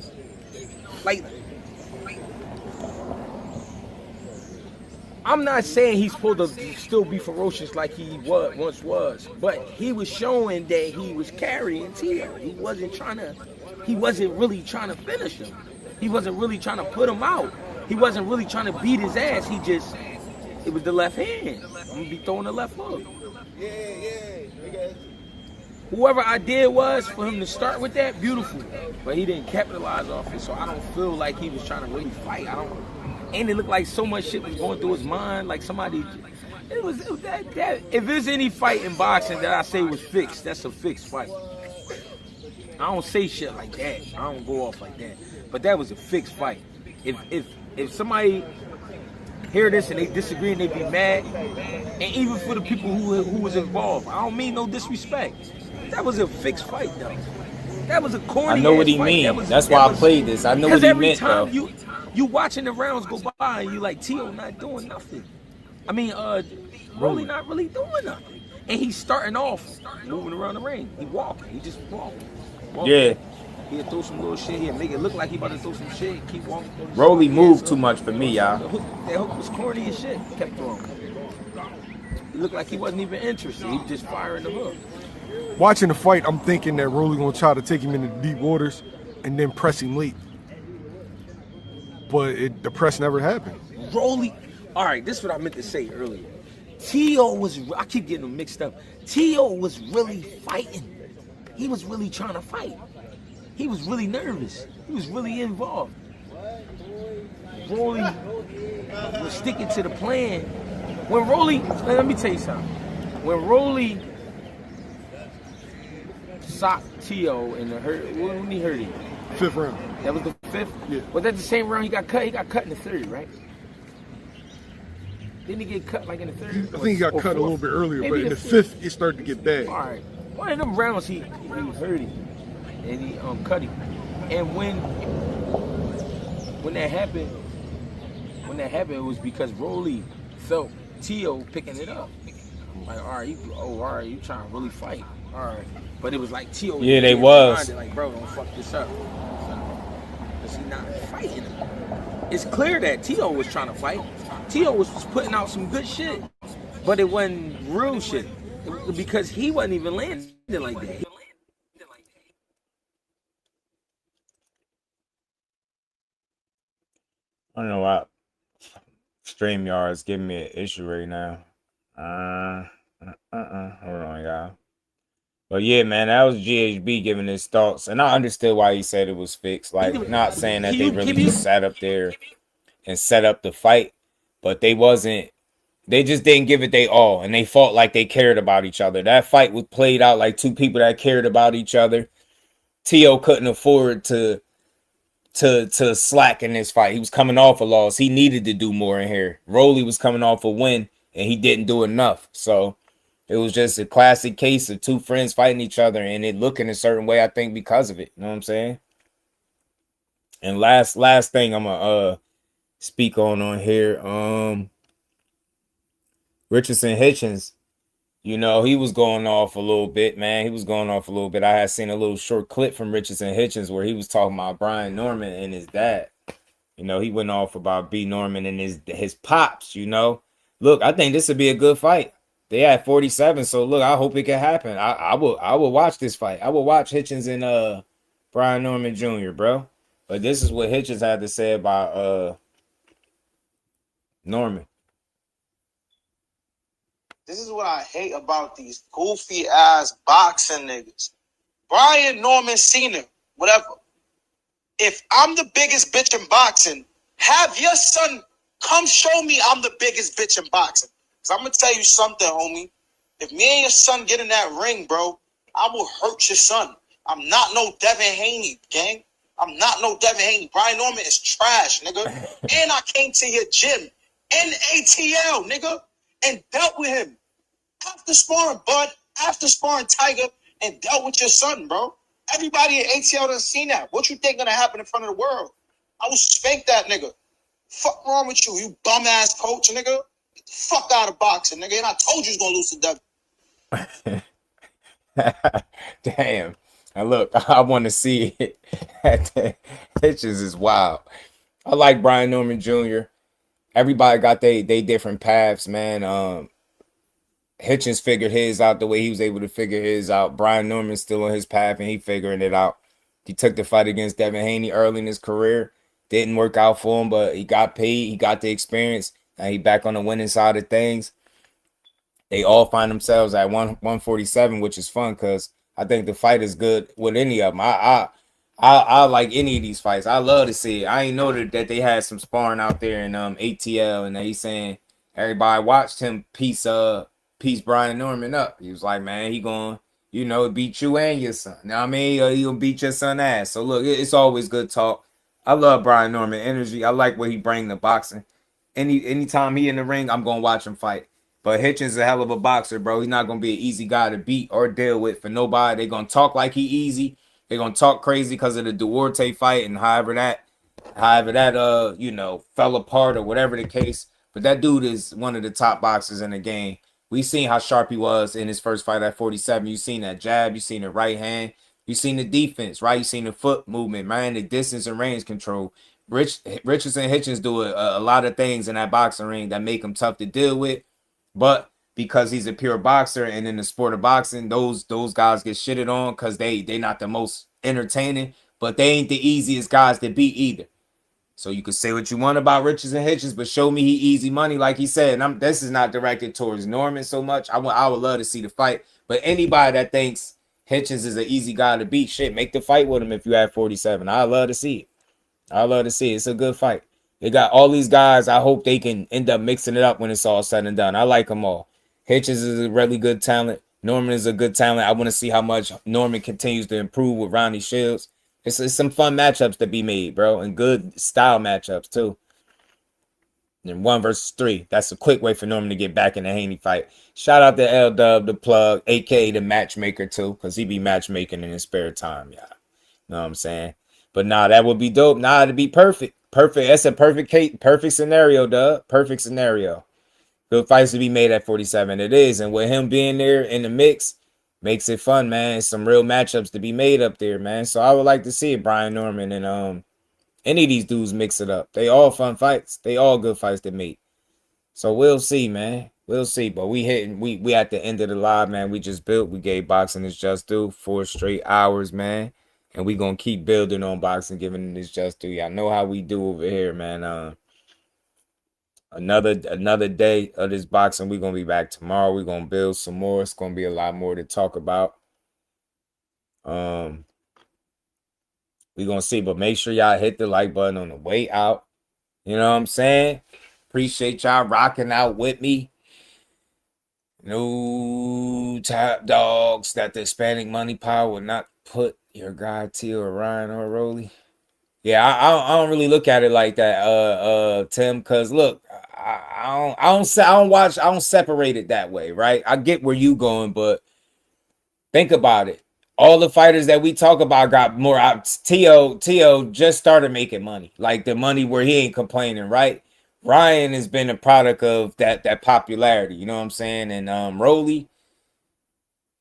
I'm not saying he's supposed to still be ferocious like he once was, but he was showing that he was carrying Tio. He wasn't really trying to finish him. He wasn't really trying to put him out. He wasn't really trying to beat his ass. It was the left hand. I'm going to be throwing the left hook. Whoever idea was for him to start with that, beautiful. But he didn't capitalize off it, so I don't feel like he was trying to really fight. And it looked like so much shit was going through his mind, like somebody. If there's any fight in boxing that I say was fixed, that's a fixed fight. I don't say shit like that. I don't go off like that. But that was a fixed fight. If somebody hear this and they disagree and they be mad, and even for the people who was involved, I don't mean no disrespect. That was a fixed fight, though. That was a corny.
I know what he means. That's why I played this. I know what he meant, though.
Because every time you watching the rounds go by and you like, Tio not doing nothing. I mean, Rolly not really doing nothing. And he's starting off moving around the ring. He walking. He just walking.
Yeah.
He'll throw some little shit. He'll make it look like he about to throw some shit. Keep walking.
Rolly moved too much for me, y'all.
That hook was corny as shit. Kept throwing. It looked like he wasn't even interested. He was just firing the hook.
Watching the fight, I'm thinking that Rolly gonna try to take him into deep waters and then press him late. But the press never happened.
Rolly, all right, this is what I meant to say earlier. Tio was, I keep getting them mixed up. Tio was really fighting. He was really trying to fight. He was really nervous. He was really involved. Rolly was sticking to the plan. When Rolly, let me tell you something. When Rolly socked Teo in the hurt. When he hurt him?
5th round.
That was the 5th?
Yeah.
Was that the same round he got cut? He got cut in the 3rd, right? Didn't he get cut like in the 3rd?
I think he got cut a little bit earlier,
Maybe
but in the 5th, it started to get bad.
All right. One of them rounds, he hurt him, and he cut him. And when that happened, it was because Rolly felt Teo picking it up. Like, all right, you trying to really fight. All right. But it was like Teo.
Yeah, they was.
Like, bro, don't fuck this up. Because he's not fighting him. It's clear that Teo was trying to fight. Teo was putting out some good shit. But it wasn't real shit. Because he wasn't even landing like that.
I don't know why StreamYard is giving me an issue right now. Hold on, y'all. But yeah, man, that was GHB giving his thoughts, and I understood why he said it was fixed. Like, not saying that they really just sat up there and set up the fight, but they just didn't give it their all, and they fought like they cared about each other. That fight was played out like two people that cared about each other. Teo couldn't afford to slack in this fight. He was coming off a loss. He needed to do more in here. Rolly was coming off a win, and he didn't do enough. So it was just a classic case of two friends fighting each other, and it looking a certain way, I think, because of it. You know what I'm saying? And last thing I'm gonna speak on here. Richardson Hitchins, you know, he was going off a little bit, man. He was going off a little bit. I had seen a little short clip from Richardson Hitchins where he was talking about Brian Norman and his dad. You know, he went off about B. Norman and his pops, you know. Look, I think this would be a good fight. They had 47, so look, I hope it can happen. I will watch this fight. I will watch Hitchins and Brian Norman Jr., bro. But this is what Hitchins had to say about Norman.
This is what I hate about these goofy ass boxing niggas. Brian Norman Sr., whatever. If I'm the biggest bitch in boxing, have your son come show me I'm the biggest bitch in boxing. Because I'm going to tell you something, homie. If me and your son get in that ring, bro, I will hurt your son. I'm not no Devin Haney, gang. I'm not no Devin Haney. Brian Norman is trash, nigga. And I came to your gym in ATL, nigga, and dealt with him. After sparring Bud, after sparring Tiger, and dealt with your son, bro. Everybody at ATL done seen that. What you think gonna happen in front of the world? I will spank that nigga. Fuck wrong with you, you bum ass coach, nigga. Get the fuck out of boxing, nigga. And I told you was gonna lose to Devin.
Damn. And look, I want to see it. Hitchens is wild. I like Brian Norman Jr. Everybody got they different paths, man. Hitchens figured his out the way he was able to figure his out. Brian Norman's still on his path, and he figuring it out. He took the fight against Devin Haney early in his career. Didn't work out for him, but he got paid. He got the experience, and he back on the winning side of things. They all find themselves at 147, which is fun because I think the fight is good with any of them. I like any of these fights. I love to see it. I ain't know that they had some sparring out there in ATL, and he's saying everybody watched him piece Brian Norman up. He was like, man, he going, beat you and your son. Now I mean, he'll beat your son ass. So look, it's always good talk. I love Brian Norman energy. I like what he bring to boxing. Anytime he in the ring, I'm gonna watch him fight. But Hitchens is a hell of a boxer, bro. He's not gonna be an easy guy to beat or deal with for nobody. They're gonna talk like he easy. They're gonna talk crazy because of the Duarte fight and however that fell apart or whatever the case. But that dude is one of the top boxers in the game. We seen how sharp he was in his first fight at 47. You seen that jab, you seen the right hand, you seen the defense, right? You seen the foot movement, man, the distance and range control. Richardson Hitchens do a lot of things in that boxing ring that make him tough to deal with. But because he's a pure boxer and in the sport of boxing, those guys get shitted on because they not the most entertaining, but they ain't the easiest guys to beat either. So you could say what you want about Richardson Hitchens, but show me he easy money, like he said. And this is not directed towards Norman so much. I would love to see the fight. But anybody that thinks Hitchens is an easy guy to beat, shit, make the fight with him if you have 47. I love to see it. I love to see it. It's a good fight. They got all these guys. I hope they can end up mixing it up when it's all said and done. I like them all. Hitchens is a really good talent. Norman is a good talent. I want to see how much Norman continues to improve with Ronnie Shields. It's some fun matchups to be made, bro, and good style matchups too. And 1 versus 3. That's a quick way for Norman to get back in the Haney fight. Shout out to L Dub, the plug, aka the matchmaker too, because he be matchmaking in his spare time, yeah. Know what I'm saying? But nah, that would be dope. Nah, it'd be perfect. Perfect. That's a perfect scenario, Dub. Perfect scenario. Good fights to be made at 47. It is. And with him being there in the mix, makes it fun, man. Some real matchups to be made up there, man. So I would like to see it, Brian Norman and any of these dudes mix it up. They all fun fights. They all good fights to make. So we'll see, man. We'll see. But we at the end of the live, man. We just built. We gave boxing its just due. 4 straight hours, man. And we gonna keep building on boxing, giving it its just due. Y'all know how we do over here, man. Another day of this boxing. We're gonna be back tomorrow. We're gonna build some more. It's gonna be a lot more to talk about. We're gonna see, but make sure y'all hit the like button on the way out. You know what I'm saying? Appreciate y'all rocking out with me. No top dogs that the Hispanic money power will not put your guy Teal or Ryan or Rolly. Yeah, I don't really look at it like that, Tim, because look, I don't separate it that way, right? I get where you going, but think about it. All the fighters that we talk about got more out. Teo just started making money, like the money where he ain't complaining, right? Ryan has been a product of that popularity, you know what I'm saying? And Rolly,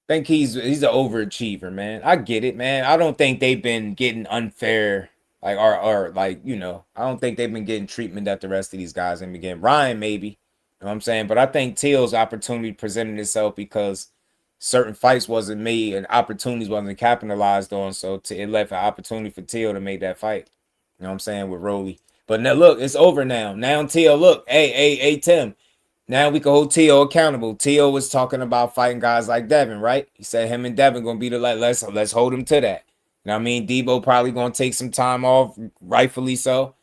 I think he's an overachiever, man. I get it, man. I don't think they've been getting unfair, like or like, you know, I don't think they've been getting treatment that the rest of these guys have been getting. Ryan maybe, you know what I'm saying? But I think Teal's opportunity presented itself because certain fights wasn't made and opportunities wasn't capitalized on, so it left an opportunity for Teal to make that fight. You know what I'm saying, with Rolly. But now look, it's over now. Now Teal, look, hey Tim. Now we can hold Teal accountable. Teal was talking about fighting guys like Devin, right? He said him and Devin gonna be the let's hold him to that. You know what I mean? Debo probably gonna take some time off, rightfully so.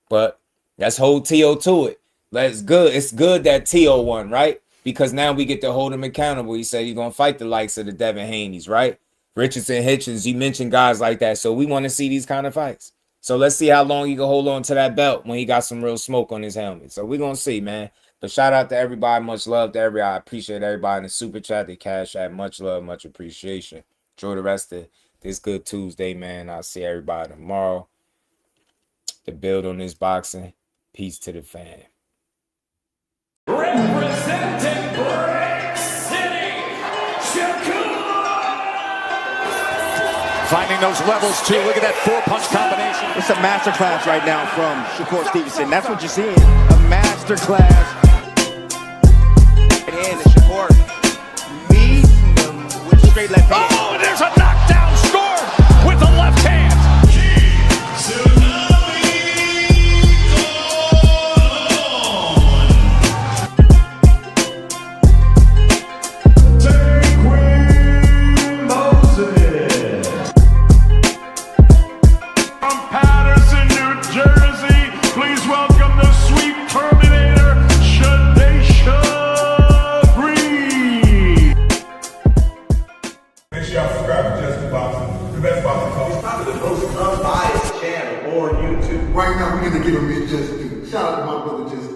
But let's hold Teal to it. It's good that Teal won, right? Because now we get to hold him accountable. He said he's going to fight the likes of the Devin Haneys, right? Richardson, Hitchins, you mentioned guys like that. So we want to see these kind of fights. So let's see how long he can hold on to that belt when he got some real smoke on his helmet. So we're going to see, man. But shout out to everybody. Much love to everybody. I appreciate everybody in the super chat, the cash app. Much love, much appreciation. Enjoy the rest of this good Tuesday, man. I'll see everybody tomorrow to build on this boxing. Peace to the fam.
Representing Brick City, Shakur!
Finding those levels too. Look at that 4-punch combination.
It's a masterclass right now from Shakur Stevenson. That's what you're seeing. A masterclass.
And Shakur meeting them with straight left hand.
Oh, and there's a knockdown score with the left hand.
Right now, we're going to give him his just due. Shout out to my brother Just